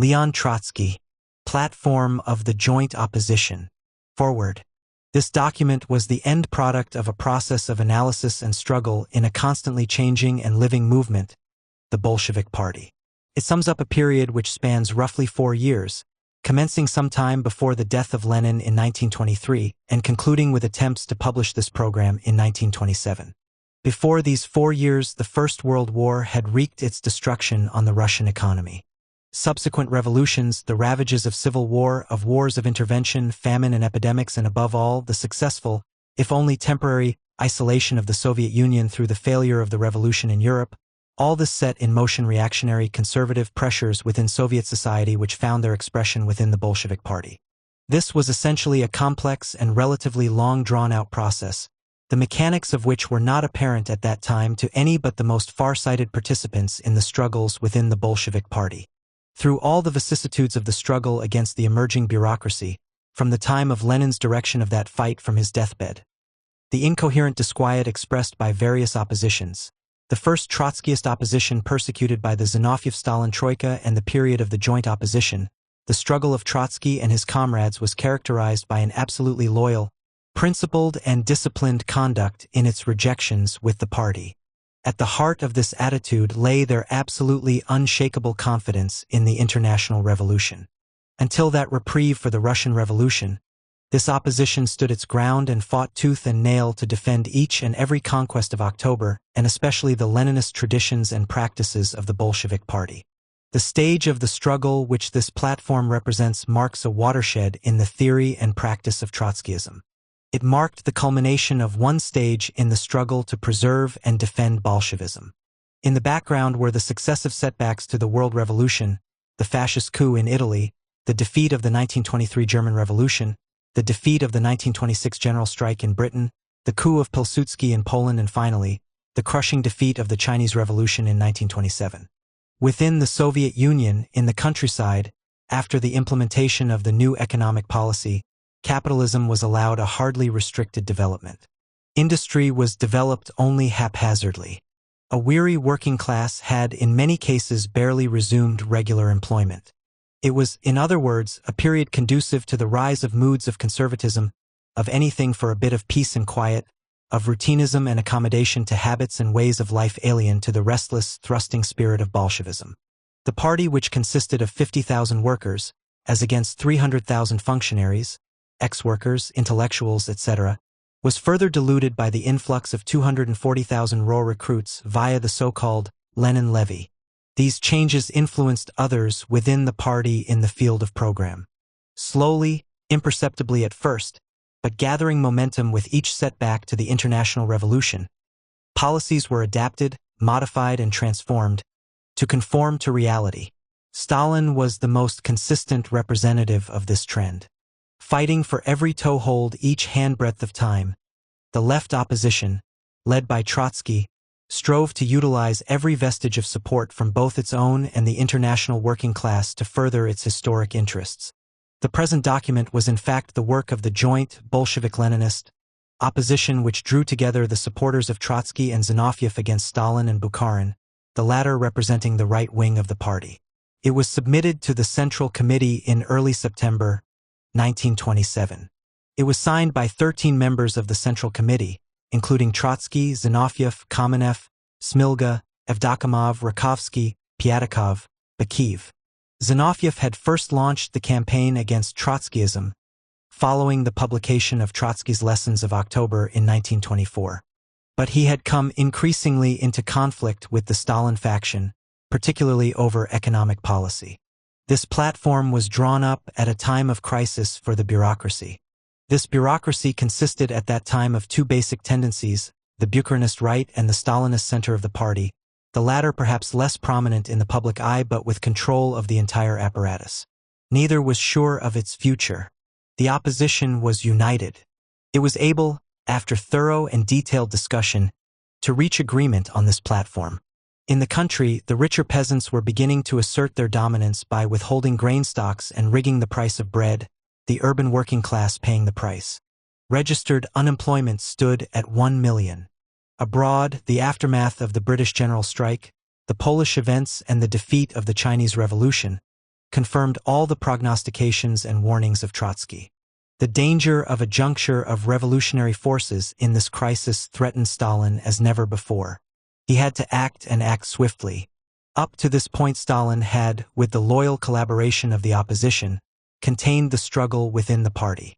Leon Trotsky, Platform of the Joint Opposition. Forward. This document was the end product of a process of analysis and struggle in a constantly changing and living movement, the Bolshevik Party. It sums up a period which spans roughly 4 years, commencing sometime before the death of Lenin in 1923 and concluding with attempts to publish this program in 1927. Before these 4 years, the First World War had wreaked its destruction on the Russian economy. Subsequent revolutions, the ravages of civil war, of wars of intervention, famine and epidemics, and above all, the successful, if only temporary, isolation of the Soviet Union through the failure of the revolution in Europe, all this set in motion reactionary conservative pressures within Soviet society which found their expression within the Bolshevik Party. This was essentially a complex and relatively long drawn-out process, the mechanics of which were not apparent at that time to any but the most far-sighted participants in the struggles within the Bolshevik Party. Through all the vicissitudes of the struggle against the emerging bureaucracy, from the time of Lenin's direction of that fight from his deathbed, the incoherent disquiet expressed by various oppositions, the first Trotskyist opposition persecuted by the Zinoviev-Stalin Troika and the period of the joint opposition, the struggle of Trotsky and his comrades was characterized by an absolutely loyal, principled and disciplined conduct in its rejections with the party. At the heart of this attitude lay their absolutely unshakable confidence in the international revolution. Until that reprieve for the Russian Revolution, this opposition stood its ground and fought tooth and nail to defend each and every conquest of October, and especially the Leninist traditions and practices of the Bolshevik Party. The stage of the struggle which this platform represents marks a watershed in the theory and practice of Trotskyism. It marked the culmination of one stage in the struggle to preserve and defend Bolshevism. In the background were the successive setbacks to the World Revolution, the fascist coup in Italy, the defeat of the 1923 German Revolution, the defeat of the 1926 general strike in Britain, the coup of Pilsudski in Poland, and finally, the crushing defeat of the Chinese Revolution in 1927. Within the Soviet Union, in the countryside, after the implementation of the new economic policy, capitalism was allowed a hardly restricted development. Industry was developed only haphazardly. A weary working class had in many cases barely resumed regular employment. It was, in other words, a period conducive to the rise of moods of conservatism, of anything for a bit of peace and quiet, of routinism and accommodation to habits and ways of life alien to the restless, thrusting spirit of Bolshevism. The party, which consisted of 50,000 workers, as against 300,000 functionaries, ex-workers, intellectuals, etc., was further diluted by the influx of 240,000 raw recruits via the so-called Lenin levy. These changes influenced others within the party in the field of program. Slowly, imperceptibly at first, but gathering momentum with each setback to the international revolution, policies were adapted, modified, and transformed to conform to reality. Stalin was the most consistent representative of this trend. Fighting for every toehold each handbreadth of time, the left opposition, led by Trotsky, strove to utilize every vestige of support from both its own and the international working class to further its historic interests. The present document was in fact the work of the joint Bolshevik-Leninist opposition which drew together the supporters of Trotsky and Zinoviev against Stalin and Bukharin, the latter representing the right wing of the party. It was submitted to the Central Committee in early September 1927. It was signed by 13 members of the Central Committee, including Trotsky, Zinoviev, Kamenev, Smilga, Evdokimov, Rakovsky, Pyatakov, Bakiyev. Zinoviev had first launched the campaign against Trotskyism, following the publication of Trotsky's Lessons of October in 1924. But he had come increasingly into conflict with the Stalin faction, particularly over economic policy. This platform was drawn up at a time of crisis for the bureaucracy. This bureaucracy consisted at that time of two basic tendencies, the Bukharinist right and the Stalinist center of the party, the latter perhaps less prominent in the public eye but with control of the entire apparatus. Neither was sure of its future. The opposition was united. It was able, after thorough and detailed discussion, to reach agreement on this platform. In the country, the richer peasants were beginning to assert their dominance by withholding grain stocks and rigging the price of bread, the urban working class paying the price. Registered unemployment stood at 1 million. Abroad, the aftermath of the British general strike, the Polish events and the defeat of the Chinese Revolution, confirmed all the prognostications and warnings of Trotsky. The danger of a juncture of revolutionary forces in this crisis threatened Stalin as never before. He had to act and act swiftly. Up to this point, Stalin had, with the loyal collaboration of the opposition, contained the struggle within the party.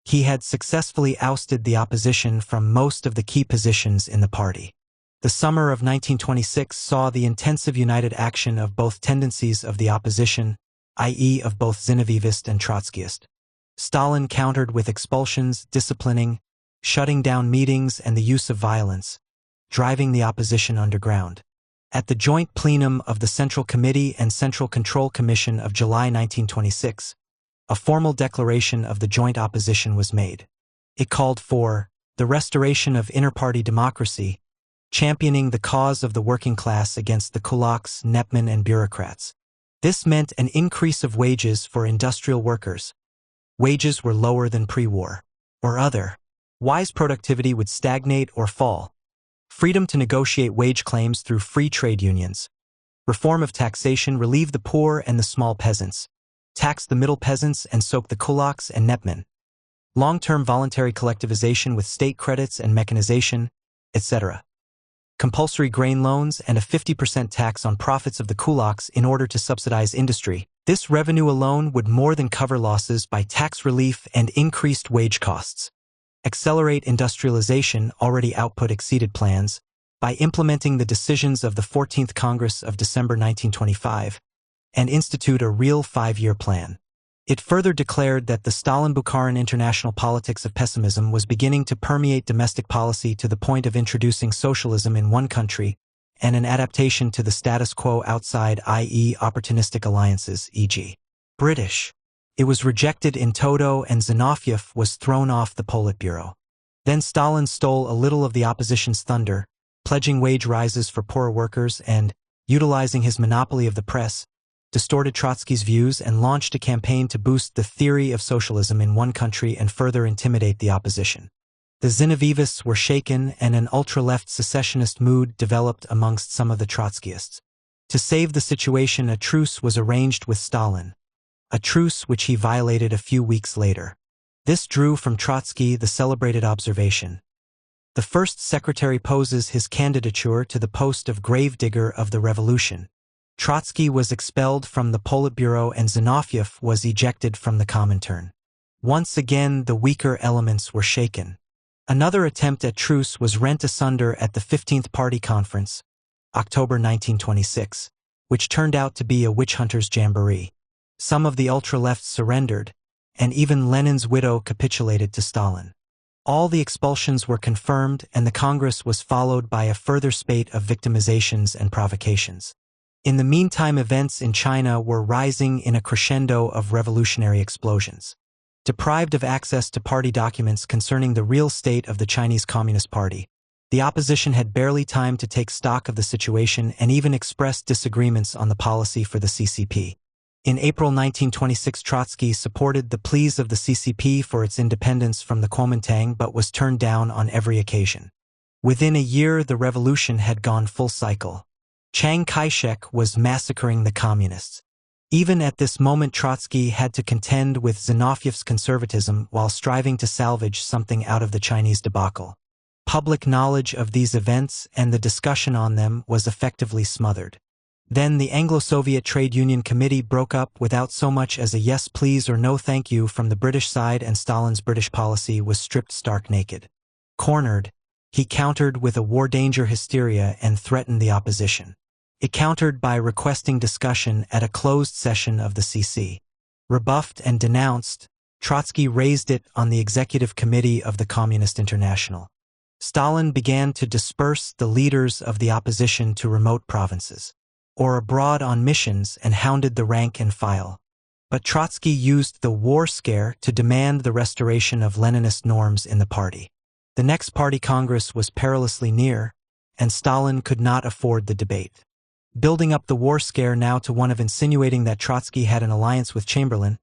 He had successfully ousted the opposition from most of the key positions in the party. The summer of 1926 saw the intensive united action of both tendencies of the opposition, i.e. of both Zinovivist and Trotskyist. Stalin countered with expulsions, disciplining, shutting down meetings, and the use of violence, driving the opposition underground. At the joint plenum of the Central Committee and Central Control Commission of July 1926, a formal declaration of the joint opposition was made. It called for the restoration of inter-party democracy, championing the cause of the working class against the kulaks, netmen, and bureaucrats. This meant an increase of wages for industrial workers. Wages were lower than pre-war. Or otherwise productivity would stagnate or fall. Freedom to negotiate wage claims through free trade unions. Reform of taxation relieved the poor and the small peasants. Tax the middle peasants and soak the kulaks and netmen. Long-term voluntary collectivization with state credits and mechanization, etc. Compulsory grain loans and a 50% tax on profits of the kulaks in order to subsidize industry. This revenue alone would more than cover losses by tax relief and increased wage costs. Accelerate industrialization, already output exceeded plans, by implementing the decisions of the 14th Congress of December 1925, and institute a real 5-year plan. It further declared that the Stalin-Bukharin international politics of pessimism was beginning to permeate domestic policy to the point of introducing socialism in one country and an adaptation to the status quo outside, i.e. opportunistic alliances, e.g. British. It was rejected in toto and Zinoviev was thrown off the Politburo. Then Stalin stole a little of the opposition's thunder, pledging wage rises for poorer workers and, utilizing his monopoly of the press, distorted Trotsky's views and launched a campaign to boost the theory of socialism in one country and further intimidate the opposition. The Zinovivists were shaken and an ultra-left secessionist mood developed amongst some of the Trotskyists. To save the situation, a truce was arranged with Stalin, a truce which he violated a few weeks later. This drew from Trotsky the celebrated observation: the first secretary poses his candidature to the post of gravedigger of the revolution. Trotsky was expelled from the Politburo and Zinoviev was ejected from the Comintern. Once again, the weaker elements were shaken. Another attempt at truce was rent asunder at the 15th Party Conference, October 1926, which turned out to be a witch hunter's jamboree. Some of the ultra-left surrendered, and even Lenin's widow capitulated to Stalin. All the expulsions were confirmed, and the Congress was followed by a further spate of victimizations and provocations. In the meantime, events in China were rising in a crescendo of revolutionary explosions. Deprived of access to party documents concerning the real state of the Chinese Communist Party, the opposition had barely time to take stock of the situation and even expressed disagreements on the policy for the CCP. In April 1926, Trotsky supported the pleas of the CCP for its independence from the Kuomintang but was turned down on every occasion. Within a year, the revolution had gone full cycle. Chiang Kai-shek was massacring the communists. Even at this moment, Trotsky had to contend with Zinoviev's conservatism while striving to salvage something out of the Chinese debacle. Public knowledge of these events and the discussion on them was effectively smothered. Then the Anglo-Soviet Trade Union Committee broke up without so much as a yes please or no thank you from the British side, and Stalin's British policy was stripped stark naked. Cornered, he countered with a war danger hysteria and threatened the opposition. It countered by requesting discussion at a closed session of the CC. Rebuffed and denounced, Trotsky raised it on the Executive Committee of the Communist International. Stalin began to disperse the leaders of the opposition to remote provinces, or abroad on missions, and hounded the rank and file. But Trotsky used the war scare to demand the restoration of Leninist norms in the party. The next party congress was perilously near, and Stalin could not afford the debate. Building up the war scare now to one of insinuating that Trotsky had an alliance with Chamberlain,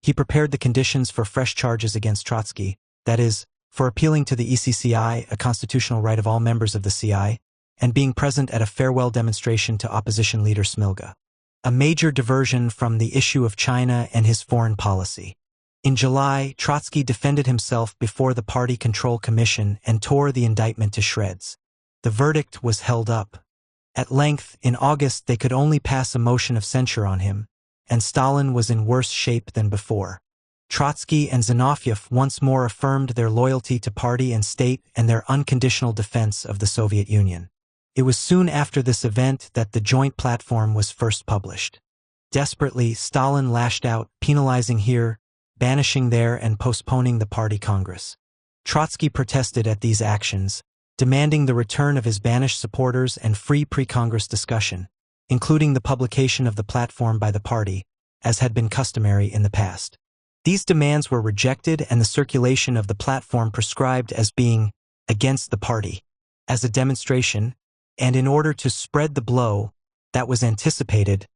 he prepared the conditions for fresh charges against Trotsky, that is, for appealing to the ECCI, a constitutional right of all members of the CI, and being present at a farewell demonstration to opposition leader Smilga. a major diversion from the issue of China and his foreign policy. In July, Trotsky defended himself before the Party Control Commission and tore the indictment to shreds. The verdict was held up. At length, in August, they could only pass a motion of censure on him, and Stalin was in worse shape than before. Trotsky and Zinoviev once more affirmed their loyalty to party and state and their unconditional defense of the Soviet Union. It was soon after this event that the joint platform was first published. Desperately, Stalin lashed out, penalizing here, banishing there, and postponing the party congress. Trotsky protested at these actions, demanding the return of his banished supporters and free pre-Congress discussion, including the publication of the platform by the party, as had been customary in the past. These demands were rejected and the circulation of the platform prescribed as being against the party. As a demonstration, and in order to spread the blow that was anticipated,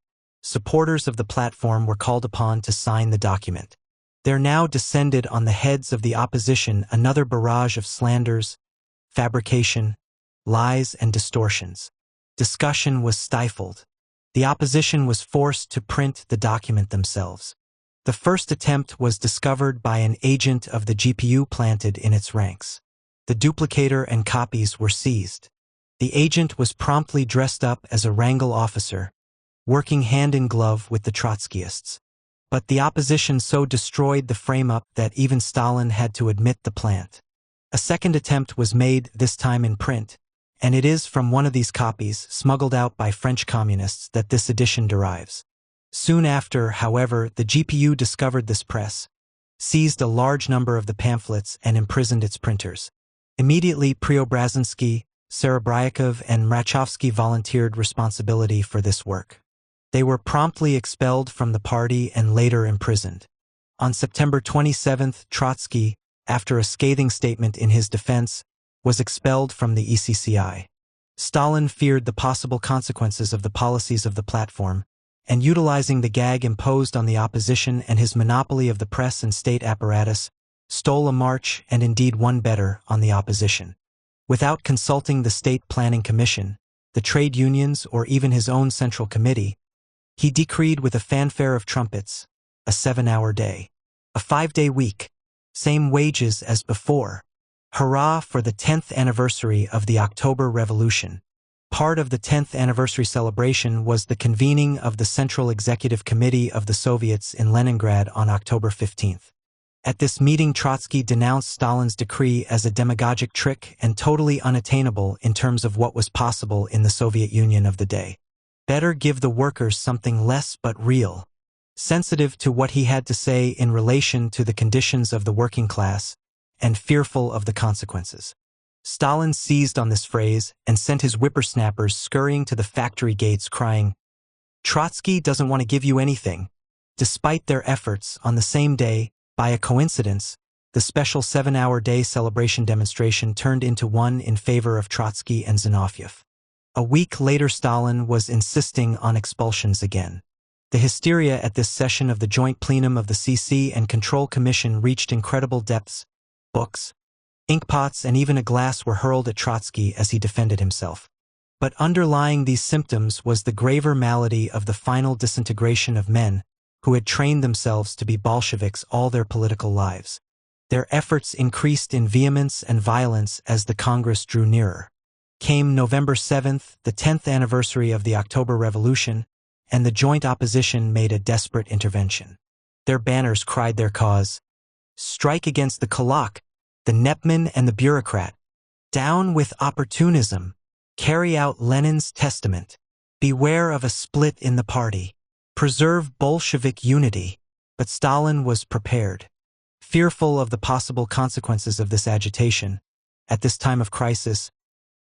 supporters of the platform were called upon to sign the document. There now descended on the heads of the opposition another barrage of slanders, fabrication, lies, and distortions. Discussion was stifled. The opposition was forced to print the document themselves. The first attempt was discovered by an agent of the GPU planted in its ranks. The duplicator and copies were seized. The agent was promptly dressed up as a Wrangel officer, working hand in glove with the Trotskyists. But the opposition so destroyed the frame-up that even Stalin had to admit the plant. A second attempt was made, this time in print, and it is from one of these copies, smuggled out by French communists, that this edition derives. Soon after, however, the GPU discovered this press, seized a large number of the pamphlets, and imprisoned its printers. Immediately, Preobrazhensky, Serebryakov, and Mrachovsky volunteered responsibility for this work. They were promptly expelled from the party and later imprisoned. On September 27, Trotsky, after a scathing statement in his defense, was expelled from the ECCI. Stalin feared the possible consequences of the policies of the platform, and utilizing the gag imposed on the opposition and his monopoly of the press and state apparatus, stole a march, and indeed one better, on the opposition. Without consulting the State Planning Commission, the trade unions, or even his own Central Committee, he decreed with a fanfare of trumpets, a 7-hour day, a 5-day week, same wages as before. Hurrah for the 10th anniversary of the October Revolution. Part of the 10th anniversary celebration was the convening of the Central Executive Committee of the Soviets in Leningrad on October 15. At this meeting, Trotsky denounced Stalin's decree as a demagogic trick and totally unattainable in terms of what was possible in the Soviet Union of the day. Better give the workers something less but real. Sensitive to what he had to say in relation to the conditions of the working class, and fearful of the consequences. Stalin seized on this phrase and sent his whippersnappers scurrying to the factory gates crying, "Trotsky doesn't want to give you anything." Despite their efforts, on the same day, by a coincidence, the special 7-hour day celebration demonstration turned into one in favor of Trotsky and Zinoviev. A week later, Stalin was insisting on expulsions again. The hysteria at this session of the joint plenum of the CC and Control Commission reached incredible depths. Books, inkpots, and even a glass were hurled at Trotsky as he defended himself. But underlying these symptoms was the graver malady of the final disintegration of men who had trained themselves to be Bolsheviks all their political lives. Their efforts increased in vehemence and violence as the Congress drew nearer. Came November 7th, the 10th anniversary of the October Revolution, and the joint opposition made a desperate intervention. Their banners cried their cause. Strike against the kulak, the Nepman, and the bureaucrat. Down with opportunism. Carry out Lenin's testament. Beware of a split in the party. Preserve Bolshevik unity. But Stalin was prepared. Fearful of the possible consequences of this agitation, at this time of crisis,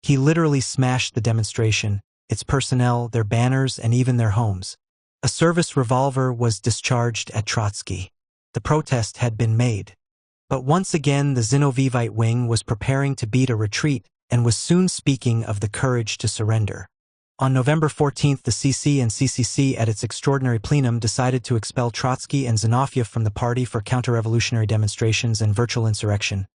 he literally smashed the demonstration, its personnel, their banners, and even their homes. A service revolver was discharged at Trotsky. The protest had been made. But once again the Zinoviev wing was preparing to beat a retreat and was soon speaking of the courage to surrender. On November 14th, the CC and CCC at its extraordinary plenum decided to expel Trotsky and Zinoviev from the party for counter-revolutionary demonstrations and virtual insurrection.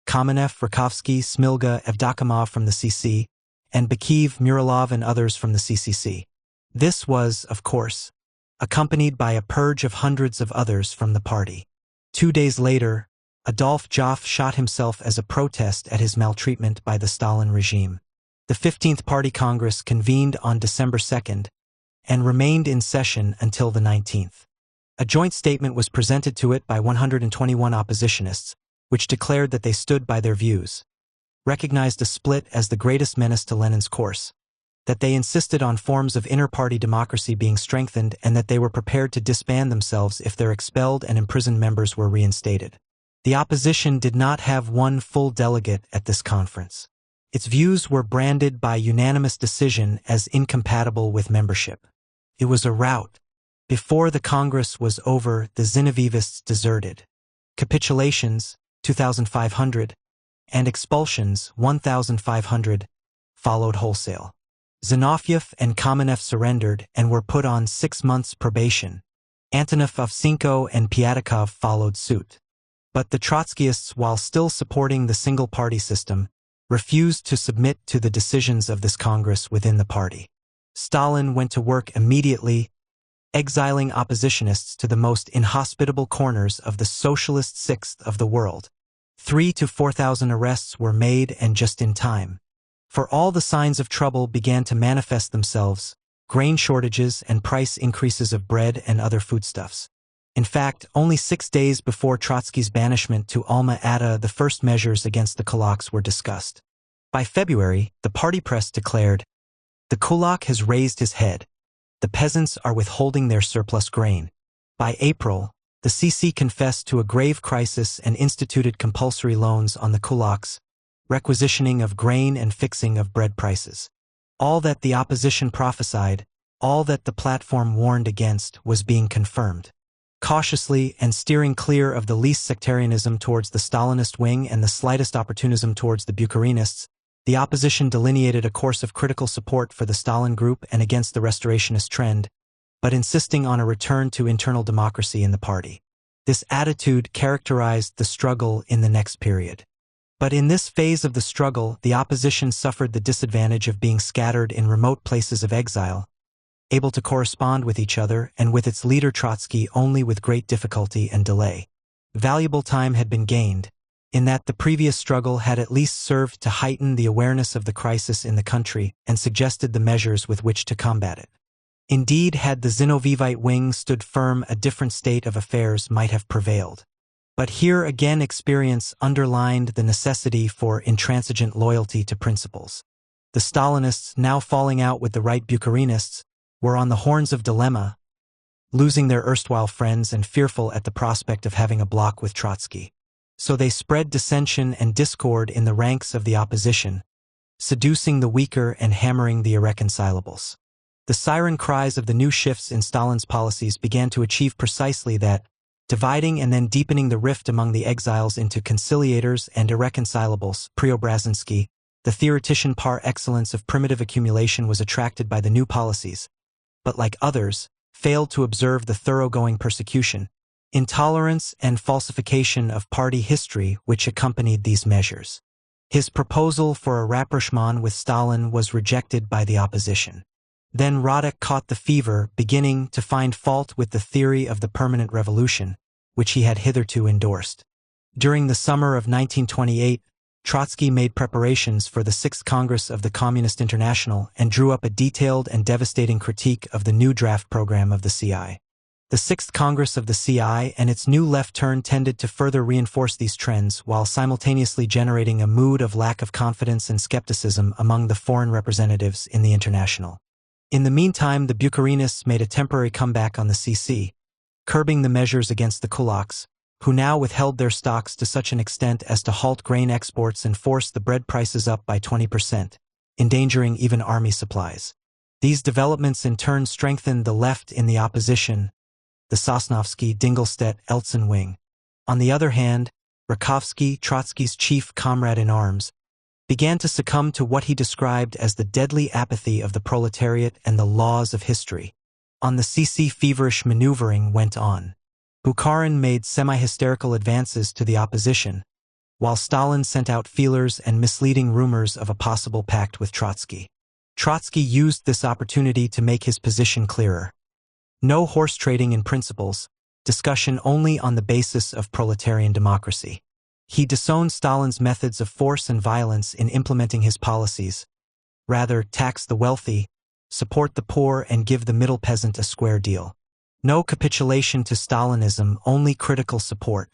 Kamenev, Rakovsky, Smilga, Evdokimov from the CC, and Bakiyev, Muralov, and others from the CCC. This was, of course, accompanied by a purge of hundreds of others from the party. 2 days later, Adolf Joffe shot himself as a protest at his maltreatment by the Stalin regime. The 15th Party Congress convened on December 2nd and remained in session until the 19th. A joint statement was presented to it by 121 oppositionists, which declared that they stood by their views, recognized a split as the greatest menace to Lenin's course, that they insisted on forms of inter-party democracy being strengthened, and that they were prepared to disband themselves if their expelled and imprisoned members were reinstated. The opposition did not have one full delegate at this conference. Its views were branded by unanimous decision as incompatible with membership. It was a rout. Before the Congress was over, the Zinovivists deserted. Capitulations, 2,500, and expulsions, 1,500, followed wholesale. Zinoviev and Kamenev surrendered and were put on 6 months' probation. Antonov, Ovchinko, and Pyatakov followed suit. But the Trotskyists, while still supporting the single-party system, refused to submit to the decisions of this Congress within the party. Stalin went to work immediately, exiling oppositionists to the most inhospitable corners of the socialist sixth of the world. 3,000 to 4,000 arrests were made, and just in time. For all the signs of trouble began to manifest themselves: grain shortages and price increases of bread and other foodstuffs. In fact, only 6 days before Trotsky's banishment to Alma-Ata, the first measures against the kulaks were discussed. By February, the party press declared, "The kulak has raised his head. The peasants are withholding their surplus grain." By April, the CC confessed to a grave crisis and instituted compulsory loans on the kulaks, requisitioning of grain and fixing of bread prices. All that the opposition prophesied, all that the platform warned against, was being confirmed. Cautiously, and steering clear of the least sectarianism towards the Stalinist wing and the slightest opportunism towards the Bucharinists, the opposition delineated a course of critical support for the Stalin group and against the restorationist trend, but insisting on a return to internal democracy in the party. This attitude characterized the struggle in the next period. But in this phase of the struggle, the opposition suffered the disadvantage of being scattered in remote places of exile, able to correspond with each other and with its leader Trotsky only with great difficulty and delay. Valuable time had been gained, in that the previous struggle had at least served to heighten the awareness of the crisis in the country and suggested the measures with which to combat it. Indeed, had the Zinovivite wing stood firm, a different state of affairs might have prevailed. But here again experience underlined the necessity for intransigent loyalty to principles. The Stalinists, now falling out with the right Bucharinists, were on the horns of dilemma, losing their erstwhile friends and fearful at the prospect of having a block with Trotsky. So they spread dissension and discord in the ranks of the opposition, seducing the weaker and hammering the irreconcilables. The siren cries of the new shifts in Stalin's policies began to achieve precisely that, dividing and then deepening the rift among the exiles into conciliators and irreconcilables. Preobrazhensky, the theoretician par excellence of primitive accumulation, was attracted by the new policies, but like others, failed to observe the thoroughgoing persecution, intolerance, and falsification of party history which accompanied these measures. His proposal for a rapprochement with Stalin was rejected by the opposition. Then Radek caught the fever, beginning to find fault with the theory of the permanent revolution, which he had hitherto endorsed. During the summer of 1928, Trotsky made preparations for the 6th Congress of the Communist International and drew up a detailed and devastating critique of the new draft program of the CI. The 6th Congress of the CI and its new left turn tended to further reinforce these trends while simultaneously generating a mood of lack of confidence and skepticism among the foreign representatives in the International. In the meantime, the Bucharinists made a temporary comeback on the CC, curbing the measures against the kulaks, who now withheld their stocks to such an extent as to halt grain exports and force the bread prices up by 20%, endangering even army supplies. These developments in turn strengthened the left in the opposition, the Sosnovsky, Dingelstedt, Eltsin wing. On the other hand, Rakovsky, Trotsky's chief comrade-in-arms, began to succumb to what he described as the deadly apathy of the proletariat and the laws of history. On the CC, feverish maneuvering went on. Bukharin made semi-hysterical advances to the opposition, while Stalin sent out feelers and misleading rumors of a possible pact with Trotsky. Trotsky used this opportunity to make his position clearer. No horse trading in principles, discussion only on the basis of proletarian democracy. He disowned Stalin's methods of force and violence in implementing his policies. Rather, tax the wealthy, support the poor, and give the middle peasant a square deal. No capitulation to Stalinism, only critical support.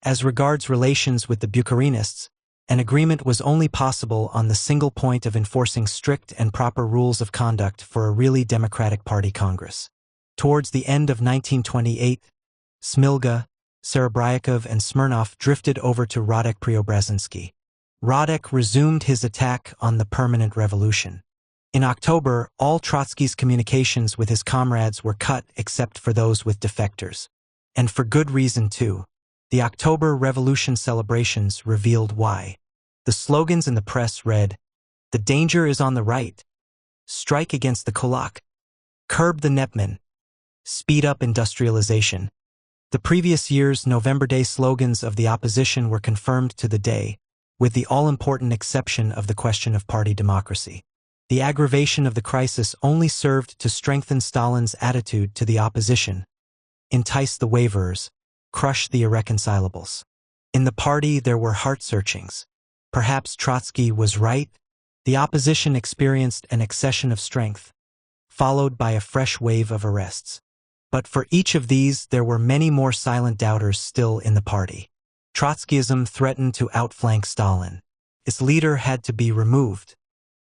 As regards relations with the Bucharinists, an agreement was only possible on the single point of enforcing strict and proper rules of conduct for a really democratic party congress. Towards the end of 1928, Smilga, Serebryakov, and Smirnov drifted over to Radek-Preobrazhensky. Radek resumed his attack on the permanent revolution. In October, all Trotsky's communications with his comrades were cut except for those with defectors. And for good reason too. The October Revolution celebrations revealed why. The slogans in the press read, "The danger is on the right. Strike against the kulak. Curb the Netmen. Speed up industrialization." The previous year's November Day slogans of the opposition were confirmed to the day, with the all-important exception of the question of party democracy. The aggravation of the crisis only served to strengthen Stalin's attitude to the opposition, entice the waverers, crush the irreconcilables. In the party there were heart-searchings. Perhaps Trotsky was right. The opposition experienced an accession of strength, followed by a fresh wave of arrests. But for each of these there were many more silent doubters still in the party. Trotskyism threatened to outflank Stalin. Its leader had to be removed.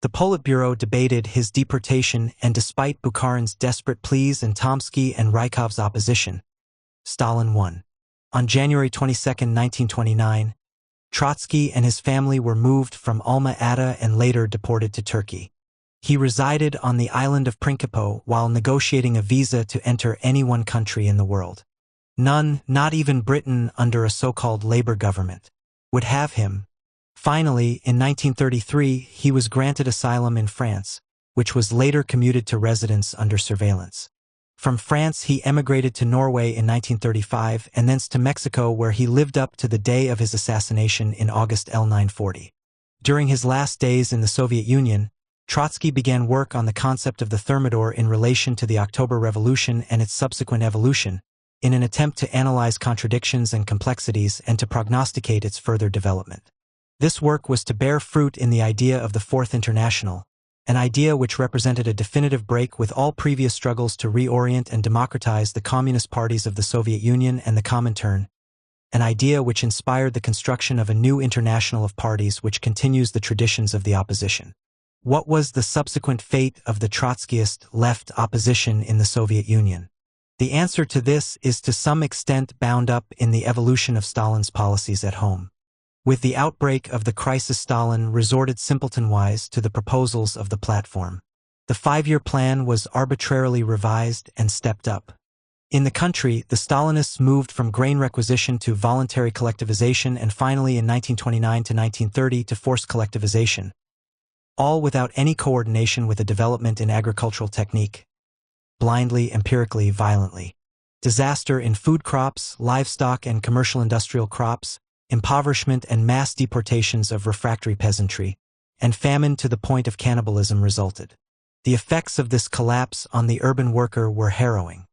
The Politburo debated his deportation, and despite Bukharin's desperate pleas and Tomsky and Rykov's opposition, Stalin won. On January 22, 1929, Trotsky and his family were moved from Alma-Ata and later deported to Turkey. He resided on the island of Principe while negotiating a visa to enter any one country in the world. None, not even Britain under a so-called Labour government, would have him. Finally, in 1933, he was granted asylum in France, which was later commuted to residence under surveillance. From France, he emigrated to Norway in 1935 and thence to Mexico, where he lived up to the day of his assassination in August 1940. During his last days in the Soviet Union, Trotsky began work on the concept of the thermidor in relation to the October Revolution and its subsequent evolution, in an attempt to analyze contradictions and complexities and to prognosticate its further development. This work was to bear fruit in the idea of the Fourth International, an idea which represented a definitive break with all previous struggles to reorient and democratize the communist parties of the Soviet Union and the Comintern, an idea which inspired the construction of a new international of parties which continues the traditions of the opposition. What was the subsequent fate of the Trotskyist left opposition in the Soviet Union? The answer to this is to some extent bound up in the evolution of Stalin's policies at home. With the outbreak of the crisis, Stalin resorted simpleton-wise to the proposals of the platform. The 5-year plan was arbitrarily revised and stepped up. In the country, the Stalinists moved from grain requisition to voluntary collectivization and finally in 1929 to 1930 to forced collectivization, all without any coordination with the development in agricultural technique, blindly, empirically, violently. Disaster in food crops, livestock and commercial industrial crops, impoverishment and mass deportations of refractory peasantry, and famine to the point of cannibalism resulted. The effects of this collapse on the urban worker were harrowing.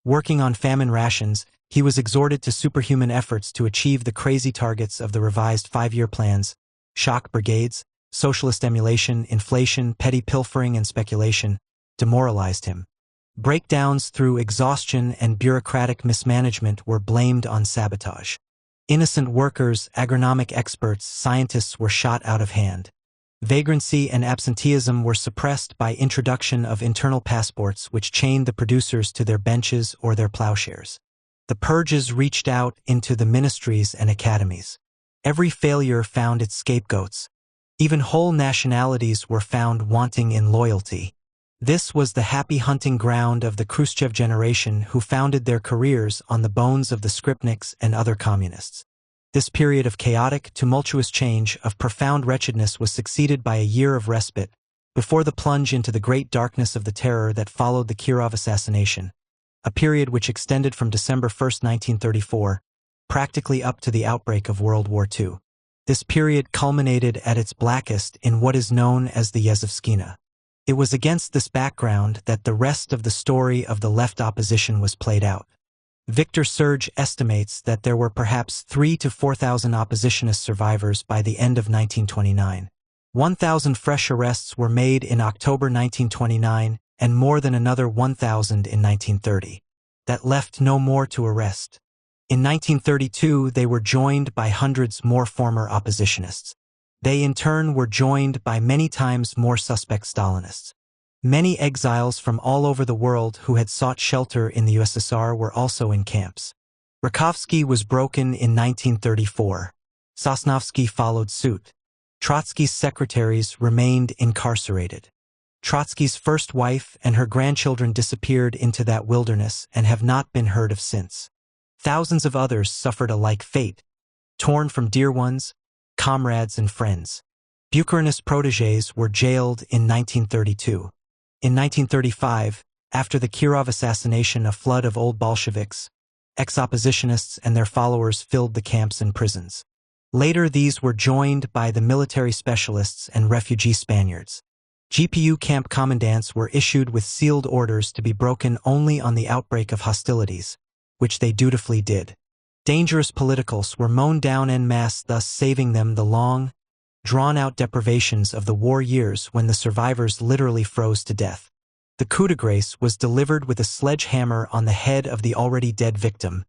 Working on famine rations, he was exhorted to superhuman efforts to achieve the crazy targets of the revised 5-year plans: shock brigades, socialist emulation, inflation, petty pilfering and speculation, demoralized him. Breakdowns through exhaustion and bureaucratic mismanagement were blamed on sabotage. Innocent workers, agronomic experts, scientists were shot out of hand. Vagrancy and absenteeism were suppressed by introduction of internal passports which chained the producers to their benches or their plowshares. The purges reached out into the ministries and academies. Every failure found its scapegoats. Even whole nationalities were found wanting in loyalty. This was the happy hunting ground of the Khrushchev generation who founded their careers on the bones of the Skripniks and other communists. This period of chaotic, tumultuous change, of profound wretchedness was succeeded by a year of respite, before the plunge into the great darkness of the terror that followed the Kirov assassination, a period which extended from December 1, 1934, practically up to the outbreak of World War II. This period culminated at its blackest in what is known as the Yezhovskina. It was against this background that the rest of the story of the left opposition was played out. Victor Serge estimates that there were perhaps 3,000 to 4,000 oppositionist survivors by the end of 1929. 1,000 fresh arrests were made in October 1929 and more than another 1,000 in 1930. That left no more to arrest. In 1932, they were joined by hundreds more former oppositionists. They in turn were joined by many times more suspect Stalinists. Many exiles from all over the world who had sought shelter in the USSR were also in camps. Rakovsky was broken in 1934. Sosnovsky followed suit. Trotsky's secretaries remained incarcerated. Trotsky's first wife and her grandchildren disappeared into that wilderness and have not been heard of since. Thousands of others suffered a like fate, torn from dear ones, comrades and friends. Bucharinist protégés were jailed in 1932. In 1935, after the Kirov assassination, a flood of old Bolsheviks, ex-oppositionists and their followers filled the camps and prisons. Later these were joined by the military specialists and refugee Spaniards. GPU camp commandants were issued with sealed orders to be broken only on the outbreak of hostilities, which they dutifully did. Dangerous politicals were mown down en masse, thus saving them the long, drawn-out deprivations of the war years when the survivors literally froze to death. The coup de grace was delivered with a sledgehammer on the head of the already dead victim,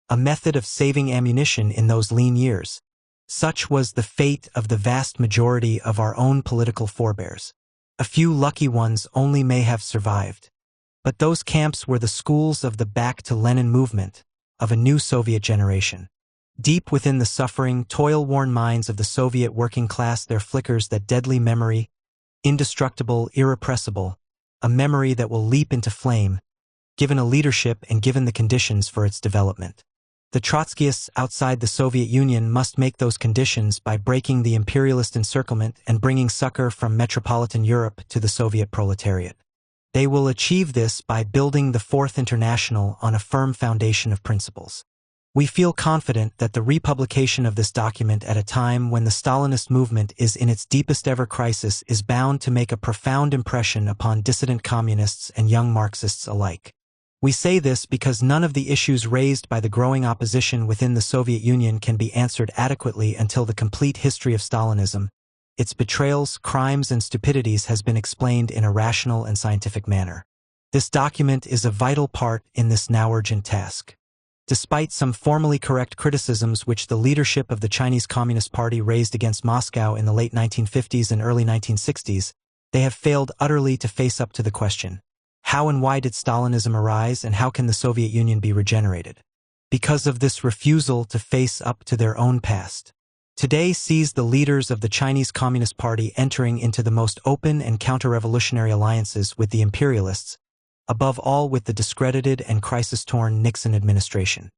a method of saving ammunition in those lean years. Such was the fate of the vast majority of our own political forebears. A few lucky ones only may have survived. But those camps were the schools of the Back to Lenin movement, of a new Soviet generation. Deep within the suffering, toil-worn minds of the Soviet working class there flickers that deadly memory, indestructible, irrepressible, a memory that will leap into flame, given a leadership and given the conditions for its development. The Trotskyists outside the Soviet Union must make those conditions by breaking the imperialist encirclement and bringing succor from metropolitan Europe to the Soviet proletariat. They will achieve this by building the Fourth International on a firm foundation of principles. We feel confident that the republication of this document at a time when the Stalinist movement is in its deepest ever crisis is bound to make a profound impression upon dissident communists and young Marxists alike. We say this because none of the issues raised by the growing opposition within the Soviet Union can be answered adequately until the complete history of Stalinism, its betrayals, crimes, and stupidities has been explained in a rational and scientific manner. This document is a vital part in this now urgent task. Despite some formally correct criticisms which the leadership of the Chinese Communist Party raised against Moscow in the late 1950s and early 1960s, they have failed utterly to face up to the question: how and why did Stalinism arise, and how can the Soviet Union be regenerated? Because of this refusal to face up to their own past. Today sees the leaders of the Chinese Communist Party entering into the most open and counter-revolutionary alliances with the imperialists, above all with the discredited and crisis-torn Nixon administration.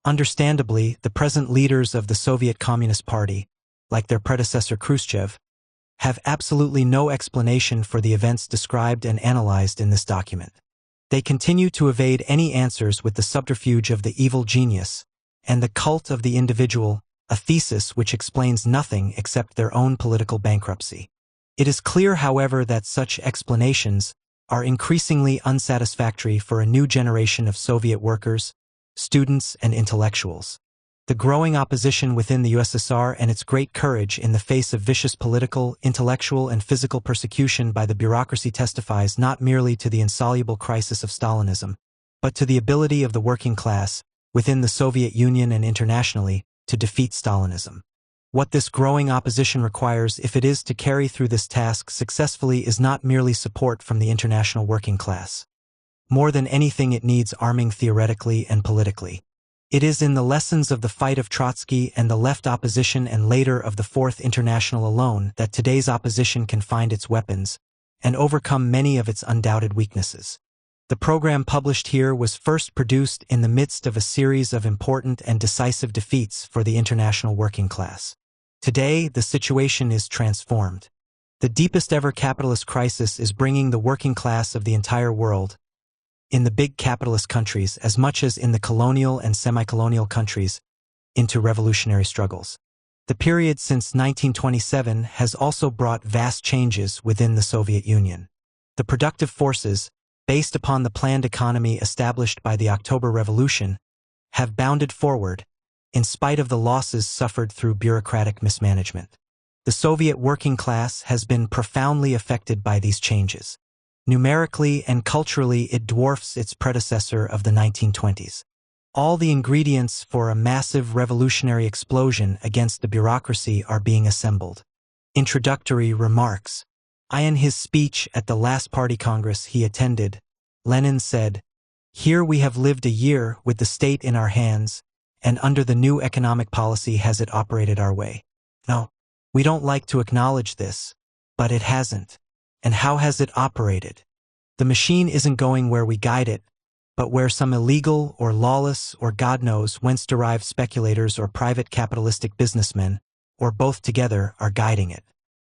Understandably, the present leaders of the Soviet Communist Party, like their predecessor Khrushchev, have absolutely no explanation for the events described and analyzed in this document. They continue to evade any answers with the subterfuge of the evil genius and the cult of the individual, a thesis which explains nothing except their own political bankruptcy. It is clear, however, that such explanations are increasingly unsatisfactory for a new generation of Soviet workers, students, and intellectuals. The growing opposition within the USSR and its great courage in the face of vicious political, intellectual, and physical persecution by the bureaucracy testifies not merely to the insoluble crisis of Stalinism, but to the ability of the working class, within the Soviet Union and internationally, to defeat Stalinism. What this growing opposition requires, if it is to carry through this task successfully, is not merely support from the international working class. More than anything, it needs arming theoretically and politically. It is in the lessons of the fight of Trotsky and the left opposition and later of the Fourth International alone that today's opposition can find its weapons and overcome many of its undoubted weaknesses. The program published here was first produced in the midst of a series of important and decisive defeats for the international working class. Today, the situation is transformed. The deepest ever capitalist crisis is bringing the working class of the entire world, in the big capitalist countries as much as in the colonial and semi-colonial countries, into revolutionary struggles. The period since 1927 has also brought vast changes within the Soviet Union. The productive forces, based upon the planned economy established by the October Revolution, have bounded forward, in spite of the losses suffered through bureaucratic mismanagement. The Soviet working class has been profoundly affected by these changes. Numerically and culturally, it dwarfs its predecessor of the 1920s. All the ingredients for a massive revolutionary explosion against the bureaucracy are being assembled. Introductory remarks. In his speech at the last party congress he attended, Lenin said, "Here we have lived a year with the state in our hands, and under the new economic policy has it operated our way. No, we don't like to acknowledge this, but it hasn't. And how has it operated? The machine isn't going where we guide it, but where some illegal or lawless or God knows whence derived speculators or private capitalistic businessmen, or both together, are guiding it.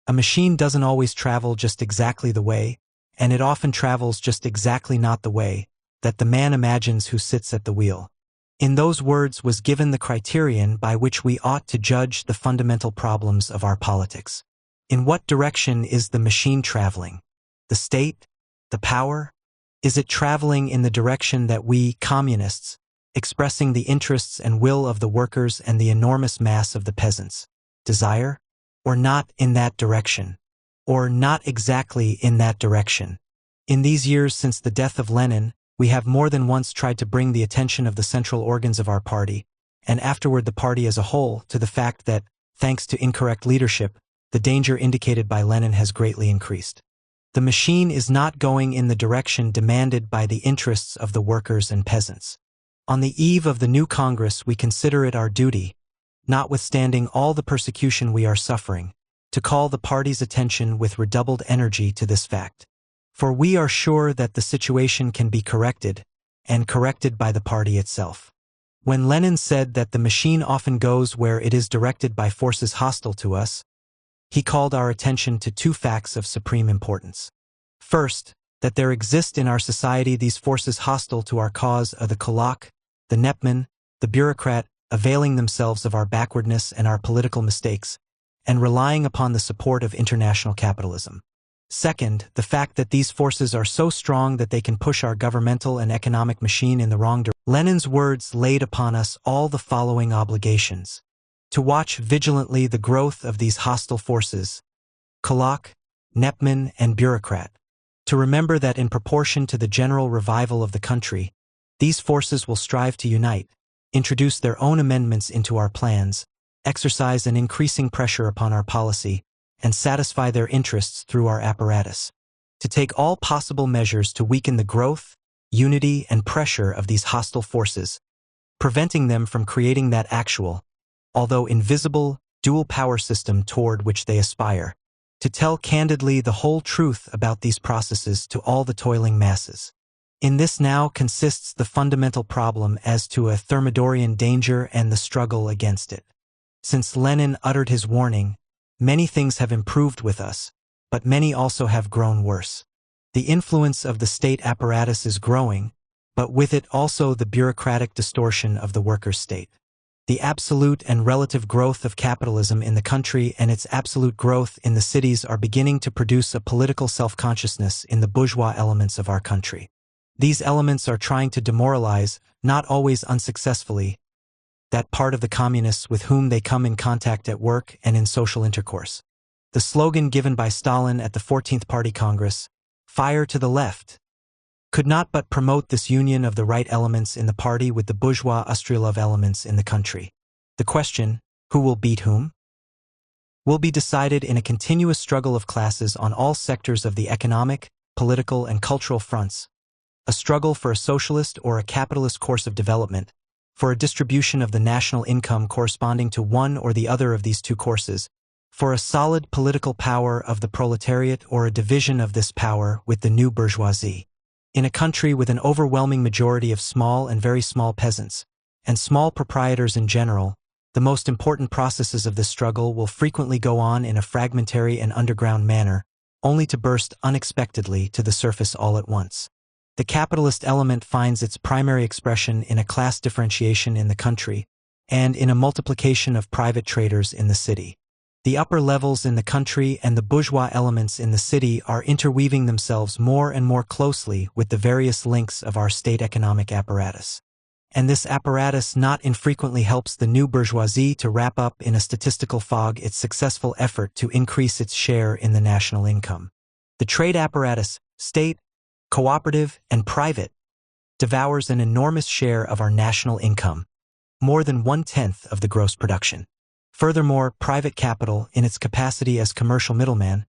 A machine doesn't always travel just exactly the way, and it often travels just exactly not the way, that the man imagines who sits at the wheel." In those words was given the criterion by which we ought to judge the fundamental problems of our politics. In what direction is the machine traveling? The state? The power? Is it traveling in the direction that we, communists, expressing the interests and will of the workers and the enormous mass of the peasants, desire? Or not in that direction? Or not exactly in that direction? In these years since the death of Lenin, we have more than once tried to bring the attention of the central organs of our party, and afterward the party as a whole, to the fact that, thanks to incorrect leadership, the danger indicated by Lenin has greatly increased. The machine is not going in the direction demanded by the interests of the workers and peasants. On the eve of the new Congress, we consider it our duty, notwithstanding all the persecution we are suffering, to call the party's attention with redoubled energy to this fact. For we are sure that the situation can be corrected, and corrected by the party itself. When Lenin said that the machine often goes where it is directed by forces hostile to us, he called our attention to two facts of supreme importance. First, that there exist in our society these forces hostile to our cause the kulak, the nepman, the bureaucrat, availing themselves of our backwardness and our political mistakes, and relying upon the support of international capitalism. Second, the fact that these forces are so strong that they can push our governmental and economic machine in the wrong direction. Lenin's words laid upon us all the following obligations: to watch vigilantly the growth of these hostile forces, kulak, nepman, and bureaucrat; to remember that in proportion to the general revival of the country, these forces will strive to unite, introduce their own amendments into our plans, exercise an increasing pressure upon our policy, and satisfy their interests through our apparatus; to take all possible measures to weaken the growth, unity, and pressure of these hostile forces, preventing them from creating that actual, although invisible, dual power system toward which they aspire; to tell candidly the whole truth about these processes to all the toiling masses. In this now consists the fundamental problem as to a Thermidorian danger and the struggle against it. Since Lenin uttered his warning, many things have improved with us, but many also have grown worse. The influence of the state apparatus is growing, but with it also the bureaucratic distortion of the workers' state. The absolute and relative growth of capitalism in the country and its absolute growth in the cities are beginning to produce a political self-consciousness in the bourgeois elements of our country. These elements are trying to demoralize, not always unsuccessfully, that part of the communists with whom they come in contact at work and in social intercourse. The slogan given by Stalin at the 14th Party Congress, "Fire to the left," could not but promote this union of the right elements in the party with the bourgeois Ustrelov elements in the country. The question, who will beat whom, will be decided in a continuous struggle of classes on all sectors of the economic, political, and cultural fronts, a struggle for a socialist or a capitalist course of development, for a distribution of the national income corresponding to one or the other of these two courses, for a solid political power of the proletariat or a division of this power with the new bourgeoisie. In a country with an overwhelming majority of small and very small peasants, and small proprietors in general, the most important processes of this struggle will frequently go on in a fragmentary and underground manner, only to burst unexpectedly to the surface all at once. The capitalist element finds its primary expression in a class differentiation in the country, and in a multiplication of private traders in the city. The upper levels in the country and the bourgeois elements in the city are interweaving themselves more and more closely with the various links of our state economic apparatus. And this apparatus not infrequently helps the new bourgeoisie to wrap up in a statistical fog its successful effort to increase its share in the national income. The trade apparatus, state, cooperative, and private, devours an enormous share of our national income, more than 1/10 of the gross production. Furthermore, private capital, in its capacity as commercial middleman,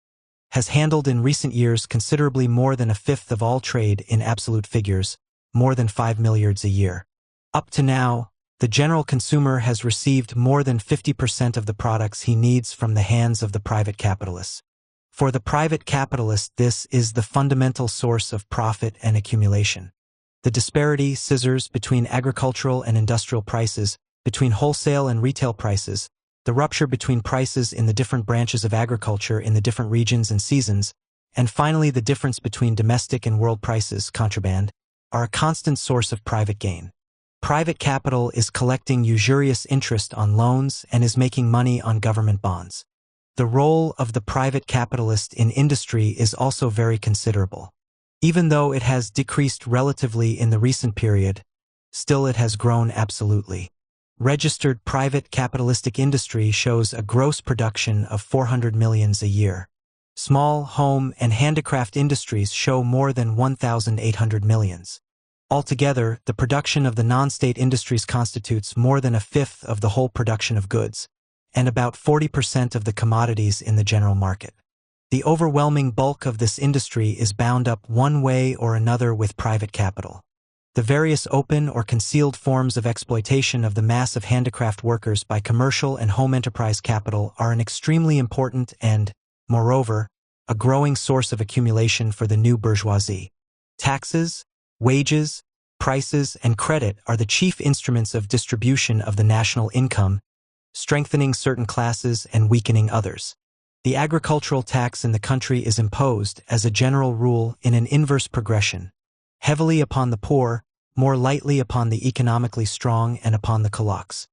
has handled in recent years considerably more than 1/5 of all trade in absolute figures, more than 5 milliards a year. Up to now, the general consumer has received more than 50% of the products he needs from the hands of the private capitalists. For the private capitalist, this is the fundamental source of profit and accumulation. The disparity scissors between agricultural and industrial prices, between wholesale and retail prices, the rupture between prices in the different branches of agriculture in the different regions and seasons, and finally the difference between domestic and world prices, contraband, are a constant source of private gain. Private capital is collecting usurious interest on loans and is making money on government bonds. The role of the private capitalist in industry is also very considerable. Even though it has decreased relatively in the recent period, still it has grown absolutely. Registered private capitalistic industry shows a gross production of 400 millions a year. Small, home, and handicraft industries show more than 1,800 millions. Altogether, the production of the non-state industries constitutes more than 1/5 of the whole production of goods, and about 40% of the commodities in the general market. The overwhelming bulk of this industry is bound up one way or another with private capital. The various open or concealed forms of exploitation of the mass of handicraft workers by commercial and home enterprise capital are an extremely important and, moreover, a growing source of accumulation for the new bourgeoisie. Taxes, wages, prices, and credit are the chief instruments of distribution of the national income, strengthening certain classes and weakening others. The agricultural tax in the country is imposed, as a general rule, in an inverse progression, heavily upon the poor, more lightly upon the economically strong and upon the kulaks.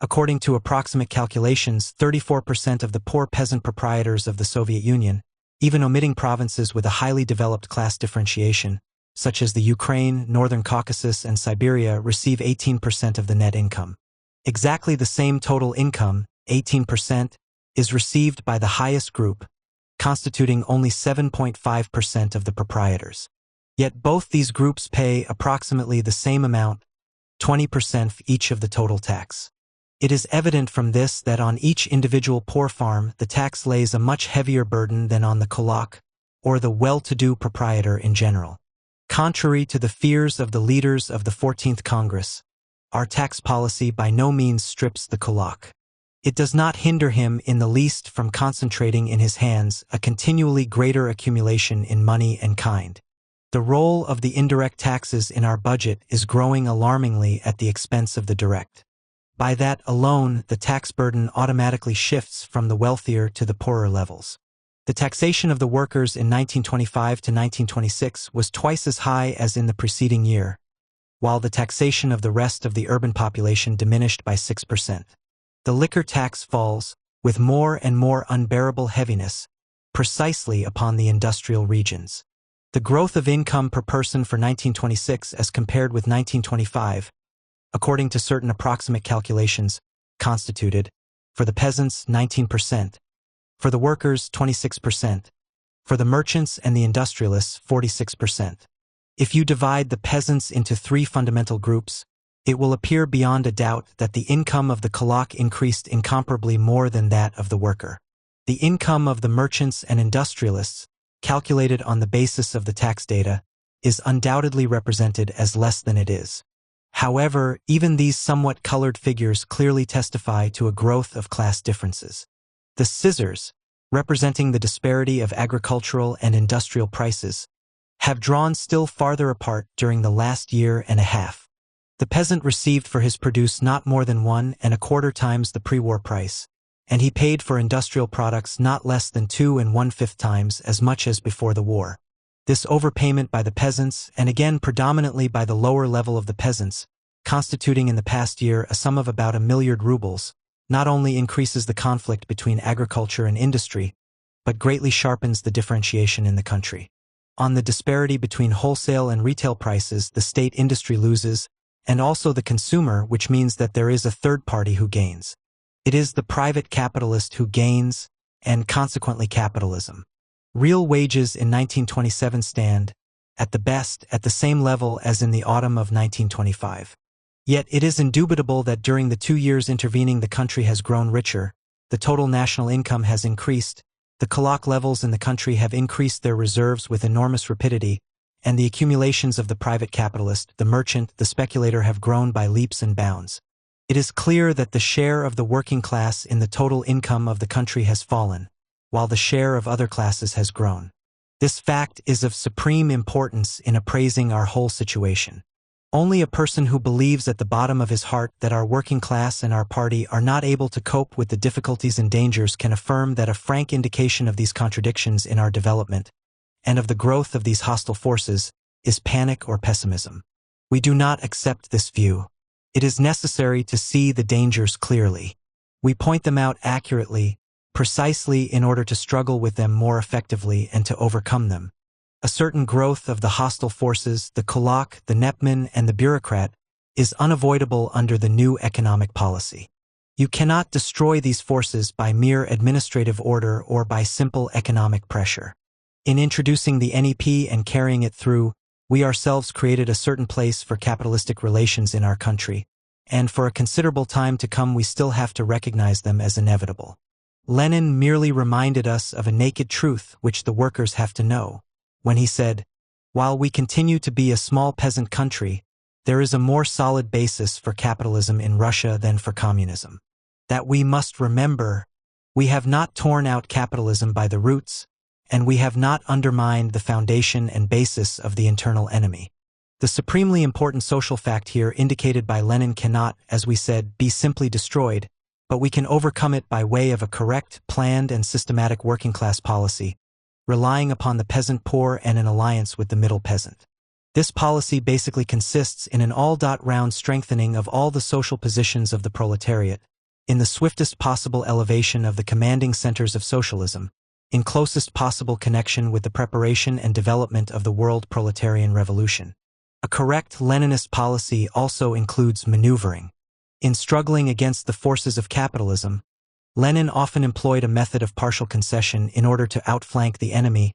According to approximate calculations, 34% of the poor peasant proprietors of the Soviet Union, even omitting provinces with a highly developed class differentiation, such as the Ukraine, Northern Caucasus, and Siberia, receive 18% of the net income. Exactly the same total income, 18%, is received by the highest group, constituting only 7.5% of the proprietors. Yet both these groups pay approximately the same amount, 20% each of the total tax. It is evident from this that on each individual poor farm the tax lays a much heavier burden than on the kulak, or the well-to-do proprietor in general. Contrary to the fears of the leaders of the 14th Congress, our tax policy by no means strips the kulak. It does not hinder him in the least from concentrating in his hands a continually greater accumulation in money and kind. The role of the indirect taxes in our budget is growing alarmingly at the expense of the direct. By that alone, the tax burden automatically shifts from the wealthier to the poorer levels. The taxation of the workers in 1925 to 1926 was twice as high as in the preceding year, while the taxation of the rest of the urban population diminished by 6%. The liquor tax falls, with more and more unbearable heaviness, precisely upon the industrial regions. The growth of income per person for 1926 as compared with 1925, according to certain approximate calculations, constituted, for the peasants, 19%, for the workers, 26%, for the merchants and the industrialists, 46%. If you divide the peasants into three fundamental groups, it will appear beyond a doubt that the income of the kulak increased incomparably more than that of the worker. The income of the merchants and industrialists, calculated on the basis of the tax data, is undoubtedly represented as less than it is. However, even these somewhat colored figures clearly testify to a growth of class differences. The scissors, representing the disparity of agricultural and industrial prices, have drawn still farther apart during the last year and a half. The peasant received for his produce not more than 1.25 times the pre-war price, and he paid for industrial products not less than 2 1/5 times as much as before the war. This overpayment by the peasants, and again predominantly by the lower level of the peasants, constituting in the past year a sum of about 1 milliard rubles, not only increases the conflict between agriculture and industry, but greatly sharpens the differentiation in the country. On the disparity between wholesale and retail prices, the state industry loses, and also the consumer, which means that there is a third party who gains. It is the private capitalist who gains, and consequently capitalism. Real wages in 1927 stand, at the best, at the same level as in the autumn of 1925. Yet it is indubitable that during the 2 years intervening the country has grown richer, the total national income has increased, the colloc levels in the country have increased their reserves with enormous rapidity, and the accumulations of the private capitalist, the merchant, the speculator have grown by leaps and bounds. It is clear that the share of the working class in the total income of the country has fallen, while the share of other classes has grown. This fact is of supreme importance in appraising our whole situation. Only a person who believes at the bottom of his heart that our working class and our party are not able to cope with the difficulties and dangers can affirm that a frank indication of these contradictions in our development, and of the growth of these hostile forces, is panic or pessimism. We do not accept this view. It is necessary to see the dangers clearly. We point them out accurately, precisely in order to struggle with them more effectively and to overcome them. A certain growth of the hostile forces, the kulak, the nepman, and the bureaucrat, is unavoidable under the new economic policy. You cannot destroy these forces by mere administrative order or by simple economic pressure. In introducing the NEP and carrying it through, we ourselves created a certain place for capitalistic relations in our country, and for a considerable time to come we still have to recognize them as inevitable. Lenin merely reminded us of a naked truth which the workers have to know, when he said, "While we continue to be a small peasant country, there is a more solid basis for capitalism in Russia than for communism. That we must remember, we have not torn out capitalism by the roots, and we have not undermined the foundation and basis of the internal enemy." The supremely important social fact here indicated by Lenin cannot, as we said, be simply destroyed, but we can overcome it by way of a correct, planned, and systematic working-class policy, relying upon the peasant poor and an alliance with the middle peasant. This policy basically consists in an all-round strengthening of all the social positions of the proletariat, in the swiftest possible elevation of the commanding centers of socialism, in closest possible connection with the preparation and development of the world proletarian revolution. A correct Leninist policy also includes maneuvering. In struggling against the forces of capitalism, Lenin often employed a method of partial concession in order to outflank the enemy,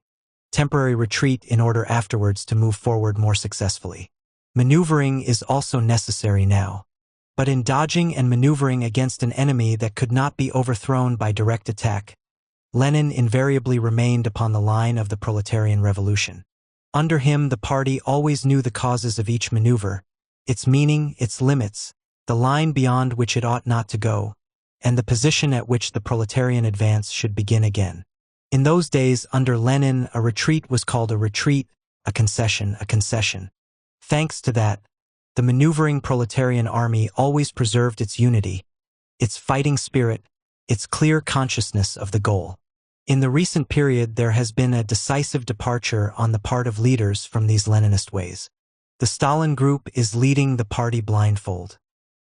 temporary retreat in order afterwards to move forward more successfully. Maneuvering is also necessary now. But in dodging and maneuvering against an enemy that could not be overthrown by direct attack, Lenin invariably remained upon the line of the proletarian revolution. Under him, the party always knew the causes of each maneuver, its meaning, its limits, the line beyond which it ought not to go, and the position at which the proletarian advance should begin again. In those days, under Lenin, a retreat was called a retreat, a concession, a concession. Thanks to that, the maneuvering proletarian army always preserved its unity, its fighting spirit, its clear consciousness of the goal. In the recent period, there has been a decisive departure on the part of leaders from these Leninist ways. The Stalin group is leading the party blindfold,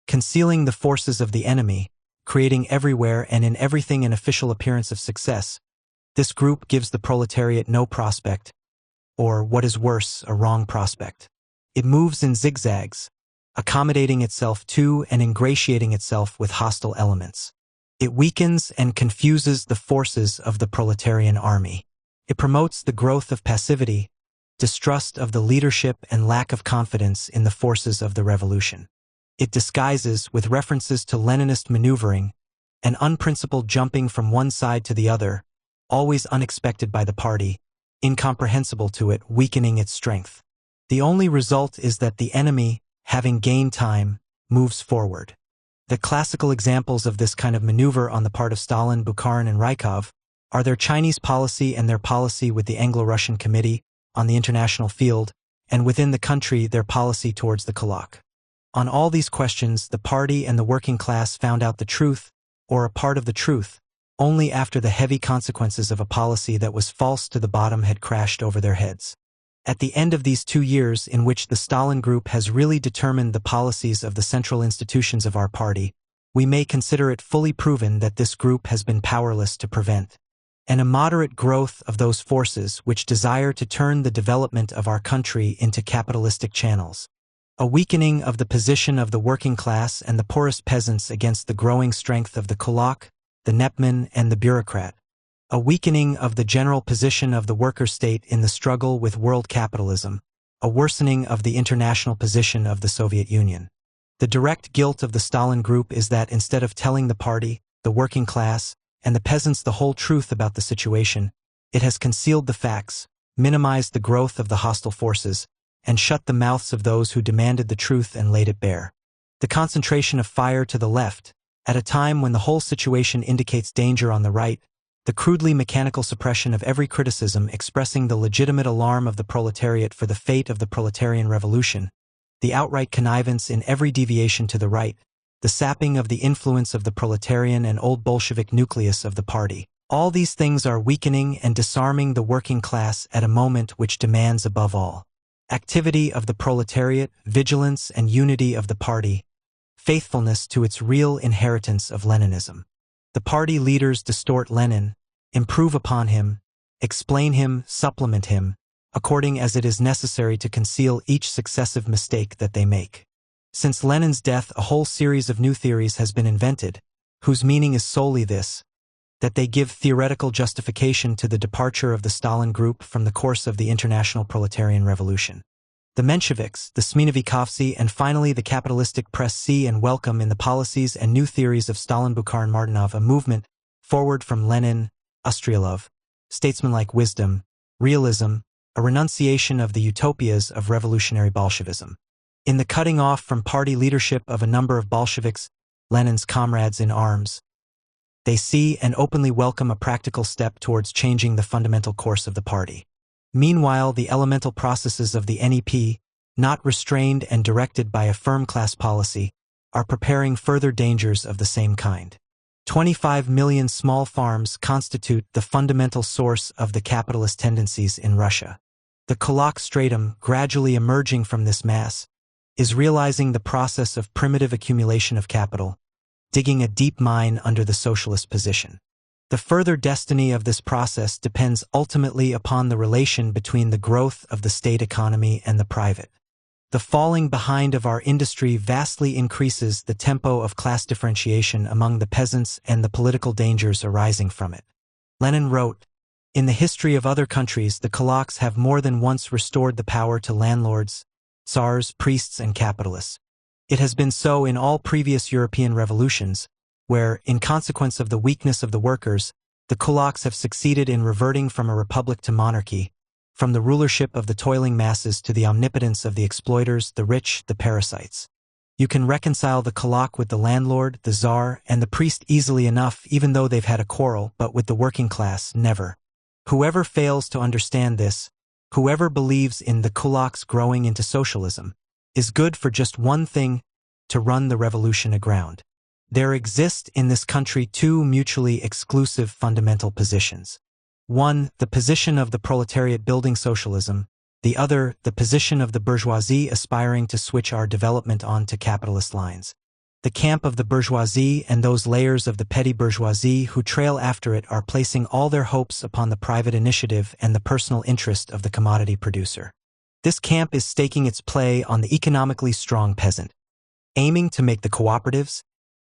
concealing the forces of the enemy, creating everywhere and in everything an official appearance of success. This group gives the proletariat no prospect, or, what is worse, a wrong prospect. It moves in zigzags, accommodating itself to and ingratiating itself with hostile elements. It weakens and confuses the forces of the proletarian army. It promotes the growth of passivity, distrust of the leadership, and lack of confidence in the forces of the revolution. It disguises, with references to Leninist maneuvering, an unprincipled jumping from one side to the other, always unexpected by the party, incomprehensible to it, weakening its strength. The only result is that the enemy, having gained time, moves forward. The classical examples of this kind of maneuver on the part of Stalin, Bukharin, and Rykov are their Chinese policy and their policy with the Anglo-Russian Committee on the international field, and within the country their policy towards the kulak. On all these questions, the party and the working class found out the truth, or a part of the truth, only after the heavy consequences of a policy that was false to the bottom had crashed over their heads. At the end of these 2 years in which the Stalin group has really determined the policies of the central institutions of our party, we may consider it fully proven that this group has been powerless to prevent an immoderate growth of those forces which desire to turn the development of our country into capitalistic channels. A weakening of the position of the working class and the poorest peasants against the growing strength of the kulak, the nepman, and the bureaucrat. A weakening of the general position of the worker state in the struggle with world capitalism. A worsening of the international position of the Soviet Union. The direct guilt of the Stalin Group is that instead of telling the party, the working class, and the peasants the whole truth about the situation, it has concealed the facts, minimized the growth of the hostile forces, and shut the mouths of those who demanded the truth and laid it bare. The concentration of fire to the left, at a time when the whole situation indicates danger on the right, the crudely mechanical suppression of every criticism expressing the legitimate alarm of the proletariat for the fate of the proletarian revolution, the outright connivance in every deviation to the right, the sapping of the influence of the proletarian and old Bolshevik nucleus of the party. All these things are weakening and disarming the working class at a moment which demands above all activity of the proletariat, vigilance and unity of the party, faithfulness to its real inheritance of Leninism. The party leaders distort Lenin, improve upon him, explain him, supplement him, according as it is necessary to conceal each successive mistake that they make. Since Lenin's death, a whole series of new theories has been invented, whose meaning is solely this, that they give theoretical justification to the departure of the Stalin Group from the course of the international proletarian revolution. The Mensheviks, the Smeenovikovцы, and finally the capitalistic press see and welcome in the policies and new theories of Stalin, Bukharin, Martynov a movement forward from Lenin, Austrialov, statesmanlike wisdom, realism, a renunciation of the utopias of revolutionary Bolshevism. In the cutting off from party leadership of a number of Bolsheviks, Lenin's comrades in arms, they see and openly welcome a practical step towards changing the fundamental course of the party. Meanwhile, the elemental processes of the NEP, not restrained and directed by a firm class policy, are preparing further dangers of the same kind. 25 million small farms constitute the fundamental source of the capitalist tendencies in Russia. The kulak stratum, gradually emerging from this mass, is realizing the process of primitive accumulation of capital, digging a deep mine under the socialist position. The further destiny of this process depends ultimately upon the relation between the growth of the state economy and the private. The falling behind of our industry vastly increases the tempo of class differentiation among the peasants and the political dangers arising from it. Lenin wrote, "In the history of other countries, the kulaks have more than once restored the power to landlords, tsars, priests, and capitalists. It has been so in all previous European revolutions, where, in consequence of the weakness of the workers, the kulaks have succeeded in reverting from a republic to monarchy, from the rulership of the toiling masses to the omnipotence of the exploiters, the rich, the parasites. You can reconcile the kulak with the landlord, the czar, and the priest easily enough, even though they've had a quarrel, but with the working class, never. Whoever fails to understand this, whoever believes in the kulaks growing into socialism, is good for just one thing: to run the revolution aground. There exist in this country two mutually exclusive fundamental positions. One, the position of the proletariat building socialism; the other, the position of the bourgeoisie aspiring to switch our development on to capitalist lines. The camp of the bourgeoisie and those layers of the petty bourgeoisie who trail after it are placing all their hopes upon the private initiative and the personal interest of the commodity producer. This camp is staking its play on the economically strong peasant, aiming to make the cooperatives,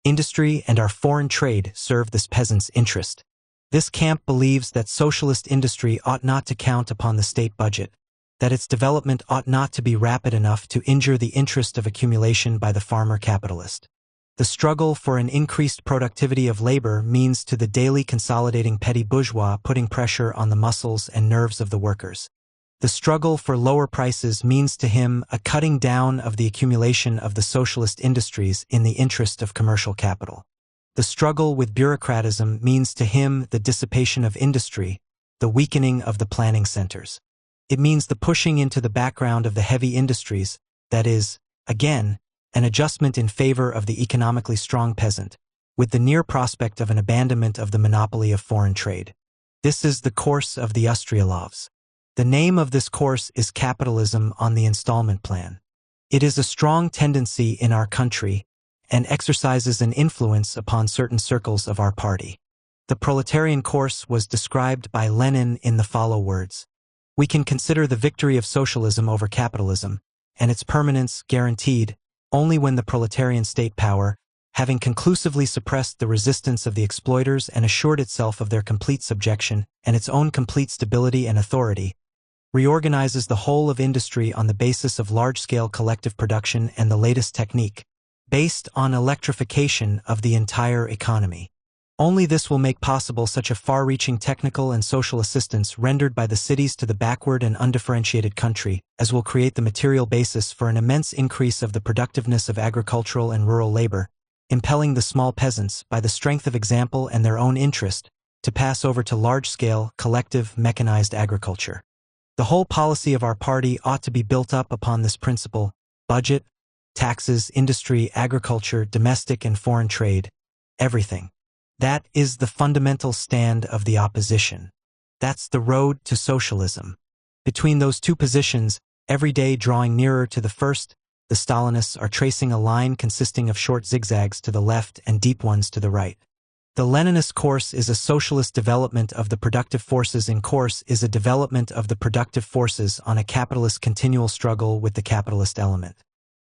industry, and our foreign trade serve this peasant's interest. This camp believes that socialist industry ought not to count upon the state budget, that its development ought not to be rapid enough to injure the interest of accumulation by the farmer capitalist. The struggle for an increased productivity of labor means to the daily consolidating petty bourgeois putting pressure on the muscles and nerves of the workers. The struggle for lower prices means to him a cutting down of the accumulation of the socialist industries in the interest of commercial capital. The struggle with bureaucratism means to him the dissipation of industry, the weakening of the planning centers. It means the pushing into the background of the heavy industries, that is, again, an adjustment in favor of the economically strong peasant, with the near prospect of an abandonment of the monopoly of foreign trade. This is the course of the Austrialovs. The name of this course is capitalism on the installment plan. It is a strong tendency in our country, and exercises an influence upon certain circles of our party. The proletarian course was described by Lenin in the following words: "We can consider the victory of socialism over capitalism, and its permanence guaranteed, only when the proletarian state power, having conclusively suppressed the resistance of the exploiters and assured itself of their complete subjection and its own complete stability and authority, reorganizes the whole of industry on the basis of large-scale collective production and the latest technique, based on electrification of the entire economy. Only this will make possible such a far-reaching technical and social assistance rendered by the cities to the backward and undifferentiated country, as will create the material basis for an immense increase of the productiveness of agricultural and rural labor, impelling the small peasants, by the strength of example and their own interest, to pass over to large-scale, collective, mechanized agriculture. The whole policy of our party ought to be built up upon this principle: budget, taxes, industry, agriculture, domestic and foreign trade, everything. That is the fundamental stand of the opposition. That's the road to socialism. Between those two positions, every day drawing nearer to the first, the Stalinists are tracing a line consisting of short zigzags to the left and deep ones to the right. The Leninist course is a socialist development of the productive forces in course is a development of the productive forces on a capitalist continual struggle with the capitalist element.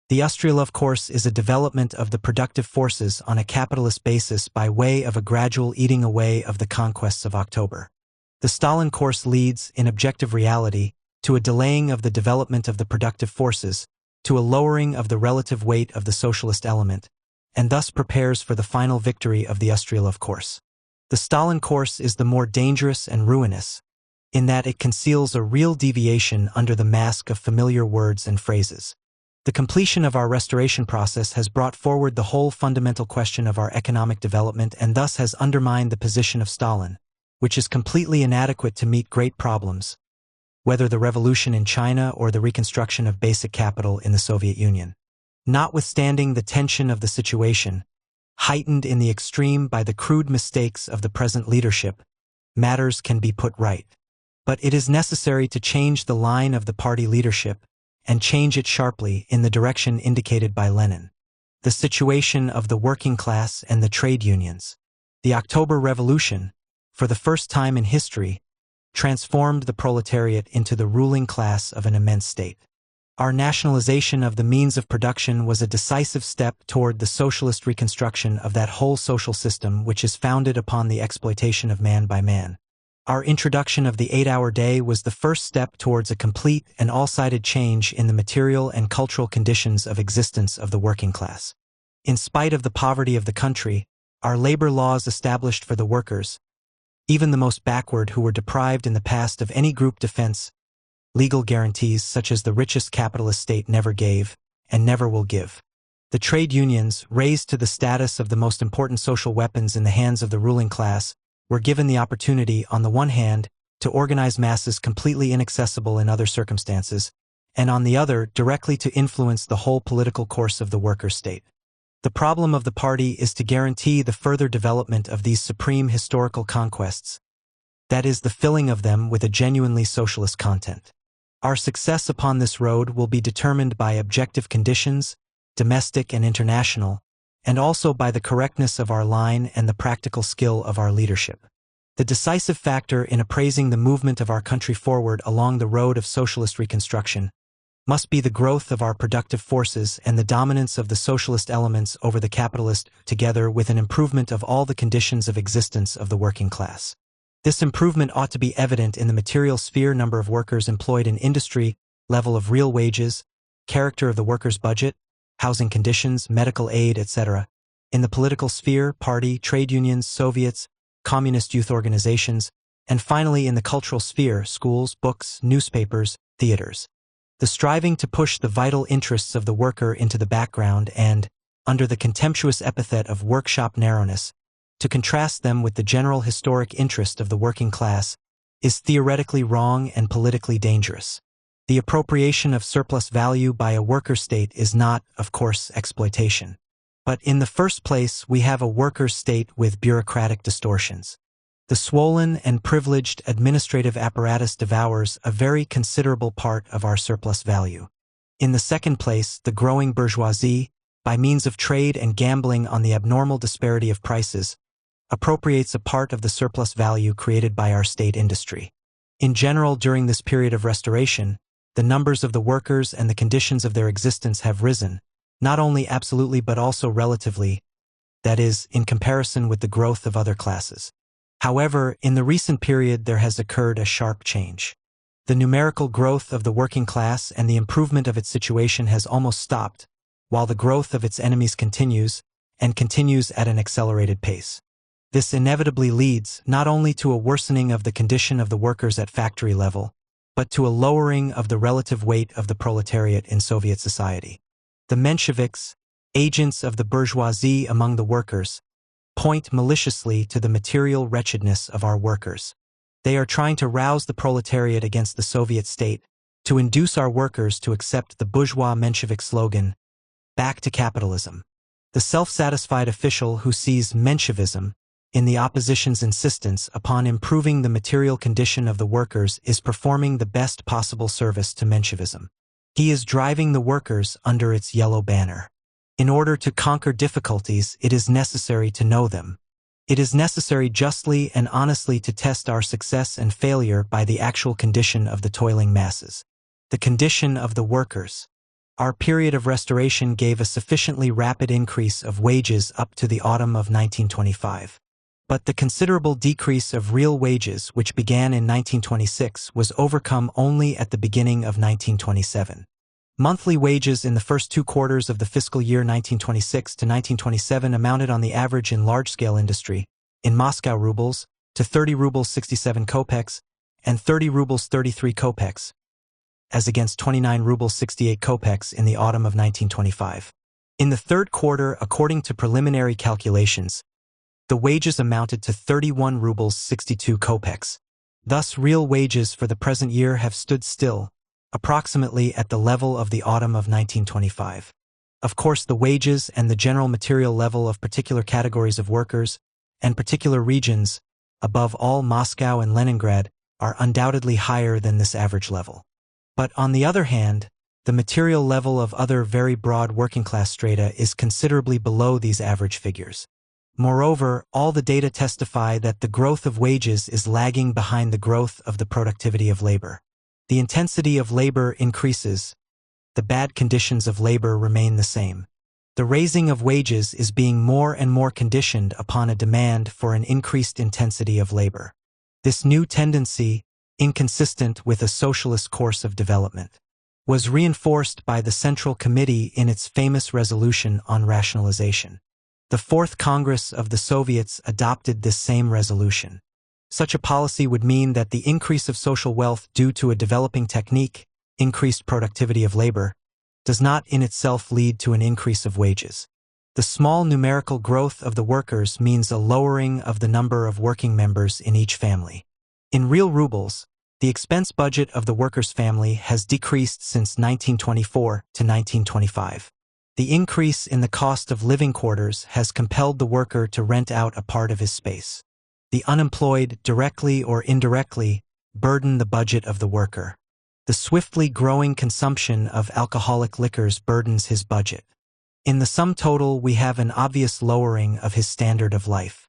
The Ustryalov course is a development of the productive forces on a capitalist basis by way of a gradual eating away of the conquests of October. The Stalin course leads, in objective reality, to a delaying of the development of the productive forces, to a lowering of the relative weight of the socialist element, and thus prepares for the final victory of the Ustryalov course. The Stalin course is the more dangerous and ruinous, in that it conceals a real deviation under the mask of familiar words and phrases. The completion of our restoration process has brought forward the whole fundamental question of our economic development and thus has undermined the position of Stalin, which is completely inadequate to meet great problems, whether the revolution in China or the reconstruction of basic capital in the Soviet Union. Notwithstanding the tension of the situation, heightened in the extreme by the crude mistakes of the present leadership, matters can be put right. But it is necessary to change the line of the party leadership, and change it sharply in the direction indicated by Lenin. The situation of the working class and the trade unions. The October Revolution, for the first time in history, transformed the proletariat into the ruling class of an immense state. Our nationalization of the means of production was a decisive step toward the socialist reconstruction of that whole social system which is founded upon the exploitation of man by man. Our introduction of the 8-hour day was the first step towards a complete and all-sided change in the material and cultural conditions of existence of the working class. In spite of the poverty of the country, our labor laws established for the workers, even the most backward who were deprived in the past of any group defense, legal guarantees such as the richest capitalist state never gave, and never will give. The trade unions, raised to the status of the most important social weapons in the hands of the ruling class, were given the opportunity, on the one hand, to organize masses completely inaccessible in other circumstances, and on the other, directly to influence the whole political course of the worker state. The problem of the party is to guarantee the further development of these supreme historical conquests, that is, the filling of them with a genuinely socialist content. Our success upon this road will be determined by objective conditions, domestic and international, and also by the correctness of our line and the practical skill of our leadership. The decisive factor in appraising the movement of our country forward along the road of socialist reconstruction must be the growth of our productive forces and the dominance of the socialist elements over the capitalist, together with an improvement of all the conditions of existence of the working class. This improvement ought to be evident in the material sphere: number of workers employed in industry, level of real wages, character of the workers' budget, housing conditions, medical aid, etc. In the political sphere, party, trade unions, Soviets, communist youth organizations, and finally in the cultural sphere, schools, books, newspapers, theaters. The striving to push the vital interests of the worker into the background and, under the contemptuous epithet of workshop narrowness, to contrast them with the general historic interest of the working class, is theoretically wrong and politically dangerous. The appropriation of surplus value by a worker state is not, of course, exploitation. But in the first place, we have a worker state with bureaucratic distortions. The swollen and privileged administrative apparatus devours a very considerable part of our surplus value. In the second place, the growing bourgeoisie, by means of trade and gambling on the abnormal disparity of prices, appropriates a part of the surplus value created by our state industry. In general, during this period of restoration, the numbers of the workers and the conditions of their existence have risen, not only absolutely but also relatively, that is, in comparison with the growth of other classes. However, in the recent period there has occurred a sharp change. The numerical growth of the working class and the improvement of its situation has almost stopped, while the growth of its enemies continues, and continues at an accelerated pace. This inevitably leads not only to a worsening of the condition of the workers at factory level, but to a lowering of the relative weight of the proletariat in Soviet society. The Mensheviks, agents of the bourgeoisie among the workers, point maliciously to the material wretchedness of our workers. They are trying to rouse the proletariat against the Soviet state, to induce our workers to accept the bourgeois Menshevik slogan, "Back to capitalism." The self-satisfied official who sees Menshevism in the opposition's insistence upon improving the material condition of the workers is performing the best possible service to Menshevism. He is driving the workers under its yellow banner. In order to conquer difficulties, it is necessary to know them. It is necessary justly and honestly to test our success and failure by the actual condition of the toiling masses. The condition of the workers. Our period of restoration gave a sufficiently rapid increase of wages up to the autumn of 1925. But the considerable decrease of real wages which began in 1926 was overcome only at the beginning of 1927. Monthly wages in the first 2 quarters of the fiscal year 1926 to 1927 amounted on the average in large-scale industry, in Moscow rubles, to 30 rubles 67 kopecks and 30 rubles 33 kopecks, as against 29 rubles 68 kopecks in the autumn of 1925. In the third quarter, according to preliminary calculations, the wages amounted to 31 rubles 62 kopecks. Thus, real wages for the present year have stood still, approximately at the level of the autumn of 1925. Of course, the wages and the general material level of particular categories of workers and particular regions, above all Moscow and Leningrad, are undoubtedly higher than this average level. But on the other hand, the material level of other very broad working-class strata is considerably below these average figures. Moreover, all the data testify that the growth of wages is lagging behind the growth of the productivity of labor. The intensity of labor increases. The bad conditions of labor remain the same. The raising of wages is being more and more conditioned upon a demand for an increased intensity of labor. This new tendency, inconsistent with a socialist course of development, was reinforced by the Central Committee in its famous resolution on rationalization. The Fourth Congress of the Soviets adopted this same resolution. Such a policy would mean that the increase of social wealth due to a developing technique, increased productivity of labor, does not in itself lead to an increase of wages. The small numerical growth of the workers means a lowering of the number of working members in each family. In real rubles, the expense budget of the worker's family has decreased since 1924 to 1925. The increase in the cost of living quarters has compelled the worker to rent out a part of his space. The unemployed, directly or indirectly, burden the budget of the worker. The swiftly growing consumption of alcoholic liquors burdens his budget. In the sum total, we have an obvious lowering of his standard of life.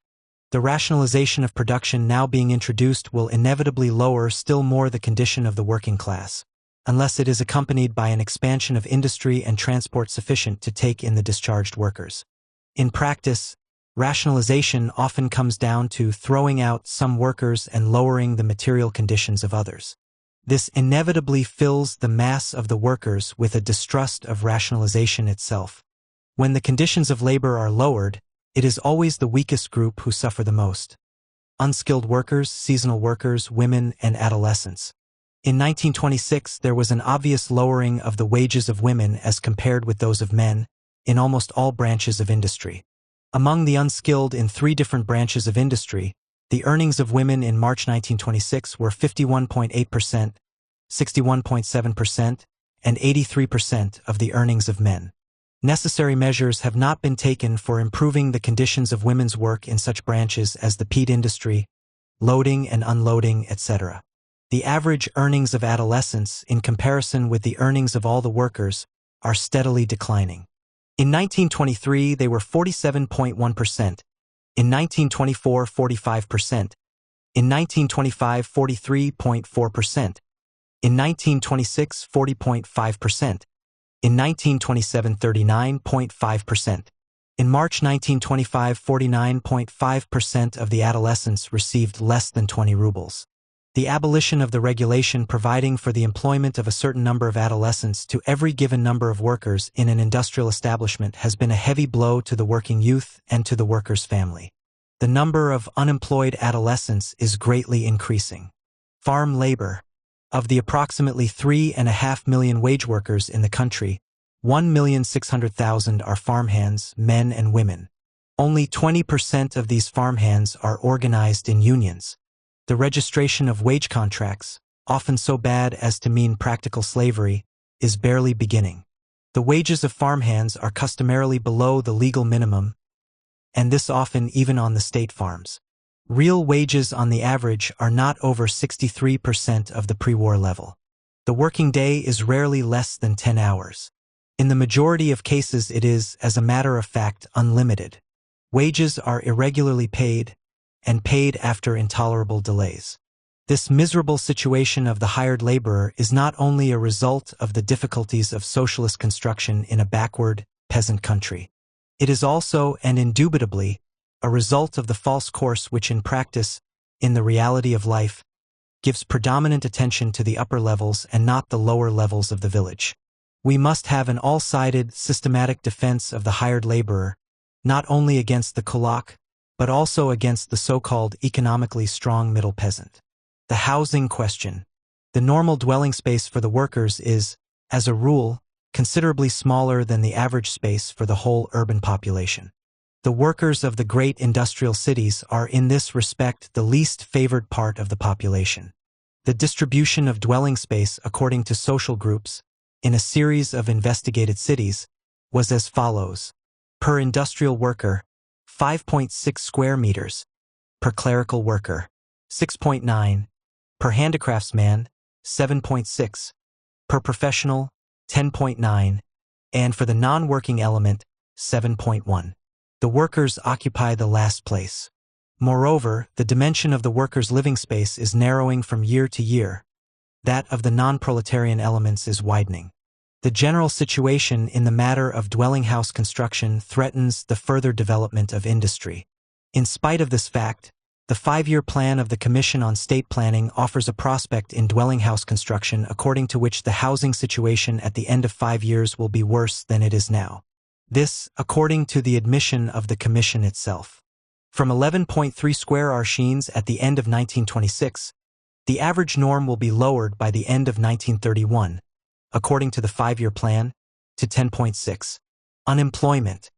The rationalization of production now being introduced will inevitably lower still more the condition of the working class, unless it is accompanied by an expansion of industry and transport sufficient to take in the discharged workers. In practice, rationalization often comes down to throwing out some workers and lowering the material conditions of others. This inevitably fills the mass of the workers with a distrust of rationalization itself. When the conditions of labor are lowered, it is always the weakest group who suffer the most. Unskilled workers, seasonal workers, women, and adolescents. In 1926, there was an obvious lowering of the wages of women as compared with those of men, in almost all branches of industry. Among the unskilled in 3 different branches of industry, the earnings of women in March 1926 were 51.8%, 61.7%, and 83% of the earnings of men. Necessary measures have not been taken for improving the conditions of women's work in such branches as the peat industry, loading and unloading, etc. The average earnings of adolescents, in comparison with the earnings of all the workers, are steadily declining. In 1923, they were 47.1%. In 1924, 45%. In 1925, 43.4%. In 1926, 40.5%. In 1927, 39.5%. In March 1925, 49.5% of the adolescents received less than 20 rubles. The abolition of the regulation providing for the employment of a certain number of adolescents to every given number of workers in an industrial establishment has been a heavy blow to the working youth and to the worker's family. The number of unemployed adolescents is greatly increasing. Farm labor. Of the approximately 3.5 million wage workers in the country, 1,600,000 are farmhands, men and women. Only 20% of these farmhands are organized in unions. The registration of wage contracts, often so bad as to mean practical slavery, is barely beginning. The wages of farmhands are customarily below the legal minimum, and this often even on the state farms. Real wages on the average are not over 63% of the pre-war level. The working day is rarely less than 10 hours. In the majority of cases it is, as a matter of fact, unlimited. Wages are irregularly paid, and paid after intolerable delays. This miserable situation of the hired laborer is not only a result of the difficulties of socialist construction in a backward, peasant country. It is also, and indubitably, a result of the false course which in practice, in the reality of life, gives predominant attention to the upper levels and not the lower levels of the village. We must have an all-sided, systematic defense of the hired laborer, not only against the kulak, but also against the so-called economically strong middle peasant. The housing question. The normal dwelling space for the workers is, as a rule, considerably smaller than the average space for the whole urban population. The workers of the great industrial cities are in this respect the least favored part of the population. The distribution of dwelling space according to social groups, in a series of investigated cities, was as follows. Per industrial worker, 5.6 square meters. Per clerical worker, 6.9. Per handicraftsman, 7.6. Per professional, 10.9. And for the non-working element, 7.1. The workers occupy the last place. Moreover, the dimension of the workers' living space is narrowing from year to year. That of the non-proletarian elements is widening. The general situation in the matter of dwelling house construction threatens the further development of industry. In spite of this fact, the 5-year plan of the Commission on State Planning offers a prospect in dwelling house construction according to which the housing situation at the end of 5 years will be worse than it is now. This, according to the admission of the Commission itself. From 11.3 square arshins at the end of 1926, the average norm will be lowered by the end of 1931, according to the 5-year plan, to 10.6. Unemployment.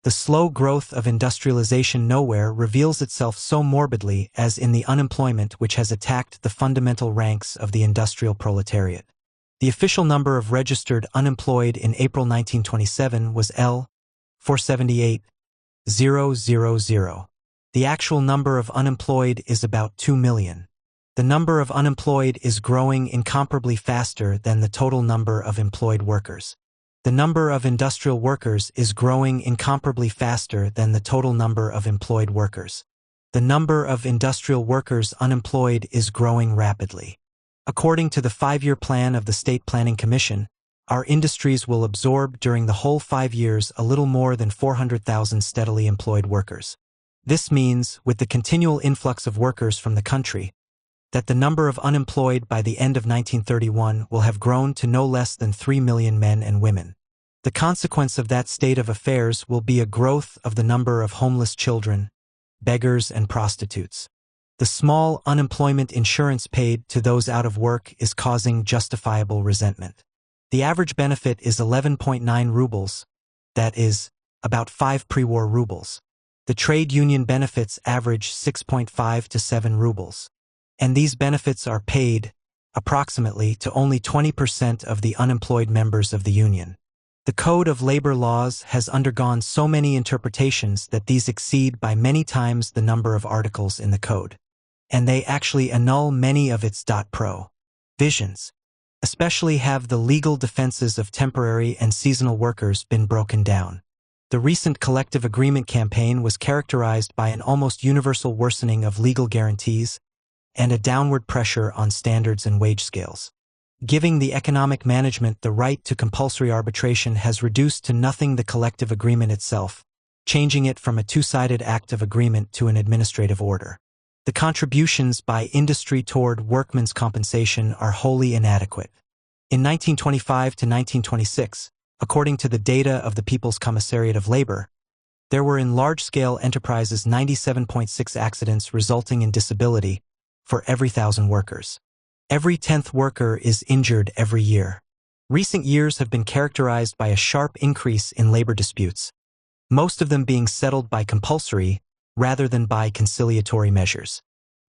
The slow growth of industrialization nowhere reveals itself so morbidly as in the unemployment which has attacked the fundamental ranks of the industrial proletariat. The official number of registered unemployed in April 1927 was L. 478,000. The actual number of unemployed is about 2 million. The number of unemployed is growing incomparably faster than the total number of employed workers. The number of industrial workers is growing incomparably faster than the total number of employed workers. The number of industrial workers unemployed is growing rapidly. According to the 5-year plan of the State Planning Commission, our industries will absorb during the whole 5 years a little more than 400,000 steadily employed workers. This means, with the continual influx of workers from the country, that the number of unemployed by the end of 1931 will have grown to no less than 3 million men and women. The consequence of that state of affairs will be a growth of the number of homeless children, beggars and prostitutes. The small unemployment insurance paid to those out of work is causing justifiable resentment. The average benefit is 11.9 rubles, that is, about 5 pre-war rubles. The trade union benefits average 6.5 to 7 rubles. And these benefits are paid, approximately, to only 20% of the unemployed members of the union. The Code of Labor Laws has undergone so many interpretations that these exceed by many times the number of articles in the code. And they actually annul many of its provisions. Especially have the legal defenses of temporary and seasonal workers been broken down. The recent collective agreement campaign was characterized by an almost universal worsening of legal guarantees and a downward pressure on standards and wage scales. Giving the economic management the right to compulsory arbitration has reduced to nothing the collective agreement itself, changing it from a two-sided act of agreement to an administrative order. The contributions by industry toward workmen's compensation are wholly inadequate. In 1925 to 1926, according to the data of the People's Commissariat of Labor, there were in large-scale enterprises 97.6 accidents resulting in disability for every 1,000 workers. Every 10th worker is injured every year. Recent years have been characterized by a sharp increase in labor disputes, most of them being settled by compulsory rather than by conciliatory measures.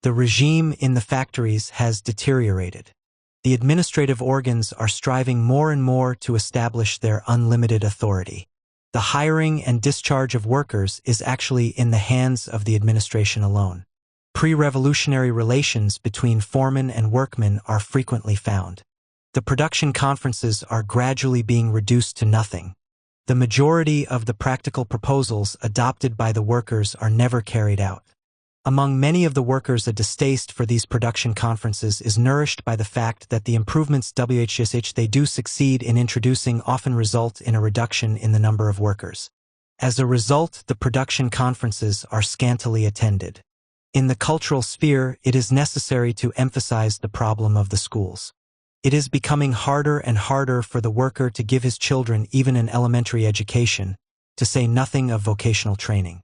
The regime in the factories has deteriorated. The administrative organs are striving more and more to establish their unlimited authority. The hiring and discharge of workers is actually in the hands of the administration alone. Pre-revolutionary relations between foremen and workmen are frequently found. The production conferences are gradually being reduced to nothing. The majority of the practical proposals adopted by the workers are never carried out. Among many of the workers, a distaste for these production conferences is nourished by the fact that the improvements they do succeed in introducing often result in a reduction in the number of workers. As a result, the production conferences are scantily attended. In the cultural sphere, it is necessary to emphasize the problem of the schools. It is becoming harder and harder for the worker to give his children even an elementary education, to say nothing of vocational training.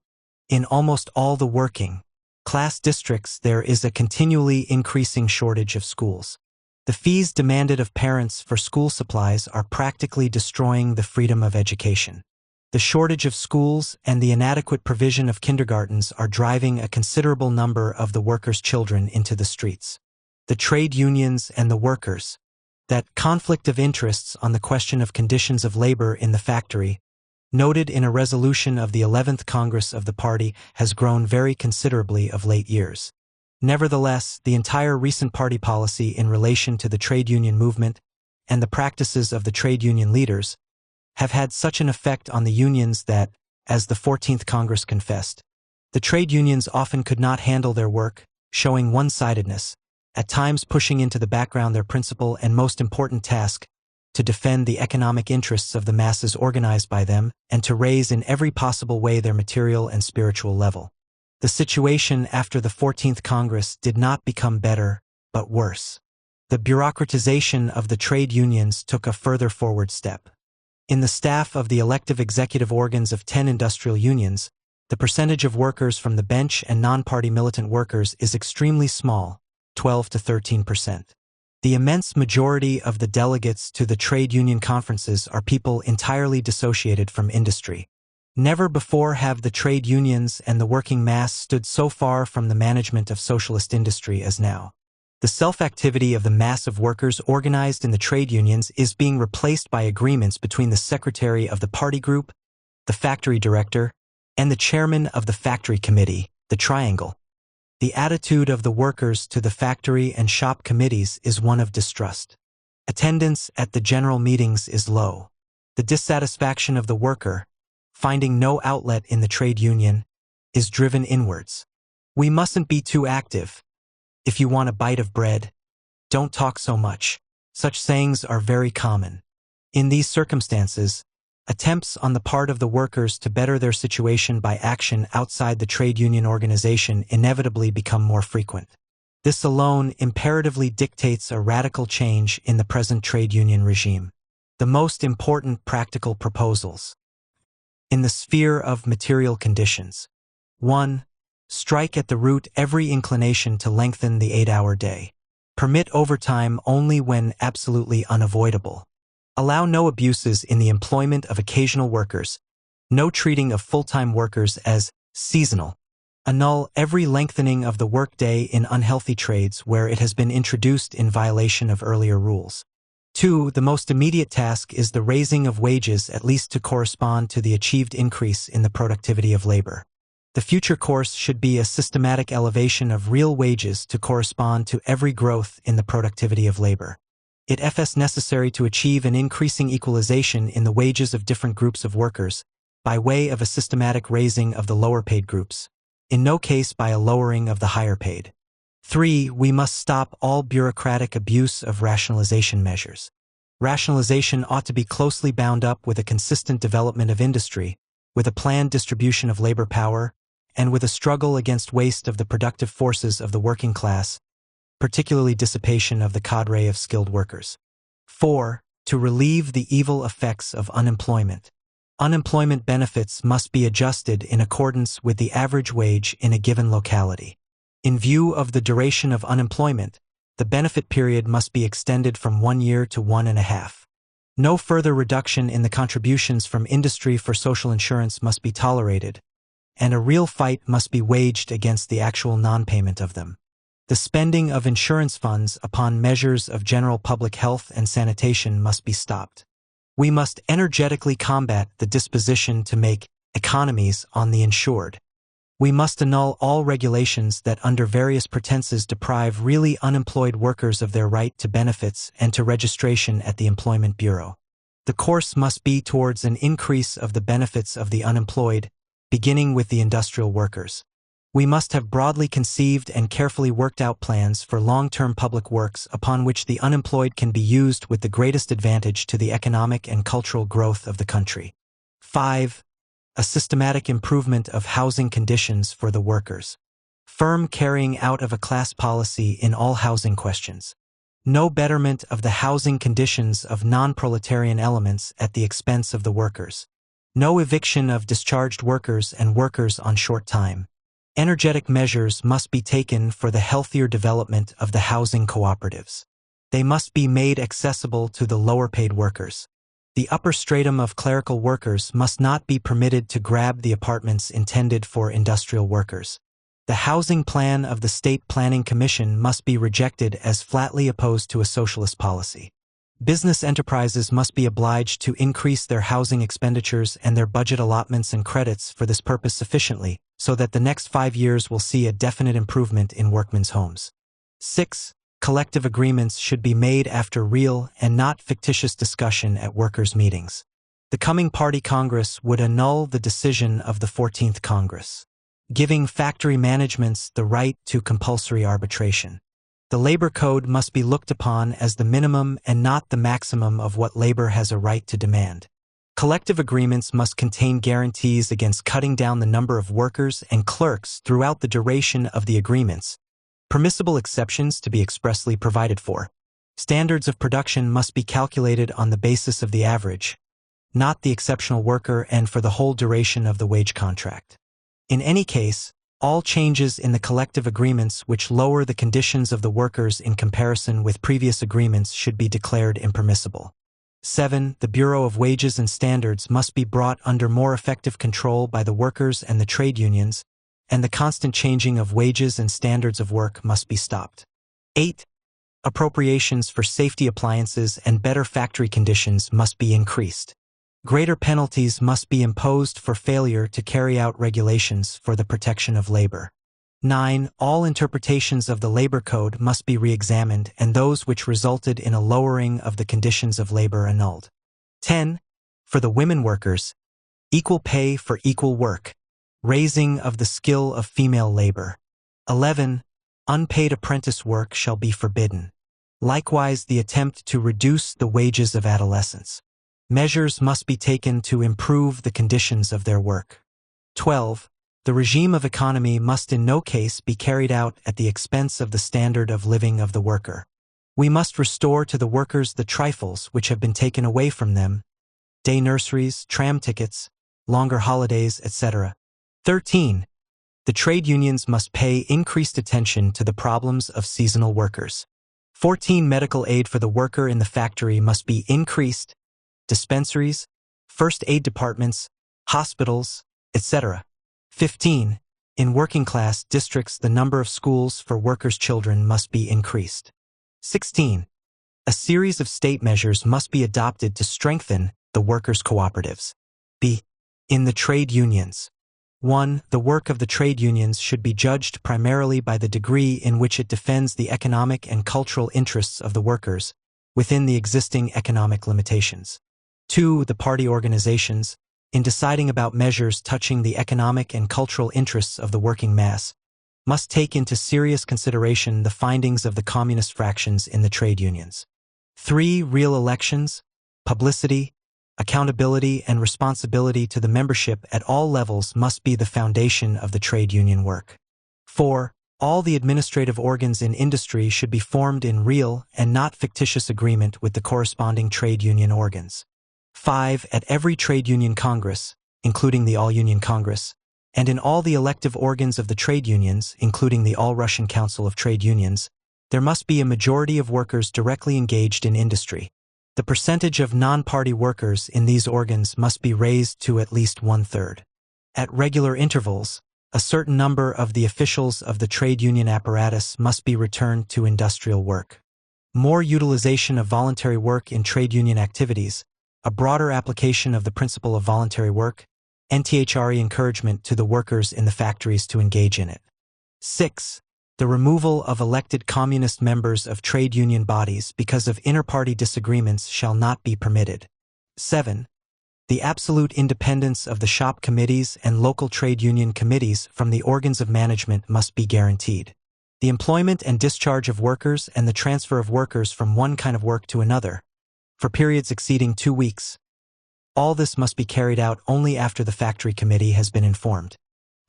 In almost all the working class districts, there is a continually increasing shortage of schools. The fees demanded of parents for school supplies are practically destroying the freedom of education. The shortage of schools and the inadequate provision of kindergartens are driving a considerable number of the workers' children into the streets. The trade unions and the workers, that conflict of interests on the question of conditions of labor in the factory, noted in a resolution of the 11th Congress of the party, has grown very considerably of late years. Nevertheless, the entire recent party policy in relation to the trade union movement and the practices of the trade union leaders have had such an effect on the unions that, as the 14th Congress confessed, the trade unions often could not handle their work, showing one-sidedness, at times pushing into the background their principal and most important task, to defend the economic interests of the masses organized by them and to raise in every possible way their material and spiritual level. The situation after the 14th Congress did not become better, but worse. The bureaucratization of the trade unions took a further forward step. In the staff of the elective executive organs of 10 industrial unions, the percentage of workers from the bench and non-party militant workers is extremely small, 12 to 13%. The immense majority of the delegates to the trade union conferences are people entirely dissociated from industry. Never before have the trade unions and the working mass stood so far from the management of socialist industry as now. The self-activity of the mass of workers organized in the trade unions is being replaced by agreements between the secretary of the party group, the factory director, and the chairman of the factory committee, the triangle. The attitude of the workers to the factory and shop committees is one of distrust. Attendance at the general meetings is low. The dissatisfaction of the worker, finding no outlet in the trade union, is driven inwards. We mustn't be too active. If you want a bite of bread, don't talk so much. Such sayings are very common. In these circumstances, attempts on the part of the workers to better their situation by action outside the trade union organization inevitably become more frequent. This alone imperatively dictates a radical change in the present trade union regime. The most important practical proposals. In the sphere of material conditions. 1. Strike at the root every inclination to lengthen the 8-hour day. Permit overtime only when absolutely unavoidable. Allow no abuses in the employment of occasional workers, no treating of full-time workers as seasonal. Annul every lengthening of the workday in unhealthy trades where it has been introduced in violation of earlier rules. 2. The most immediate task is the raising of wages at least to correspond to the achieved increase in the productivity of labor. The future course should be a systematic elevation of real wages to correspond to every growth in the productivity of labor. It is necessary to achieve an increasing equalization in the wages of different groups of workers, by way of a systematic raising of the lower-paid groups, in no case by a lowering of the higher-paid. 3. We must stop all bureaucratic abuse of rationalization measures. Rationalization ought to be closely bound up with a consistent development of industry, with a planned distribution of labor power, and with a struggle against waste of the productive forces of the working class, particularly dissipation of the cadre of skilled workers. 4. To relieve the evil effects of unemployment. Unemployment benefits must be adjusted in accordance with the average wage in a given locality. In view of the duration of unemployment, the benefit period must be extended from 1 year to 1.5. No further reduction in the contributions from industry for social insurance must be tolerated, and a real fight must be waged against the actual non-payment of them. The spending of insurance funds upon measures of general public health and sanitation must be stopped. We must energetically combat the disposition to make economies on the insured. We must annul all regulations that under various pretenses deprive really unemployed workers of their right to benefits and to registration at the Employment Bureau. The course must be towards an increase of the benefits of the unemployed, beginning with the industrial workers. We must have broadly conceived and carefully worked out plans for long-term public works upon which the unemployed can be used with the greatest advantage to the economic and cultural growth of the country. 5. A systematic improvement of housing conditions for the workers. Firm carrying out of a class policy in all housing questions. No betterment of the housing conditions of non-proletarian elements at the expense of the workers. No eviction of discharged workers and workers on short time. Energetic measures must be taken for the healthier development of the housing cooperatives. They must be made accessible to the lower-paid workers. The upper stratum of clerical workers must not be permitted to grab the apartments intended for industrial workers. The housing plan of the State Planning Commission must be rejected as flatly opposed to a socialist policy. Business enterprises must be obliged to increase their housing expenditures and their budget allotments and credits for this purpose sufficiently, so that the next 5 years will see a definite improvement in workmen's homes. 6. Collective agreements should be made after real and not fictitious discussion at workers' meetings. The coming Party Congress would annul the decision of the 14th Congress, giving factory managements the right to compulsory arbitration. The labor code must be looked upon as the minimum and not the maximum of what labor has a right to demand. Collective agreements must contain guarantees against cutting down the number of workers and clerks throughout the duration of the agreements, permissible exceptions to be expressly provided for. Standards of production must be calculated on the basis of the average, not the exceptional worker, and for the whole duration of the wage contract. In any case, all changes in the collective agreements which lower the conditions of the workers in comparison with previous agreements should be declared impermissible. 7. The Bureau of Wages and Standards must be brought under more effective control by the workers and the trade unions, and the constant changing of wages and standards of work must be stopped. 8. Appropriations for safety appliances and better factory conditions must be increased. Greater penalties must be imposed for failure to carry out regulations for the protection of labor. 9. All interpretations of the labor code must be re-examined and those which resulted in a lowering of the conditions of labor annulled. 10. For the women workers, equal pay for equal work, raising of the skill of female labor. 11. Unpaid apprentice work shall be forbidden. Likewise, the attempt to reduce the wages of adolescents. Measures must be taken to improve the conditions of their work. 12. The regime of economy must in no case be carried out at the expense of the standard of living of the worker. We must restore to the workers the trifles which have been taken away from them: day nurseries, tram tickets, longer holidays, etc. 13. The trade unions must pay increased attention to the problems of seasonal workers. 14. Medical aid for the worker in the factory must be increased. Dispensaries, first aid departments, hospitals, etc. 15. In working-class districts, the number of schools for workers' children must be increased. 16. A series of state measures must be adopted to strengthen the workers' cooperatives. B. In the trade unions. 1. The work of the trade unions should be judged primarily by the degree in which it defends the economic and cultural interests of the workers within the existing economic limitations. 2. The party organizations, in deciding about measures touching the economic and cultural interests of the working mass, must take into serious consideration the findings of the communist fractions in the trade unions. 3. Real elections, publicity, accountability, and responsibility to the membership at all levels must be the foundation of the trade union work. 4. All the administrative organs in industry should be formed in real and not fictitious agreement with the corresponding trade union organs. 5. At every trade union congress, including the All-Union Congress, and in all the elective organs of the trade unions, including the All-Russian Council of Trade Unions, there must be a majority of workers directly engaged in industry. The percentage of non-party workers in these organs must be raised to at least 1/3. At regular intervals, a certain number of the officials of the trade union apparatus must be returned to industrial work. More utilization of voluntary work in trade union activities, a broader application of the principle of voluntary work, NTHRE encouragement to the workers in the factories to engage in it. 6. The removal of elected communist members of trade union bodies because of inter-party disagreements shall not be permitted. 7. The absolute independence of the shop committees and local trade union committees from the organs of management must be guaranteed. The employment and discharge of workers and the transfer of workers from one kind of work to another, for periods exceeding 2 weeks. All this must be carried out only after the factory committee has been informed.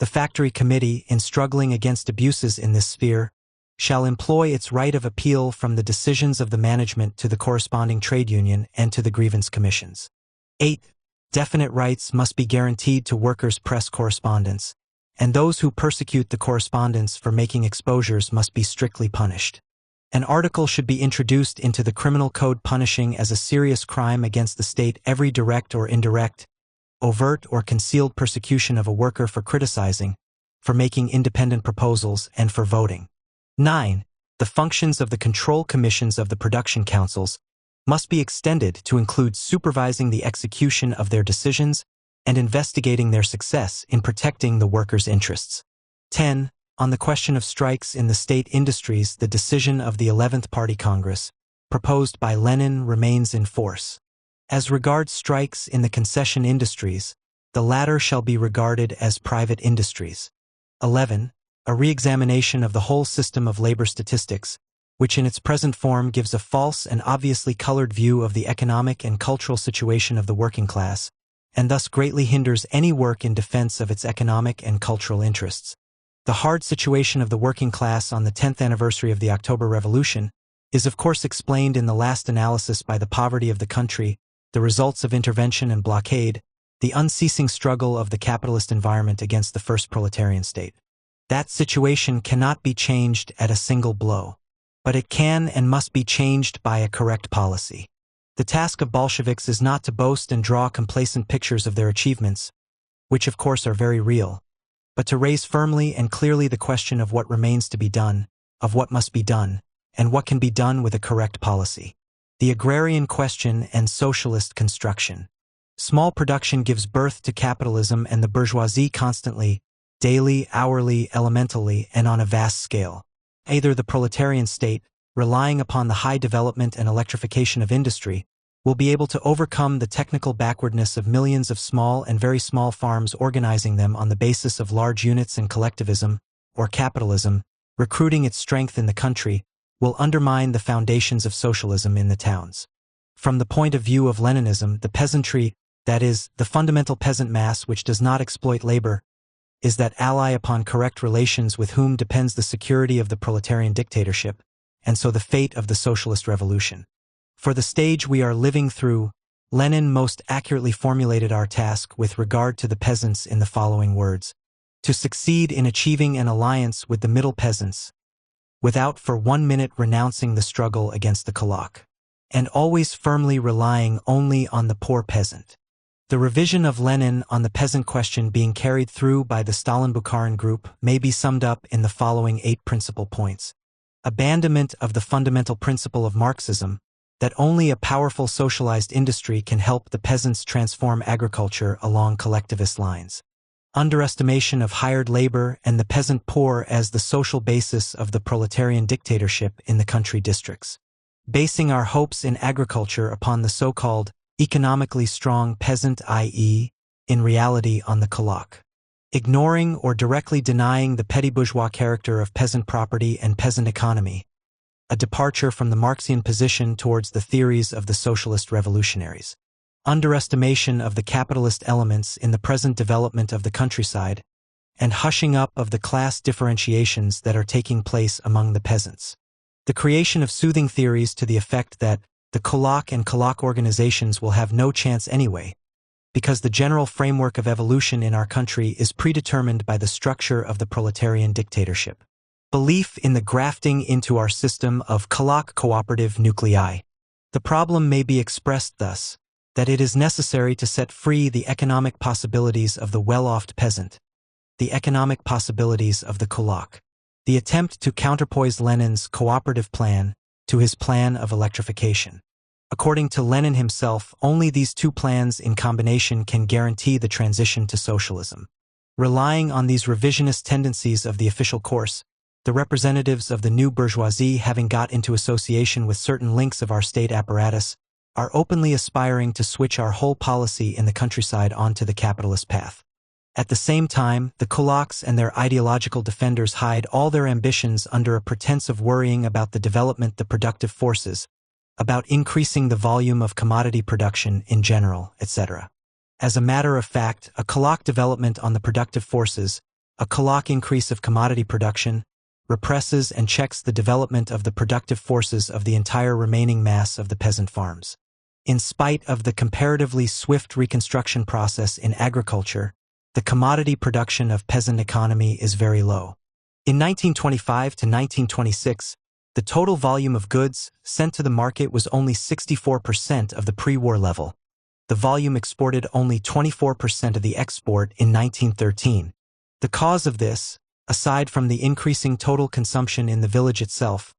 The factory committee, in struggling against abuses in this sphere, shall employ its right of appeal from the decisions of the management to the corresponding trade union and to the grievance commissions. 8. Definite rights must be guaranteed to workers' press correspondents, and those who persecute the correspondents for making exposures must be strictly punished. An article should be introduced into the criminal code punishing as a serious crime against the state every direct or indirect, overt or concealed persecution of a worker for criticizing, for making independent proposals, and for voting. 9. The functions of the control commissions of the production councils must be extended to include supervising the execution of their decisions and investigating their success in protecting the workers' interests. 10. On the question of strikes in the state industries, the decision of the 11th Party Congress, proposed by Lenin, remains in force. As regards strikes in the concession industries, the latter shall be regarded as private industries. 11. A re-examination of the whole system of labor statistics, which in its present form gives a false and obviously colored view of the economic and cultural situation of the working class, and thus greatly hinders any work in defense of its economic and cultural interests. The hard situation of the working class on the 10th anniversary of the October Revolution is of course explained in the last analysis by the poverty of the country, the results of intervention and blockade, the unceasing struggle of the capitalist environment against the first proletarian state. That situation cannot be changed at a single blow, but it can and must be changed by a correct policy. The task of Bolsheviks is not to boast and draw complacent pictures of their achievements, which of course are very real, but to raise firmly and clearly the question of what remains to be done, of what must be done, and what can be done with a correct policy. The agrarian question and socialist construction. Small production gives birth to capitalism and the bourgeoisie constantly, daily, hourly, elementally, and on a vast scale. Either the proletarian state, relying upon the high development and electrification of industry, will be able to overcome the technical backwardness of millions of small and very small farms, organizing them on the basis of large units and collectivism, or capitalism, recruiting its strength in the country, will undermine the foundations of socialism in the towns. From the point of view of Leninism, the peasantry, that is, the fundamental peasant mass which does not exploit labor, is that ally upon correct relations with whom depends the security of the proletarian dictatorship, and so the fate of the socialist revolution. For the stage we are living through, Lenin most accurately formulated our task with regard to the peasants in the following words: to succeed in achieving an alliance with the middle peasants, without for 1 minute renouncing the struggle against the kulak, and always firmly relying only on the poor peasant. The revision of Lenin on the peasant question being carried through by the Stalin-Bukharin group may be summed up in the following 8 principal points. Abandonment of the fundamental principle of Marxism, that only a powerful socialized industry can help the peasants transform agriculture along collectivist lines. Underestimation of hired labor and the peasant poor as the social basis of the proletarian dictatorship in the country districts. Basing our hopes in agriculture upon the so-called economically strong peasant, i.e., in reality on the kulak. Ignoring or directly denying the petty bourgeois character of peasant property and peasant economy, a departure from the Marxian position towards the theories of the socialist revolutionaries. Underestimation of the capitalist elements in the present development of the countryside, and hushing up of the class differentiations that are taking place among the peasants. The creation of soothing theories to the effect that the kulak and kulak organizations will have no chance anyway, because the general framework of evolution in our country is predetermined by the structure of the proletarian dictatorship. Belief in the grafting into our system of kulak cooperative nuclei. The problem may be expressed thus, that it is necessary to set free the economic possibilities of the well-off peasant, the economic possibilities of the kulak. The attempt to counterpoise Lenin's cooperative plan to his plan of electrification. According to Lenin himself, only these two plans in combination can guarantee the transition to socialism. Relying on these revisionist tendencies of the official course, the representatives of the new bourgeoisie, having got into association with certain links of our state apparatus, are openly aspiring to switch our whole policy in the countryside onto the capitalist path. At the same time, the kulaks and their ideological defenders hide all their ambitions under a pretense of worrying about the development the productive forces, about increasing the volume of commodity production in general, etc. As a matter of fact, a kulak development on the productive forces, a kulak increase of commodity production, represses and checks the development of the productive forces of the entire remaining mass of the peasant farms. In spite of the comparatively swift reconstruction process in agriculture, the commodity production of peasant economy is very low. In 1925 to 1926, the total volume of goods sent to the market was only 64% of the pre-war level. The volume exported only 24% of the export in 1913. The cause of this, aside from the increasing total consumption in the village itself,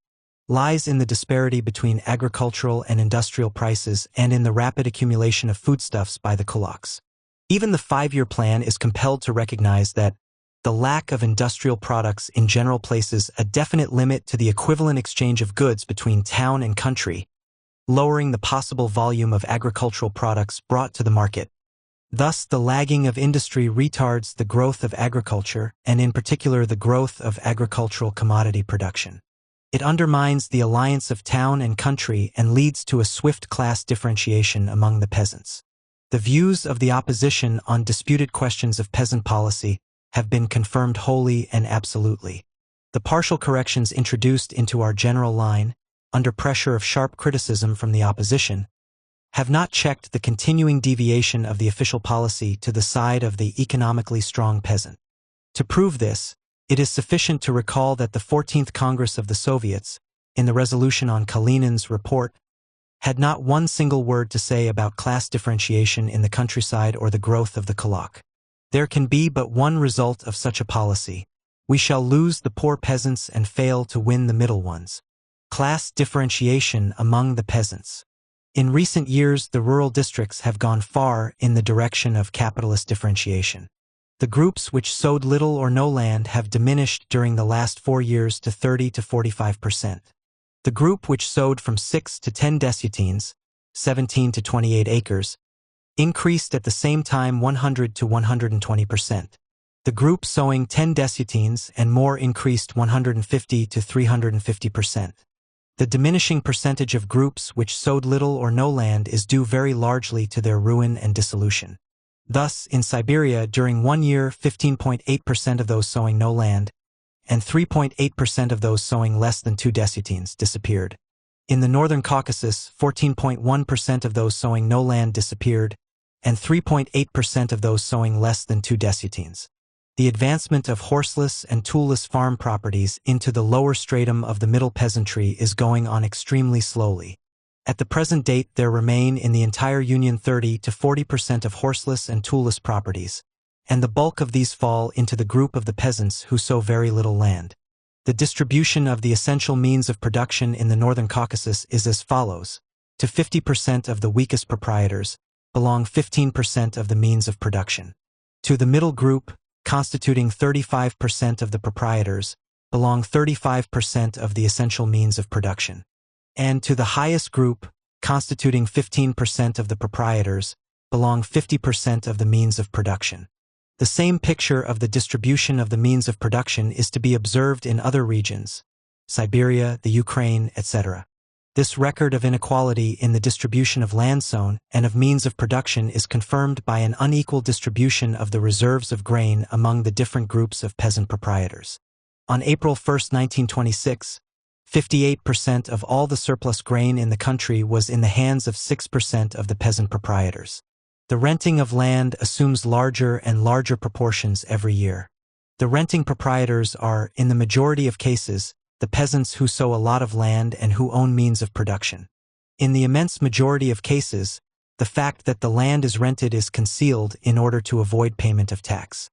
lies in the disparity between agricultural and industrial prices and in the rapid accumulation of foodstuffs by the kulaks. Even the 5-year plan is compelled to recognize that the lack of industrial products in general places a definite limit to the equivalent exchange of goods between town and country, lowering the possible volume of agricultural products brought to the market. Thus, the lagging of industry retards the growth of agriculture, and in particular the growth of agricultural commodity production. It undermines the alliance of town and country and leads to a swift class differentiation among the peasants. The views of the opposition on disputed questions of peasant policy have been confirmed wholly and absolutely. The partial corrections introduced into our general line, under pressure of sharp criticism from the opposition, have not checked the continuing deviation of the official policy to the side of the economically strong peasant. To prove this, it is sufficient to recall that the 14th Congress of the Soviets, in the resolution on Kalinin's report, had not one single word to say about class differentiation in the countryside or the growth of the kulak. There can be but one result of such a policy. We shall lose the poor peasants and fail to win the middle ones. Class differentiation among the peasants. In recent years, the rural districts have gone far in the direction of capitalist differentiation. The groups which sowed little or no land have diminished during the last 4 years to 30 to 45%. The group which sowed from 6 to 10 desiatines, 17 to 28 acres, increased at the same time 100 to 120%. The group sowing 10 desiatines and more increased 150 to 350%. The diminishing percentage of groups which sowed little or no land is due very largely to their ruin and dissolution. Thus, in Siberia, during 1 year, 15.8% of those sowing no land, and 3.8% of those sowing less than 2 desiatines disappeared. In the Northern Caucasus, 14.1% of those sowing no land disappeared, and 3.8% of those sowing less than 2 desiatines. The advancement of horseless and toolless farm properties into the lower stratum of the middle peasantry is going on extremely slowly. At the present date, there remain in the entire Union 30 to 40% of horseless and toolless properties, and the bulk of these fall into the group of the peasants who sow very little land. The distribution of the essential means of production in the Northern Caucasus is as follows. To 50% of the weakest proprietors belong 15% of the means of production. To the middle group, constituting 35% of the proprietors, belong 35% of the essential means of production. And to the highest group, constituting 15% of the proprietors, belong 50% of the means of production. The same picture of the distribution of the means of production is to be observed in other regions, Siberia, the Ukraine, etc. This record of inequality in the distribution of land sown and of means of production is confirmed by an unequal distribution of the reserves of grain among the different groups of peasant proprietors. On April 1, 1926, 58% of all the surplus grain in the country was in the hands of 6% of the peasant proprietors. The renting of land assumes larger and larger proportions every year. The renting proprietors are, in the majority of cases, the peasants who sow a lot of land and who own means of production. In the immense majority of cases, the fact that the land is rented is concealed in order to avoid payment of tax.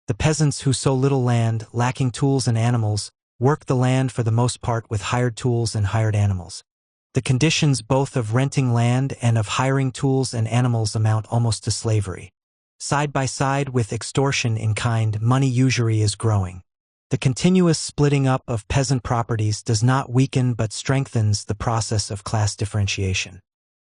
The peasants who sow little land, lacking tools and animals, work the land for the most part with hired tools and hired animals. The conditions both of renting land and of hiring tools and animals amount almost to slavery. Side by side with extortion in kind, money usury is growing. The continuous splitting up of peasant properties does not weaken but strengthens the process of class differentiation.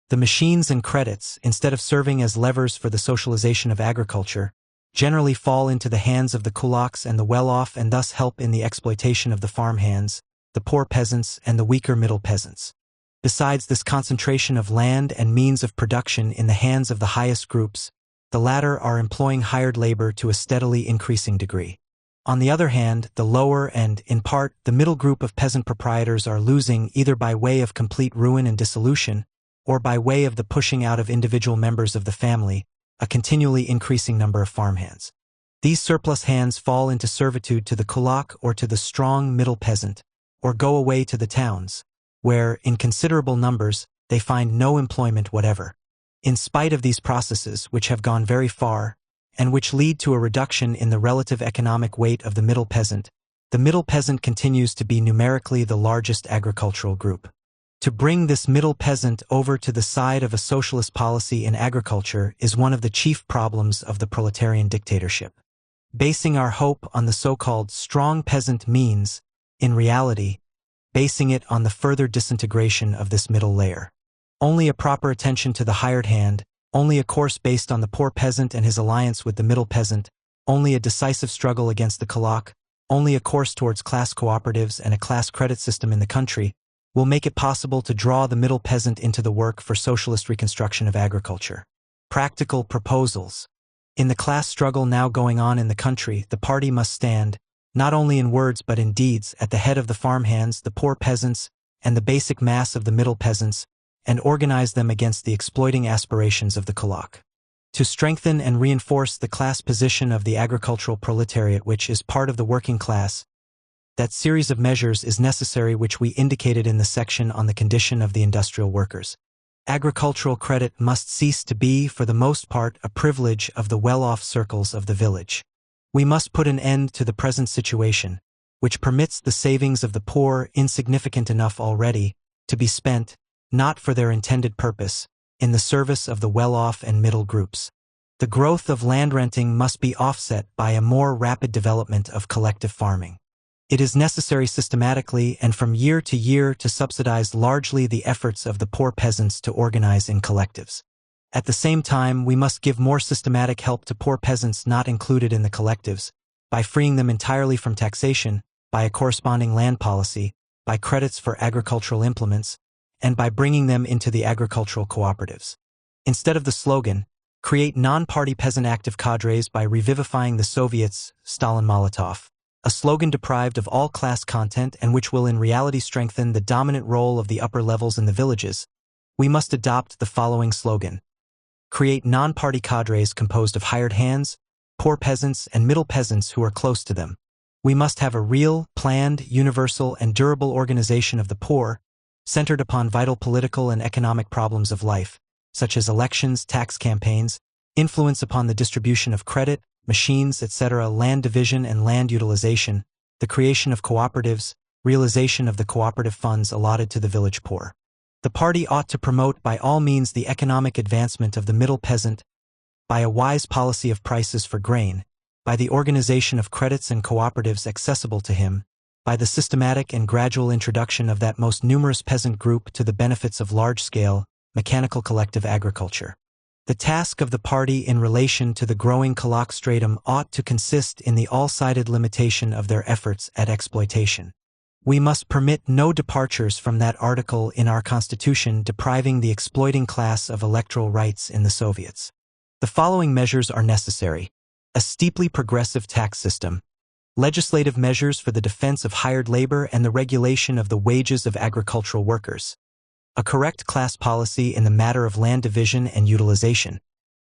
The machines and credits, instead of serving as levers for the socialization of agriculture, generally fall into the hands of the kulaks and the well-off and thus help in the exploitation of the farm hands, the poor peasants, and the weaker middle peasants. Besides this concentration of land and means of production in the hands of the highest groups, the latter are employing hired labor to a steadily increasing degree. On the other hand, the lower and, in part, the middle group of peasant proprietors are losing either by way of complete ruin and dissolution, or by way of the pushing out of individual members of the family, a continually increasing number of farmhands. These surplus hands fall into servitude to the kulak or to the strong middle peasant, or go away to the towns, where, in considerable numbers, they find no employment whatever. In spite of these processes, which have gone very far, and which lead to a reduction in the relative economic weight of the middle peasant continues to be numerically the largest agricultural group. To bring this middle peasant over to the side of a socialist policy in agriculture is one of the chief problems of the proletarian dictatorship. Basing our hope on the so-called strong peasant means, in reality, basing it on the further disintegration of this middle layer. Only a proper attention to the hired hand, only a course based on the poor peasant and his alliance with the middle peasant, only a decisive struggle against the kulak, only a course towards class cooperatives and a class credit system in the country, will make it possible to draw the middle peasant into the work for socialist reconstruction of agriculture. Practical proposals. In the class struggle now going on in the country, the party must stand, not only in words but in deeds, at the head of the farmhands, the poor peasants, and the basic mass of the middle peasants, and organize them against the exploiting aspirations of the kulak. To strengthen and reinforce the class position of the agricultural proletariat, which is part of the working class, that series of measures is necessary which we indicated in the section on the condition of the industrial workers. Agricultural credit must cease to be, for the most part, a privilege of the well-off circles of the village. We must put an end to the present situation, which permits the savings of the poor, insignificant enough already, to be spent, not for their intended purpose, in the service of the well-off and middle groups. The growth of land renting must be offset by a more rapid development of collective farming. It is necessary systematically and from year to year to subsidize largely the efforts of the poor peasants to organize in collectives. At the same time, we must give more systematic help to poor peasants not included in the collectives, by freeing them entirely from taxation, by a corresponding land policy, by credits for agricultural implements, and by bringing them into the agricultural cooperatives. Instead of the slogan, create non-party peasant active cadres by revivifying the Soviets, Stalin-Molotov, a slogan deprived of all class content and which will in reality strengthen the dominant role of the upper levels in the villages, we must adopt the following slogan. Create non-party cadres composed of hired hands, poor peasants, and middle peasants who are close to them. We must have a real, planned, universal, and durable organization of the poor, centered upon vital political and economic problems of life, such as elections, tax campaigns, influence upon the distribution of credit, machines, etc., land division and land utilization, the creation of cooperatives, realization of the cooperative funds allotted to the village poor. The party ought to promote by all means the economic advancement of the middle peasant, by a wise policy of prices for grain, by the organization of credits and cooperatives accessible to him, by the systematic and gradual introduction of that most numerous peasant group to the benefits of large-scale, mechanical collective agriculture. The task of the party in relation to the growing collostratum ought to consist in the all-sided limitation of their efforts at exploitation. We must permit no departures from that article in our Constitution depriving the exploiting class of electoral rights in the Soviets. The following measures are necessary: a steeply progressive tax system, legislative measures for the defense of hired labor and the regulation of the wages of agricultural workers, a correct class policy in the matter of land division and utilization,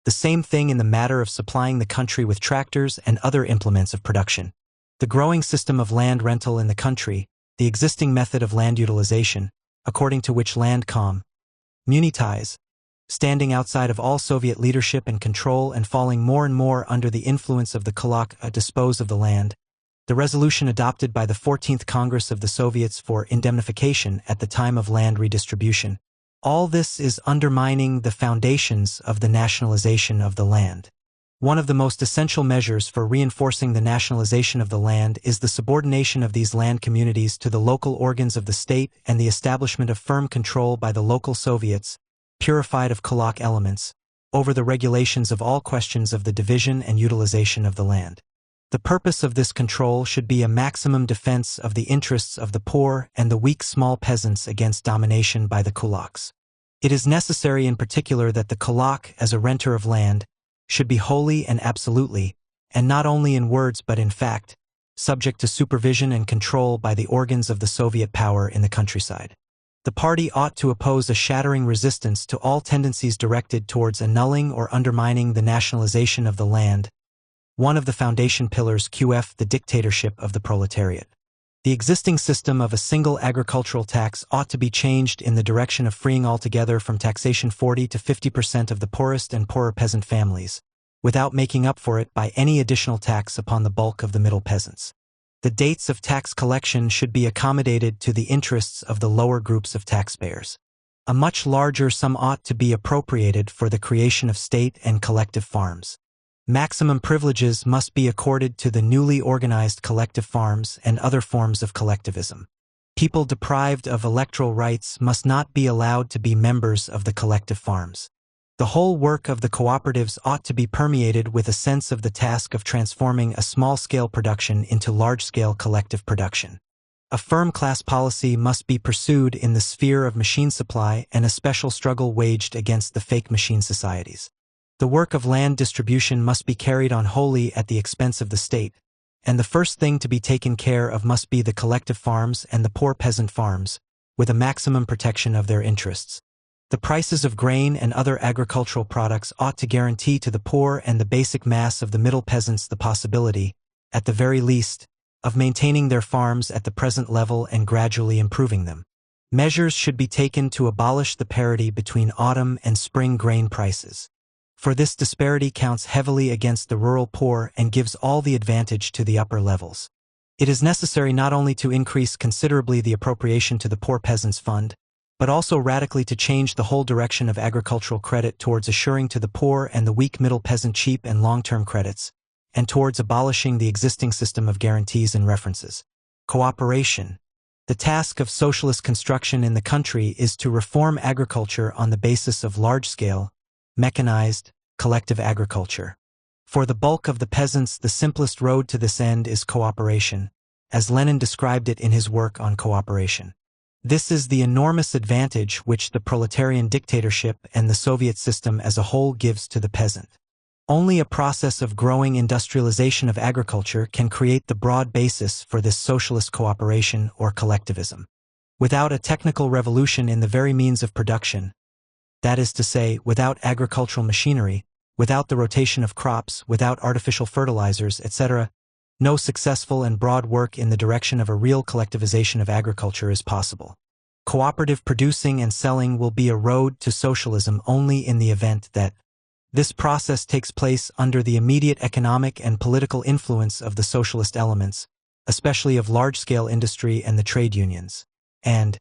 the same thing in the matter of supplying the country with tractors and other implements of production, the growing system of land rental in the country, the existing method of land utilization, according to which land communities, standing outside of all Soviet leadership and control and falling more and more under the influence of the Kulak, dispose of the land, the resolution adopted by the 14th Congress of the Soviets for indemnification at the time of land redistribution. All this is undermining the foundations of the nationalization of the land. One of the most essential measures for reinforcing the nationalization of the land is the subordination of these land communities to the local organs of the state and the establishment of firm control by the local Soviets, purified of Kulak elements, over the regulations of all questions of the division and utilization of the land. The purpose of this control should be a maximum defense of the interests of the poor and the weak small peasants against domination by the kulaks. It is necessary in particular that the kulak, as a renter of land, should be wholly and absolutely, and not only in words but in fact, subject to supervision and control by the organs of the Soviet power in the countryside. The party ought to oppose a shattering resistance to all tendencies directed towards annulling or undermining the nationalization of the land, one of the foundation pillars QF, the dictatorship of the proletariat. The existing system of a single agricultural tax ought to be changed in the direction of freeing altogether from taxation 40 to 50% of the poorest and poorer peasant families, without making up for it by any additional tax upon the bulk of the middle peasants. The dates of tax collection should be accommodated to the interests of the lower groups of taxpayers. A much larger sum ought to be appropriated for the creation of state and collective farms. Maximum privileges must be accorded to the newly organized collective farms and other forms of collectivism. People deprived of electoral rights must not be allowed to be members of the collective farms. The whole work of the cooperatives ought to be permeated with a sense of the task of transforming a small-scale production into large-scale collective production. A firm class policy must be pursued in the sphere of machine supply and a special struggle waged against the fake machine societies. The work of land distribution must be carried on wholly at the expense of the state, and the first thing to be taken care of must be the collective farms and the poor peasant farms, with a maximum protection of their interests. The prices of grain and other agricultural products ought to guarantee to the poor and the basic mass of the middle peasants the possibility, at the very least, of maintaining their farms at the present level and gradually improving them. Measures should be taken to abolish the parity between autumn and spring grain prices, for this disparity counts heavily against the rural poor and gives all the advantage to the upper levels. It is necessary not only to increase considerably the appropriation to the Poor Peasants Fund, but also radically to change the whole direction of agricultural credit towards assuring to the poor and the weak middle peasant cheap and long-term credits, and towards abolishing the existing system of guarantees and references. Cooperation. The task of socialist construction in the country is to reform agriculture on the basis of large-scale, mechanized, collective agriculture. For the bulk of the peasants, the simplest road to this end is cooperation, as Lenin described it in his work on cooperation. This is the enormous advantage which the proletarian dictatorship and the Soviet system as a whole gives to the peasant. Only a process of growing industrialization of agriculture can create the broad basis for this socialist cooperation or collectivism. Without a technical revolution in the very means of production, that is to say, without agricultural machinery, without the rotation of crops, without artificial fertilizers, etc., no successful and broad work in the direction of a real collectivization of agriculture is possible. Cooperative producing and selling will be a road to socialism only in the event that this process takes place under the immediate economic and political influence of the socialist elements, especially of large-scale industry and the trade unions, and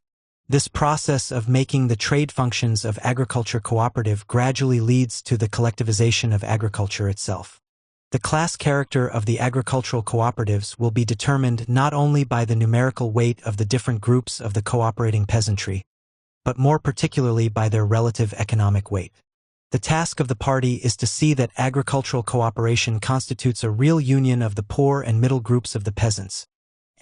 this process of making the trade functions of agriculture cooperative gradually leads to the collectivization of agriculture itself. The class character of the agricultural cooperatives will be determined not only by the numerical weight of the different groups of the cooperating peasantry, but more particularly by their relative economic weight. The task of the party is to see that agricultural cooperation constitutes a real union of the poor and middle groups of the peasants,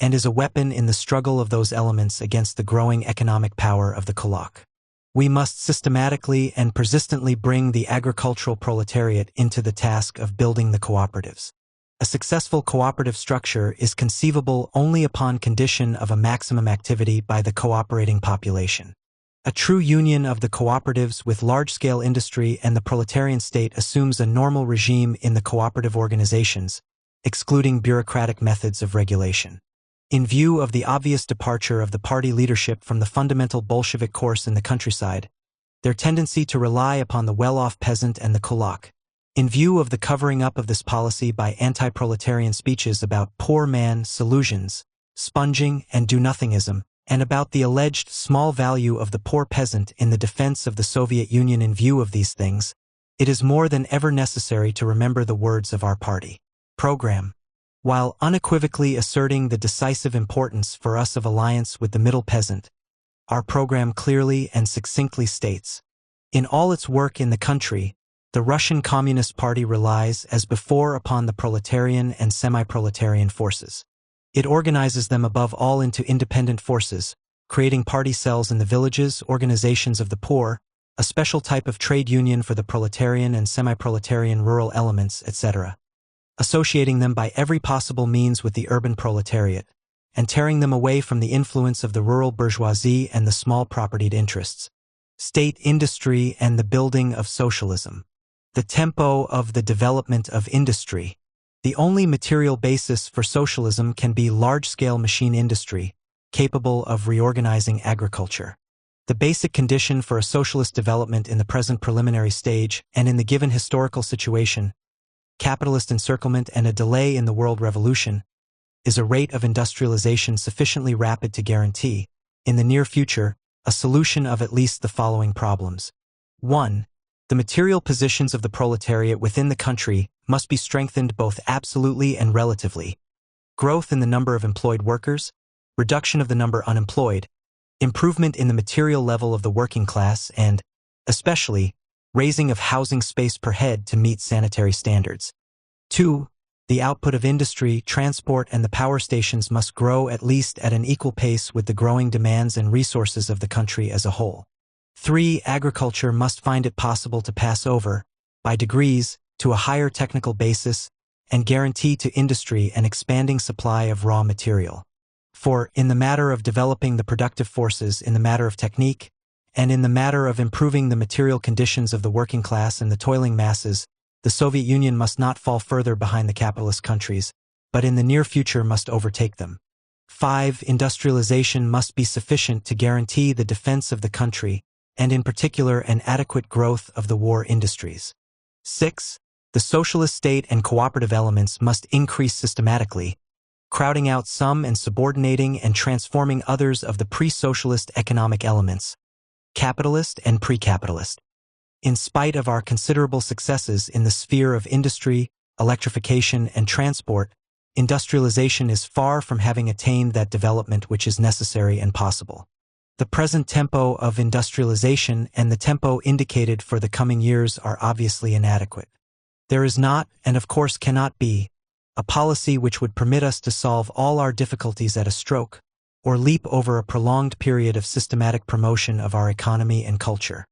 and is a weapon in the struggle of those elements against the growing economic power of the kulak. We must systematically and persistently bring the agricultural proletariat into the task of building the cooperatives. A successful cooperative structure is conceivable only upon condition of a maximum activity by the cooperating population. A true union of the cooperatives with large-scale industry and the proletarian state assumes a normal regime in the cooperative organizations, excluding bureaucratic methods of regulation. In view of the obvious departure of the party leadership from the fundamental Bolshevik course in the countryside, their tendency to rely upon the well-off peasant and the kulak, in view of the covering up of this policy by anti-proletarian speeches about poor man solutions, sponging and do-nothingism, and about the alleged small value of the poor peasant in the defense of the Soviet Union, in view of these things, it is more than ever necessary to remember the words of our party program. While unequivocally asserting the decisive importance for us of alliance with the middle peasant, our program clearly and succinctly states, in all its work in the country, the Russian Communist Party relies as before upon the proletarian and semi-proletarian forces. It organizes them above all into independent forces, creating party cells in the villages, organizations of the poor, a special type of trade union for the proletarian and semi-proletarian rural elements, etc., associating them by every possible means with the urban proletariat, and tearing them away from the influence of the rural bourgeoisie and the small propertied interests. State industry and the building of socialism. The tempo of the development of industry. The only material basis for socialism can be large-scale machine industry, capable of reorganizing agriculture. The basic condition for a socialist development in the present preliminary stage and in the given historical situation, capitalist encirclement and a delay in the world revolution, is a rate of industrialization sufficiently rapid to guarantee, in the near future, a solution of at least the following problems. 1. The material positions of the proletariat within the country must be strengthened both absolutely and relatively. Growth in the number of employed workers, reduction of the number unemployed, improvement in the material level of the working class, and, especially, raising of housing space per head to meet sanitary standards. 2. The output of industry, transport, and the power stations must grow at least at an equal pace with the growing demands and resources of the country as a whole. 3. Agriculture must find it possible to pass over, by degrees, to a higher technical basis and guarantee to industry an expanding supply of raw material. 4. In the matter of developing the productive forces, in the matter of technique, and in the matter of improving the material conditions of the working class and the toiling masses, the Soviet Union must not fall further behind the capitalist countries, but in the near future must overtake them. 5. Industrialization must be sufficient to guarantee the defense of the country, and in particular an adequate growth of the war industries. 6. The socialist state and cooperative elements must increase systematically, crowding out some and subordinating and transforming others of the pre-socialist economic elements, capitalist and pre-capitalist. In spite of our considerable successes in the sphere of industry, electrification, and transport, industrialization is far from having attained that development which is necessary and possible. The present tempo of industrialization and the tempo indicated for the coming years are obviously inadequate. There is not, and of course cannot be, a policy which would permit us to solve all our difficulties at a stroke, or leap over a prolonged period of systematic promotion of our economy and culture.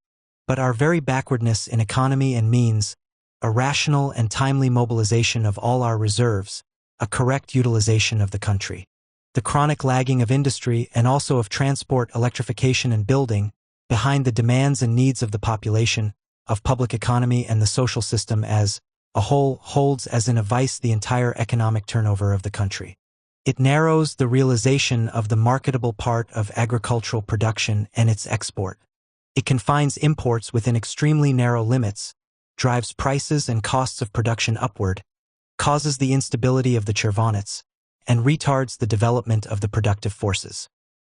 But our very backwardness in economy and means, a rational and timely mobilization of all our reserves, a correct utilization of the country. The chronic lagging of industry and also of transport, electrification, and building, behind the demands and needs of the population, of public economy and the social system as a whole, holds as in a vice the entire economic turnover of the country. It narrows the realization of the marketable part of agricultural production and its export. It confines imports within extremely narrow limits, drives prices and costs of production upward, causes the instability of the chervonets, and retards the development of the productive forces.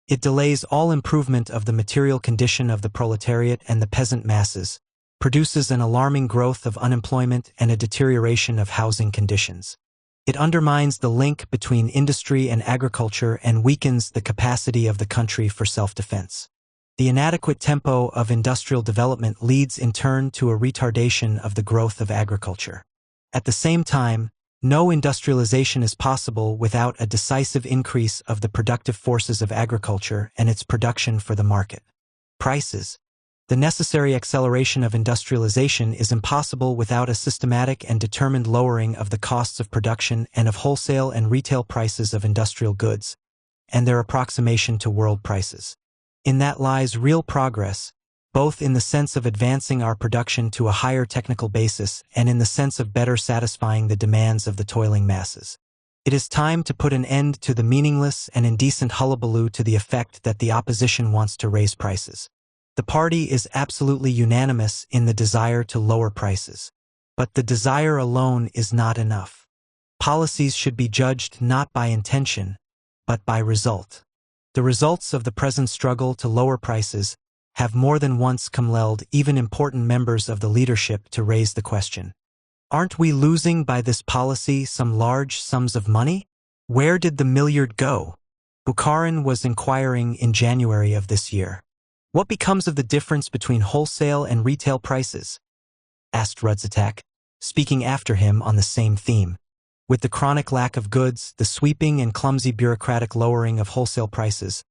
It delays all improvement of the material condition of the proletariat and the peasant masses, produces an alarming growth of unemployment and a deterioration of housing conditions. It undermines the link between industry and agriculture and weakens the capacity of the country for self-defense. The inadequate tempo of industrial development leads in turn to a retardation of the growth of agriculture. At the same time, no industrialization is possible without a decisive increase of the productive forces of agriculture and its production for the market. Prices. The necessary acceleration of industrialization is impossible without a systematic and determined lowering of the costs of production and of wholesale and retail prices of industrial goods, and their approximation to world prices. In that lies real progress, both in the sense of advancing our production to a higher technical basis and in the sense of better satisfying the demands of the toiling masses. It is time to put an end to the meaningless and indecent hullabaloo to the effect that the opposition wants to raise prices. The party is absolutely unanimous in the desire to lower prices. But the desire alone is not enough. Policies should be judged not by intention, but by result. The results of the present struggle to lower prices have more than once compelled even important members of the leadership to raise the question. Aren't we losing by this policy some large sums of money? Where did the milliard go? Bukharin was inquiring in January of this year. What becomes of the difference between wholesale and retail prices? Asked Rudzatak, speaking after him on the same theme. With the chronic lack of goods, the sweeping and clumsy bureaucratic lowering of wholesale prices,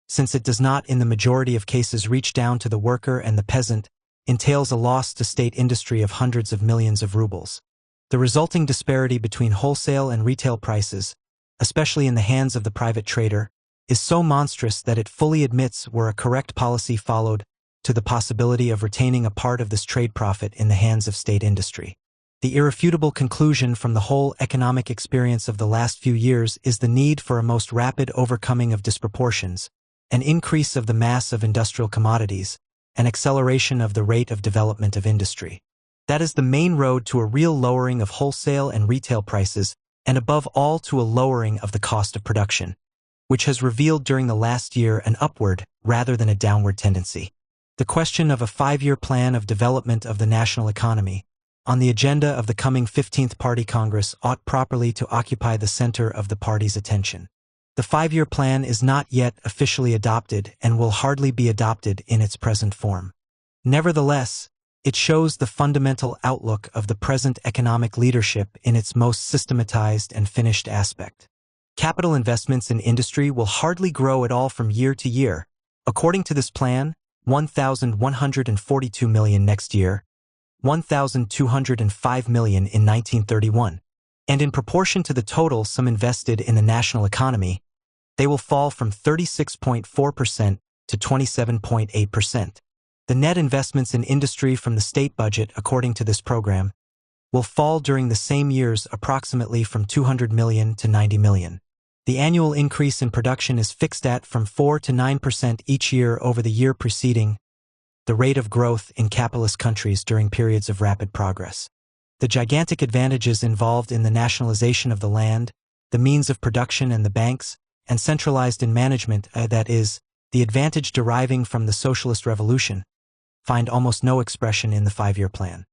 since it does not in the majority of cases reach down to the worker and the peasant, entails a loss to state industry of hundreds of millions of rubles. The resulting disparity between wholesale and retail prices, especially in the hands of the private trader, is so monstrous that it fully admits, were a correct policy followed, to the possibility of retaining a part of this trade profit in the hands of state industry. The irrefutable conclusion from the whole economic experience of the last few years is the need for a most rapid overcoming of disproportions, an increase of the mass of industrial commodities, an acceleration of the rate of development of industry. That is the main road to a real lowering of wholesale and retail prices, and above all to a lowering of the cost of production, which has revealed during the last year an upward rather than a downward tendency. The question of a 5-year plan of development of the national economy, on the agenda of the coming 15th Party Congress, ought properly to occupy the center of the party's attention. The 5-year plan is not yet officially adopted and will hardly be adopted in its present form. Nevertheless, it shows the fundamental outlook of the present economic leadership in its most systematized and finished aspect. Capital investments in industry will hardly grow at all from year to year. According to this plan, 1,142 million next year, 1,205 million in 1931, and in proportion to the total sum invested in the national economy, they will fall from 36.4% to 27.8%. The net investments in industry from the state budget, according to this program, will fall during the same years approximately from 200 million to 90 million. The annual increase in production is fixed at from 4 to 9% each year over the year preceding, the rate of growth in capitalist countries during periods of rapid progress. The gigantic advantages involved in the nationalization of the land, the means of production and the banks, and centralized in management, that is, the advantage deriving from the socialist revolution, find almost no expression in the 5-year plan.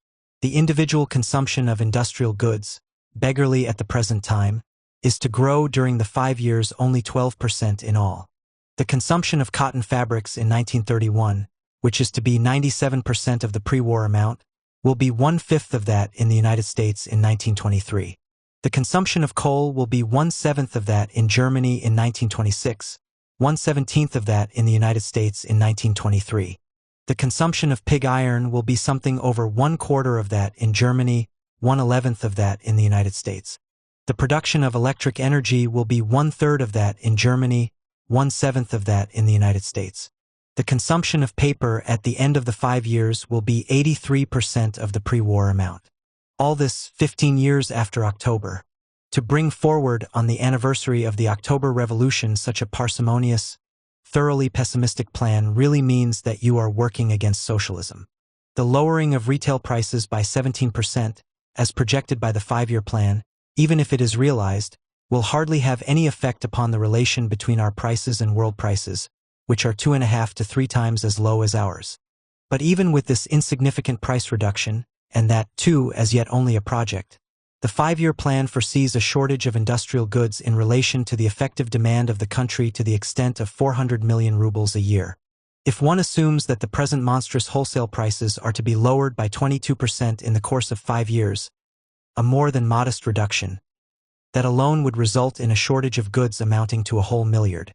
The individual consumption of industrial goods, beggarly at the present time, is to grow during the 5 years only 12% in all. The consumption of cotton fabrics in 1931, which is to be 97% of the pre-war amount, will be 1/5 of that in the United States in 1923. The consumption of coal will be 1/7 of that in Germany in 1926, 1/17 of that in the United States in 1923. The consumption of pig iron will be something over 1/4 of that in Germany, 1/11 of that in the United States. The production of electric energy will be 1/3 of that in Germany, 1/7 of that in the United States. The consumption of paper at the end of the 5 years will be 83% of the pre-war amount. All this 15 years after October. To bring forward on the anniversary of the October Revolution such a parsimonious, thoroughly pessimistic plan really means that you are working against socialism. The lowering of retail prices by 17%, as projected by the 5-year plan, even if it is realized, will hardly have any effect upon the relation between our prices and world prices, which are 2.5 to 3 times as low as ours. But even with this insignificant price reduction, and that, too, as yet only a project, the 5-year plan foresees a shortage of industrial goods in relation to the effective demand of the country to the extent of 400 million rubles a year. If one assumes that the present monstrous wholesale prices are to be lowered by 22% in the course of 5 years, a more than modest reduction, that alone would result in a shortage of goods amounting to a whole milliard.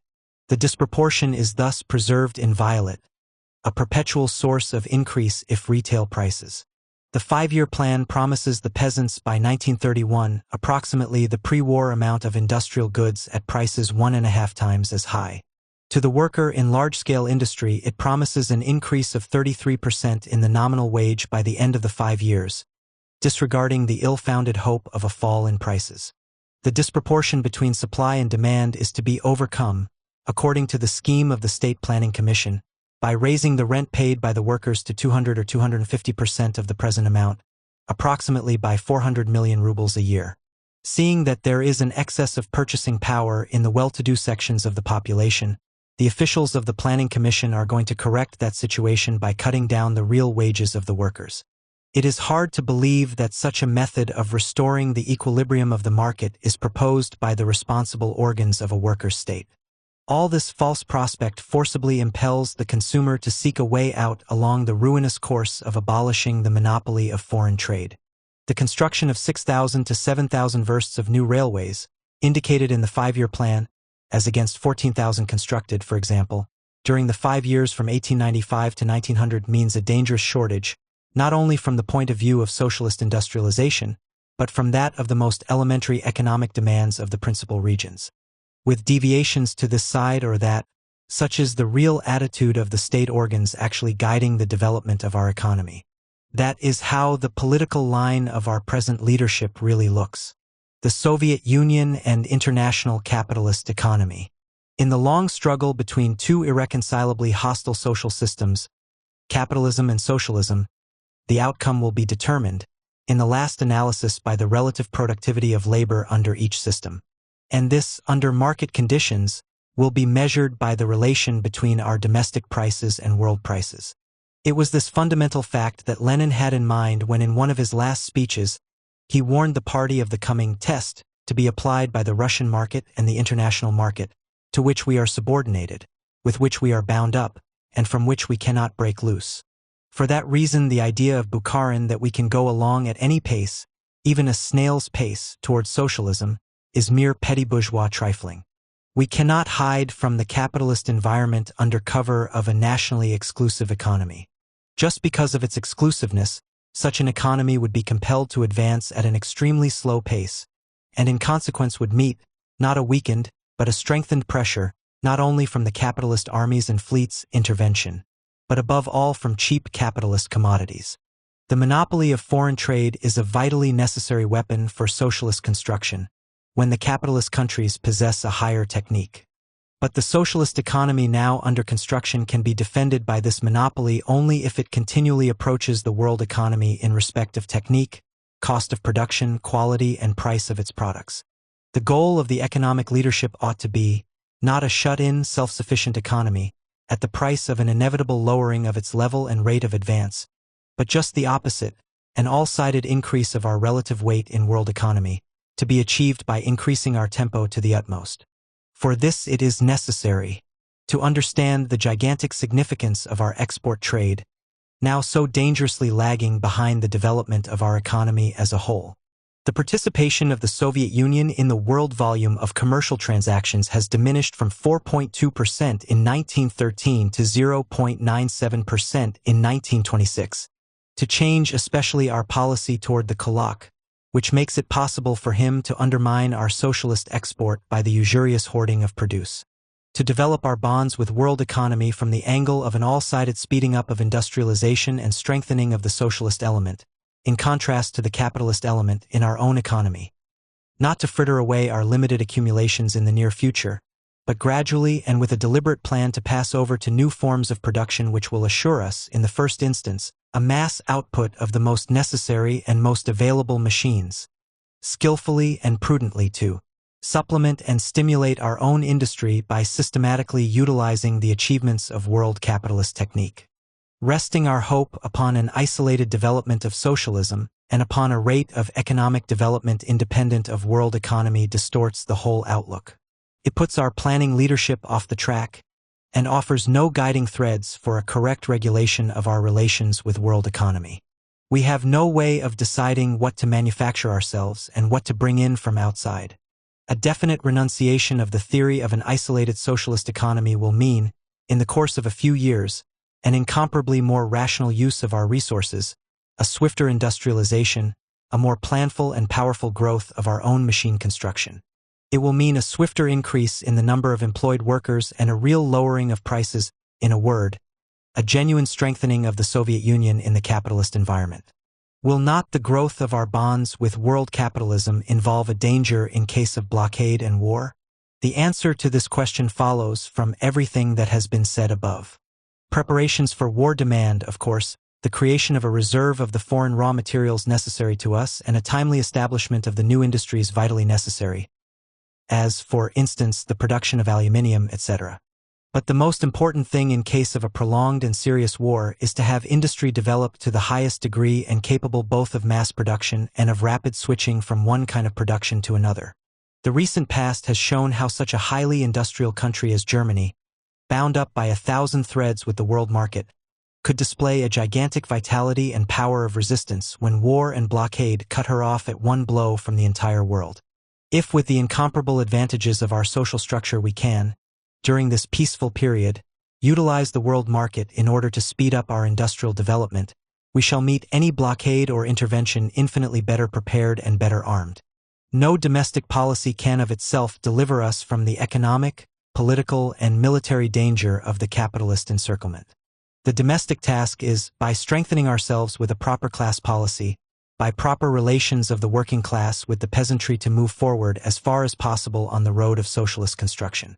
The disproportion is thus preserved inviolate, a perpetual source of increase if retail prices. The 5-year plan promises the peasants by 1931 approximately the pre-war amount of industrial goods at prices 1.5 times as high. To the worker in large-scale industry, it promises an increase of 33% in the nominal wage by the end of the 5 years, disregarding the ill-founded hope of a fall in prices. The disproportion between supply and demand is to be overcome, according to the scheme of the State Planning Commission, by raising the rent paid by the workers to 200 or 250% of the present amount, approximately by 400 million rubles a year. Seeing that there is an excess of purchasing power in the well-to-do sections of the population, the officials of the Planning Commission are going to correct that situation by cutting down the real wages of the workers. It is hard to believe that such a method of restoring the equilibrium of the market is proposed by the responsible organs of a workers' state. All this false prospect forcibly impels the consumer to seek a way out along the ruinous course of abolishing the monopoly of foreign trade. The construction of 6,000 to 7,000 versts of new railways, indicated in the 5-year plan, as against 14,000 constructed, for example, during the 5 years from 1895 to 1900 means a dangerous shortage, not only from the point of view of socialist industrialization, but from that of the most elementary economic demands of the principal regions. With deviations to this side or that, such is the real attitude of the state organs actually guiding the development of our economy. That is how the political line of our present leadership really looks. The Soviet Union and international capitalist economy. In the long struggle between two irreconcilably hostile social systems, capitalism and socialism, the outcome will be determined, in the last analysis, by the relative productivity of labor under each system. And this, under market conditions, will be measured by the relation between our domestic prices and world prices. It was this fundamental fact that Lenin had in mind when, in one of his last speeches, he warned the party of the coming test to be applied by the Russian market and the international market, to which we are subordinated, with which we are bound up, and from which we cannot break loose. For that reason, the idea of Bukharin that we can go along at any pace, even a snail's pace, towards socialism, is mere petty bourgeois trifling. We cannot hide from the capitalist environment under cover of a nationally exclusive economy. Just because of its exclusiveness, such an economy would be compelled to advance at an extremely slow pace, and in consequence would meet, not a weakened, but a strengthened pressure, not only from the capitalist armies and fleets' intervention, but above all from cheap capitalist commodities. The monopoly of foreign trade is a vitally necessary weapon for socialist construction, when the capitalist countries possess a higher technique. But the socialist economy now under construction can be defended by this monopoly only if it continually approaches the world economy in respect of technique, cost of production, quality, and price of its products. The goal of the economic leadership ought to be, not a shut-in, self-sufficient economy, at the price of an inevitable lowering of its level and rate of advance, but just the opposite, an all-sided increase of our relative weight in world economy, to be achieved by increasing our tempo to the utmost. For this it is necessary to understand the gigantic significance of our export trade, now so dangerously lagging behind the development of our economy as a whole. The participation of the Soviet Union in the world volume of commercial transactions has diminished from 4.2% in 1913 to 0.97% in 1926. To change especially our policy toward the Kulak, which makes it possible for him to undermine our socialist export by the usurious hoarding of produce. To develop our bonds with world economy from the angle of an all-sided speeding up of industrialization and strengthening of the socialist element, in contrast to the capitalist element in our own economy. Not to fritter away our limited accumulations in the near future, but gradually and with a deliberate plan to pass over to new forms of production which will assure us, in the first instance, a mass output of the most necessary and most available machines, skillfully and prudently to supplement and stimulate our own industry by systematically utilizing the achievements of world capitalist technique. Resting our hope upon an isolated development of socialism and upon a rate of economic development independent of world economy distorts the whole outlook. It puts our planning leadership off the track, and offers no guiding threads for a correct regulation of our relations with world economy. We have no way of deciding what to manufacture ourselves and what to bring in from outside. A definite renunciation of the theory of an isolated socialist economy will mean, in the course of a few years, an incomparably more rational use of our resources, a swifter industrialization, a more planful and powerful growth of our own machine construction. It will mean a swifter increase in the number of employed workers and a real lowering of prices, in a word, a genuine strengthening of the Soviet Union in the capitalist environment. Will not the growth of our bonds with world capitalism involve a danger in case of blockade and war? The answer to this question follows from everything that has been said above. Preparations for war demand, of course, the creation of a reserve of the foreign raw materials necessary to us and a timely establishment of the new industries vitally necessary, as, for instance, the production of aluminium, etc. But the most important thing in case of a prolonged and serious war is to have industry developed to the highest degree and capable both of mass production and of rapid switching from one kind of production to another. The recent past has shown how such a highly industrial country as Germany, bound up by 1,000 threads with the world market, could display a gigantic vitality and power of resistance when war and blockade cut her off at one blow from the entire world. If with the incomparable advantages of our social structure we can, during this peaceful period, utilize the world market in order to speed up our industrial development, we shall meet any blockade or intervention infinitely better prepared and better armed. No domestic policy can of itself deliver us from the economic, political, and military danger of the capitalist encirclement. The domestic task is, by strengthening ourselves with a proper class policy, by proper relations of the working class with the peasantry to move forward as far as possible on the road of socialist construction.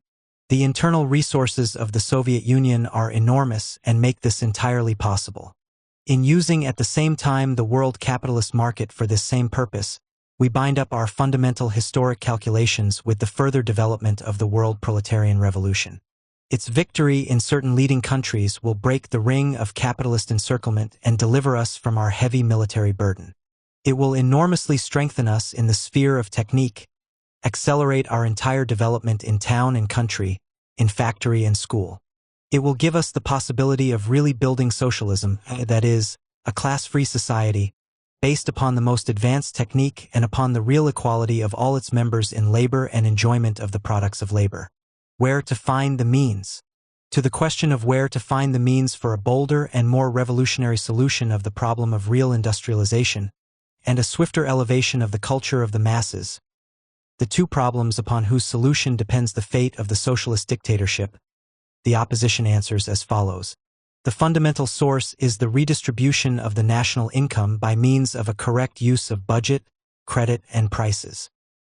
The internal resources of the Soviet Union are enormous and make this entirely possible. In using at the same time the world capitalist market for this same purpose, we bind up our fundamental historic calculations with the further development of the world proletarian revolution. Its victory in certain leading countries will break the ring of capitalist encirclement and deliver us from our heavy military burden. It will enormously strengthen us in the sphere of technique, accelerate our entire development in town and country, in factory and school. It will give us the possibility of really building socialism, that is, a class-free society, based upon the most advanced technique and upon the real equality of all its members in labor and enjoyment of the products of labor. Where to find the means? To the question of where to find the means for a bolder and more revolutionary solution of the problem of real industrialization, and a swifter elevation of the culture of the masses, the two problems upon whose solution depends the fate of the socialist dictatorship, the opposition answers as follows. The fundamental source is the redistribution of the national income by means of a correct use of budget, credit, and prices.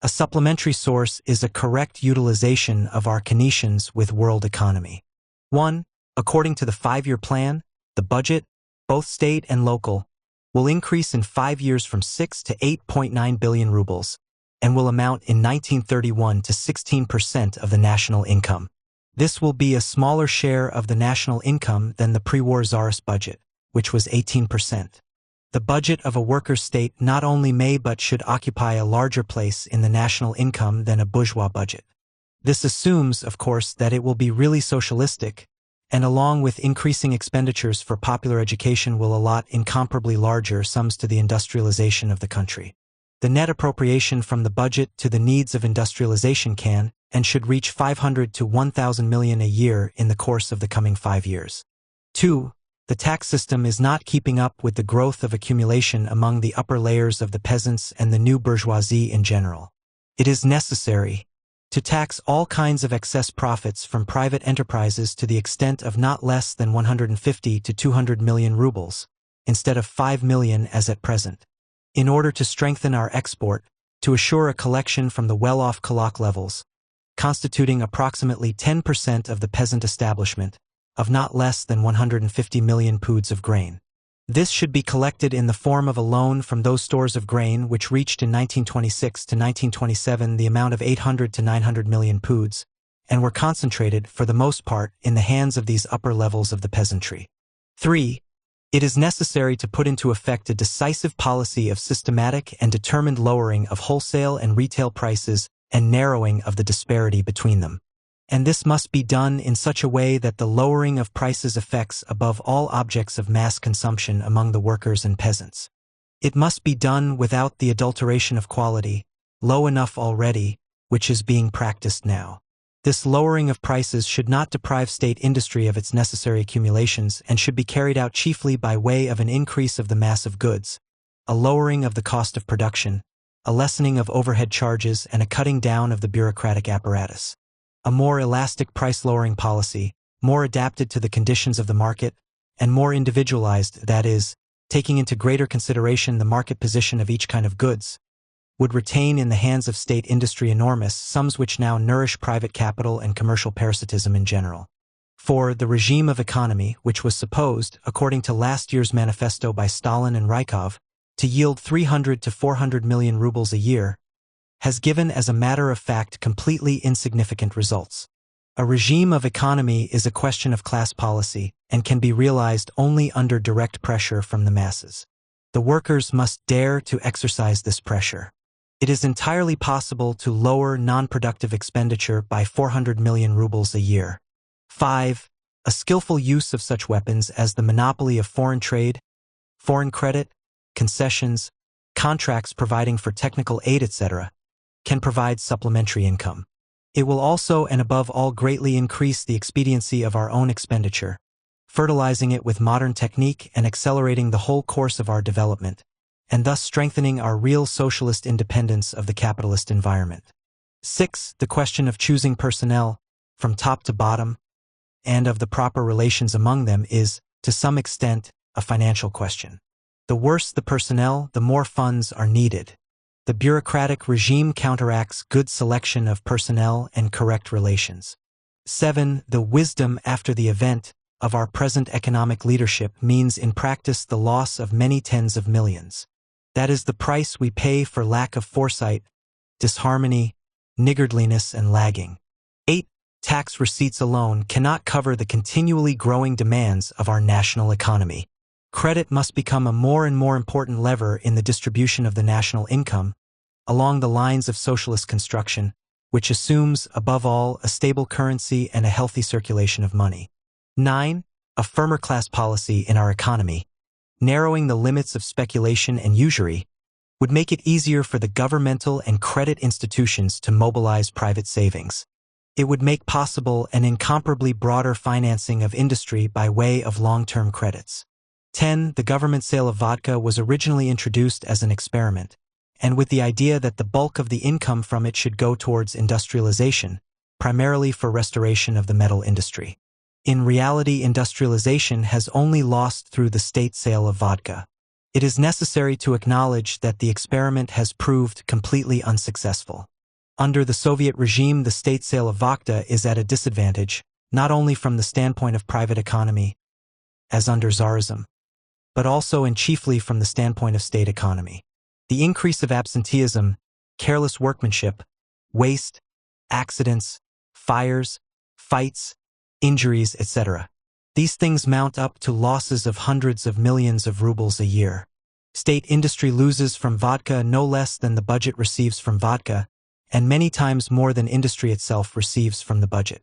A supplementary source is a correct utilization of our connections with world economy. 1. According to the 5-year plan, the budget, both state and local, will increase in 5 years from 6 to 8.9 billion rubles, and will amount in 1931 to 16% of the national income. This will be a smaller share of the national income than the pre-war Tsarist budget, which was 18%. The budget of a workers' state not only may but should occupy a larger place in the national income than a bourgeois budget. This assumes, of course, that it will be really socialistic, and along with increasing expenditures for popular education will allot incomparably larger sums to the industrialization of the country. The net appropriation from the budget to the needs of industrialization can and should reach 500 to 1,000 million a year in the course of the coming 5 years. 2. The tax system is not keeping up with the growth of accumulation among the upper layers of the peasants and the new bourgeoisie in general. It is necessary to tax all kinds of excess profits from private enterprises to the extent of not less than 150 to 200 million rubles, instead of 5 million as at present, in order to strengthen our export, to assure a collection from the well-off kulak levels, constituting approximately 10% of the peasant establishment, of not less than 150 million poods of grain. This should be collected in the form of a loan from those stores of grain which reached in 1926 to 1927 the amount of 800 to 900 million poods, and were concentrated, for the most part, in the hands of these upper levels of the peasantry. 3. It is necessary to put into effect a decisive policy of systematic and determined lowering of wholesale and retail prices and narrowing of the disparity between them. And this must be done in such a way that the lowering of prices affects above all objects of mass consumption among the workers and peasants. It must be done without the adulteration of quality, low enough already, which is being practiced now. This lowering of prices should not deprive state industry of its necessary accumulations and should be carried out chiefly by way of an increase of the mass of goods, a lowering of the cost of production, a lessening of overhead charges, and a cutting down of the bureaucratic apparatus. A more elastic price-lowering policy, more adapted to the conditions of the market, and more individualized, that is, taking into greater consideration the market position of each kind of goods, would retain in the hands of state industry enormous sums which now nourish private capital and commercial parasitism in general. For the regime of economy, which was supposed, according to last year's manifesto by Stalin and Rykov, to yield 300 to 400 million rubles a year, has given as a matter of fact completely insignificant results. A regime of economy is a question of class policy and can be realized only under direct pressure from the masses. The workers must dare to exercise this pressure. It is entirely possible to lower non-productive expenditure by 400 million rubles a year. 5. A skillful use of such weapons as the monopoly of foreign trade, foreign credit, concessions, contracts providing for technical aid, etc., can provide supplementary income. It will also and above all greatly increase the expediency of our own expenditure, fertilizing it with modern technique and accelerating the whole course of our development, and thus strengthening our real socialist independence of the capitalist environment. 6. The question of choosing personnel, from top to bottom, and of the proper relations among them is, to some extent, a financial question. The worse the personnel, the more funds are needed. The bureaucratic regime counteracts good selection of personnel and correct relations. 7. The wisdom after the event of our present economic leadership means in practice the loss of many tens of millions. That is the price we pay for lack of foresight, disharmony, niggardliness, and lagging. 8. Tax receipts alone cannot cover the continually growing demands of our national economy. Credit must become a more and more important lever in the distribution of the national income, along the lines of socialist construction, which assumes, above all, a stable currency and a healthy circulation of money. 9. A firmer class policy in our economy, narrowing the limits of speculation and usury, would make it easier for the governmental and credit institutions to mobilize private savings. It would make possible an incomparably broader financing of industry by way of long-term credits. 10. The government sale of vodka was originally introduced as an experiment, and with the idea that the bulk of the income from it should go towards industrialization, primarily for restoration of the metal industry. In reality, industrialization has only lost through the state sale of vodka. It is necessary to acknowledge that the experiment has proved completely unsuccessful. Under the Soviet regime, the state sale of vodka is at a disadvantage, not only from the standpoint of private economy, as under Tsarism, but also and chiefly from the standpoint of state economy. The increase of absenteeism, careless workmanship, waste, accidents, fires, fights, injuries, etc. These things mount up to losses of hundreds of millions of rubles a year. State industry loses from vodka no less than the budget receives from vodka, and many times more than industry itself receives from the budget.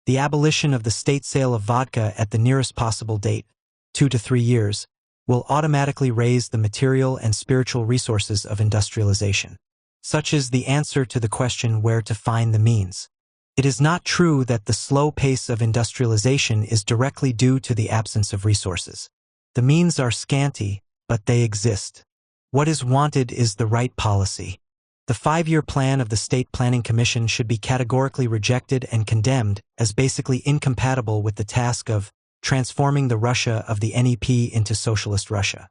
The abolition of the state sale of vodka at the nearest possible date, 2 to 3 years, will automatically raise the material and spiritual resources of industrialization. Such is the answer to the question where to find the means. It is not true that the slow pace of industrialization is directly due to the absence of resources. The means are scanty, but they exist. What is wanted is the right policy. The 5-year plan of the State Planning Commission should be categorically rejected and condemned as basically incompatible with the task of transforming the Russia of the NEP into socialist Russia.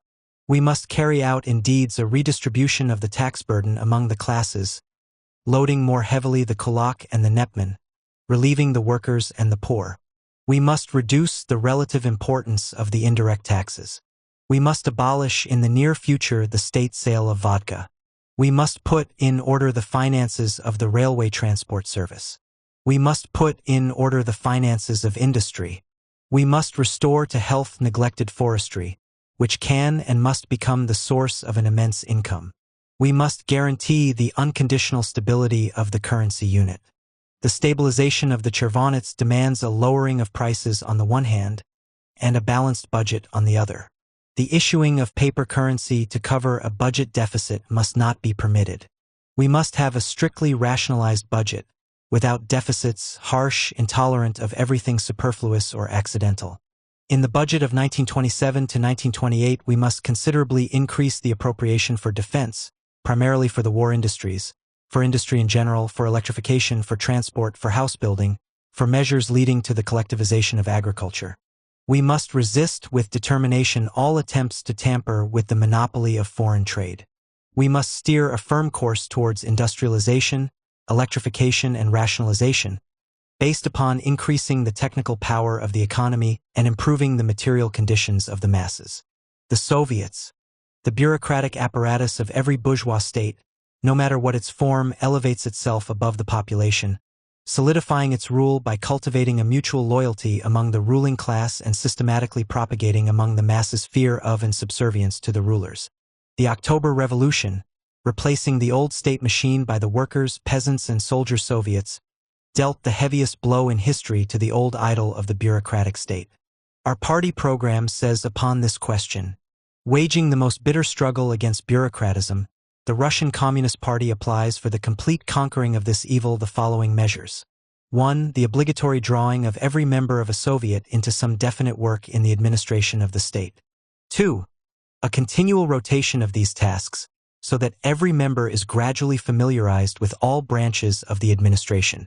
We must carry out in deeds a redistribution of the tax burden among the classes, loading more heavily the kulak and the nepman, relieving the workers and the poor. We must reduce the relative importance of the indirect taxes. We must abolish in the near future the state sale of vodka. We must put in order the finances of the railway transport service. We must put in order the finances of industry. We must restore to health neglected forestry, which can and must become the source of an immense income. We must guarantee the unconditional stability of the currency unit. The stabilization of the Chervonets demands a lowering of prices on the one hand, and a balanced budget on the other. The issuing of paper currency to cover a budget deficit must not be permitted. We must have a strictly rationalized budget, without deficits, harsh, intolerant of everything superfluous or accidental. In the budget of 1927 to 1928, we must considerably increase the appropriation for defense, primarily for the war industries, for industry in general, for electrification, for transport, for house building, for measures leading to the collectivization of agriculture. We must resist with determination all attempts to tamper with the monopoly of foreign trade. We must steer a firm course towards industrialization, electrification, and rationalization, based upon increasing the technical power of the economy and improving the material conditions of the masses. The Soviets, the bureaucratic apparatus of every bourgeois state, no matter what its form, elevates itself above the population, solidifying its rule by cultivating a mutual loyalty among the ruling class and systematically propagating among the masses fear of and subservience to the rulers. The October Revolution, replacing the old state machine by the workers, peasants, and soldier Soviets, dealt the heaviest blow in history to the old idol of the bureaucratic state. Our party program says upon this question, waging the most bitter struggle against bureaucratism, the Russian Communist Party applies for the complete conquering of this evil the following measures. 1. The obligatory drawing of every member of a Soviet into some definite work in the administration of the state. 2. A continual rotation of these tasks, so that every member is gradually familiarized with all branches of the administration.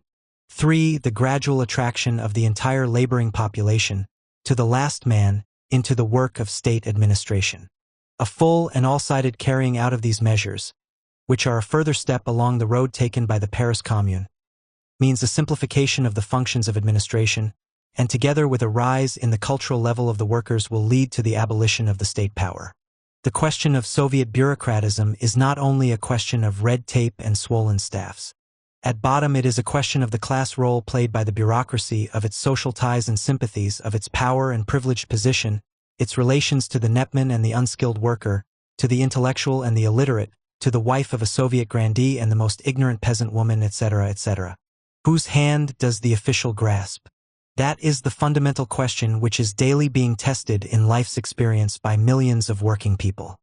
3. The gradual attraction of the entire laboring population, to the last man, into the work of state administration. A full and all-sided carrying out of these measures, which are a further step along the road taken by the Paris Commune, means a simplification of the functions of administration, and together with a rise in the cultural level of the workers will lead to the abolition of the state power. The question of Soviet bureaucratism is not only a question of red tape and swollen staffs. At bottom it is a question of the class role played by the bureaucracy, of its social ties and sympathies, of its power and privileged position, its relations to the netman and the unskilled worker, to the intellectual and the illiterate, to the wife of a Soviet grandee and the most ignorant peasant woman, etc., etc. Whose hand does the official grasp? That is the fundamental question which is daily being tested in life's experience by millions of working people.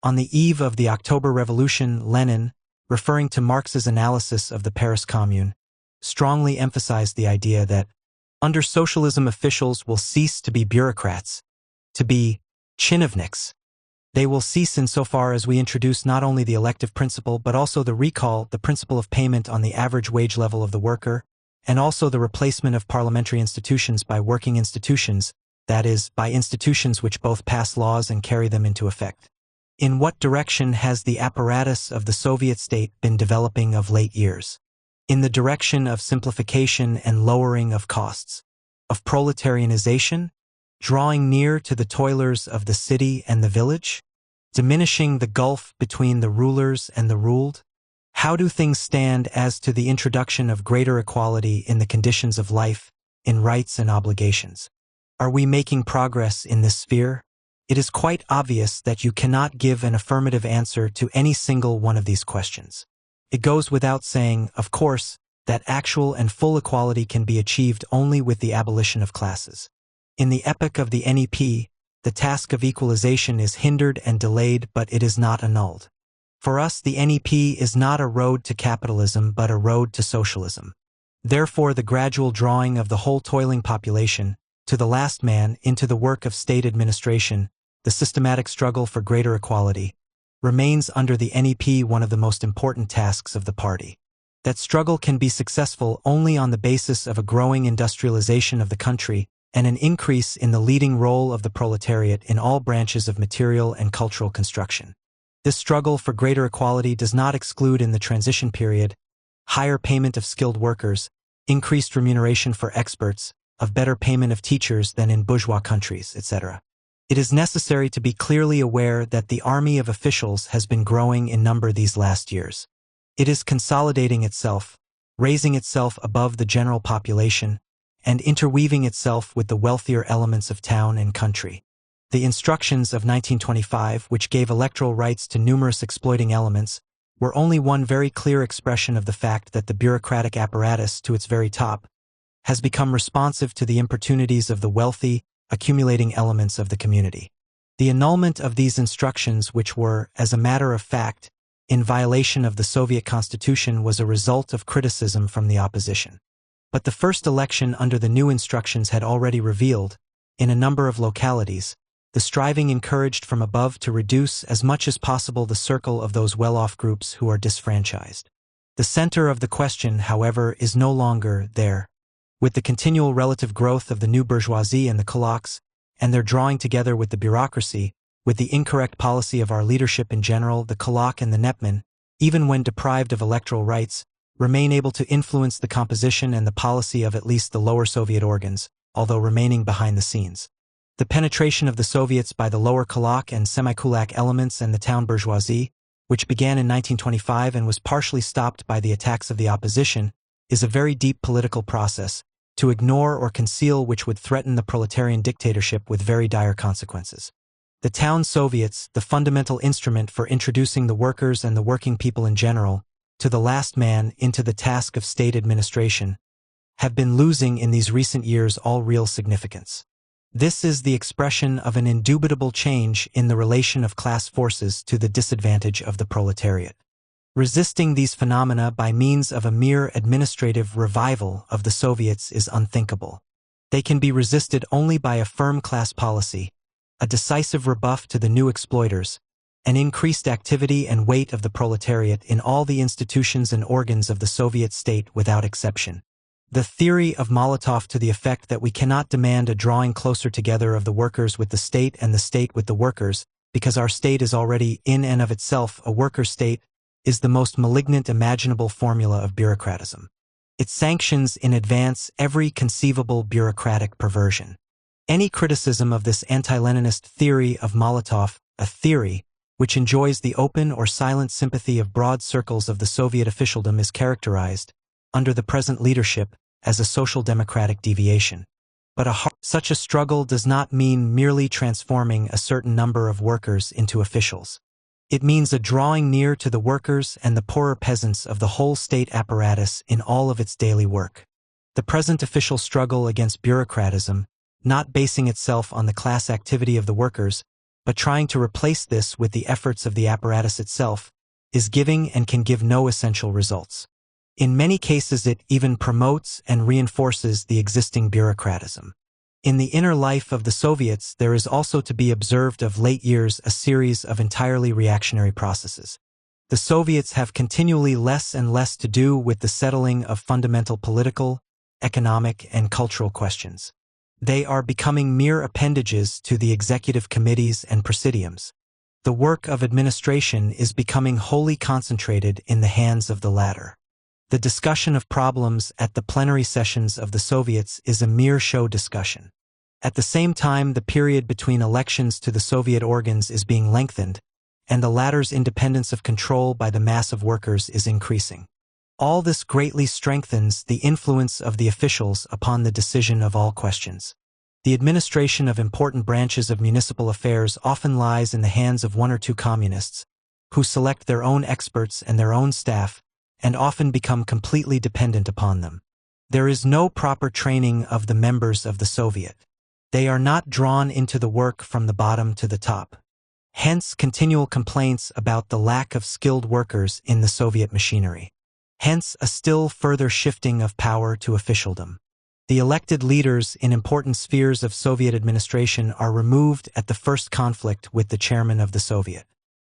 On the eve of the October Revolution, Lenin, referring to Marx's analysis of the Paris Commune, strongly emphasized the idea that, under socialism, officials will cease to be bureaucrats, to be chinovniks. They will cease insofar as we introduce not only the elective principle but also the principle of payment on the average wage level of the worker, and also the replacement of parliamentary institutions by working institutions, that is, by institutions which both pass laws and carry them into effect. In what direction has the apparatus of the Soviet state been developing of late years? In the direction of simplification and lowering of costs, of proletarianization, drawing near to the toilers of the city and the village, diminishing the gulf between the rulers and the ruled? How do things stand as to the introduction of greater equality in the conditions of life, in rights and obligations? Are we making progress in this sphere? It is quite obvious that you cannot give an affirmative answer to any single one of these questions. It goes without saying, of course, that actual and full equality can be achieved only with the abolition of classes. In the epoch of the NEP, the task of equalization is hindered and delayed, but it is not annulled. For us, the NEP is not a road to capitalism but a road to socialism. Therefore, the gradual drawing of the whole toiling population, to the last man, into the work of state administration, the systematic struggle for greater equality, remains under the NEP one of the most important tasks of the party. That struggle can be successful only on the basis of a growing industrialization of the country and an increase in the leading role of the proletariat in all branches of material and cultural construction. This struggle for greater equality does not exclude in the transition period higher payment of skilled workers, increased remuneration for experts, of better payment of teachers than in bourgeois countries, etc. It is necessary to be clearly aware that the army of officials has been growing in number these last years. It is consolidating itself, raising itself above the general population, and interweaving itself with the wealthier elements of town and country. The instructions of 1925, which gave electoral rights to numerous exploiting elements, were only one very clear expression of the fact that the bureaucratic apparatus, to its very top, has become responsive to the importunities of the wealthy, accumulating elements of the community. The annulment of these instructions, which were, as a matter of fact, in violation of the Soviet Constitution, was a result of criticism from the opposition. But the first election under the new instructions had already revealed, in a number of localities, the striving encouraged from above to reduce as much as possible the circle of those well-off groups who are disfranchised. The center of the question, however, is no longer there. With the continual relative growth of the new bourgeoisie and the kulaks, and their drawing together with the bureaucracy, with the incorrect policy of our leadership in general, the kulak and the nepman, even when deprived of electoral rights, remain able to influence the composition and the policy of at least the lower Soviet organs, although remaining behind the scenes. The penetration of the Soviets by the lower kulak and semi-kulak elements and the town bourgeoisie, which began in 1925 and was partially stopped by the attacks of the opposition, is a very deep political process, to ignore or conceal which would threaten the proletarian dictatorship with very dire consequences. The town Soviets, the fundamental instrument for introducing the workers and the working people in general, to the last man into the task of state administration, have been losing in these recent years all real significance. This is the expression of an indubitable change in the relation of class forces to the disadvantage of the proletariat. Resisting these phenomena by means of a mere administrative revival of the Soviets is unthinkable. They can be resisted only by a firm class policy, a decisive rebuff to the new exploiters, an increased activity and weight of the proletariat in all the institutions and organs of the Soviet state without exception. The theory of Molotov to the effect that we cannot demand a drawing closer together of the workers with the state and the state with the workers, because our state is already in and of itself a worker state, is the most malignant imaginable formula of bureaucratism. It sanctions in advance every conceivable bureaucratic perversion. Any criticism of this anti-Leninist theory of Molotov, a theory which enjoys the open or silent sympathy of broad circles of the Soviet officialdom, is characterized, under the present leadership, as a social democratic deviation. But such a struggle does not mean merely transforming a certain number of workers into officials. It means a drawing near to the workers and the poorer peasants of the whole state apparatus in all of its daily work. The present official struggle against bureaucratism, not basing itself on the class activity of the workers, but trying to replace this with the efforts of the apparatus itself, is giving and can give no essential results. In many cases it even promotes and reinforces the existing bureaucratism. In the inner life of the Soviets there is also to be observed of late years a series of entirely reactionary processes. The Soviets have continually less and less to do with the settling of fundamental political, economic, and cultural questions. They are becoming mere appendages to the executive committees and presidiums. The work of administration is becoming wholly concentrated in the hands of the latter. The discussion of problems at the plenary sessions of the Soviets is a mere show discussion. At the same time, the period between elections to the Soviet organs is being lengthened, and the latter's independence of control by the mass of workers is increasing. All this greatly strengthens the influence of the officials upon the decision of all questions. The administration of important branches of municipal affairs often lies in the hands of one or two communists, who select their own experts and their own staff, and often become completely dependent upon them. There is no proper training of the members of the Soviet. They are not drawn into the work from the bottom to the top. Hence continual complaints about the lack of skilled workers in the Soviet machinery. Hence a still further shifting of power to officialdom. The elected leaders in important spheres of Soviet administration are removed at the first conflict with the chairman of the Soviet.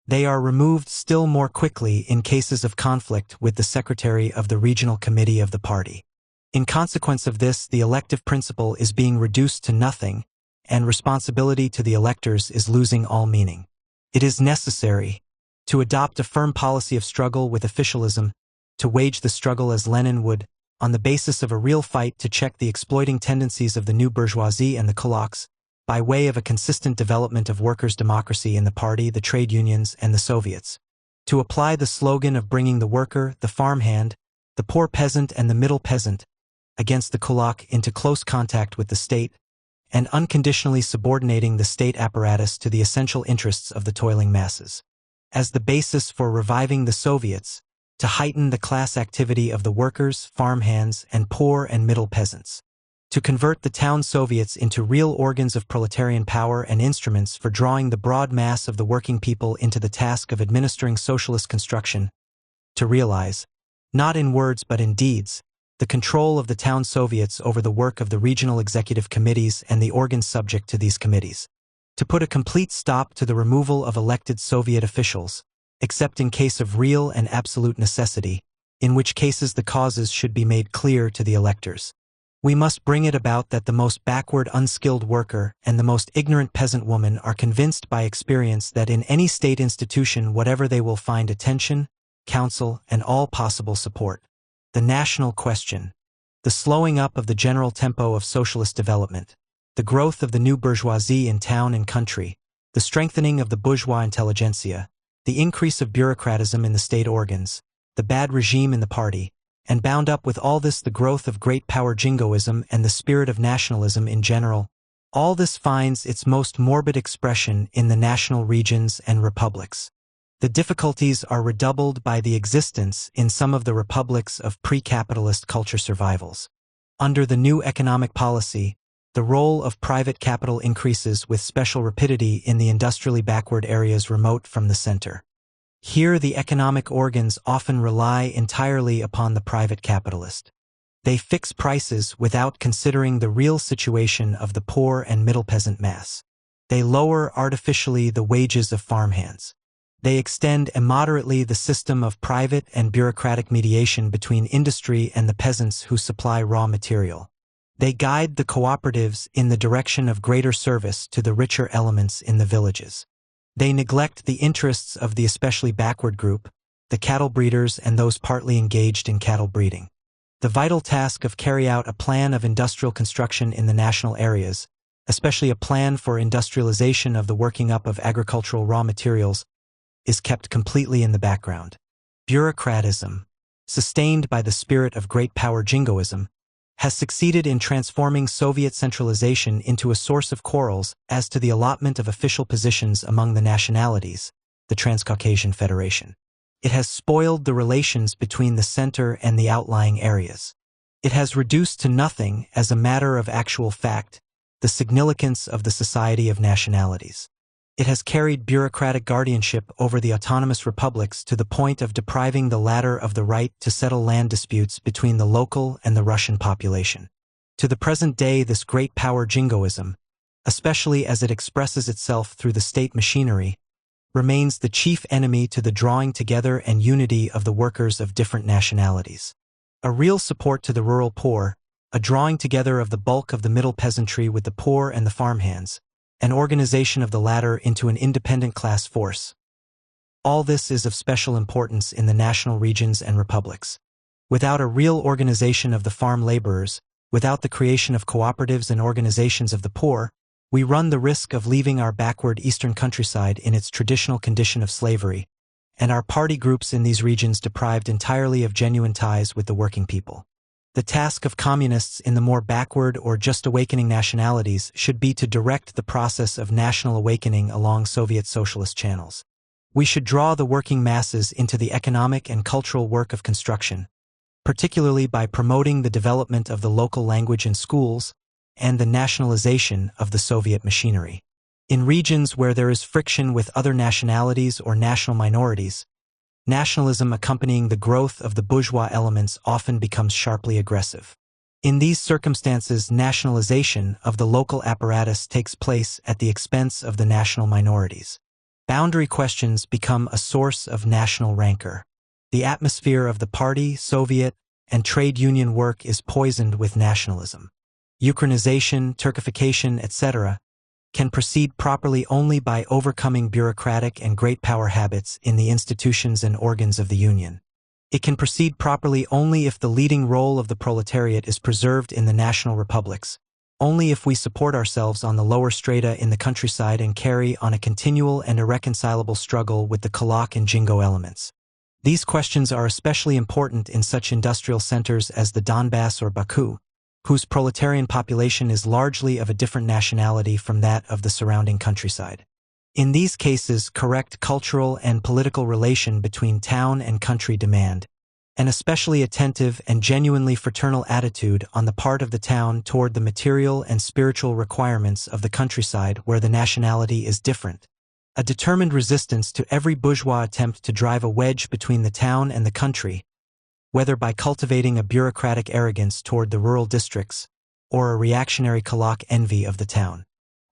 They are removed still more quickly in cases of conflict with the secretary of the regional committee of the party. In consequence of this, the elective principle is being reduced to nothing, and responsibility to the electors is losing all meaning. It is necessary to adopt a firm policy of struggle with officialism, to wage the struggle as Lenin would, on the basis of a real fight to check the exploiting tendencies of the new bourgeoisie and the kulaks, by way of a consistent development of workers' democracy in the party, the trade unions, and the Soviets. To apply the slogan of bringing the worker, the farmhand, the poor peasant, and the middle peasant against the kulak into close contact with the state, and unconditionally subordinating the state apparatus to the essential interests of the toiling masses. as the basis for reviving the Soviets, to heighten the class activity of the workers, farmhands, and poor and middle peasants, to convert the town Soviets into real organs of proletarian power and instruments for drawing the broad mass of the working people into the task of administering socialist construction, to realize, not in words but in deeds, the control of the town Soviets over the work of the regional executive committees and the organs subject to these committees, to put a complete stop to the removal of elected Soviet officials, except in case of real and absolute necessity, in which cases the causes should be made clear to the electors. We must bring it about that the most backward, unskilled worker and the most ignorant peasant woman are convinced by experience that in any state institution whatever they will find attention, counsel, and all possible support. The national question, the slowing up of the general tempo of socialist development, the growth of the new bourgeoisie in town and country, the strengthening of the bourgeois intelligentsia, the increase of bureaucratism in the state organs, the bad regime in the party, and bound up with all this the growth of great power jingoism and the spirit of nationalism in general, all this finds its most morbid expression in the national regions and republics. The difficulties are redoubled by the existence in some of the republics of pre-capitalist culture survivals. Under the new economic policy, the role of private capital increases with special rapidity in the industrially backward areas remote from the center. Here the economic organs often rely entirely upon the private capitalist. They fix prices without considering the real situation of the poor and middle peasant mass. They lower artificially the wages of farmhands. They extend immoderately the system of private and bureaucratic mediation between industry and the peasants who supply raw material. They guide the cooperatives in the direction of greater service to the richer elements in the villages. They neglect the interests of the especially backward group, the cattle breeders and those partly engaged in cattle breeding. The vital task of carry out a plan of industrial construction in the national areas, especially a plan for industrialization of the working up of agricultural raw materials, is kept completely in the background. Bureaucratism, sustained by the spirit of great power jingoism, has succeeded in transforming Soviet centralization into a source of quarrels as to the allotment of official positions among the nationalities, the Transcaucasian Federation. It has spoiled the relations between the center and the outlying areas. It has reduced to nothing, as a matter of actual fact, the significance of the Society of Nationalities. It has carried bureaucratic guardianship over the autonomous republics to the point of depriving the latter of the right to settle land disputes between the local and the Russian population. To the present day, this great power jingoism, especially as it expresses itself through the state machinery, remains the chief enemy to the drawing together and unity of the workers of different nationalities. A real support to the rural poor, a drawing together of the bulk of the middle peasantry with the poor and the farmhands, an organization of the latter into an independent class force. All this is of special importance in the national regions and republics. Without a real organization of the farm laborers, without the creation of cooperatives and organizations of the poor, we run the risk of leaving our backward eastern countryside in its traditional condition of slavery, and our party groups in these regions deprived entirely of genuine ties with the working people. The task of communists in the more backward or just awakening nationalities should be to direct the process of national awakening along Soviet socialist channels. We should draw the working masses into the economic and cultural work of construction, particularly by promoting the development of the local language in schools and the nationalization of the Soviet machinery. In regions where there is friction with other nationalities or national minorities, nationalism accompanying the growth of the bourgeois elements often becomes sharply aggressive. In these circumstances, nationalization of the local apparatus takes place at the expense of the national minorities. Boundary questions become a source of national rancor. The atmosphere of the party, Soviet, and trade union work is poisoned with nationalism. Ukrainization, Turkification, etc., can proceed properly only by overcoming bureaucratic and great power habits in the institutions and organs of the Union. It can proceed properly only if the leading role of the proletariat is preserved in the national republics, only if we support ourselves on the lower strata in the countryside and carry on a continual and irreconcilable struggle with the Kulak and Jingo elements. These questions are especially important in such industrial centers as the Donbass or Baku, whose proletarian population is largely of a different nationality from that of the surrounding countryside. In these cases, correct cultural and political relation between town and country demand an especially attentive and genuinely fraternal attitude on the part of the town toward the material and spiritual requirements of the countryside where the nationality is different. A determined resistance to every bourgeois attempt to drive a wedge between the town and the country, whether by cultivating a bureaucratic arrogance toward the rural districts or a reactionary colloque envy of the town.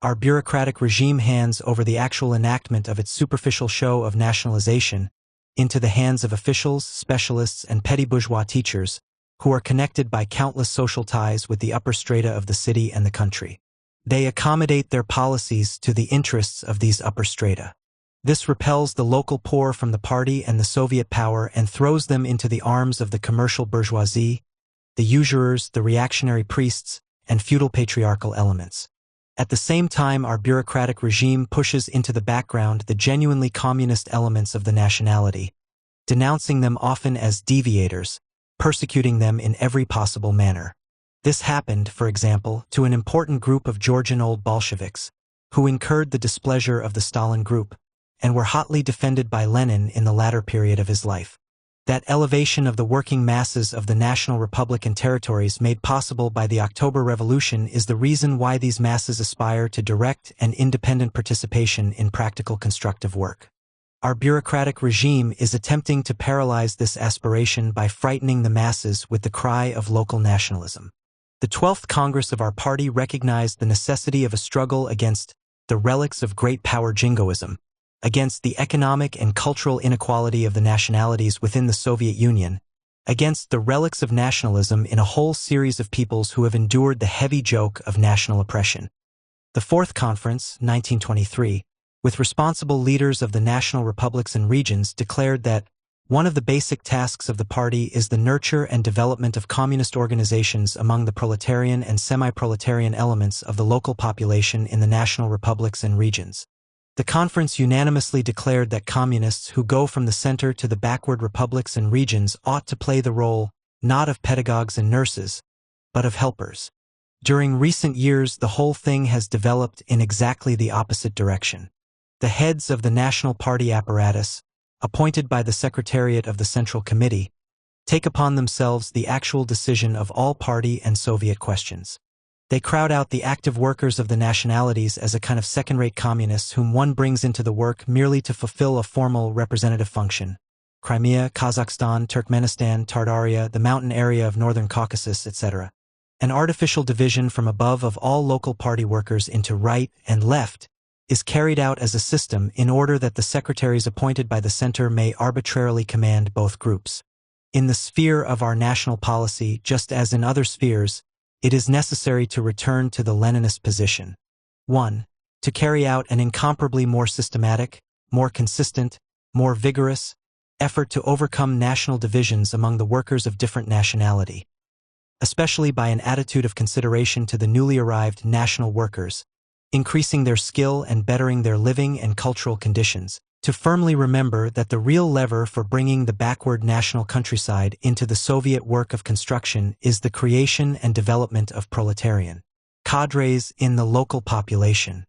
Our bureaucratic regime hands over the actual enactment of its superficial show of nationalization into the hands of officials, specialists, and petty bourgeois teachers who are connected by countless social ties with the upper strata of the city and the country. They accommodate their policies to the interests of these upper strata. This repels the local poor from the party and the Soviet power and throws them into the arms of the commercial bourgeoisie, the usurers, the reactionary priests, and feudal patriarchal elements. At the same time, our bureaucratic regime pushes into the background the genuinely communist elements of the nationality, denouncing them often as deviators, persecuting them in every possible manner. This happened, for example, to an important group of Georgian old Bolsheviks, who incurred the displeasure of the Stalin group, and were hotly defended by Lenin in the latter period of his life. That elevation of the working masses of the national Republican territories made possible by the October Revolution is the reason why these masses aspire to direct and independent participation in practical constructive work. Our bureaucratic regime is attempting to paralyze this aspiration by frightening the masses with the cry of local nationalism. The 12th Congress of our party recognized the necessity of a struggle against the relics of great power jingoism, against the economic and cultural inequality of the nationalities within the Soviet Union, against the relics of nationalism in a whole series of peoples who have endured the heavy joke of national oppression. The Fourth Conference, 1923, with responsible leaders of the national republics and regions, declared that one of the basic tasks of the party is the nurture and development of communist organizations among the proletarian and semi-proletarian elements of the local population in the national republics and regions. The conference unanimously declared that communists who go from the center to the backward republics and regions ought to play the role not of pedagogues and nurses, but of helpers. During recent years, the whole thing has developed in exactly the opposite direction. The heads of the National Party apparatus, appointed by the Secretariat of the Central Committee, take upon themselves the actual decision of all party and Soviet questions. They crowd out the active workers of the nationalities as a kind of second-rate communists whom one brings into the work merely to fulfill a formal representative function. Crimea, Kazakhstan, Turkmenistan, Tartaria, the mountain area of northern Caucasus, etc. An artificial division from above of all local party workers into right and left is carried out as a system in order that the secretaries appointed by the center may arbitrarily command both groups. In the sphere of our national policy, just as in other spheres, it is necessary to return to the Leninist position. 1. To carry out an incomparably more systematic, more consistent, more vigorous effort to overcome national divisions among the workers of different nationality, especially by an attitude of consideration to the newly arrived national workers, increasing their skill and bettering their living and cultural conditions, to firmly remember that the real lever for bringing the backward national countryside into the Soviet work of construction is the creation and development of proletarian cadres in the local population.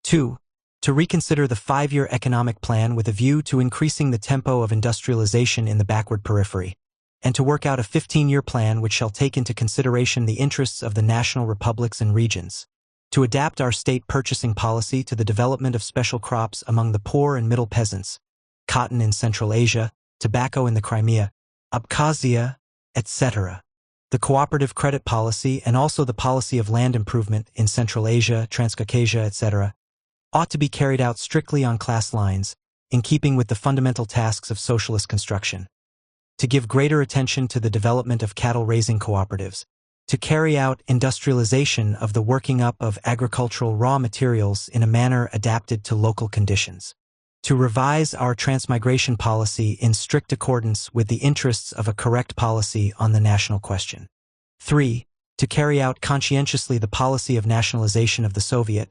2. To reconsider the 5-year economic plan with a view to increasing the tempo of industrialization in the backward periphery, and to work out a 15-year plan which shall take into consideration the interests of the national republics and regions. To adapt our state purchasing policy to the development of special crops among the poor and middle peasants, cotton in Central Asia, tobacco in the Crimea, Abkhazia, etc. The cooperative credit policy and also the policy of land improvement in Central Asia, Transcaucasia, etc. ought to be carried out strictly on class lines, in keeping with the fundamental tasks of socialist construction. To give greater attention to the development of cattle-raising cooperatives, to carry out industrialization of the working up of agricultural raw materials in a manner adapted to local conditions. To revise our transmigration policy in strict accordance with the interests of a correct policy on the national question. 3. To carry out conscientiously the policy of nationalization of the Soviet,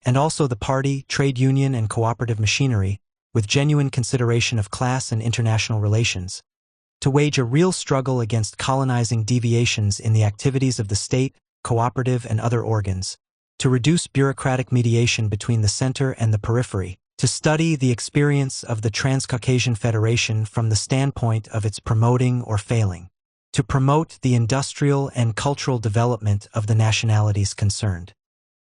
and also the party, trade union, and cooperative machinery, with genuine consideration of class and international relations. To wage a real struggle against colonizing deviations in the activities of the state, cooperative, and other organs, to reduce bureaucratic mediation between the center and the periphery, to study the experience of the Transcaucasian Federation from the standpoint of its promoting or failing, to promote the industrial and cultural development of the nationalities concerned,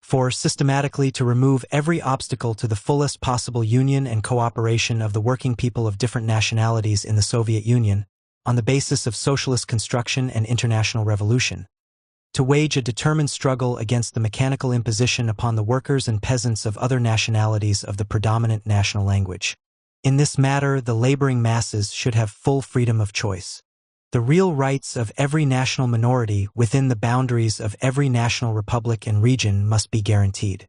4. Systematically to remove every obstacle to the fullest possible union and cooperation of the working people of different nationalities in the Soviet Union on the basis of socialist construction and international revolution, to wage a determined struggle against the mechanical imposition upon the workers and peasants of other nationalities of the predominant national language. In this matter, the laboring masses should have full freedom of choice. The real rights of every national minority within the boundaries of every national republic and region must be guaranteed.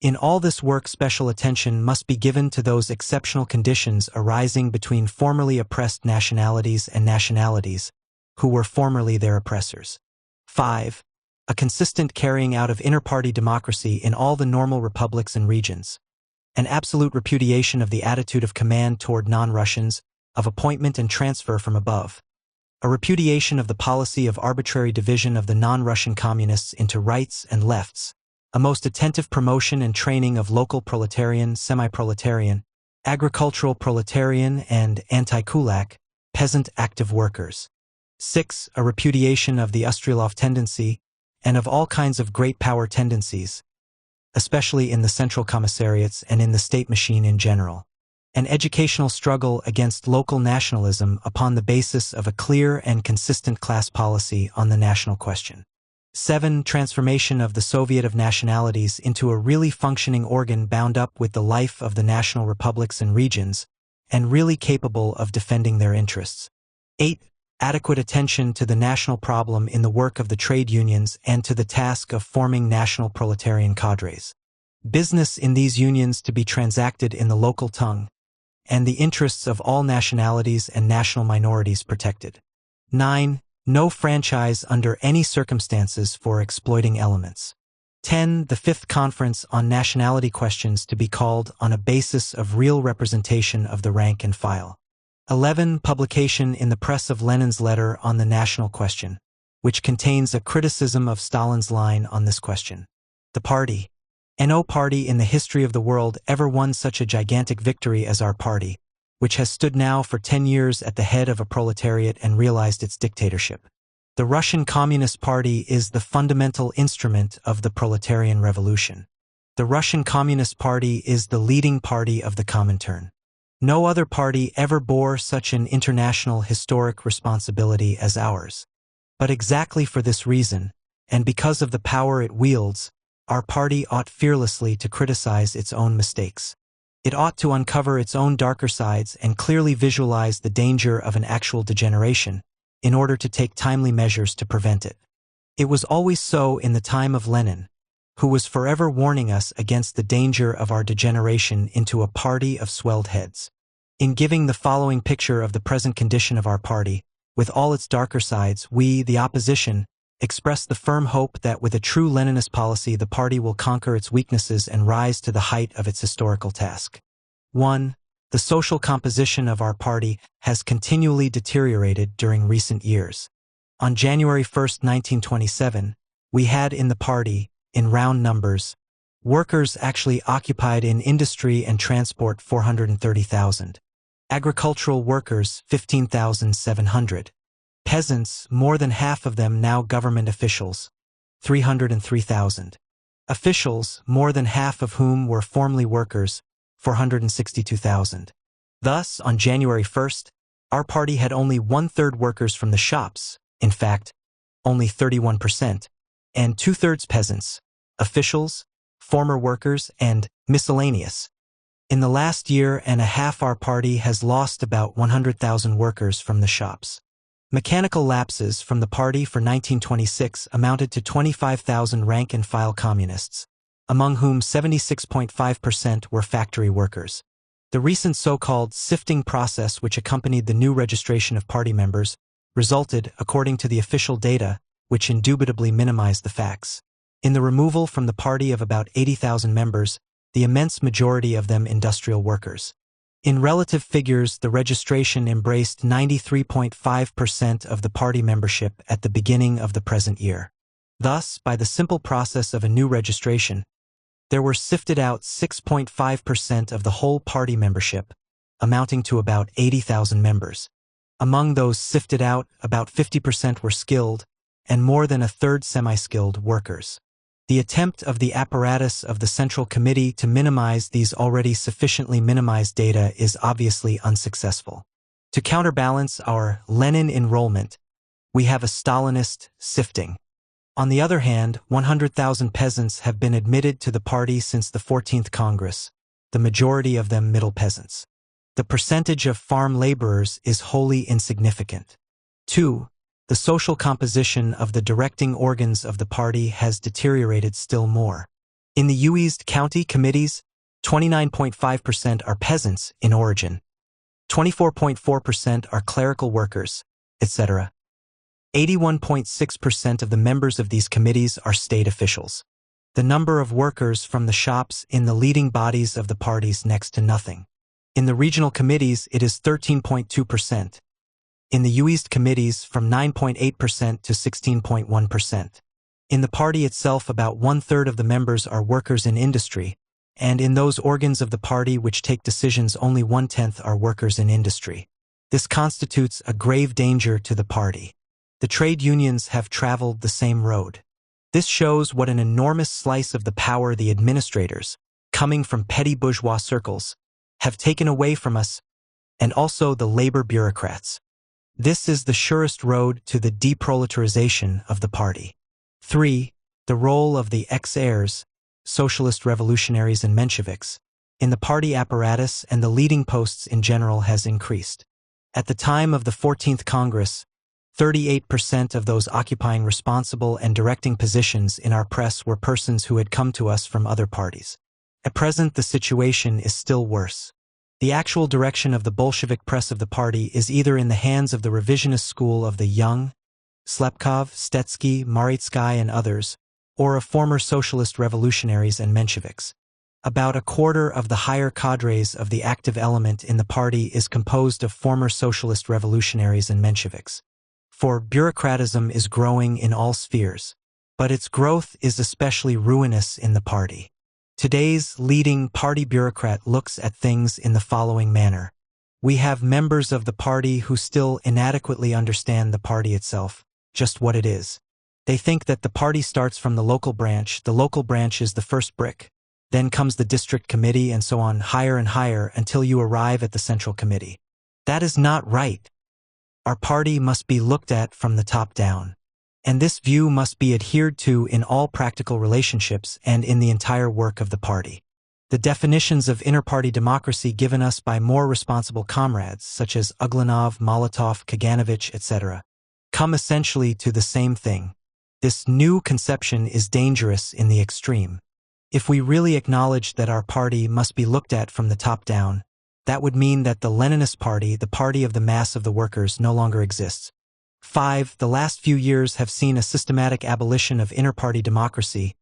In all this work, special attention must be given to those exceptional conditions arising between formerly oppressed nationalities and nationalities who were formerly their oppressors. 5. A consistent carrying out of inter-party democracy in all the normal republics and regions. An absolute repudiation of the attitude of command toward non-Russians, of appointment and transfer from above. A repudiation of the policy of arbitrary division of the non-Russian communists into rights and lefts. A most attentive promotion and training of local proletarian, semi-proletarian, agricultural proletarian, and anti-kulak, peasant active workers. 6. A repudiation of the Ustrelov tendency and of all kinds of great power tendencies, especially in the central commissariats and in the state machine in general. An educational struggle against local nationalism upon the basis of a clear and consistent class policy on the national question. 7. Transformation of the Soviet of Nationalities into a really functioning organ bound up with the life of the national republics and regions, and really capable of defending their interests. 8. Adequate attention to the national problem in the work of the trade unions and to the task of forming national proletarian cadres. Business in these unions to be transacted in the local tongue, and the interests of all nationalities and national minorities protected. 9. No franchise under any circumstances for exploiting elements. 10. The 5th Conference on Nationality Questions to be called on a basis of real representation of the rank and file. 11. Publication in the press of Lenin's letter on the national question, which contains a criticism of Stalin's line on this question. The party. No party in the history of the world ever won such a gigantic victory as our party, which has stood now for 10 years at the head of a proletariat and realized its dictatorship. The Russian Communist Party is the fundamental instrument of the proletarian revolution. The Russian Communist Party is the leading party of the Comintern. No other party ever bore such an international historic responsibility as ours. But exactly for this reason, and because of the power it wields, our party ought fearlessly to criticize its own mistakes. It ought to uncover its own darker sides and clearly visualize the danger of an actual degeneration, in order to take timely measures to prevent it. It was always so in the time of Lenin, who was forever warning us against the danger of our degeneration into a party of swelled heads. In giving the following picture of the present condition of our party, with all its darker sides, we, the opposition, express the firm hope that with a true Leninist policy the party will conquer its weaknesses and rise to the height of its historical task. 1. The social composition of our party has continually deteriorated during recent years. On January 1, 1927, we had in the party, in round numbers, workers actually occupied in industry and transport 430,000. Agricultural workers 15,700. Peasants, more than half of them now government officials, 303,000. Officials, more than half of whom were formerly workers, 462,000. Thus, on January 1st, our party had only 1/3 workers from the shops, in fact, only 31%, and 2/3 peasants, officials, former workers, and miscellaneous. In the last year and a half our party has lost about 100,000 workers from the shops. Mechanical lapses from the party for 1926 amounted to 25,000 rank-and-file communists, among whom 76.5% were factory workers. The recent so-called sifting process which accompanied the new registration of party members resulted, according to the official data, which indubitably minimized the facts, in the removal from the party of about 80,000 members, the immense majority of them industrial workers. In relative figures, the registration embraced 93.5% of the party membership at the beginning of the present year. Thus, by the simple process of a new registration, There were sifted out 6.5% of the whole party membership, amounting to about 80,000 members. Among those sifted out, about 50% were skilled, and more than a third semi-skilled workers. The attempt of the apparatus of the Central Committee to minimize these already sufficiently minimized data is obviously unsuccessful. To counterbalance our Lenin enrollment, we have a Stalinist sifting. On the other hand, 100,000 peasants have been admitted to the party since the 14th Congress, the majority of them middle peasants. The percentage of farm laborers is wholly insignificant. 2. The social composition of the directing organs of the party has deteriorated still more. In the UEASD county committees, 29.5% are peasants in origin, 24.4% are clerical workers, etc. 81.6% of the members of these committees are state officials. The number of workers from the shops in the leading bodies of the parties next to nothing. In the regional committees, it is 13.2%. In the UEASD committees, from 9.8% to 16.1%. In the party itself, about one-third of the members are workers in industry, and in those organs of the party which take decisions, only 1/10 are workers in industry. This constitutes a grave danger to the party. The trade unions have traveled the same road. This shows what an enormous slice of the power the administrators, coming from petty bourgeois circles, have taken away from us, and also the labor bureaucrats. This is the surest road to the deproletarization of the party. 3. The role of the ex-heirs, socialist revolutionaries and Mensheviks, in the party apparatus and the leading posts in general has increased. At the time of the 14th Congress, 38% of those occupying responsible and directing positions in our press were persons who had come to us from other parties. At present, the situation is still worse. The actual direction of the Bolshevik press of the party is either in the hands of the revisionist school of the young, Slepkov, Stetsky, Maritsky, and others, or of former socialist revolutionaries and Mensheviks. About a quarter of the higher cadres of the active element in the party is composed of former socialist revolutionaries and Mensheviks. For bureaucratism is growing in all spheres, but its growth is especially ruinous in the party. Today's leading party bureaucrat looks at things in the following manner. We have members of the party who still inadequately understand the party itself, just what it is. They think that the party starts from the local branch is the first brick, then comes the district committee and so on higher and higher until you arrive at the central committee. That is not right. Our party must be looked at from the top down. And this view must be adhered to in all practical relationships and in the entire work of the party. The definitions of inter-party democracy given us by more responsible comrades, such as Uglanov, Molotov, Kaganovich, etc., come essentially to the same thing. This new conception is dangerous in the extreme. If we really acknowledge that our party must be looked at from the top down, that would mean that the Leninist party, the party of the mass of the workers, no longer exists. 5. The last few years have seen a systematic abolition of inter-party democracy,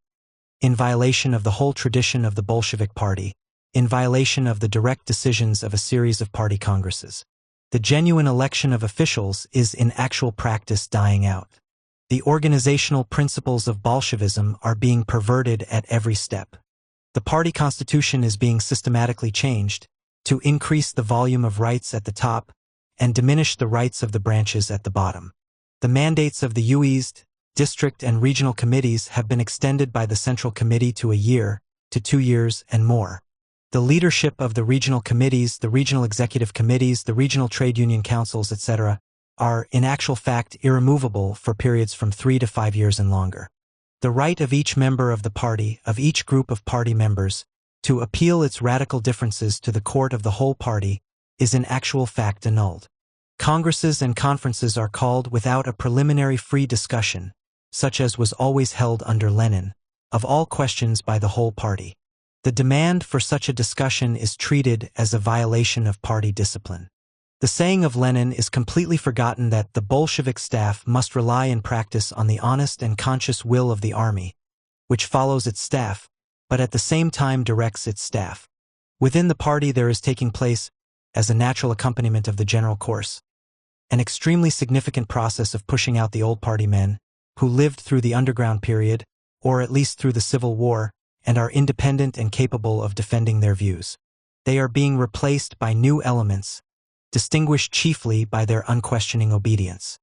in violation of the whole tradition of the Bolshevik Party, in violation of the direct decisions of a series of party congresses. The genuine election of officials is in actual practice dying out. The organizational principles of Bolshevism are being perverted at every step. The party constitution is being systematically changed to increase the volume of rights at the top and diminish the rights of the branches at the bottom. The mandates of the UEASD, district and regional committees have been extended by the Central Committee to a year, to 2 years, and more. The leadership of the regional committees, the regional executive committees, the regional trade union councils, etc., are, in actual fact, irremovable for periods from 3 to 5 years and longer. The right of each member of the party, of each group of party members, to appeal its radical differences to the court of the whole party, is in actual fact annulled. Congresses and conferences are called without a preliminary free discussion, such as was always held under Lenin, of all questions by the whole party. The demand for such a discussion is treated as a violation of party discipline. The saying of Lenin is completely forgotten that the Bolshevik staff must rely in practice on the honest and conscious will of the army, which follows its staff, but at the same time directs its staff. Within the party there is taking place, as a natural accompaniment of the general course, an extremely significant process of pushing out the old party men, who lived through the underground period, or at least through the Civil War, and are independent and capable of defending their views. They are being replaced by new elements, distinguished chiefly by their unquestioning obedience.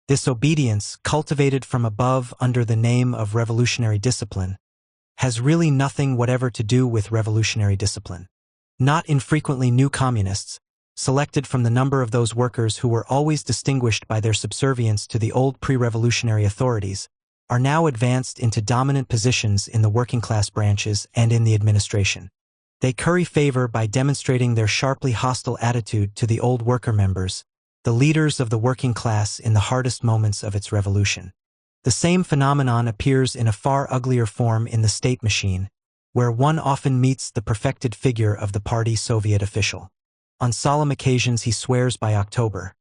This obedience, cultivated from above under the name of revolutionary discipline, has really nothing whatever to do with revolutionary discipline. Not infrequently new communists, selected from the number of those workers who were always distinguished by their subservience to the old pre-revolutionary authorities, are now advanced into dominant positions in the working-class branches and in the administration. They curry favor by demonstrating their sharply hostile attitude to the old worker members, the leaders of the working class in the hardest moments of its revolution. The same phenomenon appears in a far uglier form in the state machine, where one often meets the perfected figure of the party Soviet official. On solemn occasions he swears by October.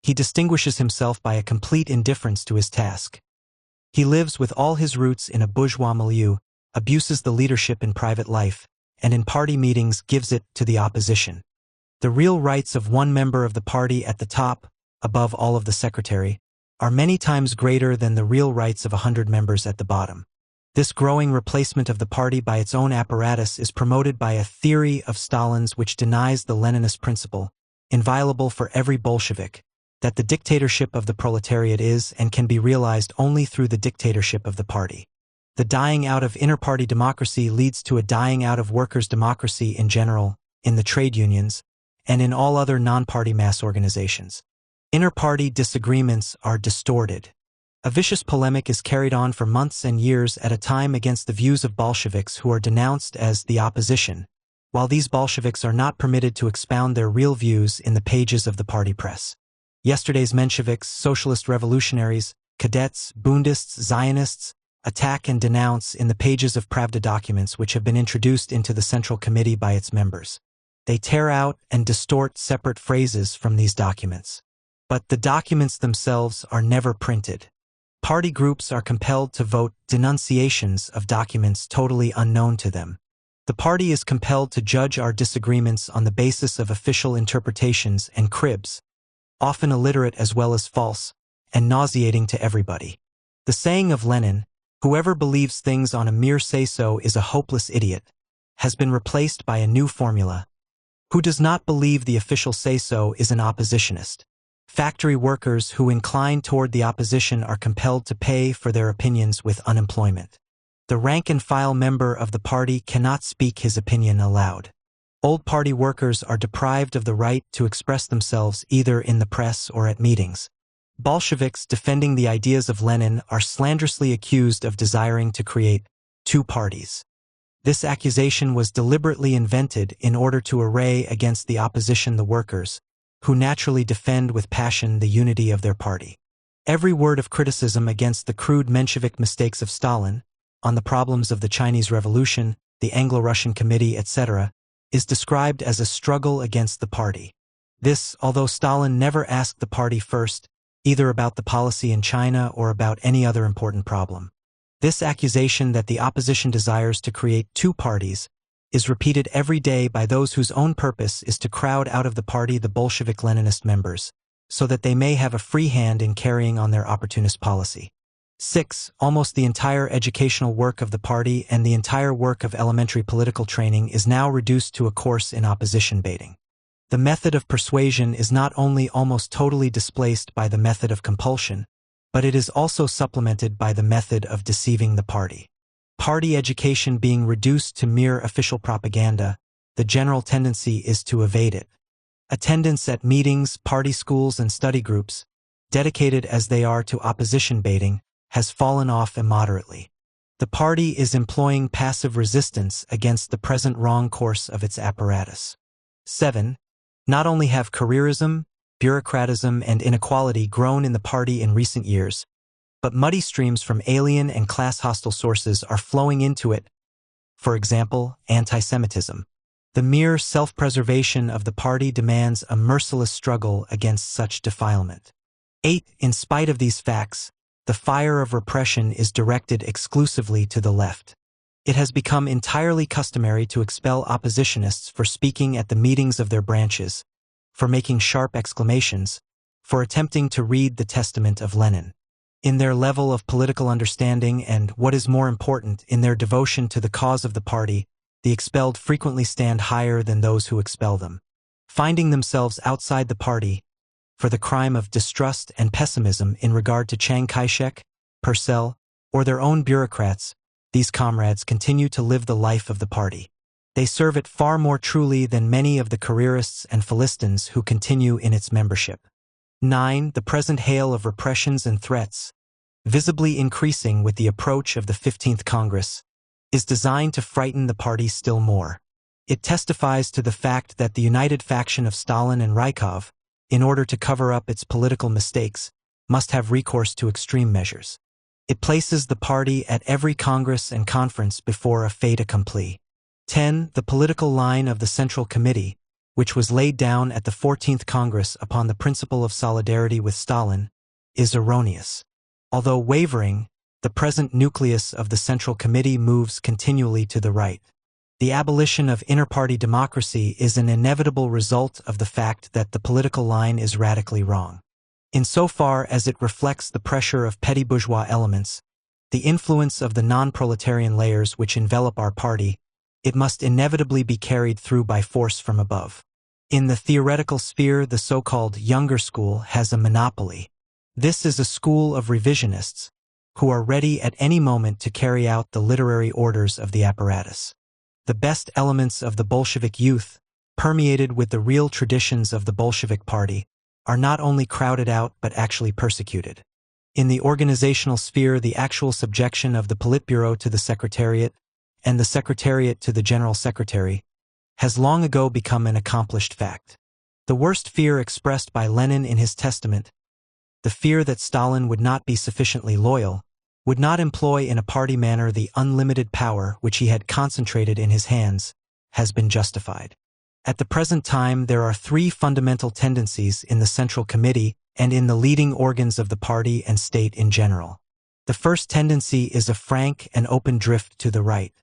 He distinguishes himself by a complete indifference to his task. He lives with all his roots in a bourgeois milieu, abuses the leadership in private life, and in party meetings gives it to the opposition. The real rights of one member of the party at the top, above all of the secretary, are many times greater than the real rights of 100 members at the bottom. This growing replacement of the party by its own apparatus is promoted by a theory of Stalin's which denies the Leninist principle, inviolable for every Bolshevik, that the dictatorship of the proletariat is and can be realized only through the dictatorship of the party. The dying out of inter-party democracy leads to a dying out of workers' democracy in general, in the trade unions, and in all other non-party mass organizations. Inter-party disagreements are distorted. A vicious polemic is carried on for months and years at a time against the views of Bolsheviks who are denounced as the opposition, while these Bolsheviks are not permitted to expound their real views in the pages of the party press. Yesterday's Mensheviks, socialist revolutionaries, cadets, Bundists, Zionists, attack and denounce in the pages of Pravda documents which have been introduced into the Central Committee by its members. They tear out and distort separate phrases from these documents. But the documents themselves are never printed. Party groups are compelled to vote denunciations of documents totally unknown to them. The party is compelled to judge our disagreements on the basis of official interpretations and cribs, often illiterate as well as false, and nauseating to everybody. The saying of Lenin, "Whoever believes things on a mere say-so is a hopeless idiot," has been replaced by a new formula. Who does not believe the official say-so is an oppositionist. Factory workers who incline toward the opposition are compelled to pay for their opinions with unemployment. The rank-and-file member of the party cannot speak his opinion aloud. Old party workers are deprived of the right to express themselves either in the press or at meetings. Bolsheviks defending the ideas of Lenin are slanderously accused of desiring to create two parties. This accusation was deliberately invented in order to array against the opposition the workers, who naturally defend with passion the unity of their party. Every word of criticism against the crude Menshevik mistakes of Stalin, on the problems of the Chinese Revolution, the Anglo-Russian Committee, etc., is described as a struggle against the party. This, although Stalin never asked the party first, either about the policy in China or about any other important problem. This accusation that the opposition desires to create two parties is repeated every day by those whose own purpose is to crowd out of the party the Bolshevik-Leninist members, so that they may have a free hand in carrying on their opportunist policy. 6. Almost the entire educational work of the party and the entire work of elementary political training is now reduced to a course in opposition baiting. The method of persuasion is not only almost totally displaced by the method of compulsion, but it is also supplemented by the method of deceiving the party. Party education being reduced to mere official propaganda, the general tendency is to evade it. Attendance at meetings, party schools, and study groups, dedicated as they are to opposition baiting, has fallen off immoderately. The party is employing passive resistance against the present wrong course of its apparatus. 7. Not only have careerism, bureaucratism, and inequality grown in the party in recent years, but muddy streams from alien and class-hostile sources are flowing into it. For example, anti-Semitism. The mere self-preservation of the party demands a merciless struggle against such defilement. 8. In spite of these facts, the fire of repression is directed exclusively to the left. It has become entirely customary to expel oppositionists for speaking at the meetings of their branches, for making sharp exclamations, for attempting to read the testament of Lenin. In their level of political understanding and, what is more important, in their devotion to the cause of the party, the expelled frequently stand higher than those who expel them. Finding themselves outside the party, for the crime of distrust and pessimism in regard to Chiang Kai-shek, Purcell, or their own bureaucrats, these comrades continue to live the life of the party. They serve it far more truly than many of the careerists and Philistines who continue in its membership. 9. The present hail of repressions and threats, visibly increasing with the approach of the 15th Congress, is designed to frighten the party still more. It testifies to the fact that the united faction of Stalin and Rykov, in order to cover up its political mistakes, must have recourse to extreme measures. It places the party at every Congress and conference before a fait accompli. 10. The political line of the Central Committee, which was laid down at the 14th Congress upon the principle of solidarity with Stalin, is erroneous. Although wavering, the present nucleus of the Central Committee moves continually to the right. The abolition of inter-party democracy is an inevitable result of the fact that the political line is radically wrong. Insofar as it reflects the pressure of petty bourgeois elements, the influence of the non-proletarian layers which envelop our party, it must inevitably be carried through by force from above. In the theoretical sphere, the so-called younger school has a monopoly. This is a school of revisionists, who are ready at any moment to carry out the literary orders of the apparatus. The best elements of the Bolshevik youth, permeated with the real traditions of the Bolshevik party, are not only crowded out but actually persecuted. In the organizational sphere, the actual subjection of the Politburo to the Secretariat, and the Secretariat to the General Secretary, has long ago become an accomplished fact. The worst fear expressed by Lenin in his testament, the fear that Stalin would not be sufficiently loyal, would not employ in a party manner the unlimited power which he had concentrated in his hands, has been justified. At the present time, there are three fundamental tendencies in the Central Committee and in the leading organs of the party and state in general. The first tendency is a frank and open drift to the right.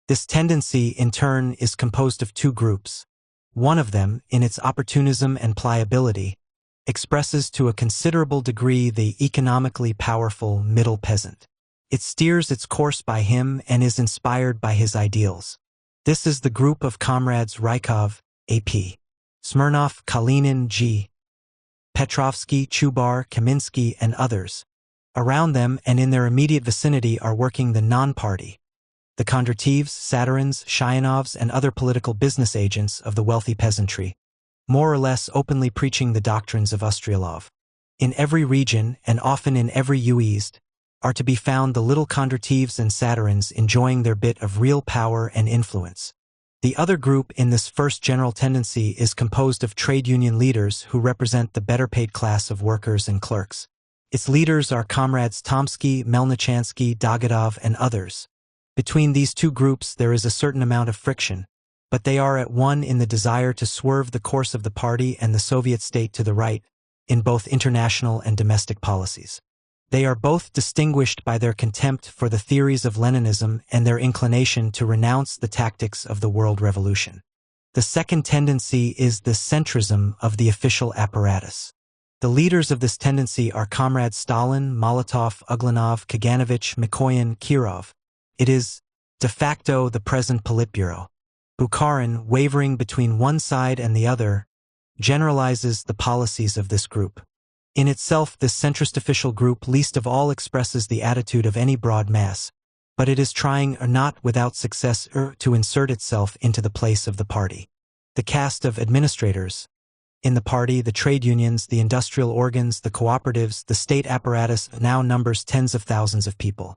This tendency, in turn, is composed of two groups. One of them, in its opportunism and pliability, expresses to a considerable degree the economically powerful middle peasant. It steers its course by him and is inspired by his ideals. This is the group of comrades Rykov, A.P. Smirnov, Kalinin, G. Petrovsky, Chubar, Kaminsky, and others. Around them and in their immediate vicinity are working the non-party, the Kondratievs, Saturins, Shayanovs, and other political business agents of the wealthy peasantry, more or less openly preaching the doctrines of Ustrialov. In every region, and often in every uezd, are to be found the little Kondratievs and Saturins enjoying their bit of real power and influence. The other group in this first general tendency is composed of trade union leaders who represent the better-paid class of workers and clerks. Its leaders are comrades Tomsky, Melnichansky, Dagadov, and others. Between these two groups there is a certain amount of friction, but they are at one in the desire to swerve the course of the party and the Soviet state to the right, in both international and domestic policies. They are both distinguished by their contempt for the theories of Leninism and their inclination to renounce the tactics of the world revolution. The second tendency is the centrism of the official apparatus. The leaders of this tendency are comrades Stalin, Molotov, Uglanov, Kaganovich, Mikoyan, Kirov. It is, de facto, the present Politburo. Bukharin, wavering between one side and the other, generalizes the policies of this group. In itself, this centrist official group least of all expresses the attitude of any broad mass, but it is trying, not without success, to insert itself into the place of the party. The caste of administrators in the party, the trade unions, the industrial organs, the cooperatives, the state apparatus now numbers tens of thousands of people.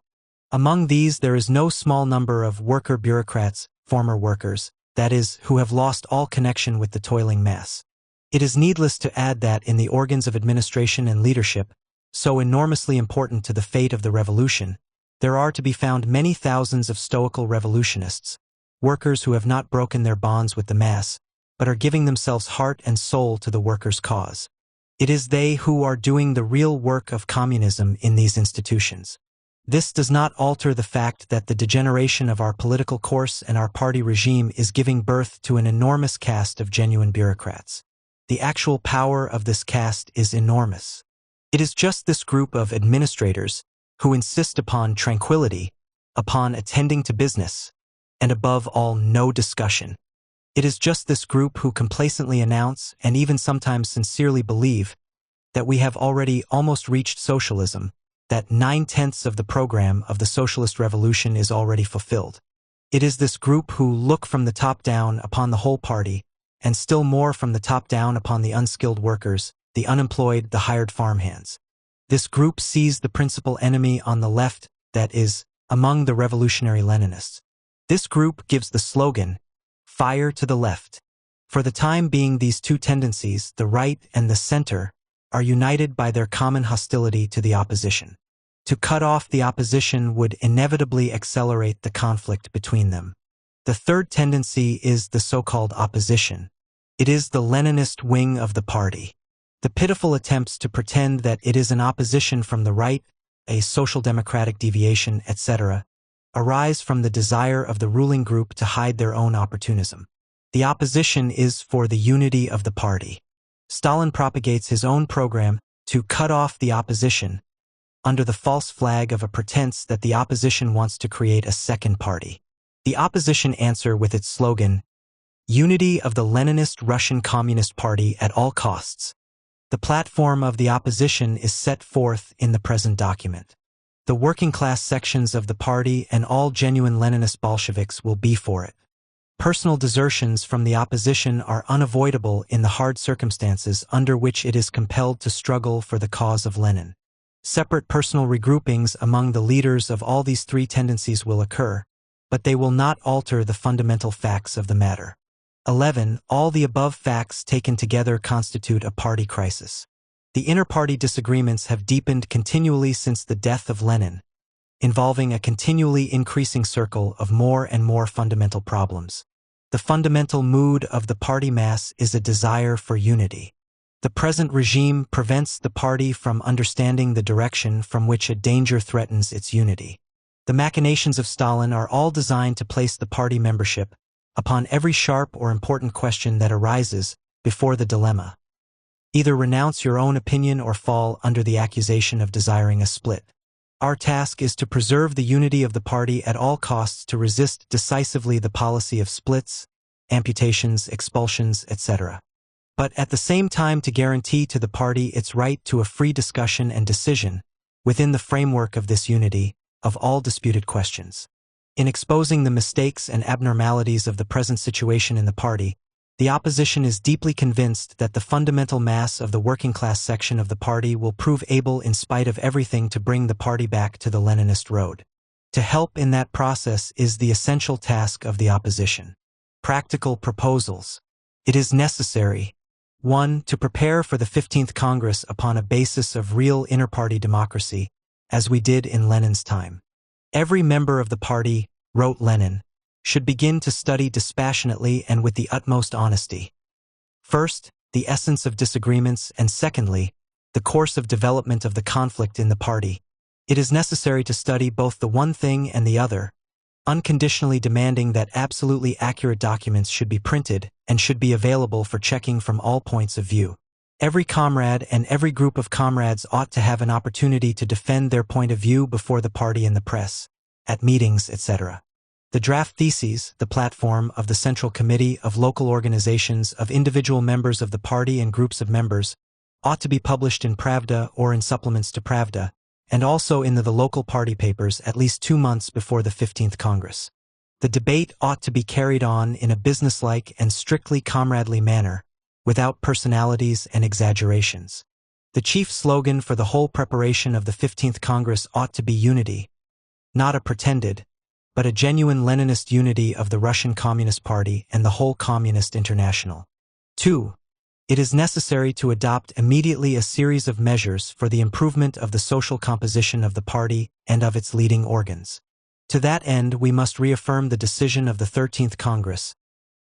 Among these there is no small number of worker bureaucrats, former workers, that is, who have lost all connection with the toiling mass. It is needless to add that in the organs of administration and leadership, so enormously important to the fate of the revolution, there are to be found many thousands of stoical revolutionists, workers who have not broken their bonds with the mass, but are giving themselves heart and soul to the workers' cause. It is they who are doing the real work of communism in these institutions. This does not alter the fact that the degeneration of our political course and our party regime is giving birth to an enormous caste of genuine bureaucrats. The actual power of this caste is enormous. It is just this group of administrators who insist upon tranquility, upon attending to business, and above all, no discussion. It is just this group who complacently announce, and even sometimes sincerely believe, that we have already almost reached socialism, that 9/10 of the program of the socialist revolution is already fulfilled. It is this group who look from the top down upon the whole party, and still more from the top down upon the unskilled workers, the unemployed, the hired farmhands. This group sees the principal enemy on the left, that is, among the revolutionary Leninists. This group gives the slogan, "Fire to the left." For the time being, these two tendencies, the right and the center, are united by their common hostility to the opposition. To cut off the opposition would inevitably accelerate the conflict between them. The third tendency is the so-called opposition. It is the Leninist wing of the party. The pitiful attempts to pretend that it is an opposition from the right, a social democratic deviation, etc., arise from the desire of the ruling group to hide their own opportunism. The opposition is for the unity of the party. Stalin propagates his own program to cut off the opposition under the false flag of a pretense that the opposition wants to create a second party. The opposition answer with its slogan, "Unity of the Leninist Russian Communist Party at all costs." The platform of the opposition is set forth in the present document. The working class sections of the party and all genuine Leninist Bolsheviks will be for it. Personal desertions from the opposition are unavoidable in the hard circumstances under which it is compelled to struggle for the cause of Lenin. Separate personal regroupings among the leaders of all these three tendencies will occur, but they will not alter the fundamental facts of the matter. 11. All the above facts taken together constitute a party crisis. The inter-party disagreements have deepened continually since the death of Lenin, involving a continually increasing circle of more and more fundamental problems. The fundamental mood of the party mass is a desire for unity. The present regime prevents the party from understanding the direction from which a danger threatens its unity. The machinations of Stalin are all designed to place the party membership upon every sharp or important question that arises before the dilemma. Either renounce your own opinion or fall under the accusation of desiring a split. Our task is to preserve the unity of the party at all costs, to resist decisively the policy of splits, amputations, expulsions, etc. But at the same time to guarantee to the party its right to a free discussion and decision, within the framework of this unity, of all disputed questions. In exposing the mistakes and abnormalities of the present situation in the party, the opposition is deeply convinced that the fundamental mass of the working class section of the party will prove able in spite of everything to bring the party back to the Leninist road. To help in that process is the essential task of the opposition. Practical proposals. It is necessary: 1. To prepare for the 15th Congress upon a basis of real inter-party democracy, as we did in Lenin's time. Every member of the party, wrote Lenin, should begin to study dispassionately and with the utmost honesty. First, the essence of disagreements, and secondly, the course of development of the conflict in the party. It is necessary to study both the one thing and the other, unconditionally demanding that absolutely accurate documents should be printed and should be available for checking from all points of view. Every comrade and every group of comrades ought to have an opportunity to defend their point of view before the party and the press, at meetings, etc. The draft theses, the platform of the Central Committee, of local organizations, of individual members of the party and groups of members, ought to be published in Pravda or in supplements to Pravda, and also in the local party papers at least 2 months before the 15th Congress. The debate ought to be carried on in a businesslike and strictly comradely manner, without personalities and exaggerations. The chief slogan for the whole preparation of the 15th Congress ought to be unity, not a pretended, but a genuine Leninist unity of the Russian Communist Party and the whole Communist International. 2. It is necessary to adopt immediately a series of measures for the improvement of the social composition of the party and of its leading organs. To that end, we must reaffirm the decision of the 13th Congress,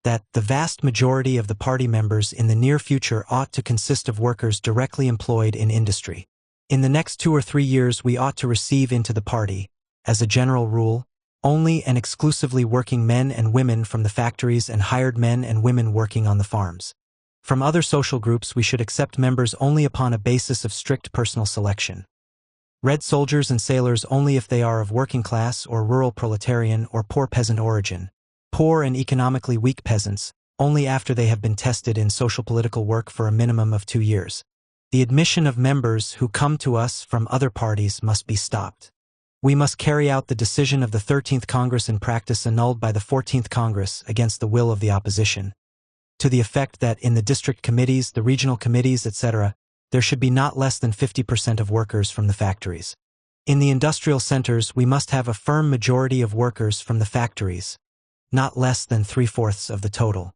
that the vast majority of the party members in the near future ought to consist of workers directly employed in industry. In the next 2 or 3 years we ought to receive into the party, as a general rule, only and exclusively working men and women from the factories and hired men and women working on the farms. From other social groups, we should accept members only upon a basis of strict personal selection. Red soldiers and sailors only if they are of working class or rural proletarian or poor peasant origin. Poor and economically weak peasants, only after they have been tested in social-political work for a minimum of 2 years. The admission of members who come to us from other parties must be stopped. We must carry out the decision of the 13th Congress in practice annulled by the 14th Congress against the will of the opposition, to the effect that in the district committees, the regional committees, etc., there should be not less than 50% of workers from the factories. In the industrial centers, we must have a firm majority of workers from the factories, not less than 3/4 of the total.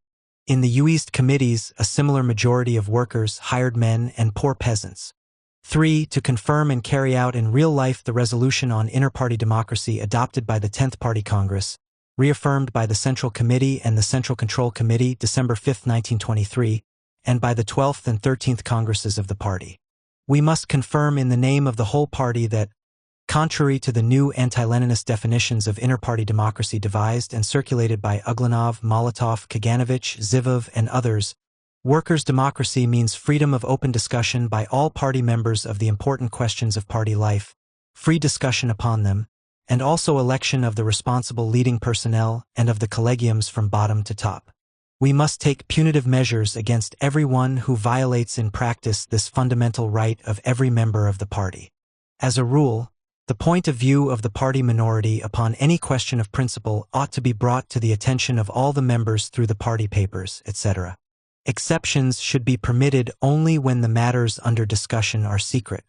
In the UEast committees, a similar majority of workers, hired men, and poor peasants. 3. To confirm and carry out in real life the resolution on inter-party democracy adopted by the 10th Party Congress, reaffirmed by the Central Committee and the Central Control Committee December 5, 1923, and by the 12th and 13th Congresses of the party. We must confirm in the name of the whole party that, contrary to the new anti-Leninist definitions of inter-party democracy devised and circulated by Uglanov, Molotov, Kaganovich, Zivov, and others, workers' democracy means freedom of open discussion by all party members of the important questions of party life, free discussion upon them, and also election of the responsible leading personnel and of the collegiums from bottom to top. We must take punitive measures against everyone who violates in practice this fundamental right of every member of the party. As a rule, the point of view of the party minority upon any question of principle ought to be brought to the attention of all the members through the party papers, etc. Exceptions should be permitted only when the matters under discussion are secret.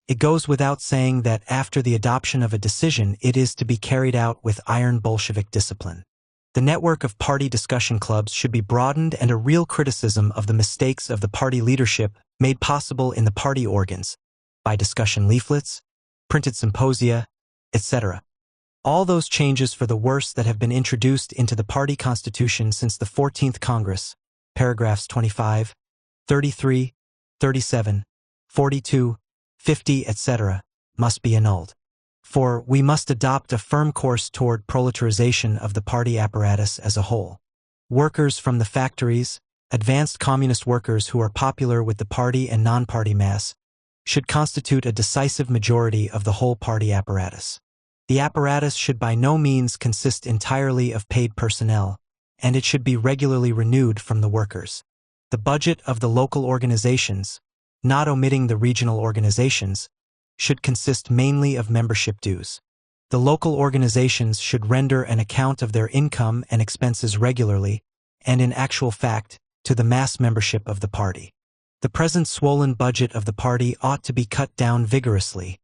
It goes without saying that after the adoption of a decision, it is to be carried out with iron Bolshevik discipline. The network of party discussion clubs should be broadened and a real criticism of the mistakes of the party leadership made possible in the party organs, by discussion leaflets, printed symposia, etc. All those changes for the worse that have been introduced into the party constitution since the 14th Congress, paragraphs 25, 33, 37, 42, 50, etc., must be annulled. For we must adopt a firm course toward proletarization of the party apparatus as a whole. Workers from the factories, advanced communist workers who are popular with the party and non-party mass, should constitute a decisive majority of the whole party apparatus. The apparatus should by no means consist entirely of paid personnel, and it should be regularly renewed from the workers. The budget of the local organizations, not omitting the regional organizations, should consist mainly of membership dues. The local organizations should render an account of their income and expenses regularly, and in actual fact, to the mass membership of the party. The present swollen budget of the party ought to be cut down vigorously,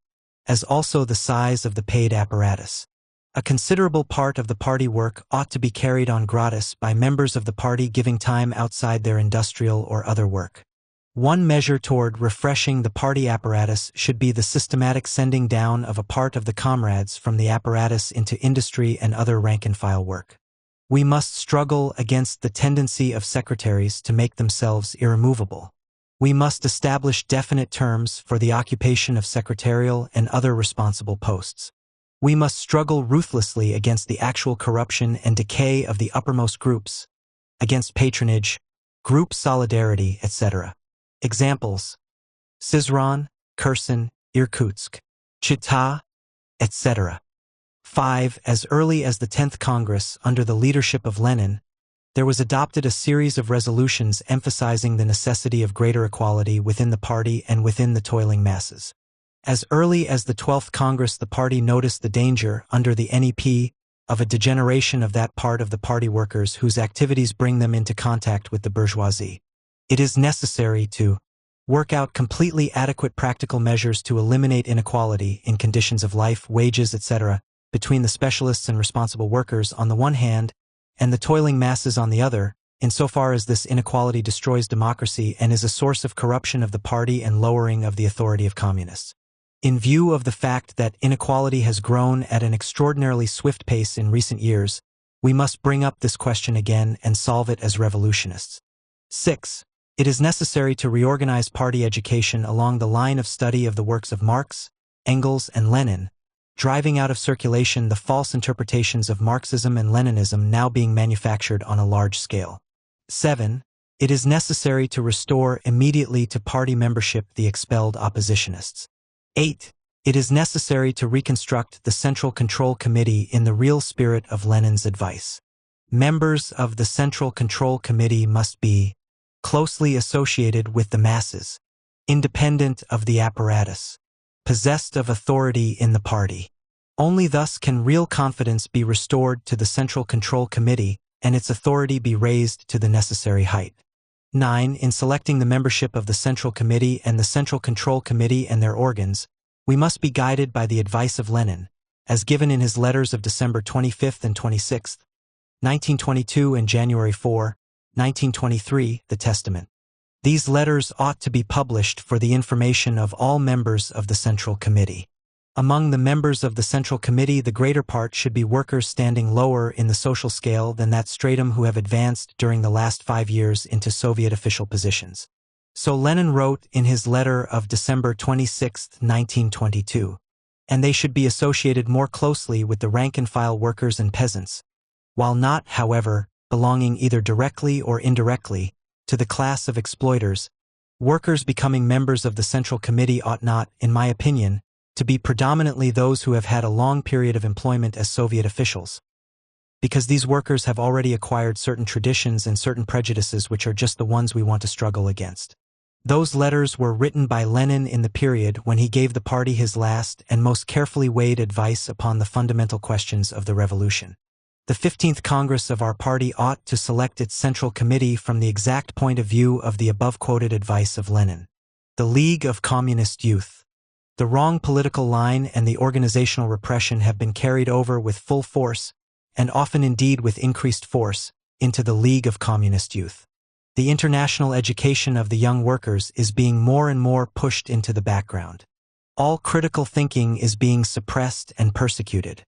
as also the size of the paid apparatus. A considerable part of the party work ought to be carried on gratis by members of the party giving time outside their industrial or other work. One measure toward refreshing the party apparatus should be the systematic sending down of a part of the comrades from the apparatus into industry and other rank-and-file work. We must struggle against the tendency of secretaries to make themselves irremovable. We must establish definite terms for the occupation of secretarial and other responsible posts. We must struggle ruthlessly against the actual corruption and decay of the uppermost groups, against patronage, group solidarity, etc. Examples: Syzran, Kherson, Irkutsk, Chita, etc. 5. As early as the 10th Congress, under the leadership of Lenin, there was adopted a series of resolutions emphasizing the necessity of greater equality within the party and within the toiling masses. As early as the 12th Congress, the party noticed the danger, under the NEP, of a degeneration of that part of the party workers whose activities bring them into contact with the bourgeoisie. It is necessary to work out completely adequate practical measures to eliminate inequality in conditions of life, wages, etc., between the specialists and responsible workers on the one hand, and the toiling masses on the other, insofar as this inequality destroys democracy and is a source of corruption of the party and lowering of the authority of communists. In view of the fact that inequality has grown at an extraordinarily swift pace in recent years, we must bring up this question again and solve it as revolutionists. 6. It is necessary to reorganize party education along the line of study of the works of Marx, Engels, and Lenin, driving out of circulation the false interpretations of Marxism and Leninism now being manufactured on a large scale. 7. It is necessary to restore immediately to party membership the expelled oppositionists. 8. It is necessary to reconstruct the Central Control Committee in the real spirit of Lenin's advice. Members of the Central Control Committee must be closely associated with the masses, independent of the apparatus, possessed of authority in the party. Only thus can real confidence be restored to the Central Control Committee and its authority be raised to the necessary height. 9. In selecting the membership of the Central Committee and the Central Control Committee and their organs, we must be guided by the advice of Lenin, as given in his letters of December 25 and 26, 1922 and January 4, 1923, the Testament. These letters ought to be published for the information of all members of the Central Committee. Among the members of the Central Committee, the greater part should be workers standing lower in the social scale than that stratum who have advanced during the last 5 years into Soviet official positions. So Lenin wrote in his letter of December 26, 1922, and they should be associated more closely with the rank-and-file workers and peasants, while not, however, belonging either directly or indirectly to the class of exploiters. Workers becoming members of the Central Committee ought not, in my opinion, to be predominantly those who have had a long period of employment as Soviet officials, because these workers have already acquired certain traditions and certain prejudices which are just the ones we want to struggle against. Those letters were written by Lenin in the period when he gave the party his last and most carefully weighed advice upon the fundamental questions of the revolution. The 15th Congress of our party ought to select its Central Committee from the exact point of view of the above-quoted advice of Lenin. The League of Communist Youth. The wrong political line and the organizational repression have been carried over with full force, and often indeed with increased force, into the League of Communist Youth. The international education of the young workers is being more and more pushed into the background. All critical thinking is being suppressed and persecuted.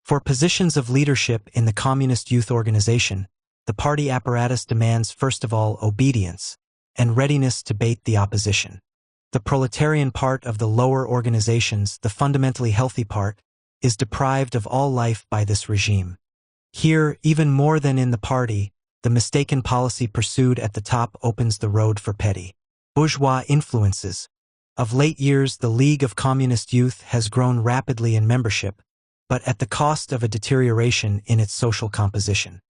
For positions of leadership in the Communist Youth Organization, the party apparatus demands first of all obedience and readiness to bait the opposition. The proletarian part of the lower organizations, the fundamentally healthy part, is deprived of all life by this regime. Here, even more than in the party, the mistaken policy pursued at the top opens the road for petty bourgeois influences. Of late years, the League of Communist Youth has grown rapidly in membership, but at the cost of a deterioration in its social composition.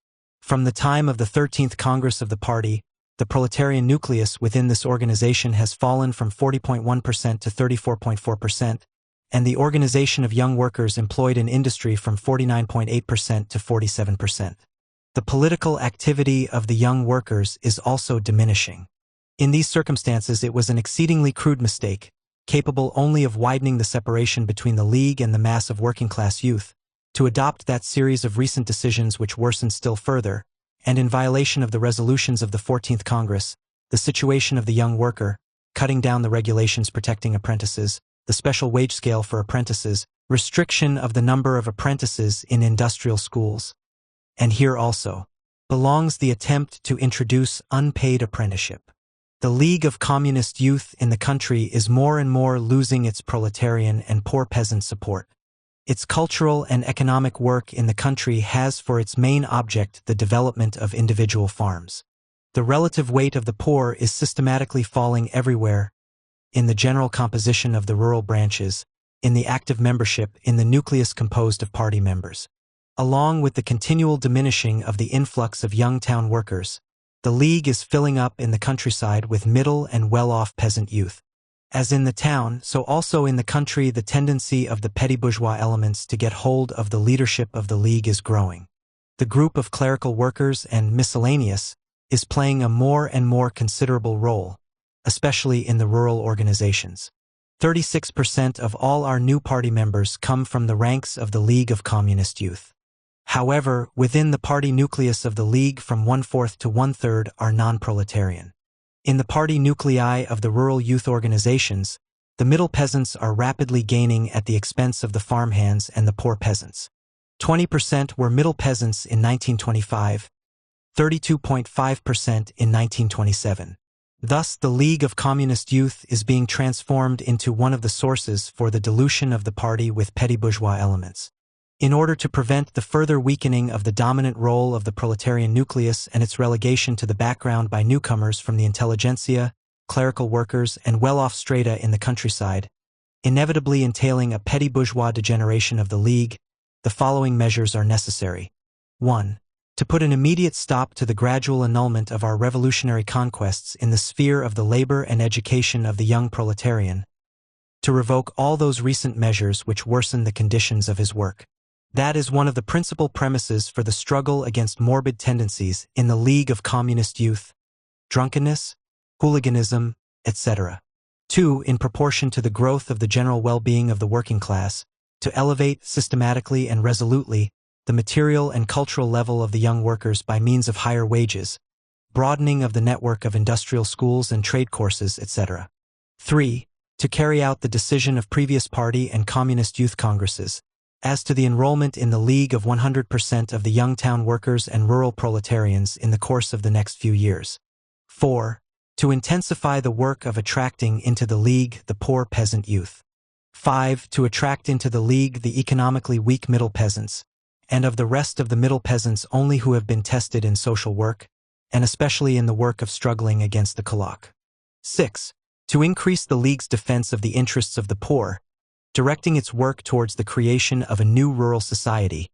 From the time of the 13th Congress of the party, the proletarian nucleus within this organization has fallen from 40.1% to 34.4%, and the organization of young workers employed in industry from 49.8% to 47%. The political activity of the young workers is also diminishing. In these circumstances, it was an exceedingly crude mistake, capable only of widening the separation between the League and the mass of working-class youth, to adopt that series of recent decisions which worsened still further, and in violation of the resolutions of the 14th Congress, the situation of the young worker, cutting down the regulations protecting apprentices, the special wage scale for apprentices, restriction of the number of apprentices in industrial schools. And here also belongs the attempt to introduce unpaid apprenticeship. The League of Communist Youth in the country is more and more losing its proletarian and poor peasant support. Its cultural and economic work in the country has for its main object the development of individual farms. The relative weight of the poor is systematically falling everywhere, in the general composition of the rural branches, in the active membership, in the nucleus composed of party members. Along with the continual diminishing of the influx of young town workers, the League is filling up in the countryside with middle and well-off peasant youth. As in the town, so also in the country, the tendency of the petty bourgeois elements to get hold of the leadership of the League is growing. The group of clerical workers and miscellaneous is playing a more and more considerable role, especially in the rural organizations. 36% of all our new party members come from the ranks of the League of Communist Youth. However, within the party nucleus of the League, from 1/4 to 1/3 are non-proletarian. In the party nuclei of the rural youth organizations, the middle peasants are rapidly gaining at the expense of the farmhands and the poor peasants. 20% were middle peasants in 1925, 32.5% in 1927. Thus, the League of Communist Youth is being transformed into one of the sources for the dilution of the party with petty bourgeois elements. In order to prevent the further weakening of the dominant role of the proletarian nucleus and its relegation to the background by newcomers from the intelligentsia, clerical workers, and well-off strata in the countryside, inevitably entailing a petty bourgeois degeneration of the League, the following measures are necessary. 1. To put an immediate stop to the gradual annulment of our revolutionary conquests in the sphere of the labor and education of the young proletarian. To revoke all those recent measures which worsen the conditions of his work. That is one of the principal premises for the struggle against morbid tendencies in the League of Communist Youth, drunkenness, hooliganism, etc. 2. In proportion to the growth of the general well-being of the working class, to elevate systematically and resolutely the material and cultural level of the young workers by means of higher wages, broadening of the network of industrial schools and trade courses, etc. 3. To carry out the decision of previous party and communist youth congresses, as to the enrollment in the League of 100% of the young town workers and rural proletarians in the course of the next few years. 4. To intensify the work of attracting into the League the poor peasant youth. 5. To attract into the League the economically weak middle peasants, and of the rest of the middle peasants only who have been tested in social work, and especially in the work of struggling against the kulak. 6. To increase the League's defense of the interests of the poor, directing its work towards the creation of a new rural society,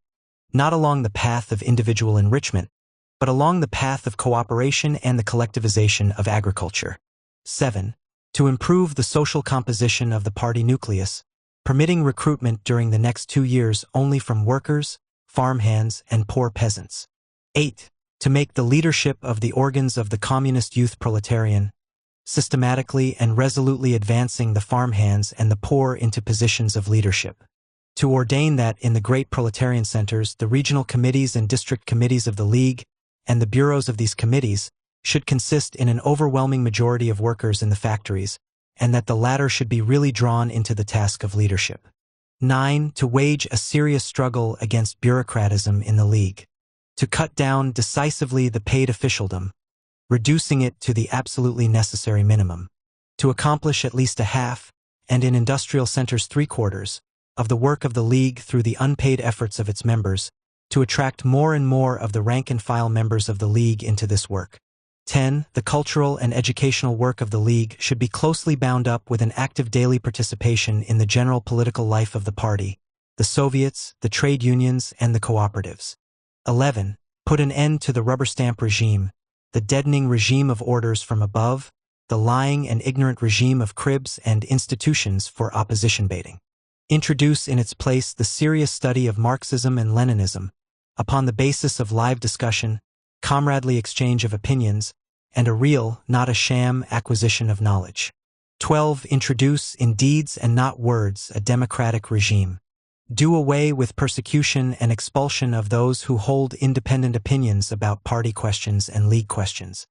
not along the path of individual enrichment, but along the path of cooperation and the collectivization of agriculture. 7. To improve the social composition of the party nucleus, permitting recruitment during the next 2 years only from workers, farmhands, and poor peasants. 8. To make the leadership of the organs of the communist youth proletarian, systematically and resolutely advancing the farmhands and the poor into positions of leadership. To ordain that in the great proletarian centers, the regional committees and district committees of the League, and the bureaus of these committees, should consist in an overwhelming majority of workers in the factories, and that the latter should be really drawn into the task of leadership. 9. To wage a serious struggle against bureaucratism in the League. To cut down decisively the paid officialdom, reducing it to the absolutely necessary minimum. To accomplish at least a half, and in industrial centers 3/4, of the work of the League through the unpaid efforts of its members, to attract more and more of the rank-and-file members of the League into this work. 10. The cultural and educational work of the League should be closely bound up with an active daily participation in the general political life of the party, the Soviets, the trade unions, and the cooperatives. 11. Put an end to the rubber stamp regime, the deadening regime of orders from above, the lying and ignorant regime of cribs and institutions for opposition baiting. Introduce in its place the serious study of Marxism and Leninism, upon the basis of live discussion, comradely exchange of opinions, and a real, not a sham, acquisition of knowledge. 12. Introduce, in deeds and not words, a democratic regime. Do away with persecution and expulsion of those who hold independent opinions about party questions and League questions.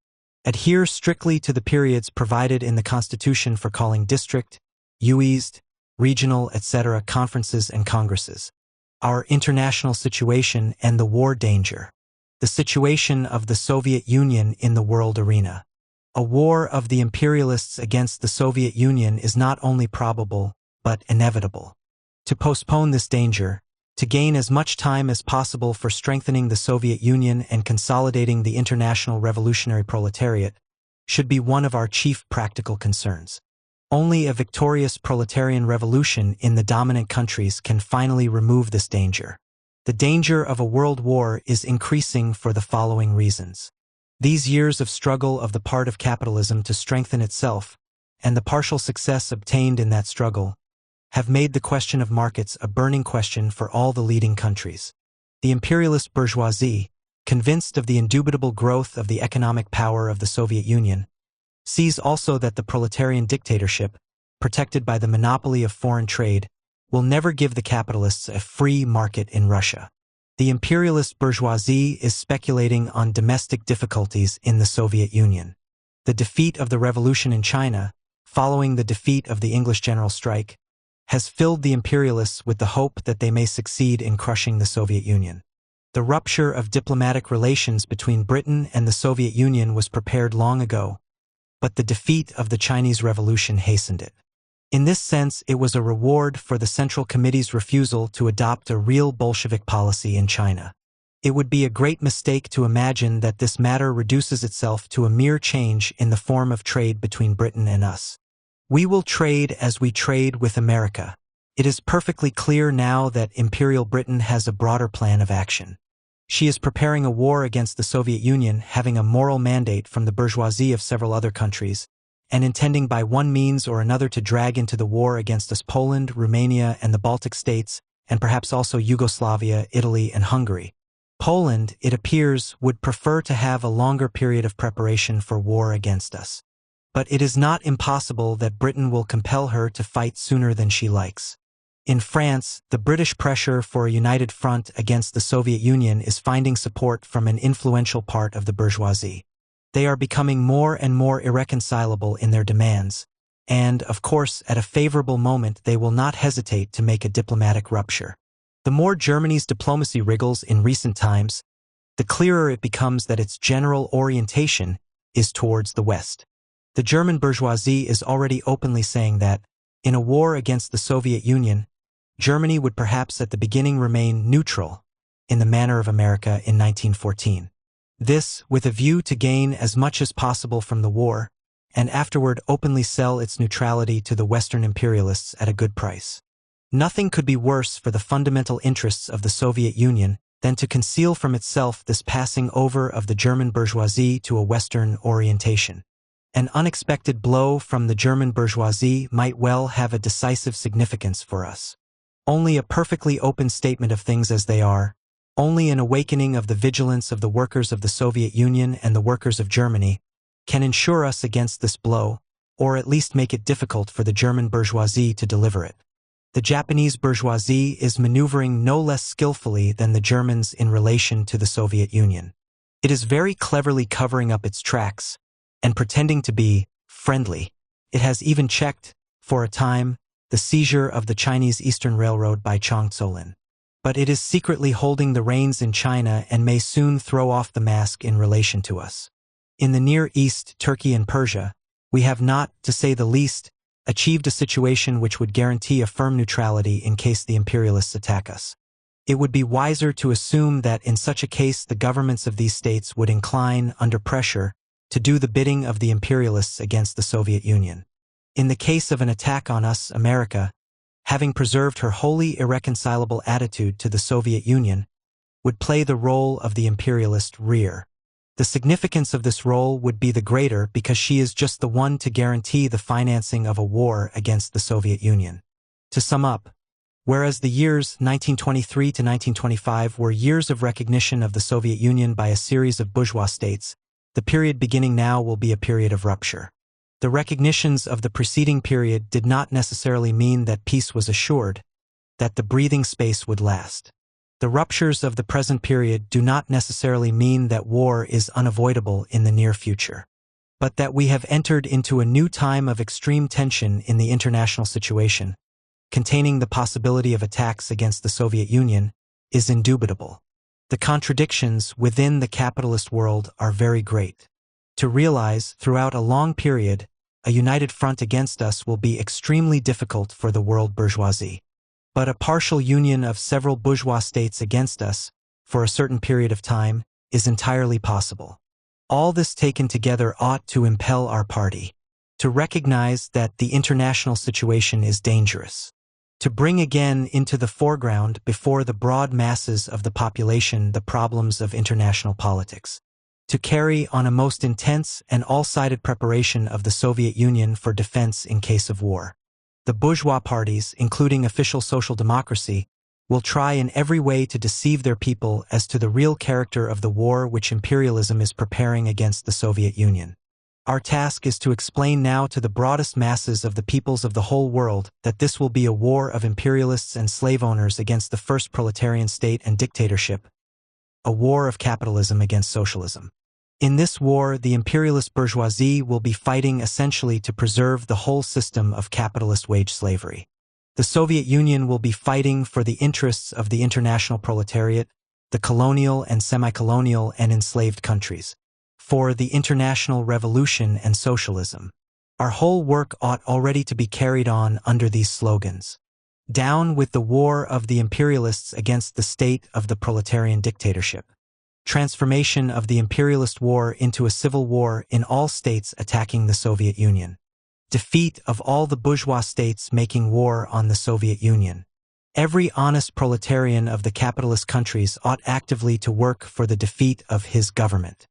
Adhere strictly to the periods provided in the Constitution for calling district, ueased, regional, etc. conferences and congresses. Our international situation and the war danger. The situation of the Soviet Union in the world arena. A war of the imperialists against the Soviet Union is not only probable, but inevitable. To postpone this danger, to gain as much time as possible for strengthening the Soviet Union and consolidating the international revolutionary proletariat, should be one of our chief practical concerns. Only a victorious proletarian revolution in the dominant countries can finally remove this danger. The danger of a world war is increasing for the following reasons. These years of struggle of the part of capitalism to strengthen itself, and the partial success obtained in that struggle, have made the question of markets a burning question for all the leading countries. The imperialist bourgeoisie, convinced of the indubitable growth of the economic power of the Soviet Union, sees also that the proletarian dictatorship, protected by the monopoly of foreign trade, will never give the capitalists a free market in Russia. The imperialist bourgeoisie is speculating on domestic difficulties in the Soviet Union. The defeat of the revolution in China, following the defeat of the English general strike, has filled the imperialists with the hope that they may succeed in crushing the Soviet Union. The rupture of diplomatic relations between Britain and the Soviet Union was prepared long ago, but the defeat of the Chinese Revolution hastened it. In this sense, it was a reward for the Central Committee's refusal to adopt a real Bolshevik policy in China. It would be a great mistake to imagine that this matter reduces itself to a mere change in the form of trade between Britain and us. We will trade as we trade with America. It is perfectly clear now that Imperial Britain has a broader plan of action. She is preparing a war against the Soviet Union, having a moral mandate from the bourgeoisie of several other countries, and intending by one means or another to drag into the war against us Poland, Romania, and the Baltic states, and perhaps also Yugoslavia, Italy, and Hungary. Poland, it appears, would prefer to have a longer period of preparation for war against us. But it is not impossible that Britain will compel her to fight sooner than she likes. In France, the British pressure for a united front against the Soviet Union is finding support from an influential part of the bourgeoisie. They are becoming more and more irreconcilable in their demands, and, of course, at a favorable moment they will not hesitate to make a diplomatic rupture. The more Germany's diplomacy wriggles in recent times, the clearer it becomes that its general orientation is towards the West. The German bourgeoisie is already openly saying that, in a war against the Soviet Union, Germany would perhaps at the beginning remain neutral, in the manner of America in 1914. This, with a view to gain as much as possible from the war, and afterward openly sell its neutrality to the Western imperialists at a good price. Nothing could be worse for the fundamental interests of the Soviet Union than to conceal from itself this passing over of the German bourgeoisie to a Western orientation. An unexpected blow from the German bourgeoisie might well have a decisive significance for us. Only a perfectly open statement of things as they are, only an awakening of the vigilance of the workers of the Soviet Union and the workers of Germany, can ensure us against this blow, or at least make it difficult for the German bourgeoisie to deliver it. The Japanese bourgeoisie is maneuvering no less skillfully than the Germans in relation to the Soviet Union. It is very cleverly covering up its tracks, and pretending to be friendly. It has even checked, for a time, the seizure of the Chinese Eastern Railroad by Chang Tso-lin. But it is secretly holding the reins in China and may soon throw off the mask in relation to us. In the Near East, Turkey and Persia, we have not, to say the least, achieved a situation which would guarantee a firm neutrality in case the imperialists attack us. It would be wiser to assume that in such a case the governments of these states would incline, under pressure, to do the bidding of the imperialists against the Soviet Union. In the case of an attack on us, America, having preserved her wholly irreconcilable attitude to the Soviet Union, would play the role of the imperialist rear. The significance of this role would be the greater because she is just the one to guarantee the financing of a war against the Soviet Union. To sum up, whereas the years 1923 to 1925 were years of recognition of the Soviet Union by a series of bourgeois states, the period beginning now will be a period of rupture. The recognitions of the preceding period did not necessarily mean that peace was assured, that the breathing space would last. The ruptures of the present period do not necessarily mean that war is unavoidable in the near future, but that we have entered into a new time of extreme tension in the international situation, containing the possibility of attacks against the Soviet Union, is indubitable. The contradictions within the capitalist world are very great. To realize, throughout a long period, a united front against us will be extremely difficult for the world bourgeoisie. But a partial union of several bourgeois states against us, for a certain period of time, is entirely possible. All this taken together ought to impel our party to recognize that the international situation is dangerous, to bring again into the foreground before the broad masses of the population the problems of international politics, to carry on a most intense and all-sided preparation of the Soviet Union for defense in case of war. The bourgeois parties, including official social democracy, will try in every way to deceive their people as to the real character of the war which imperialism is preparing against the Soviet Union. Our task is to explain now to the broadest masses of the peoples of the whole world that this will be a war of imperialists and slave owners against the first proletarian state and dictatorship, a war of capitalism against socialism. In this war, the imperialist bourgeoisie will be fighting essentially to preserve the whole system of capitalist wage slavery. The Soviet Union will be fighting for the interests of the international proletariat, the colonial and semi-colonial and enslaved countries, for the international revolution and socialism. Our whole work ought already to be carried on under these slogans. Down with the war of the imperialists against the state of the proletarian dictatorship. Transformation of the imperialist war into a civil war in all states attacking the Soviet Union. Defeat of all the bourgeois states making war on the Soviet Union. Every honest proletarian of the capitalist countries ought actively to work for the defeat of his government.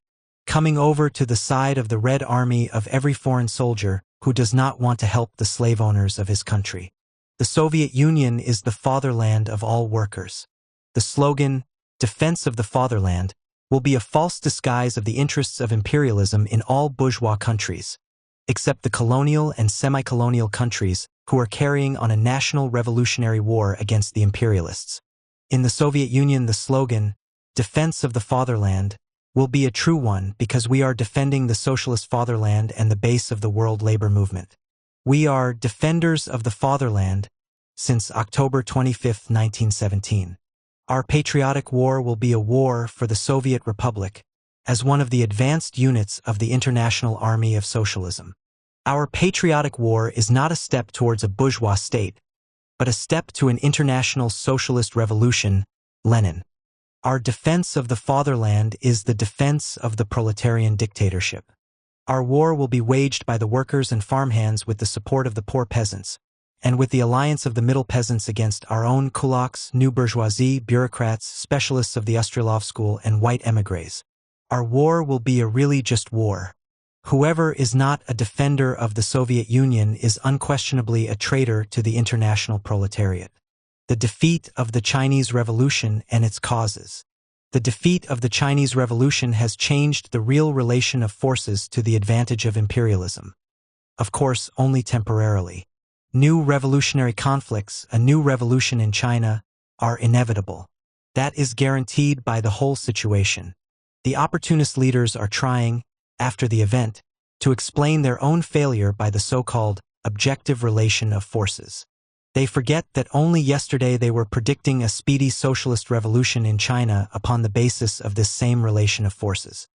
Coming over to the side of the Red Army of every foreign soldier who does not want to help the slave owners of his country. The Soviet Union is the fatherland of all workers. The slogan, Defense of the Fatherland, will be a false disguise of the interests of imperialism in all bourgeois countries, except the colonial and semi-colonial countries who are carrying on a national revolutionary war against the imperialists. In the Soviet Union, the slogan, Defense of the Fatherland, will be a true one because we are defending the socialist fatherland and the base of the world labor movement. We are defenders of the fatherland since October 25, 1917. Our patriotic war will be a war for the Soviet Republic as one of the advanced units of the International Army of Socialism. Our patriotic war is not a step towards a bourgeois state, but a step to an international socialist revolution, Lenin. Our defense of the fatherland is the defense of the proletarian dictatorship. Our war will be waged by the workers and farmhands with the support of the poor peasants, and with the alliance of the middle peasants against our own kulaks, new bourgeoisie, bureaucrats, specialists of the Ostrelov school, and white émigrés. Our war will be a really just war. Whoever is not a defender of the Soviet Union is unquestionably a traitor to the international proletariat. The defeat of the Chinese Revolution and its causes. The defeat of the Chinese Revolution has changed the real relation of forces to the advantage of imperialism. Of course, only temporarily. New revolutionary conflicts, a new revolution in China, are inevitable. That is guaranteed by the whole situation. The opportunist leaders are trying, after the event, to explain their own failure by the so-called objective relation of forces. They forget that only yesterday they were predicting a speedy socialist revolution in China upon the basis of this same relation of forces.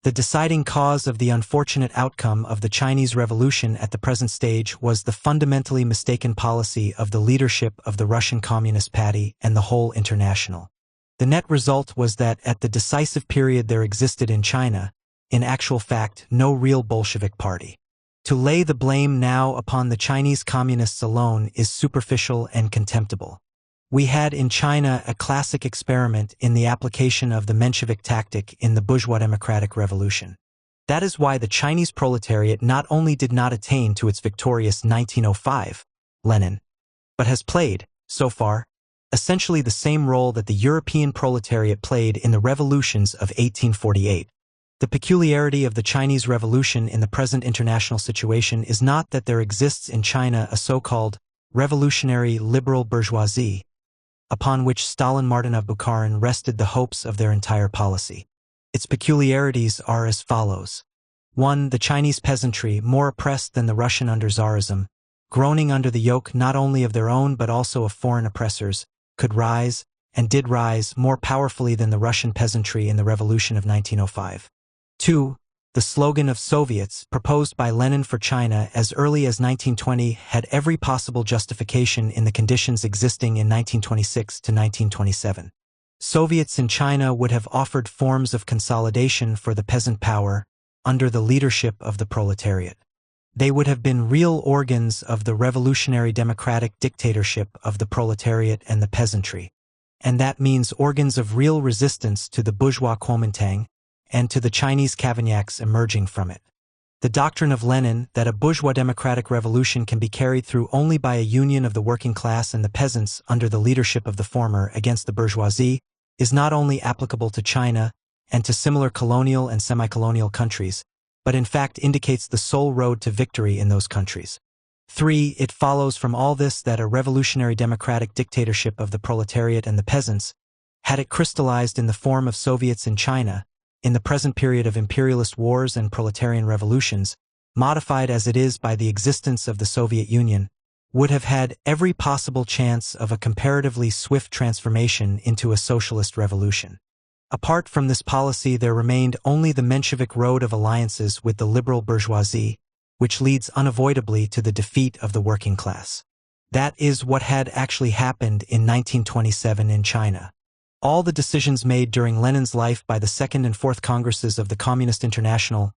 The deciding cause of the unfortunate outcome of the Chinese Revolution at the present stage was the fundamentally mistaken policy of the leadership of the Russian Communist Party and the whole International. The net result was that at the decisive period there existed in China, in actual fact, no real Bolshevik party. To lay the blame now upon the Chinese Communists alone is superficial and contemptible. We had in China a classic experiment in the application of the Menshevik tactic in the bourgeois democratic revolution. That is why the Chinese proletariat not only did not attain to its victorious 1905, Lenin, but has played, so far, essentially the same role that the European proletariat played in the revolutions of 1848. The peculiarity of the Chinese Revolution in the present international situation is not that there exists in China a so-called revolutionary liberal bourgeoisie, upon which Stalin Martinov Bukharin rested the hopes of their entire policy. Its peculiarities are as follows. 1. The Chinese peasantry, more oppressed than the Russian under Tsarism, groaning under the yoke not only of their own but also of foreign oppressors, could rise, and did rise, more powerfully than the Russian peasantry in the revolution of 1905. 2. The slogan of Soviets, proposed by Lenin for China as early as 1920, had every possible justification in the conditions existing in 1926 to 1927. Soviets in China would have offered forms of consolidation for the peasant power under the leadership of the proletariat. They would have been real organs of the revolutionary democratic dictatorship of the proletariat and the peasantry, and that means organs of real resistance to the bourgeois Kuomintang and to the Chinese Cavagnacs emerging from it. The doctrine of Lenin that a bourgeois democratic revolution can be carried through only by a union of the working class and the peasants under the leadership of the former against the bourgeoisie is not only applicable to China and to similar colonial and semi-colonial countries, but in fact indicates the sole road to victory in those countries. 3. It follows from all this that a revolutionary democratic dictatorship of the proletariat and the peasants, had it crystallized in the form of Soviets in China, in the present period of imperialist wars and proletarian revolutions, modified as it is by the existence of the Soviet Union, would have had every possible chance of a comparatively swift transformation into a socialist revolution. Apart from this policy, there remained only the Menshevik road of alliances with the liberal bourgeoisie, which leads unavoidably to the defeat of the working class. That is what had actually happened in 1927 in China. All the decisions made during Lenin's life by the Second and Fourth Congresses of the Communist International,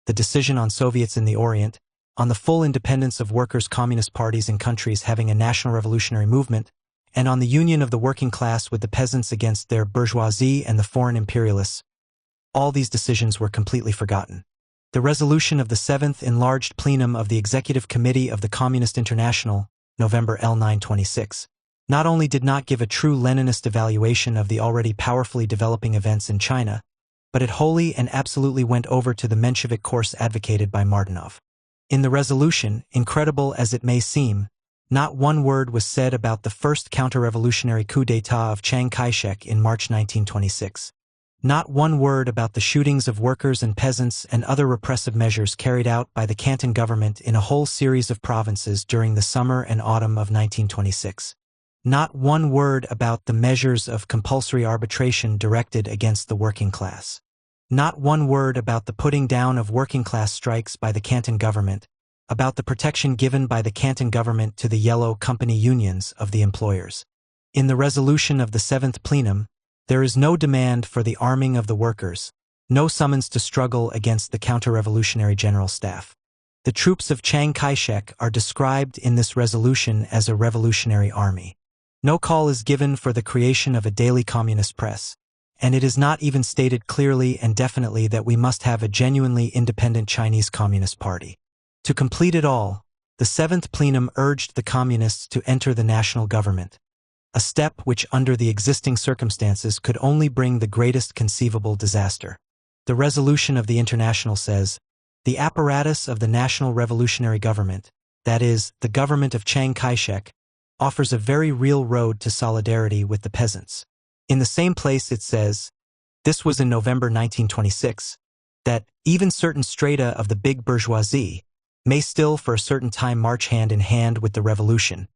the decision on Soviets in the Orient, on the full independence of workers' communist parties in countries having a national revolutionary movement, and on the union of the working class with the peasants against their bourgeoisie and the foreign imperialists, all these decisions were completely forgotten. The resolution of the 7th Enlarged Plenum of the Executive Committee of the Communist International, November L. 926, not only did not give a true Leninist evaluation of the already powerfully developing events in China, but it wholly and absolutely went over to the Menshevik course advocated by Martinov. In the resolution, incredible as it may seem, not one word was said about the first counter-revolutionary coup d'état of Chiang Kai-shek in March 1926. Not one word about the shootings of workers and peasants and other repressive measures carried out by the Canton government in a whole series of provinces during the summer and autumn of 1926. Not one word about the measures of compulsory arbitration directed against the working class. Not one word about the putting down of working-class strikes by the Canton government, about the protection given by the Canton government to the yellow company unions of the employers. In the resolution of the 7th Plenum, there is no demand for the arming of the workers, no summons to struggle against the counter-revolutionary general staff. The troops of Chiang Kai-shek are described in this resolution as a revolutionary army. No call is given for the creation of a daily communist press, and it is not even stated clearly and definitely that we must have a genuinely independent Chinese Communist Party. To complete it all, the 7th Plenum urged the Communists to enter the national government, a step which under the existing circumstances could only bring the greatest conceivable disaster. The resolution of the International says, the apparatus of the National Revolutionary Government, that is, the government of Chiang Kai-shek, offers a very real road to solidarity with the peasants. In the same place it says, this was in November 1926, that even certain strata of the big bourgeoisie may still for a certain time march hand in hand with the revolution.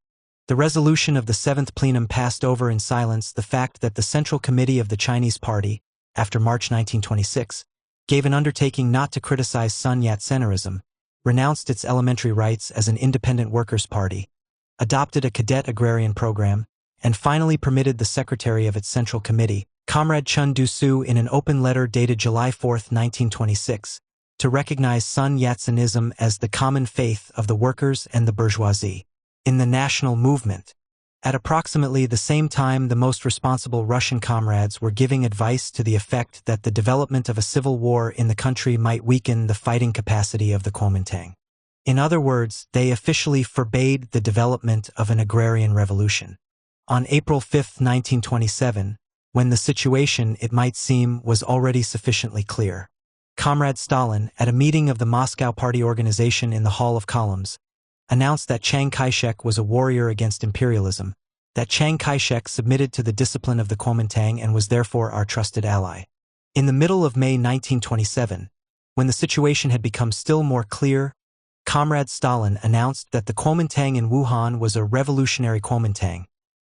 The resolution of the 7th Plenum passed over in silence the fact that the Central Committee of the Chinese Party, after March 1926, gave an undertaking not to criticize Sun Yat-senism, renounced its elementary rights as an independent workers' party, adopted a cadet agrarian program, and finally permitted the secretary of its Central Committee, Comrade Chun Du-Su, in an open letter dated July 4, 1926, to recognize Sun Yat-senism as the common faith of the workers and the bourgeoisie. In the national movement, at approximately the same time the most responsible Russian comrades were giving advice to the effect that the development of a civil war in the country might weaken the fighting capacity of the Kuomintang. In other words, they officially forbade the development of an agrarian revolution. On April 5, 1927, when the situation, it might seem, was already sufficiently clear, Comrade Stalin, at a meeting of the Moscow Party organization in the Hall of Columns, announced that Chiang Kai-shek was a warrior against imperialism, that Chiang Kai-shek submitted to the discipline of the Kuomintang and was therefore our trusted ally. In the middle of May 1927, when the situation had become still more clear, Comrade Stalin announced that the Kuomintang in Wuhan was a revolutionary Kuomintang,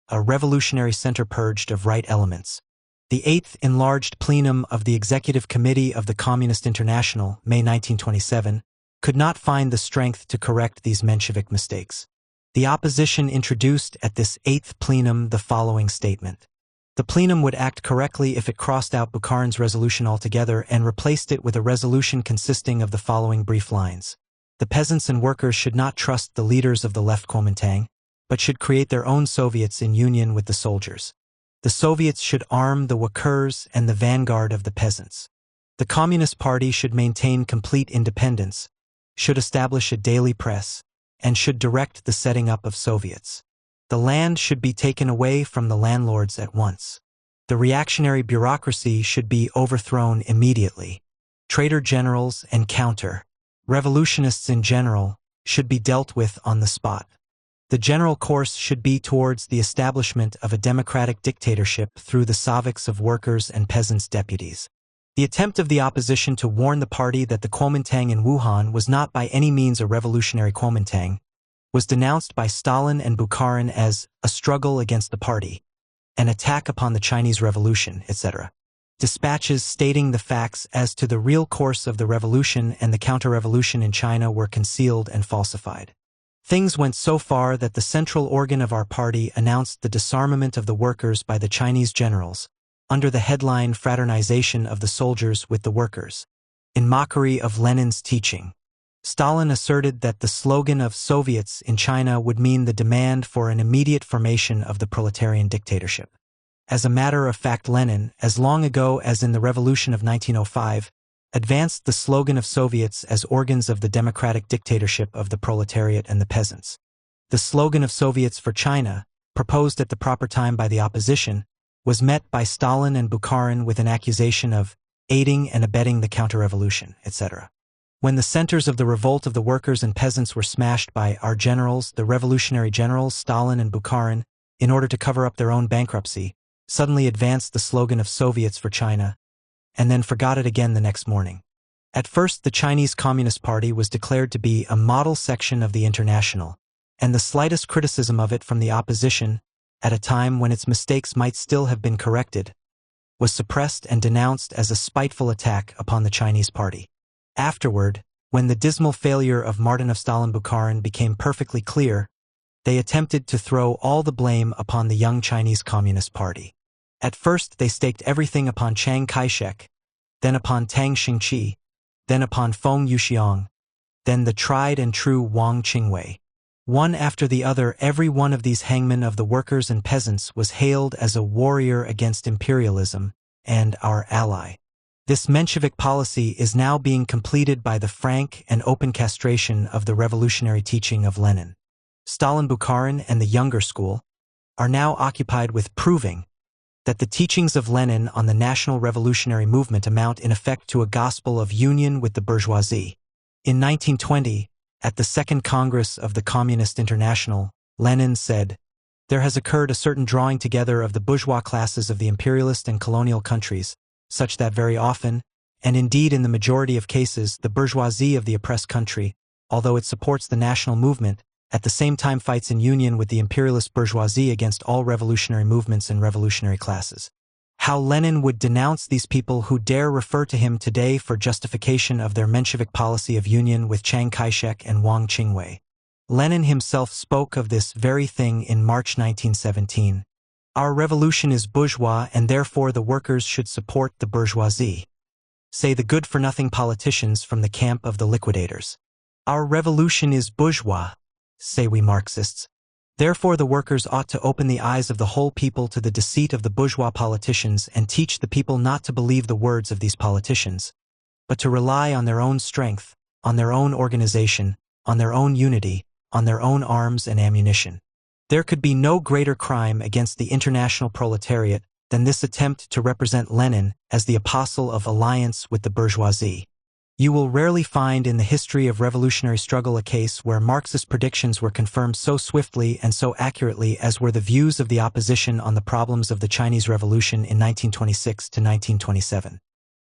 a revolutionary center purged of right elements. The 8th Enlarged Plenum of the Executive Committee of the Communist International, May 1927, could not find the strength to correct these Menshevik mistakes. The opposition introduced at this 8th plenum the following statement. The plenum would act correctly if it crossed out Bukharin's resolution altogether and replaced it with a resolution consisting of the following brief lines. The peasants and workers should not trust the leaders of the left Kuomintang, but should create their own Soviets in union with the soldiers. The Soviets should arm the workers and the vanguard of the peasants. The Communist Party should maintain complete independence, should establish a daily press, and should direct the setting up of Soviets. The land should be taken away from the landlords at once. The reactionary bureaucracy should be overthrown immediately. Traitor generals and counter-revolutionists in general should be dealt with on the spot. The general course should be towards the establishment of a democratic dictatorship through the Soviets of workers and peasants' deputies. The attempt of the opposition to warn the party that the Kuomintang in Wuhan was not by any means a revolutionary Kuomintang was denounced by Stalin and Bukharin as a struggle against the party, an attack upon the Chinese Revolution, etc. Dispatches stating the facts as to the real course of the revolution and the counter-revolution in China were concealed and falsified. Things went so far that the central organ of our party announced the disarmament of the workers by the Chinese generals, under the headline Fraternization of the Soldiers with the Workers. In mockery of Lenin's teaching, Stalin asserted that the slogan of Soviets in China would mean the demand for an immediate formation of the proletarian dictatorship. As a matter of fact, Lenin, as long ago as in the Revolution of 1905, advanced the slogan of Soviets as organs of the democratic dictatorship of the proletariat and the peasants. The slogan of Soviets for China, proposed at the proper time by the opposition, was met by Stalin and Bukharin with an accusation of aiding and abetting the counter-revolution, etc. When the centers of the revolt of the workers and peasants were smashed by our generals, the revolutionary generals Stalin and Bukharin, in order to cover up their own bankruptcy, suddenly advanced the slogan of Soviets for China, and then forgot it again the next morning. At first, the Chinese Communist Party was declared to be a model section of the International, and the slightest criticism of it from the opposition, at a time when its mistakes might still have been corrected, was suppressed and denounced as a spiteful attack upon the Chinese Party. Afterward, when the dismal failure of Martin of Stalin-Bukharin became perfectly clear, they attempted to throw all the blame upon the young Chinese Communist Party. At first they staked everything upon Chiang Kai-shek, then upon Tang Xingqi, then upon Feng Yuxiang, then the tried and true Wang Qingwei. One after the other, every one of these hangmen of the workers and peasants was hailed as a warrior against imperialism and our ally. This Menshevik policy is now being completed by the frank and open castration of the revolutionary teaching of Lenin. Stalin-Bukharin and the younger school are now occupied with proving that the teachings of Lenin on the national revolutionary movement amount in effect to a gospel of union with the bourgeoisie. In 1920, at the Second Congress of the Communist International, Lenin said, "There has occurred a certain drawing together of the bourgeois classes of the imperialist and colonial countries, such that very often, and indeed in the majority of cases, the bourgeoisie of the oppressed country, although it supports the national movement, at the same time fights in union with the imperialist bourgeoisie against all revolutionary movements and revolutionary classes." How Lenin would denounce these people who dare refer to him today for justification of their Menshevik policy of union with Chiang Kai-shek and Wang Qingwei. Lenin himself spoke of this very thing in March 1917. "Our revolution is bourgeois and therefore the workers should support the bourgeoisie," say the good-for-nothing politicians from the camp of the liquidators. "Our revolution is bourgeois," say we Marxists. "Therefore the workers ought to open the eyes of the whole people to the deceit of the bourgeois politicians and teach the people not to believe the words of these politicians, but to rely on their own strength, on their own organization, on their own unity, on their own arms and ammunition." There could be no greater crime against the international proletariat than this attempt to represent Lenin as the apostle of alliance with the bourgeoisie. You will rarely find in the history of revolutionary struggle a case where Marxist predictions were confirmed so swiftly and so accurately as were the views of the opposition on the problems of the Chinese Revolution in 1926 to 1927.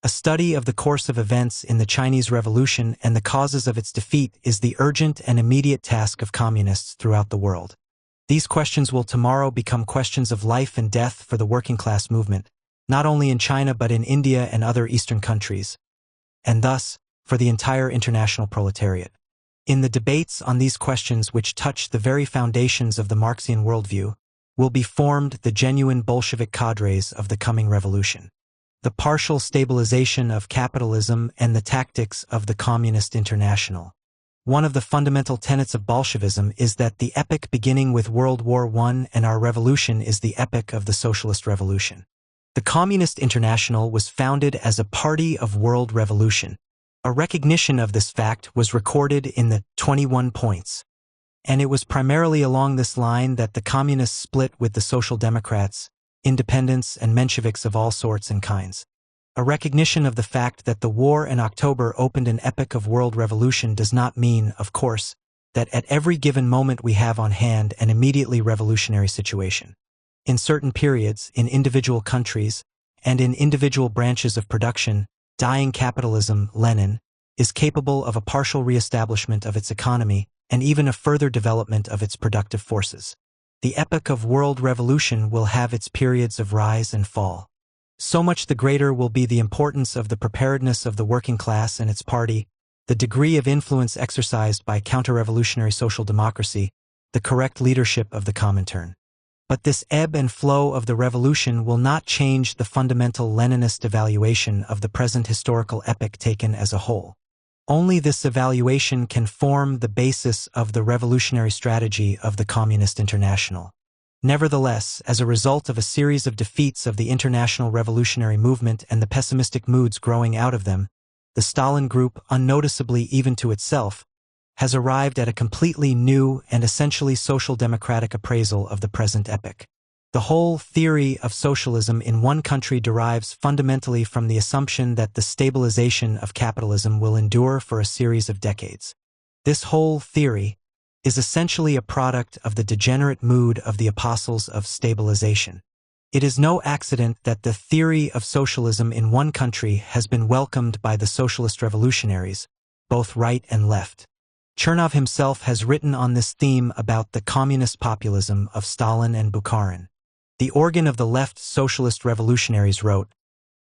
A study of the course of events in the Chinese Revolution and the causes of its defeat is the urgent and immediate task of communists throughout the world. These questions will tomorrow become questions of life and death for the working class movement, not only in China but in India and other Eastern countries, and thus, for the entire international proletariat. In the debates on these questions which touch the very foundations of the Marxian worldview, will be formed the genuine Bolshevik cadres of the coming revolution. The partial stabilization of capitalism and the tactics of the Communist International. One of the fundamental tenets of Bolshevism is that the epoch beginning with World War I and our revolution is the epoch of the Socialist Revolution. The Communist International was founded as a party of world revolution. A recognition of this fact was recorded in the 21 points, and it was primarily along this line that the communists split with the Social Democrats, independents, and Mensheviks of all sorts and kinds. A recognition of the fact that the war in October opened an epoch of world revolution does not mean, of course, that at every given moment we have on hand an immediately revolutionary situation. In certain periods, in individual countries, and in individual branches of production, dying capitalism, Lenin, is capable of a partial reestablishment of its economy and even a further development of its productive forces. The epoch of world revolution will have its periods of rise and fall. so much the greater will be the importance of the preparedness of the working class and its party, the degree of influence exercised by counter-revolutionary social democracy, the correct leadership of the Comintern. But this ebb and flow of the revolution will not change the fundamental Leninist evaluation of the present historical epoch taken as a whole. Only this evaluation can form the basis of the revolutionary strategy of the Communist International. Nevertheless, as a result of a series of defeats of the international revolutionary movement and the pessimistic moods growing out of them, the Stalin Group, unnoticeably even to itself, has arrived at a completely new and essentially social democratic appraisal of the present epoch. The whole theory of socialism in one country derives fundamentally from the assumption that the stabilization of capitalism will endure for a series of decades. This whole theory is essentially a product of the degenerate mood of the apostles of stabilization. It is no accident that the theory of socialism in one country has been welcomed by the socialist revolutionaries, both right and left. Chernov himself has written on this theme about the communist populism of Stalin and Bukharin. The organ of the left socialist revolutionaries wrote,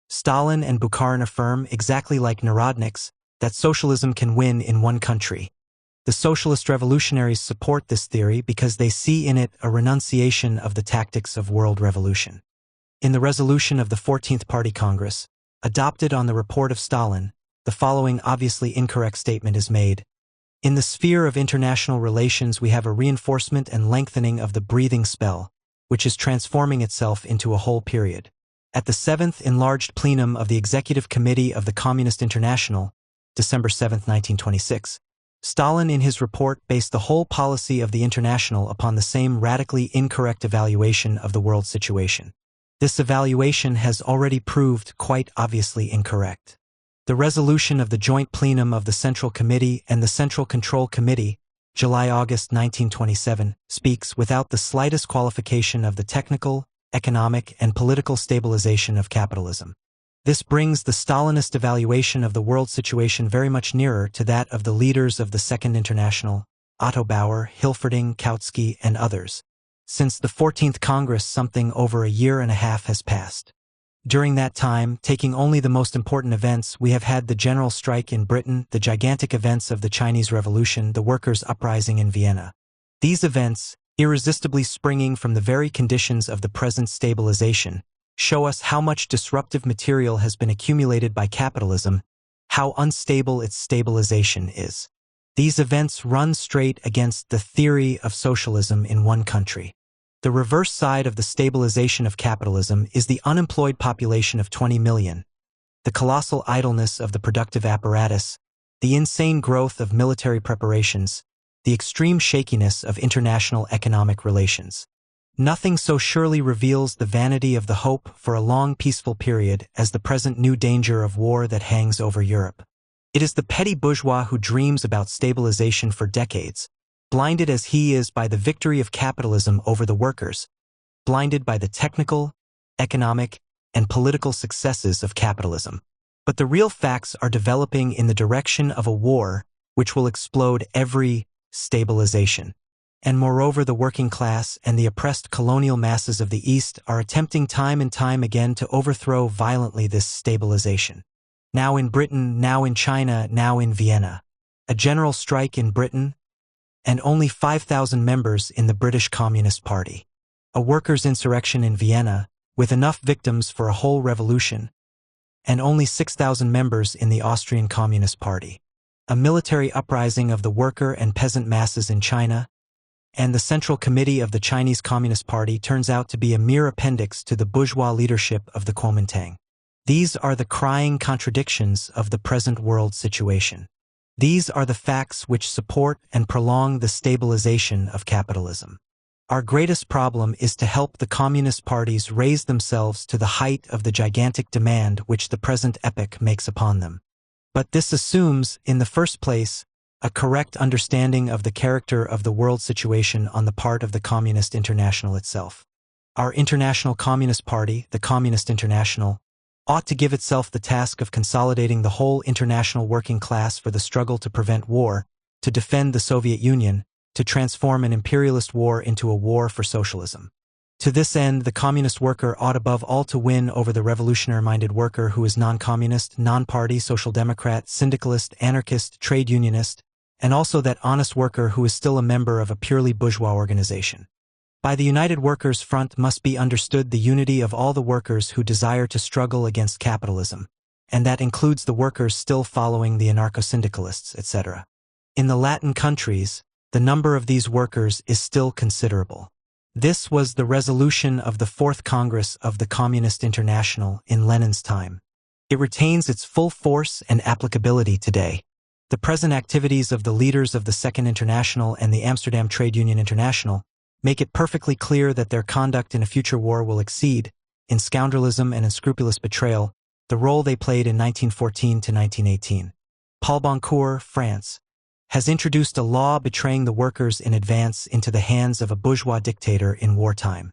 "Stalin and Bukharin affirm, exactly like Narodniks, that socialism can win in one country. The socialist revolutionaries support this theory because they see in it a renunciation of the tactics of world revolution." In the resolution of the 14th Party Congress, adopted on the report of Stalin, the following obviously incorrect statement is made. In the sphere of international relations we have a reinforcement and lengthening of the breathing spell, which is transforming itself into a whole period. At the 7th Enlarged Plenum of the Executive Committee of the Communist International, December 7, 1926, Stalin in his report based the whole policy of the International upon the same radically incorrect evaluation of the world situation. This evaluation has already proved quite obviously incorrect. The resolution of the Joint Plenum of the Central Committee and the Central Control Committee, July-August 1927, speaks without the slightest qualification of the technical, economic, and political stabilization of capitalism. This brings the Stalinist evaluation of the world situation very much nearer to that of the leaders of the Second International, Otto Bauer, Hilferding, Trotsky, and others. Since the 14th Congress, something over a year and a half has passed. During that time, taking only the most important events, we have had the general strike in Britain, the gigantic events of the Chinese Revolution, the workers' uprising in Vienna. These events, irresistibly springing from the very conditions of the present stabilization, show us how much disruptive material has been accumulated by capitalism, how unstable its stabilization is. These events run straight against the theory of socialism in one country. The reverse side of the stabilization of capitalism is the unemployed population of 20 million, the colossal idleness of the productive apparatus, the insane growth of military preparations, the extreme shakiness of international economic relations. Nothing so surely reveals the vanity of the hope for a long peaceful period as the present new danger of war that hangs over Europe. It is the petty bourgeois who dreams about stabilization for decades, blinded as he is by the victory of capitalism over the workers, blinded by the technical, economic, and political successes of capitalism. But the real facts are developing in the direction of a war which will explode every stabilization. And moreover, the working class and the oppressed colonial masses of the East are attempting time and time again to overthrow violently this stabilization. Now in Britain, now in China, now in Vienna. A general strike in Britain, and only 5,000 members in the British Communist Party. A workers' insurrection in Vienna, with enough victims for a whole revolution, and only 6,000 members in the Austrian Communist Party. A military uprising of the worker and peasant masses in China, and the Central Committee of the Chinese Communist Party turns out to be a mere appendix to the bourgeois leadership of the Kuomintang. These are the crying contradictions of the present world situation. These are the facts which support and prolong the stabilization of capitalism. Our greatest problem is to help the communist parties raise themselves to the height of the gigantic demand which the present epoch makes upon them. But this assumes, in the first place, a correct understanding of the character of the world situation on the part of the Communist International itself. Our International Communist Party, the Communist International, ought to give itself the task of consolidating the whole international working class for the struggle to prevent war, to defend the Soviet Union, to transform an imperialist war into a war for socialism. To this end, the communist worker ought above all to win over the revolutionary-minded worker who is non-communist, non-party, social democrat, syndicalist, anarchist, trade unionist, and also that honest worker who is still a member of a purely bourgeois organization. By the United Workers' Front must be understood the unity of all the workers who desire to struggle against capitalism, and that includes the workers still following the anarcho-syndicalists, etc. In the Latin countries, the number of these workers is still considerable. This was the resolution of the Fourth Congress of the Communist International in Lenin's time. It retains its full force and applicability today. The present activities of the leaders of the Second International and the Amsterdam Trade Union International make it perfectly clear that their conduct in a future war will exceed, in scoundrelism and unscrupulous betrayal, the role they played in 1914 to 1918. Paul Boncourt, France, has introduced a law betraying the workers in advance into the hands of a bourgeois dictator in wartime.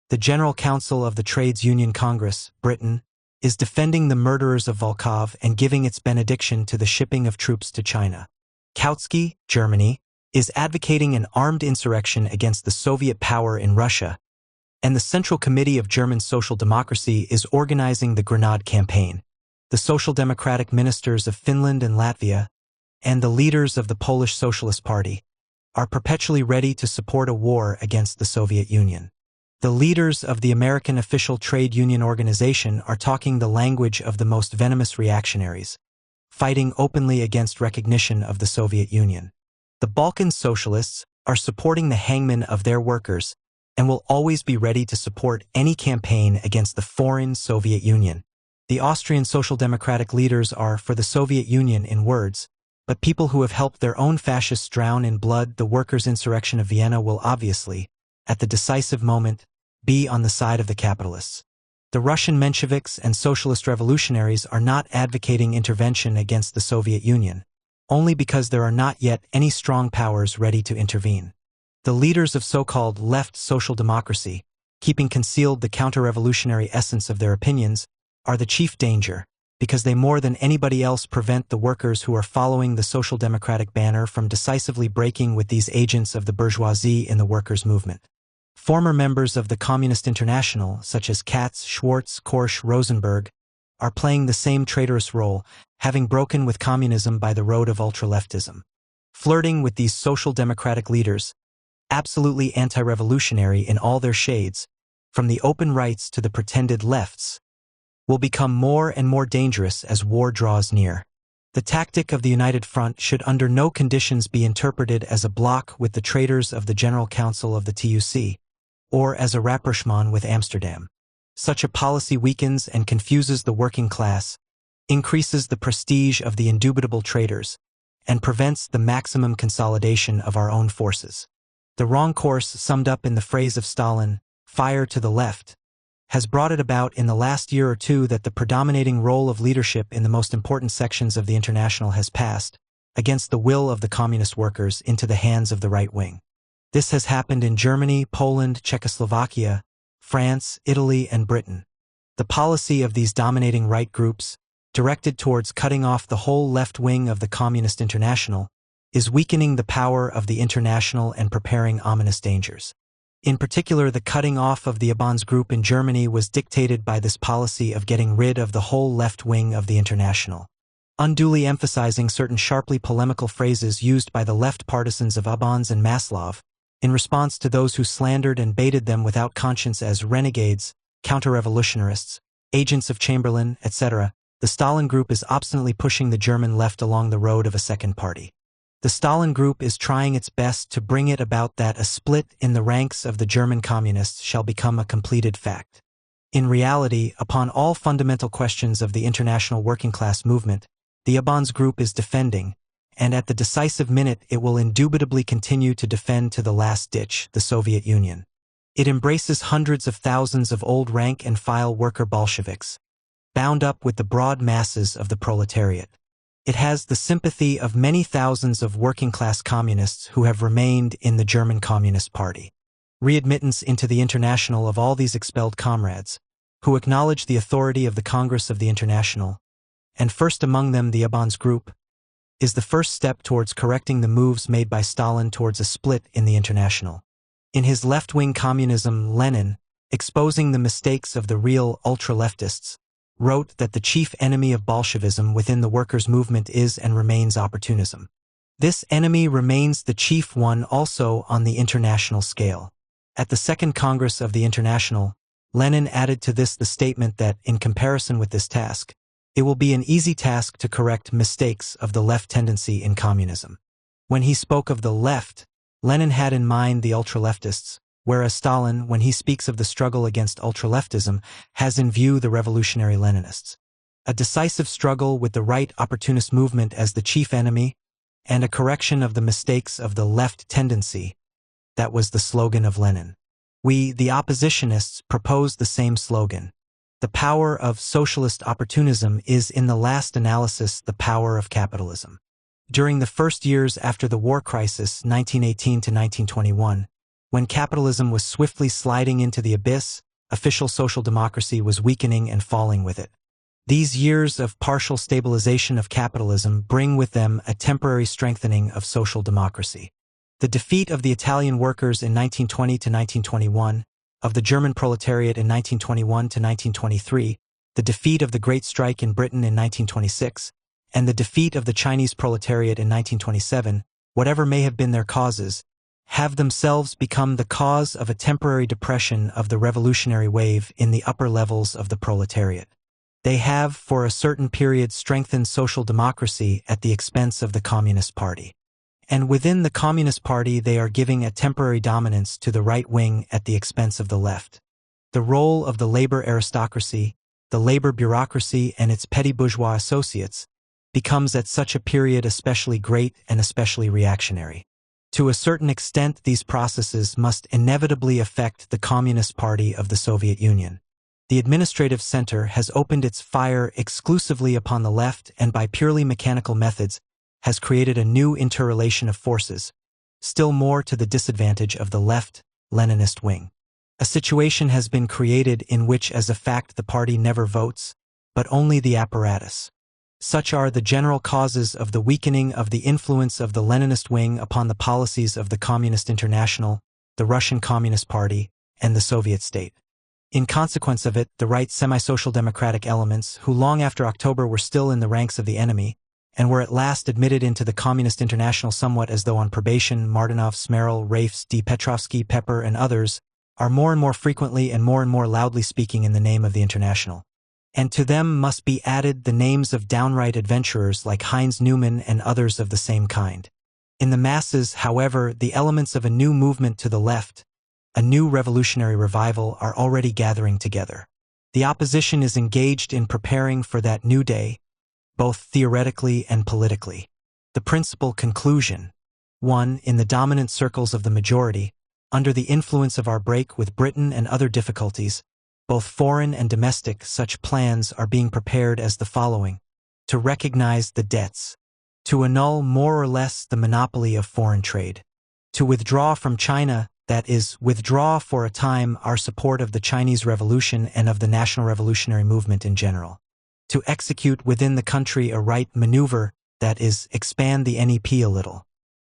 The General Council of the Trades Union Congress, Britain, is defending the murderers of Volkov and giving its benediction to the shipping of troops to China. Trotsky, Germany, is advocating an armed insurrection against the Soviet power in Russia, and the Central Committee of German Social Democracy is organizing the Grenade campaign. The Social Democratic ministers of Finland and Latvia, and the leaders of the Polish Socialist Party, are perpetually ready to support a war against the Soviet Union. The leaders of the American official trade union organization are talking the language of the most venomous reactionaries, fighting openly against recognition of the Soviet Union. The Balkan socialists are supporting the hangman of their workers and will always be ready to support any campaign against the foreign Soviet Union. The Austrian Social Democratic leaders are for the Soviet Union in words, but people who have helped their own fascists drown in blood the workers' insurrection of Vienna will obviously, at the decisive moment, be on the side of the capitalists. The Russian Mensheviks and socialist revolutionaries are not advocating intervention against the Soviet Union, only because there are not yet any strong powers ready to intervene. The leaders of so-called left social democracy, keeping concealed the counter-revolutionary essence of their opinions, are the chief danger, because they more than anybody else prevent the workers who are following the social democratic banner from decisively breaking with these agents of the bourgeoisie in the workers' movement. Former members of the Communist International, such as Katz, Schwartz, Korsch, Rosenberg, are playing the same traitorous role, having broken with communism by the road of ultra-leftism. Flirting with these social democratic leaders, absolutely anti-revolutionary in all their shades, from the open rights to the pretended lefts, will become more and more dangerous as war draws near. The tactic of the United Front should under no conditions be interpreted as a block with the traitors of the General Council of the TUC, or as a rapprochement with Amsterdam. Such a policy weakens and confuses the working class, increases the prestige of the indubitable traitors, and prevents the maximum consolidation of our own forces. The wrong course, summed up in the phrase of Stalin, "fire to the left," has brought it about in the last year or two that the predominating role of leadership in the most important sections of the International has passed, against the will of the communist workers, into the hands of the right wing. This has happened in Germany, Poland, Czechoslovakia, France, Italy, and Britain. The policy of these dominating right groups, directed towards cutting off the whole left wing of the Communist International, is weakening the power of the International and preparing ominous dangers. In particular, the cutting off of the Abans group in Germany was dictated by this policy of getting rid of the whole left wing of the International, unduly emphasizing certain sharply polemical phrases used by the left partisans of Abans and Maslov, in response to those who slandered and baited them without conscience as renegades, counter-revolutionists, agents of Chamberlain, etc. The Stalin group is obstinately pushing the German left along the road of a second party. The Stalin group is trying its best to bring it about that a split in the ranks of the German communists shall become a completed fact. In reality, upon all fundamental questions of the international working class movement, the Abans group is defending, and at the decisive minute it will indubitably continue to defend to the last ditch, the Soviet Union. It embraces hundreds of thousands of old rank-and-file worker Bolsheviks, bound up with the broad masses of the proletariat. It has the sympathy of many thousands of working-class communists who have remained in the German Communist Party. Readmittance into the International of all these expelled comrades, who acknowledge the authority of the Congress of the International, and first among them the Abans group, is the first step towards correcting the moves made by Stalin towards a split in the International. In his left-wing communism, Lenin, exposing the mistakes of the real ultra-leftists, wrote that the chief enemy of Bolshevism within the workers' movement is and remains opportunism. This enemy remains the chief one also on the international scale. At the Second Congress of the International, Lenin added to this the statement that, in comparison with this task, it will be an easy task to correct mistakes of the left tendency in communism. When he spoke of the left, Lenin had in mind the ultra-leftists, whereas Stalin, when he speaks of the struggle against ultra-leftism, has in view the revolutionary Leninists. A decisive struggle with the right opportunist movement as the chief enemy, and a correction of the mistakes of the left tendency. That was the slogan of Lenin. We, the oppositionists, proposed the same slogan. The power of socialist opportunism is, in the last analysis, the power of capitalism. During the first years after the war crisis, 1918 to 1921, when capitalism was swiftly sliding into the abyss, official social democracy was weakening and falling with it. These years of partial stabilization of capitalism bring with them a temporary strengthening of social democracy. The defeat of the Italian workers in 1920 to 1921, of the German proletariat in 1921 to 1923, the defeat of the Great Strike in Britain in 1926, and the defeat of the Chinese proletariat in 1927, whatever may have been their causes, have themselves become the cause of a temporary depression of the revolutionary wave in the upper levels of the proletariat. They have, for a certain period, strengthened social democracy at the expense of the Communist Party. And within the Communist Party they are giving a temporary dominance to the right wing at the expense of the left. The role of the labor aristocracy, the labor bureaucracy and its petty bourgeois associates, becomes at such a period especially great and especially reactionary. To a certain extent, these processes must inevitably affect the Communist Party of the Soviet Union. The administrative center has opened its fire exclusively upon the left and by purely mechanical methods has created a new interrelation of forces, still more to the disadvantage of the left, Leninist wing. A situation has been created in which as a fact the party never votes, but only the apparatus. Such are the general causes of the weakening of the influence of the Leninist wing upon the policies of the Communist International, the Russian Communist Party, and the Soviet state. In consequence of it, the right semi-social democratic elements, who long after October were still in the ranks of the enemy, and were at last admitted into the Communist International somewhat as though on probation, Martinov, Smeril, Raifs, D. Petrovsky, Pepper, and others, are more and more frequently and more loudly speaking in the name of the International. And to them must be added the names of downright adventurers like Heinz Neumann and others of the same kind. In the masses, however, the elements of a new movement to the left, a new revolutionary revival, are already gathering together. The opposition is engaged in preparing for that new day, both theoretically and politically. The principal conclusion: 1. In the dominant circles of the majority, under the influence of our break with Britain and other difficulties, both foreign and domestic, such plans are being prepared as the following: to recognize the debts, to annul more or less the monopoly of foreign trade, to withdraw from China, that is, withdraw for a time our support of the Chinese Revolution and of the national revolutionary movement in general, to execute within the country a right maneuver, that is, expand the NEP a little.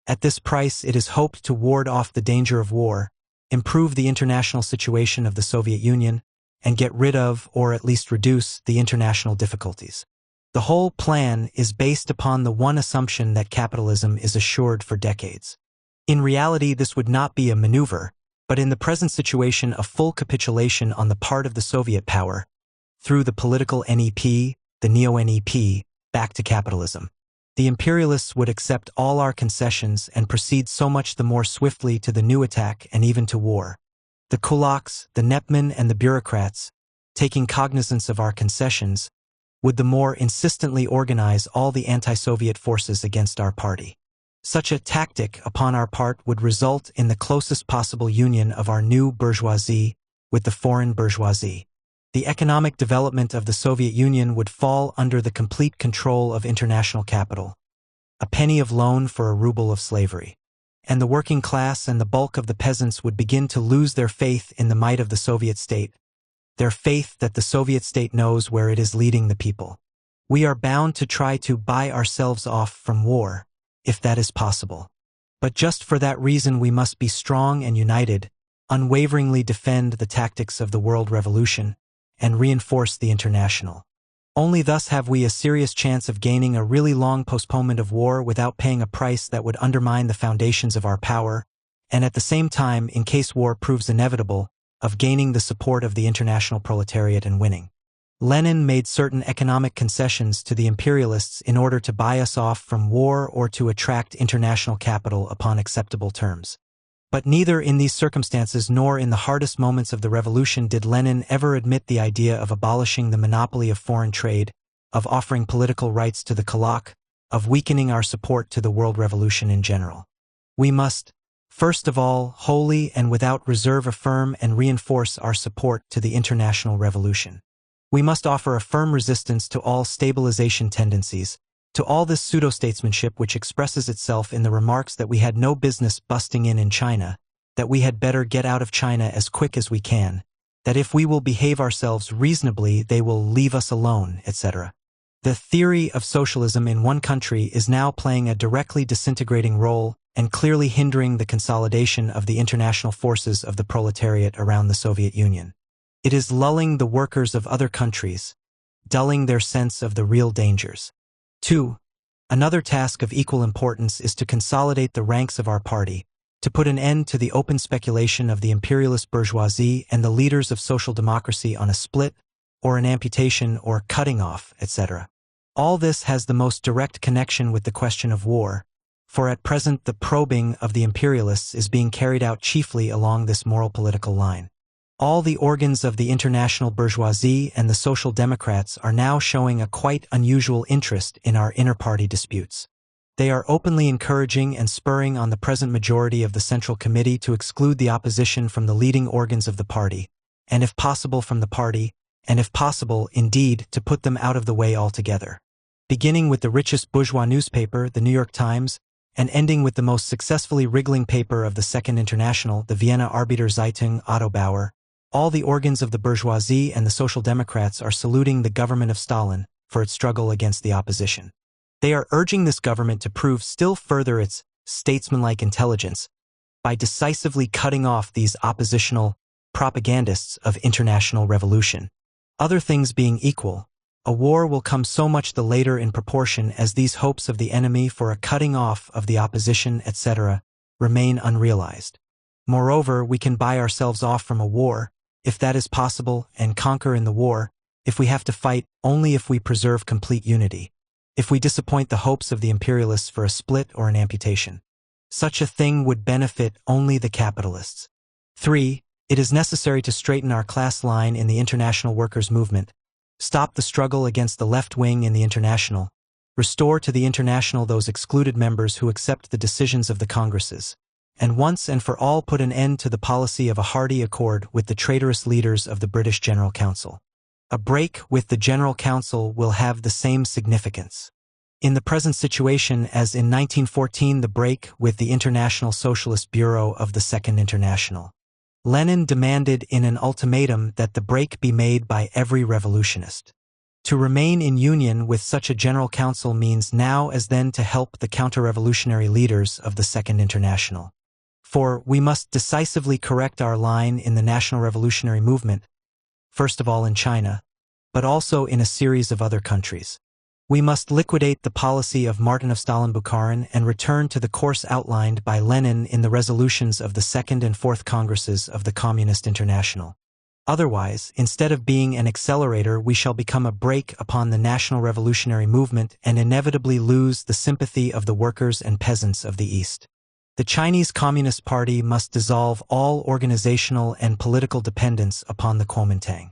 At this price it is hoped to ward off the danger of war, improve the international situation of the Soviet Union, and get rid of, or at least reduce, the international difficulties. The whole plan is based upon the one assumption that capitalism is assured for decades. In reality, this would not be a maneuver, but in the present situation a full capitulation on the part of the Soviet power, through the political NEP, the neo-NEP, back to capitalism. The imperialists would accept all our concessions and proceed so much the more swiftly to the new attack and even to war. The kulaks, the nepmen, and the bureaucrats, taking cognizance of our concessions, would the more insistently organize all the anti-Soviet forces against our party. Such a tactic upon our part would result in the closest possible union of our new bourgeoisie with the foreign bourgeoisie. The economic development of the Soviet Union would fall under the complete control of international capital. A penny of loan for a ruble of slavery. And the working class and the bulk of the peasants would begin to lose their faith in the might of the Soviet state, their faith that the Soviet state knows where it is leading the people. We are bound to try to buy ourselves off from war, if that is possible. But just for that reason we must be strong and united, unwaveringly defend the tactics of the world revolution, and reinforce the international. Only thus have we a serious chance of gaining a really long postponement of war without paying a price that would undermine the foundations of our power, and at the same time, in case war proves inevitable, of gaining the support of the international proletariat and winning. Lenin made certain economic concessions to the imperialists in order to buy us off from war or to attract international capital upon acceptable terms. But neither in these circumstances nor in the hardest moments of the revolution did Lenin ever admit the idea of abolishing the monopoly of foreign trade, of offering political rights to the Kulak, of weakening our support to the world revolution in general. We must, first of all, wholly and without reserve affirm and reinforce our support to the international revolution. We must offer a firm resistance to all stabilization tendencies, to all this pseudo-statesmanship which expresses itself in the remarks that we had no business busting in China, that we had better get out of China as quick as we can, that if we will behave ourselves reasonably they will leave us alone, etc. The theory of socialism in one country is now playing a directly disintegrating role and clearly hindering the consolidation of the international forces of the proletariat around the Soviet Union. It is lulling the workers of other countries, dulling their sense of the real dangers. 2. Another task of equal importance is to consolidate the ranks of our party, to put an end to the open speculation of the imperialist bourgeoisie and the leaders of social democracy on a split, or an amputation or cutting off, etc. All this has the most direct connection with the question of war, for at present the probing of the imperialists is being carried out chiefly along this moral political line. All the organs of the international bourgeoisie and the social democrats are now showing a quite unusual interest in our inter-party disputes. They are openly encouraging and spurring on the present majority of the Central Committee to exclude the opposition from the leading organs of the party, and if possible from the party, and if possible, indeed, to put them out of the way altogether. Beginning with the richest bourgeois newspaper, the New York Times, and ending with the most successfully wriggling paper of the Second International, the Vienna Arbeiterzeitung AUDIOBOOK, all the organs of the bourgeoisie and the social democrats are saluting the government of Stalin for its struggle against the opposition. They are urging this government to prove still further its statesmanlike intelligence by decisively cutting off these oppositional propagandists of international revolution. Other things being equal, a war will come so much the later in proportion as these hopes of the enemy for a cutting off of the opposition, etc., remain unrealized. Moreover, we can buy ourselves off from a war, if that is possible, and conquer in the war, if we have to fight, only if we preserve complete unity, if we disappoint the hopes of the imperialists for a split or an amputation. Such a thing would benefit only the capitalists. 3. It is necessary to straighten our class line in the international workers' movement, stop the struggle against the left wing in the international, restore to the international those excluded members who accept the decisions of the congresses, and once and for all put an end to the policy of a hearty accord with the traitorous leaders of the British General Council. A break with the General Council will have the same significance in the present situation as in 1914 the break with the International Socialist Bureau of the Second International. Lenin demanded in an ultimatum that the break be made by every revolutionist. To remain in union with such a General Council means now as then to help the counter-revolutionary leaders of the Second International. For we must decisively correct our line in the national revolutionary movement, first of all in China, but also in a series of other countries. We must liquidate the policy of Martin of Stalin-Bukharin and return to the course outlined by Lenin in the resolutions of the Second and Fourth Congresses of the Communist International. Otherwise, instead of being an accelerator, we shall become a brake upon the national revolutionary movement and inevitably lose the sympathy of the workers and peasants of the East. The Chinese Communist Party must dissolve all organizational and political dependence upon the Kuomintang.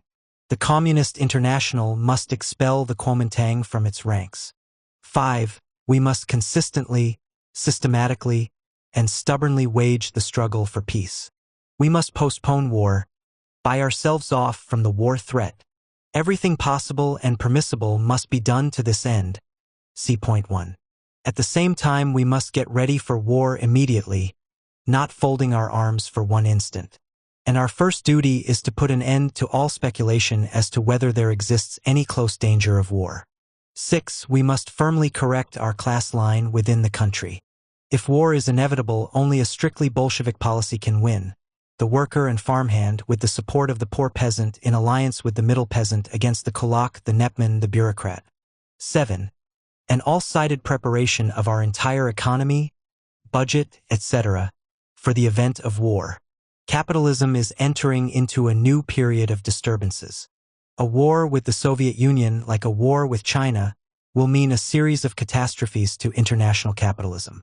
The Communist International must expel the Kuomintang from its ranks. 5. We must consistently, systematically, and stubbornly wage the struggle for peace. We must postpone war, buy ourselves off from the war threat. Everything possible and permissible must be done to this end. See point 1. At the same time, we must get ready for war immediately, not folding our arms for one instant. And our first duty is to put an end to all speculation as to whether there exists any close danger of war. 6. We must firmly correct our class line within the country. If war is inevitable, only a strictly Bolshevik policy can win. the worker and farmhand, with the support of the poor peasant in alliance with the middle peasant against the kulak, the netman, the bureaucrat. 7. An all-sided preparation of our entire economy, budget, etc., for the event of war. Capitalism is entering into a new period of disturbances. A war with the Soviet Union, like a war with China, will mean a series of catastrophes to international capitalism.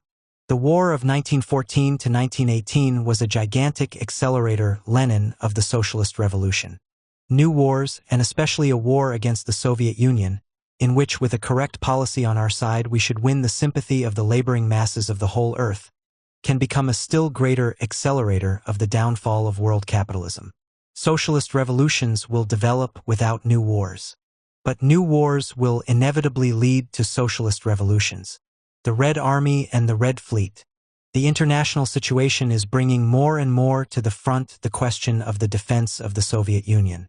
The war of 1914 to 1918 was a gigantic accelerator, Lenin, of the socialist revolution. New wars, and especially a war against the Soviet Union, in which with a correct policy on our side we should win the sympathy of the laboring masses of the whole earth, can become a still greater accelerator of the downfall of world capitalism. Socialist revolutions will develop without new wars. But new wars will inevitably lead to socialist revolutions. The Red Army and the Red Fleet. The international situation is bringing more and more to the front the question of the defense of the Soviet Union.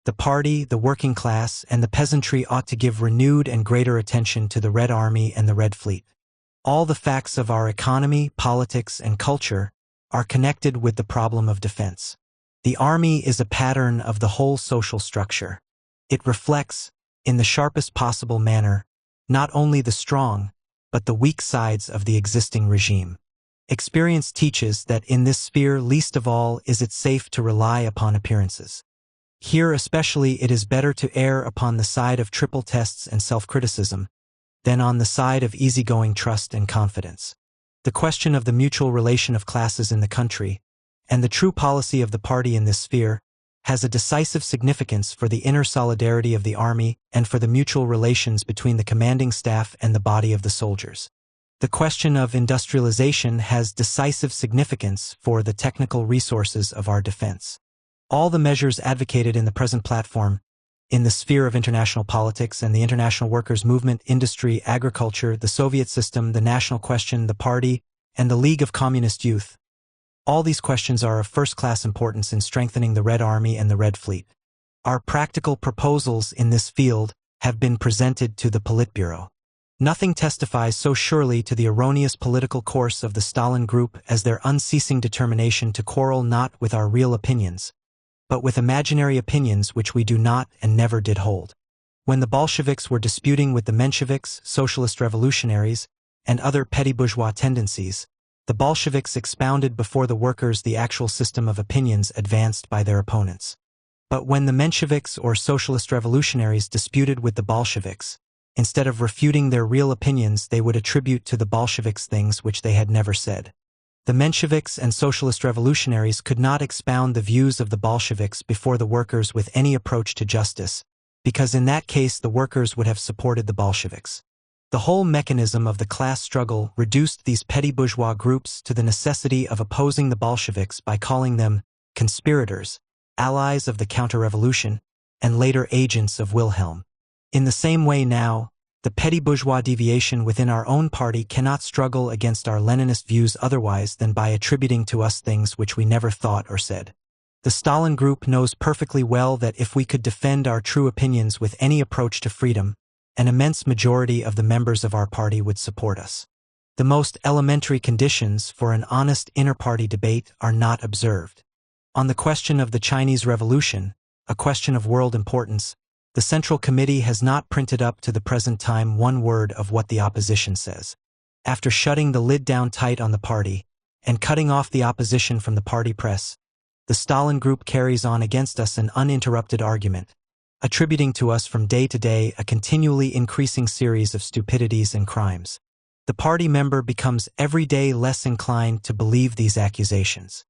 The party, the working class, and the peasantry ought to give renewed and greater attention to the Red Army and the Red Fleet. All the facts of our economy, politics, and culture are connected with the problem of defense. The army is a pattern of the whole social structure. It reflects, in the sharpest possible manner, not only the strong, but the weak sides of the existing regime. Experience teaches that in this sphere least of all is it safe to rely upon appearances. Here especially it is better to err upon the side of triple tests and self-criticism, than on the side of easygoing trust and confidence. The question of the mutual relation of classes in the country, and the true policy of the party in this sphere, has a decisive significance for the inner solidarity of the army and for the mutual relations between the commanding staff and the body of the soldiers. The question of industrialization has decisive significance for the technical resources of our defense. All the measures advocated in the present platform, in the sphere of international politics and the international workers' movement, industry, agriculture, the Soviet system, the national question, the party, and the League of Communist Youth, all these questions are of first-class importance in strengthening the Red Army and the Red Fleet. Our practical proposals in this field have been presented to the Politburo. Nothing testifies so surely to the erroneous political course of the Stalin Group as their unceasing determination to quarrel not with our real opinions, but with imaginary opinions which we do not and never did hold. When the Bolsheviks were disputing with the Mensheviks, socialist revolutionaries, and other petty bourgeois tendencies, the Bolsheviks expounded before the workers the actual system of opinions advanced by their opponents. But when the Mensheviks or socialist revolutionaries disputed with the Bolsheviks, instead of refuting their real opinions, they would attribute to the Bolsheviks things which they had never said. The Mensheviks and socialist revolutionaries could not expound the views of the Bolsheviks before the workers with any approach to justice, because in that case the workers would have supported the Bolsheviks. The whole mechanism of the class struggle reduced these petty bourgeois groups to the necessity of opposing the Bolsheviks by calling them conspirators, allies of the counter-revolution, and later agents of Wilhelm. In the same way now, the petty bourgeois deviation within our own party cannot struggle against our Leninist views otherwise than by attributing to us things which we never thought or said. The Stalin Group knows perfectly well that if we could defend our true opinions with any approach to freedom, an immense majority of the members of our party would support us. The most elementary conditions for an honest inter-party debate are not observed. On the question of the Chinese Revolution, a question of world importance, the Central Committee has not printed up to the present time one word of what the opposition says. After shutting the lid down tight on the party, and cutting off the opposition from the party press, the Stalin Group carries on against us an uninterrupted argument, attributing to us from day to day a continually increasing series of stupidities and crimes. The party member becomes every day less inclined to believe these accusations.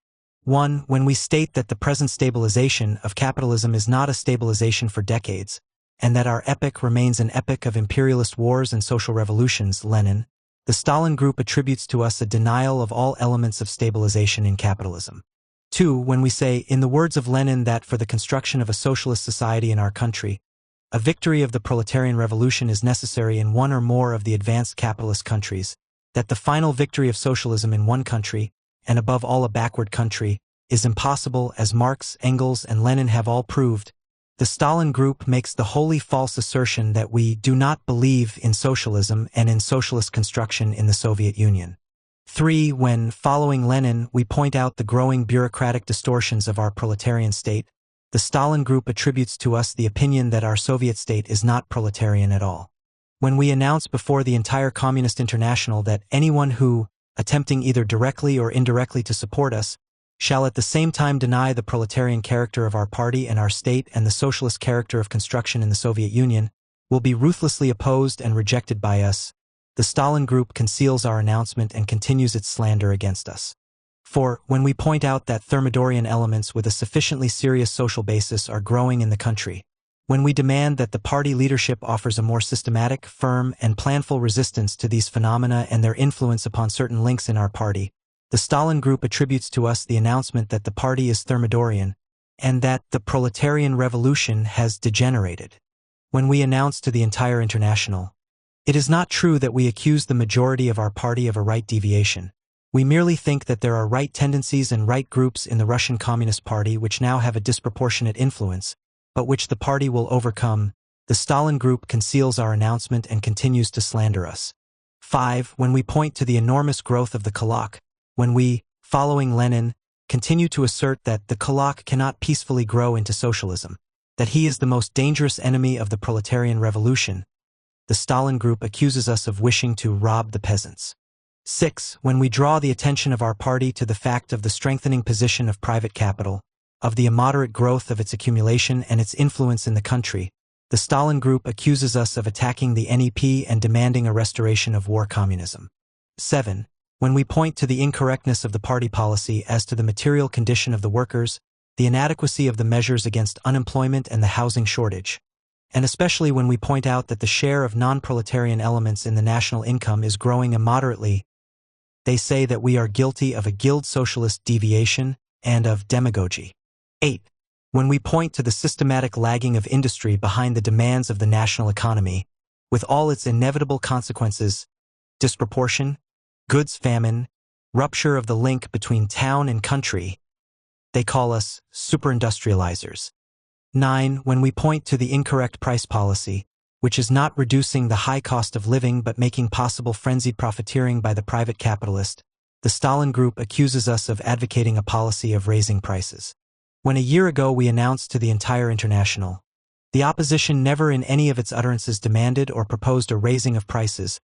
1. When we state that the present stabilization of capitalism is not a stabilization for decades, and that our epoch remains an epoch of imperialist wars and social revolutions, Lenin, the Stalin Group attributes to us a denial of all elements of stabilization in capitalism. 2. When we say, in the words of Lenin, that for the construction of a socialist society in our country, a victory of the proletarian revolution is necessary in one or more of the advanced capitalist countries, that the final victory of socialism in one country, and above all a backward country, is impossible, as Marx, Engels, and Lenin have all proved, the Stalin Group makes the wholly false assertion that we do not believe in socialism and in socialist construction in the Soviet Union. 3. When, following Lenin, we point out the growing bureaucratic distortions of our proletarian state, the Stalin Group attributes to us the opinion that our Soviet state is not proletarian at all. When we announce before the entire Communist International that anyone who, attempting either directly or indirectly to support us, shall at the same time deny the proletarian character of our party and our state and the socialist character of construction in the Soviet Union, will be ruthlessly opposed and rejected by us, the Stalin Group conceals our announcement and continues its slander against us. 4. When we point out that Thermidorian elements with a sufficiently serious social basis are growing in the country, when we demand that the party leadership offers a more systematic, firm, and planful resistance to these phenomena and their influence upon certain links in our party, the Stalin Group attributes to us the announcement that the party is Thermidorian and that the proletarian revolution has degenerated. When we announce to the entire international, it is not true that we accuse the majority of our party of a right deviation. We merely think that there are right tendencies and right groups in the Russian Communist Party which now have a disproportionate influence, but which the party will overcome. The Stalin Group conceals our announcement and continues to slander us. 5. When we point to the enormous growth of the Kulak, when we, following Lenin, continue to assert that the Kulak cannot peacefully grow into socialism, that he is the most dangerous enemy of the proletarian revolution, the Stalin Group accuses us of wishing to rob the peasants. 6. When we draw the attention of our party to the fact of the strengthening position of private capital, of the immoderate growth of its accumulation and its influence in the country, the Stalin Group accuses us of attacking the NEP and demanding a restoration of war communism. 7. When we point to the incorrectness of the party policy as to the material condition of the workers, the inadequacy of the measures against unemployment and the housing shortage, and especially when we point out that the share of non-proletarian elements in the national income is growing immoderately, they say that we are guilty of a guild socialist deviation and of demagogy. 8. When we point to the systematic lagging of industry behind the demands of the national economy, with all its inevitable consequences, disproportion, goods famine, rupture of the link between town and country, they call us superindustrializers. 9. When we point to the incorrect price policy, which is not reducing the high cost of living but making possible frenzied profiteering by the private capitalist, the Stalin Group accuses us of advocating a policy of raising prices. When a year ago we announced to the entire international, the opposition never in any of its utterances demanded or proposed a raising of prices,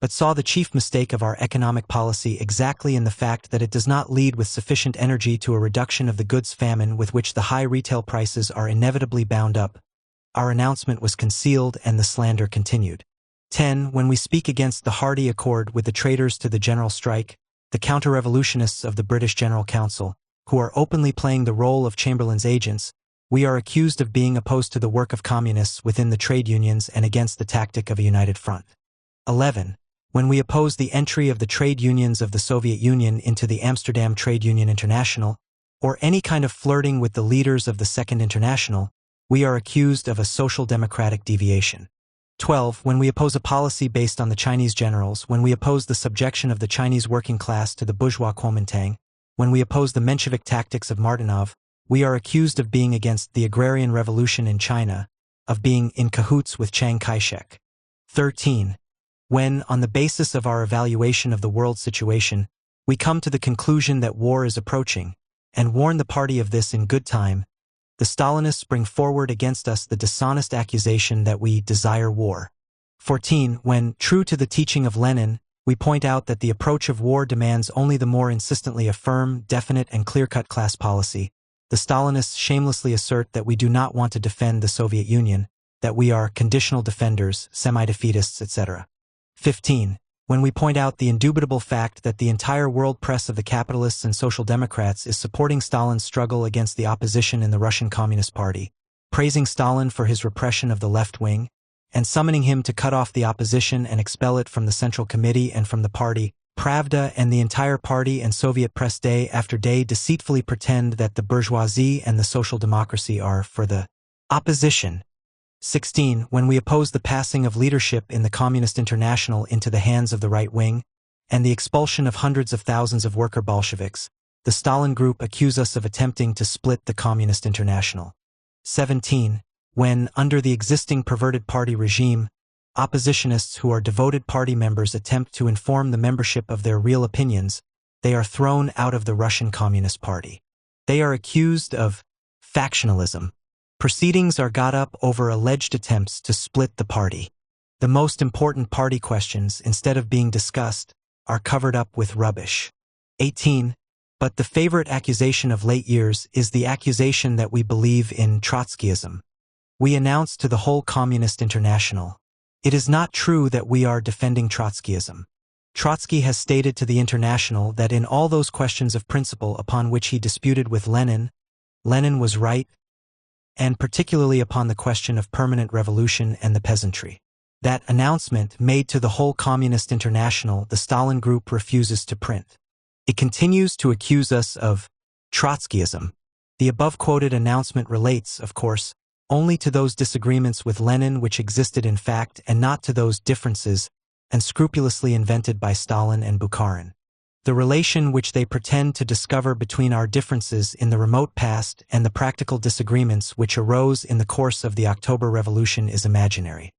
but saw the chief mistake of our economic policy exactly in the fact that it does not lead with sufficient energy to a reduction of the goods famine with which the high retail prices are inevitably bound up. Our announcement was concealed and the slander continued. 10. When we speak against the hearty accord with the traitors to the general strike, the counter-revolutionists of the British General Council, who are openly playing the role of Chamberlain's agents, we are accused of being opposed to the work of communists within the trade unions and against the tactic of a united front. 11. When we oppose the entry of the trade unions of the Soviet Union into the Amsterdam Trade Union International, or any kind of flirting with the leaders of the Second International, we are accused of a social democratic deviation. 12. When we oppose a policy based on the Chinese generals, when we oppose the subjection of the Chinese working class to the bourgeois Kuomintang, when we oppose the Menshevik tactics of Martynov, we are accused of being against the agrarian revolution in China, of being in cahoots with Chiang Kai-shek. 13. When, on the basis of our evaluation of the world situation, we come to the conclusion that war is approaching, and warn the party of this in good time, the Stalinists bring forward against us the dishonest accusation that we desire war. 14. When, true to the teaching of Lenin, we point out that the approach of war demands only the more insistently a firm, definite, and clear-cut class policy, the Stalinists shamelessly assert that we do not want to defend the Soviet Union, that we are conditional defenders, semi-defeatists, etc. 15. When we point out the indubitable fact that the entire world press of the capitalists and social democrats is supporting Stalin's struggle against the opposition in the Russian Communist Party, praising Stalin for his repression of the left wing, and summoning him to cut off the opposition and expel it from the Central Committee and from the party, Pravda and the entire party and Soviet press day after day deceitfully pretend that the bourgeoisie and the social democracy are for the opposition. 16. When we oppose the passing of leadership in the Communist International into the hands of the right wing, and the expulsion of hundreds of thousands of worker Bolsheviks, the Stalin Group accuse us of attempting to split the Communist International. 17. When, under the existing perverted party regime, oppositionists who are devoted party members attempt to inform the membership of their real opinions, they are thrown out of the Russian Communist Party. They are accused of factionalism. Proceedings are got up over alleged attempts to split the party. The most important party questions, instead of being discussed, are covered up with rubbish. 18. But the favorite accusation of late years is the accusation that we believe in Trotskyism. We announce to the whole Communist International, it is not true that we are defending Trotskyism. Trotsky has stated to the International that in all those questions of principle upon which he disputed with Lenin, Lenin was right, and particularly upon the question of permanent revolution and the peasantry. That announcement made to the whole Communist International the Stalin Group refuses to print. It continues to accuse us of Trotskyism. The above-quoted announcement relates, of course, only to those disagreements with Lenin which existed in fact and not to those differences and scrupulously invented by Stalin and Bukharin. The relation which they pretend to discover between our differences in the remote past and the practical disagreements which arose in the course of the October Revolution is imaginary.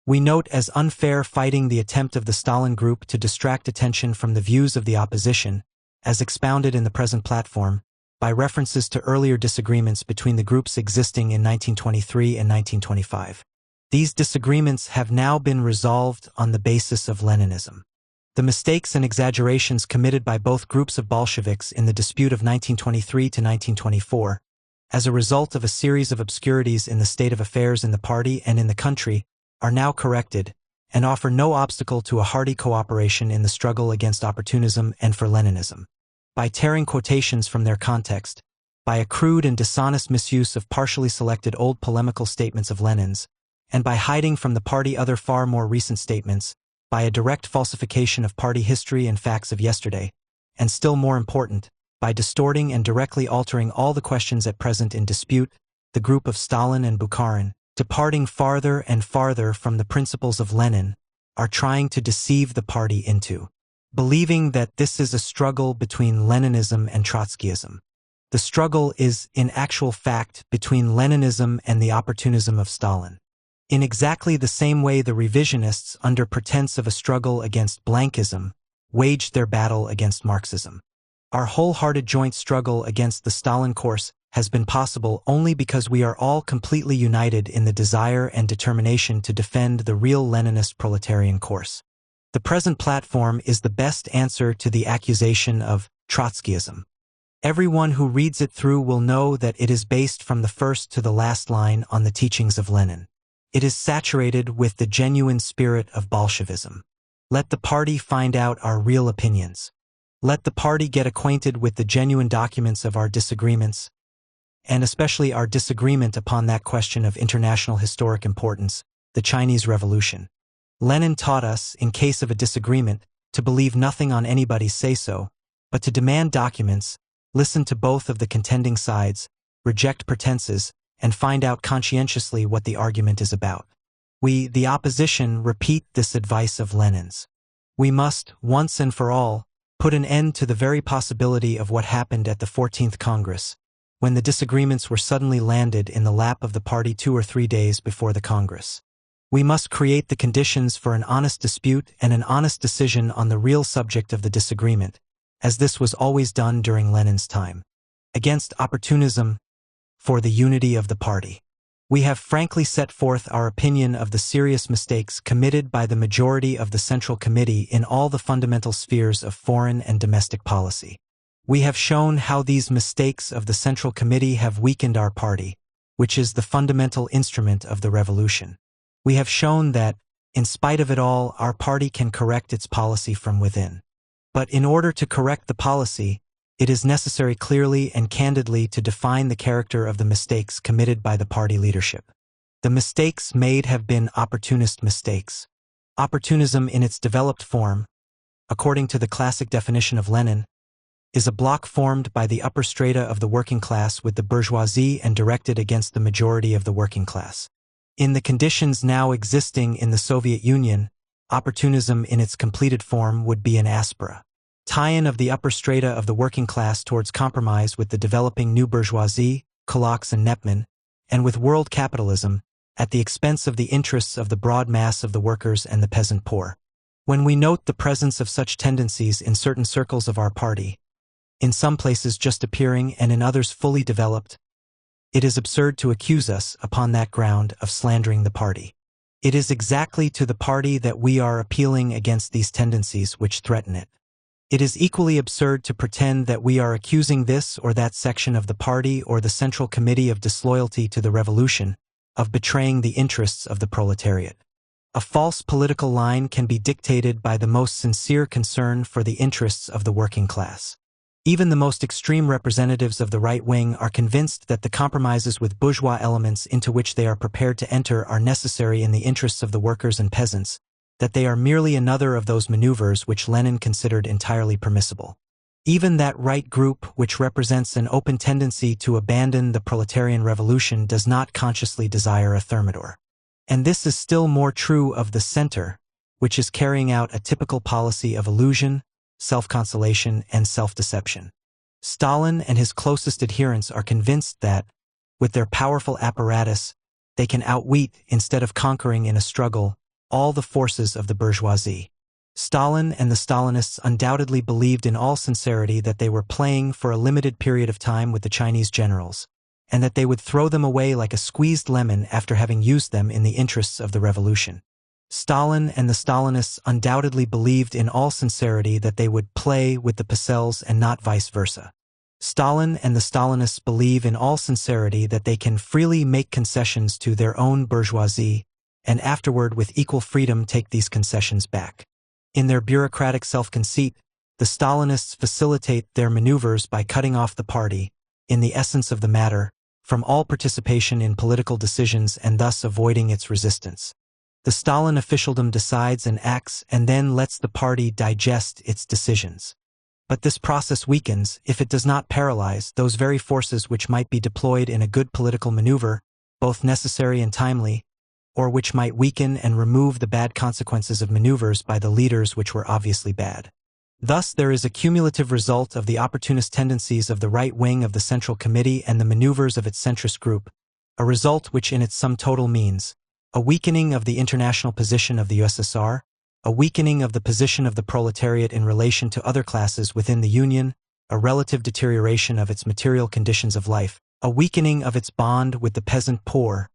We note as unfair fighting the attempt of the Stalin Group to distract attention from the views of the opposition, as expounded in the present platform, by references to earlier disagreements between the groups existing in 1923 and 1925. These disagreements have now been resolved on the basis of Leninism. The mistakes and exaggerations committed by both groups of Bolsheviks in the dispute of 1923 to 1924, as a result of a series of obscurities in the state of affairs in the party and in the country, are now corrected, and offer no obstacle to a hearty cooperation in the struggle against opportunism and for Leninism. By tearing quotations from their context, by a crude and dishonest misuse of partially selected old polemical statements of Lenin's, and by hiding from the party other far more recent statements, by a direct falsification of party history and facts of yesterday, and still more important, by distorting and directly altering all the questions at present in dispute, the group of Stalin and Bukharin, departing farther and farther from the principles of Lenin, are trying to deceive the party into believing that this is a struggle between Leninism and Trotskyism. The struggle is, in actual fact, between Leninism and the opportunism of Stalin. In exactly the same way the revisionists, under pretense of a struggle against blankism, waged their battle against Marxism. Our wholehearted joint struggle against the Stalin course has been possible only because we are all completely united in the desire and determination to defend the real Leninist proletarian course. The present platform is the best answer to the accusation of Trotskyism. Everyone who reads it through will know that it is based from the first to the last line on the teachings of Lenin. It is saturated with the genuine spirit of Bolshevism. Let the party find out our real opinions. Let the party get acquainted with the genuine documents of our disagreements, and especially our disagreement upon that question of international historic importance, the Chinese Revolution. Lenin taught us, in case of a disagreement, to believe nothing on anybody's say-so, but to demand documents, listen to both of the contending sides, reject pretenses, and find out conscientiously what the argument is about. We, the opposition, repeat this advice of Lenin's. We must, once and for all, put an end to the very possibility of what happened at the 14th Congress, when the disagreements were suddenly landed in the lap of the party 2 or 3 days before the Congress. We must create the conditions for an honest dispute and an honest decision on the real subject of the disagreement, as this was always done during Lenin's time. Against opportunism, for the unity of the party. We have frankly set forth our opinion of the serious mistakes committed by the majority of the Central Committee in all the fundamental spheres of foreign and domestic policy. We have shown how these mistakes of the Central Committee have weakened our party, which is the fundamental instrument of the revolution. We have shown that, in spite of it all, our party can correct its policy from within. But in order to correct the policy, it is necessary clearly and candidly to define the character of the mistakes committed by the party leadership. The mistakes made have been opportunist mistakes. Opportunism in its developed form, according to the classic definition of Lenin, is a bloc formed by the upper strata of the working class with the bourgeoisie and directed against the majority of the working class. In the conditions now existing in the Soviet Union, opportunism in its completed form would be an aspera tie-in of the upper strata of the working class towards compromise with the developing new bourgeoisie, kulaks and netmen, and with world capitalism, at the expense of the interests of the broad mass of the workers and the peasant poor. When we note the presence of such tendencies in certain circles of our party, in some places just appearing and in others fully developed, it is absurd to accuse us, upon that ground, of slandering the party. It is exactly to the party that we are appealing against these tendencies which threaten it. It is equally absurd to pretend that we are accusing this or that section of the party or the Central Committee of disloyalty to the revolution, of betraying the interests of the proletariat. A false political line can be dictated by the most sincere concern for the interests of the working class. Even the most extreme representatives of the right wing are convinced that the compromises with bourgeois elements into which they are prepared to enter are necessary in the interests of the workers and peasants, that they are merely another of those maneuvers which Lenin considered entirely permissible. Even that right group which represents an open tendency to abandon the proletarian revolution does not consciously desire a thermidor. And this is still more true of the center, which is carrying out a typical policy of illusion, self-consolation, and self-deception. Stalin and his closest adherents are convinced that, with their powerful apparatus, they can outwit, instead of conquering in a struggle, all the forces of the bourgeoisie. Stalin and the Stalinists undoubtedly believed in all sincerity that they were playing for a limited period of time with the Chinese generals, and that they would throw them away like a squeezed lemon after having used them in the interests of the revolution. Stalin and the Stalinists undoubtedly believed in all sincerity that they would play with the Picels and not vice versa. Stalin and the Stalinists believe in all sincerity that they can freely make concessions to their own bourgeoisie, and afterward with equal freedom take these concessions back. In their bureaucratic self-conceit, the Stalinists facilitate their maneuvers by cutting off the party, in the essence of the matter, from all participation in political decisions and thus avoiding its resistance. The Stalin officialdom decides and acts and then lets the party digest its decisions. But this process weakens, if it does not paralyze, those very forces which might be deployed in a good political maneuver, both necessary and timely, or which might weaken and remove the bad consequences of maneuvers by the leaders which were obviously bad. Thus there is a cumulative result of the opportunist tendencies of the right wing of the Central Committee and the maneuvers of its centrist group, a result which in its sum total means a weakening of the international position of the USSR, a weakening of the position of the proletariat in relation to other classes within the Union, a relative deterioration of its material conditions of life, a weakening of its bond with the peasant poor,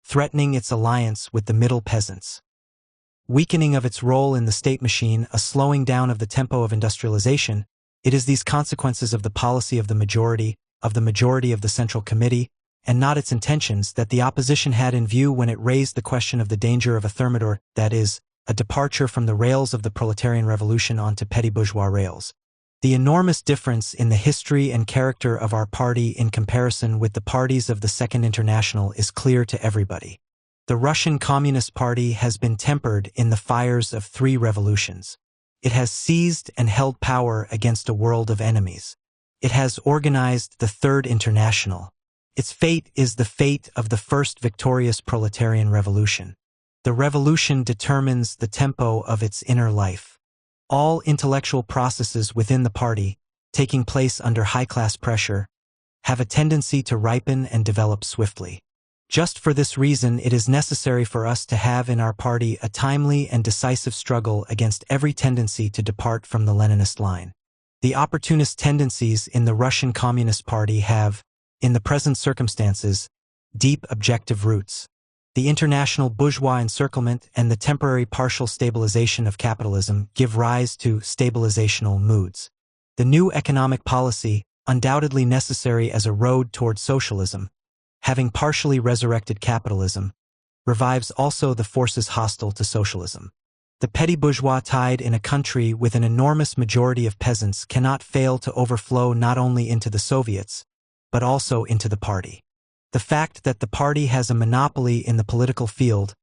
threatening its alliance with the middle peasants, weakening of its role in the state machine, a slowing down of the tempo of industrialization. It is these consequences of the policy of the majority of the Central Committee, and not its intentions, that the opposition had in view when it raised the question of the danger of a thermidor, that is, a departure from the rails of the proletarian revolution onto petty bourgeois rails. The enormous difference in the history and character of our party in comparison with the parties of the Second International is clear to everybody. The Russian Communist Party has been tempered in the fires of 3 revolutions. It has seized and held power against a world of enemies. It has organized the Third International. Its fate is the fate of the first victorious proletarian revolution. The revolution determines the tempo of its inner life. All intellectual processes within the party, taking place under high-class pressure, have a tendency to ripen and develop swiftly. Just for this reason, it is necessary for us to have in our party a timely and decisive struggle against every tendency to depart from the Leninist line. The opportunist tendencies in the Russian Communist Party have, in the present circumstances, deep objective roots. The international bourgeois encirclement and the temporary partial stabilization of capitalism give rise to stabilizational moods. The new economic policy, undoubtedly necessary as a road toward socialism, having partially resurrected capitalism, revives also the forces hostile to socialism. The petty bourgeois tide in a country with an enormous majority of peasants cannot fail to overflow not only into the Soviets, but also into the party. The fact that the party has a monopoly in the political field,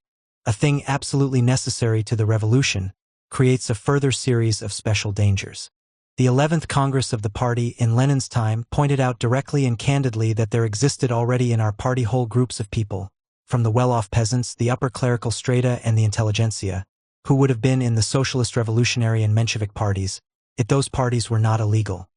a thing absolutely necessary to the revolution, creates a further series of special dangers. The 11th Congress of the party in Lenin's time pointed out directly and candidly that there existed already in our party whole groups of people, from the well-off peasants, the upper clerical strata, and the intelligentsia, who would have been in the socialist revolutionary and Menshevik parties, if those parties were not illegal.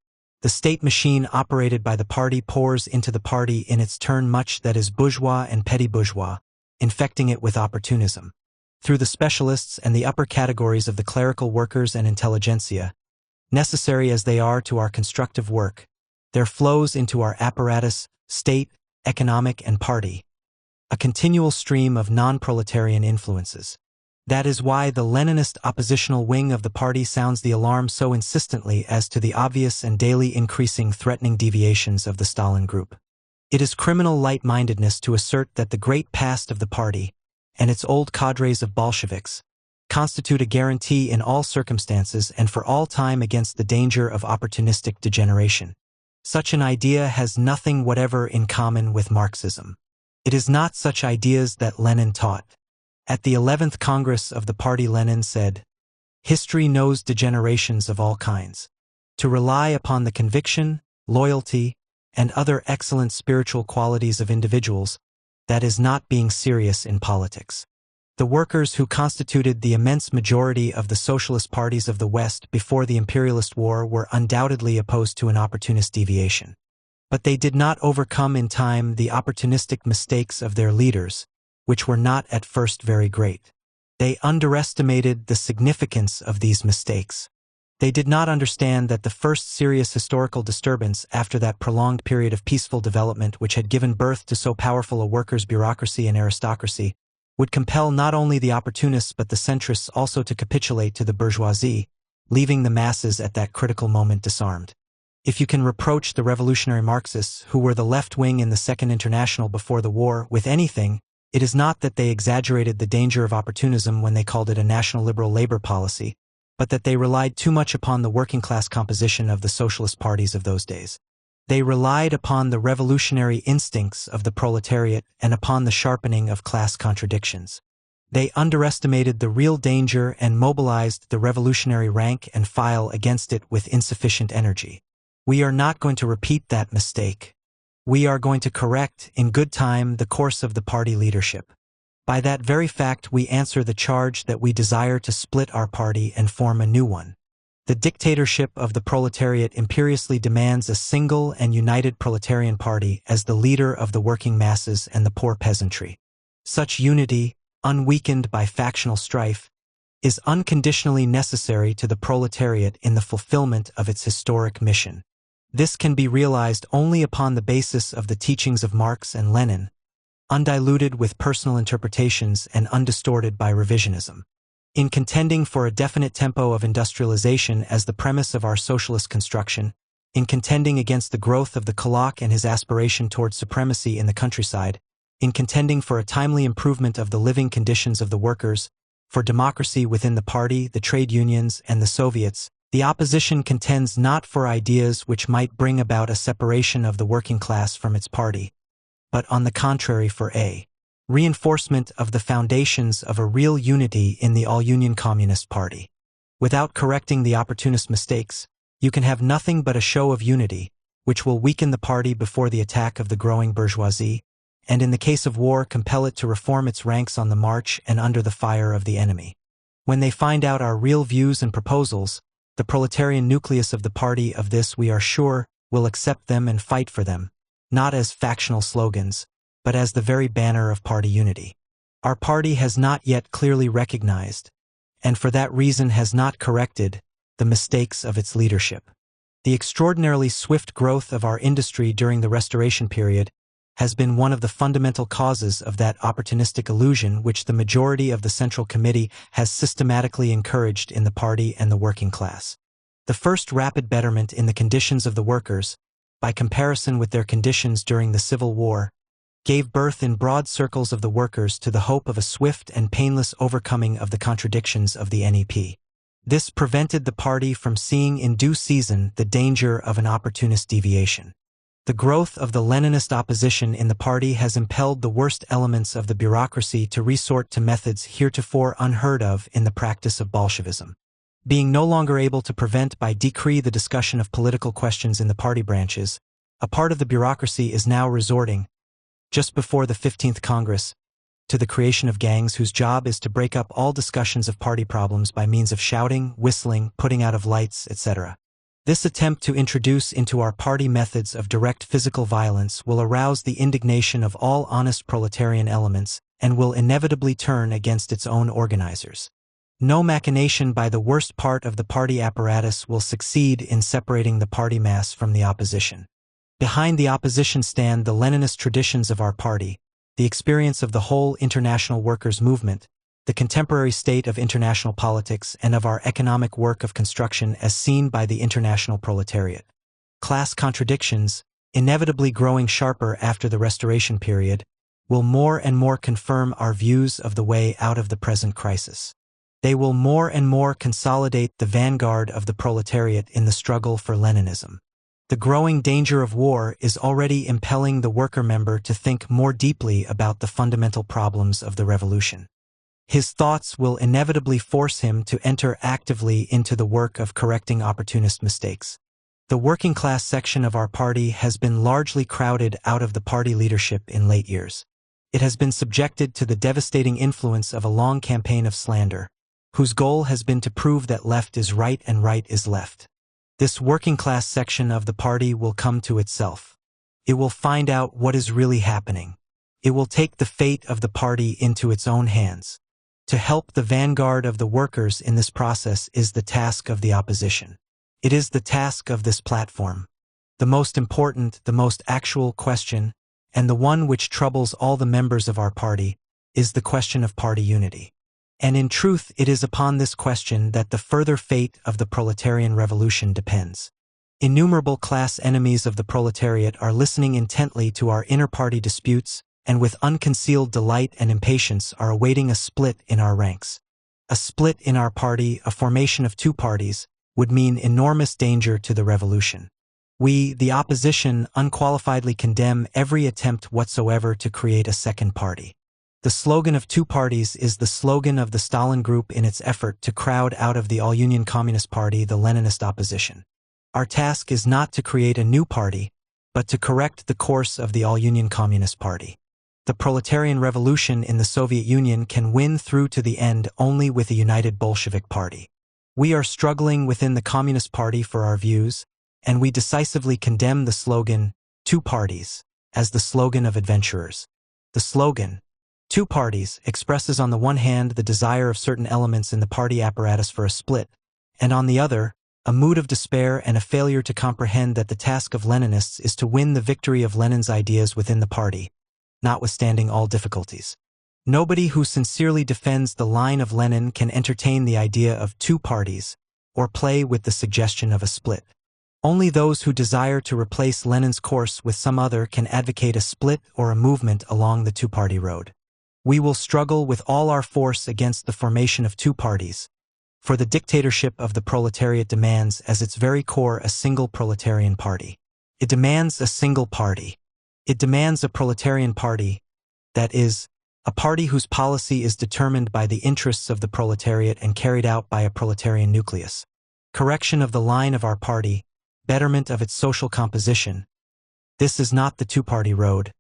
The state machine operated by the party pours into the party in its turn much that is bourgeois and petty bourgeois, infecting it with opportunism. Through the specialists and the upper categories of the clerical workers and intelligentsia, necessary as they are to our constructive work, there flows into our apparatus, state, economic, and party, a continual stream of non-proletarian influences. That is why the Leninist oppositional wing of the party sounds the alarm so insistently as to the obvious and daily increasing threatening deviations of the Stalin group. It is criminal light-mindedness to assert that the great past of the party, and its old cadres of Bolsheviks, constitute a guarantee in all circumstances and for all time against the danger of opportunistic degeneration. Such an idea has nothing whatever in common with Marxism. It is not such ideas that Lenin taught. At the 11th Congress of the party, Lenin said, "History knows degenerations of all kinds. To rely upon the conviction, loyalty, and other excellent spiritual qualities of individuals, that is not being serious in politics." The workers who constituted the immense majority of the socialist parties of the West before the imperialist war were undoubtedly opposed to an opportunist deviation. But they did not overcome in time the opportunistic mistakes of their leaders, which were not at first very great. They underestimated the significance of these mistakes. They did not understand that the first serious historical disturbance after that prolonged period of peaceful development which had given birth to so powerful a workers' bureaucracy and aristocracy would compel not only the opportunists but the centrists also to capitulate to the bourgeoisie, leaving the masses at that critical moment disarmed. If you can reproach the revolutionary Marxists, who were the left wing in the Second International before the war, with anything, it is not that they exaggerated the danger of opportunism when they called it a national liberal labor policy, but that they relied too much upon the working-class composition of the socialist parties of those days. They relied upon the revolutionary instincts of the proletariat and upon the sharpening of class contradictions. They underestimated the real danger and mobilized the revolutionary rank and file against it with insufficient energy. We are not going to repeat that mistake. We are going to correct, in good time, the course of the party leadership. By that very fact we answer the charge that we desire to split our party and form a new one. The dictatorship of the proletariat imperiously demands a single and united proletarian party as the leader of the working masses and the poor peasantry. Such unity, unweakened by factional strife, is unconditionally necessary to the proletariat in the fulfillment of its historic mission. This can be realized only upon the basis of the teachings of Marx and Lenin, undiluted with personal interpretations and undistorted by revisionism. In contending for a definite tempo of industrialization as the premise of our socialist construction, in contending against the growth of the kulak and his aspiration towards supremacy in the countryside, in contending for a timely improvement of the living conditions of the workers, for democracy within the party, the trade unions, and the Soviets, the opposition contends not for ideas which might bring about a separation of the working class from its party, but on the contrary for a reinforcement of the foundations of a real unity in the all-union Communist Party. Without correcting the opportunist mistakes, you can have nothing but a show of unity, which will weaken the party before the attack of the growing bourgeoisie, and in the case of war compel it to reform its ranks on the march and under the fire of the enemy. When they find out our real views and proposals, the proletarian nucleus of the party of this we are sure will accept them and fight for them, not as factional slogans, but as the very banner of party unity. Our party has not yet clearly recognized, and for that reason has not corrected, the mistakes of its leadership. The extraordinarily swift growth of our industry during the Restoration period has been one of the fundamental causes of that opportunistic illusion which the majority of the Central Committee has systematically encouraged in the party and the working class. The first rapid betterment in the conditions of the workers, by comparison with their conditions during the Civil War, gave birth in broad circles of the workers to the hope of a swift and painless overcoming of the contradictions of the NEP. This prevented the party from seeing in due season the danger of an opportunist deviation. The growth of the Leninist opposition in the party has impelled the worst elements of the bureaucracy to resort to methods heretofore unheard of in the practice of Bolshevism. Being no longer able to prevent by decree the discussion of political questions in the party branches, a part of the bureaucracy is now resorting, just before the 15th Congress, to the creation of gangs whose job is to break up all discussions of party problems by means of shouting, whistling, putting out of lights, etc. This attempt to introduce into our party methods of direct physical violence will arouse the indignation of all honest proletarian elements, and will inevitably turn against its own organizers. No machination by the worst part of the party apparatus will succeed in separating the party mass from the opposition. Behind the opposition stand the Leninist traditions of our party, the experience of the whole international workers' movement, the contemporary state of international politics, and of our economic work of construction as seen by the international proletariat. Class contradictions, inevitably growing sharper after the Restoration period, will more and more confirm our views of the way out of the present crisis. They will more and more consolidate the vanguard of the proletariat in the struggle for Leninism. The growing danger of war is already impelling the worker member to think more deeply about the fundamental problems of the revolution. His thoughts will inevitably force him to enter actively into the work of correcting opportunist mistakes. The working class section of our party has been largely crowded out of the party leadership in late years. It has been subjected to the devastating influence of a long campaign of slander, whose goal has been to prove that left is right and right is left. This working class section of the party will come to itself. It will find out what is really happening. It will take the fate of the party into its own hands. To help the vanguard of the workers in this process is the task of the opposition. It is the task of this platform. The most important, the most actual question, and the one which troubles all the members of our party, is the question of party unity. And in truth, it is upon this question that the further fate of the proletarian revolution depends. Innumerable class enemies of the proletariat are listening intently to our inter-party disputes, and with unconcealed delight and impatience are awaiting a split in our ranks. A split in our party, a formation of two parties, would mean enormous danger to the revolution. We, the opposition, unqualifiedly condemn every attempt whatsoever to create a second party. The slogan of two parties is the slogan of the Stalin Group in its effort to crowd out of the All-Union Communist Party the Leninist opposition. Our task is not to create a new party, but to correct the course of the All-Union Communist Party. The proletarian revolution in the Soviet Union can win through to the end only with a united Bolshevik party. We are struggling within the Communist Party for our views, and we decisively condemn the slogan, two parties, as the slogan of adventurers. The slogan, two parties, expresses on the one hand the desire of certain elements in the party apparatus for a split, and on the other, a mood of despair and a failure to comprehend that the task of Leninists is to win the victory of Lenin's ideas within the party, notwithstanding all difficulties. Nobody who sincerely defends the line of Lenin can entertain the idea of two parties, or play with the suggestion of a split. Only those who desire to replace Lenin's course with some other can advocate a split or a movement along the two-party road. We will struggle with all our force against the formation of two parties, for the dictatorship of the proletariat demands as its very core a single proletarian party. It demands a single party. It demands a proletarian party, that is, a party whose policy is determined by the interests of the proletariat and carried out by a proletarian nucleus. Correction of the line of our party, betterment of its social composition. This is not the two-party road,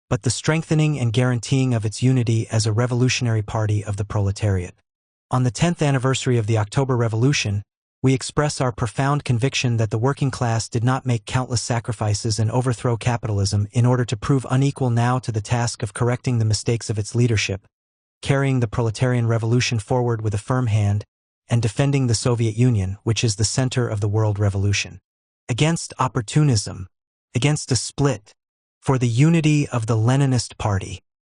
but the strengthening and guaranteeing of its unity as a revolutionary party of the proletariat. On the 10th anniversary of the October Revolution, we express our profound conviction that the working class did not make countless sacrifices and overthrow capitalism in order to prove unequal now to the task of correcting the mistakes of its leadership, carrying the proletarian revolution forward with a firm hand, and defending the Soviet Union, which is the center of the world revolution. Against opportunism, against a split, for the unity of the Leninist Party.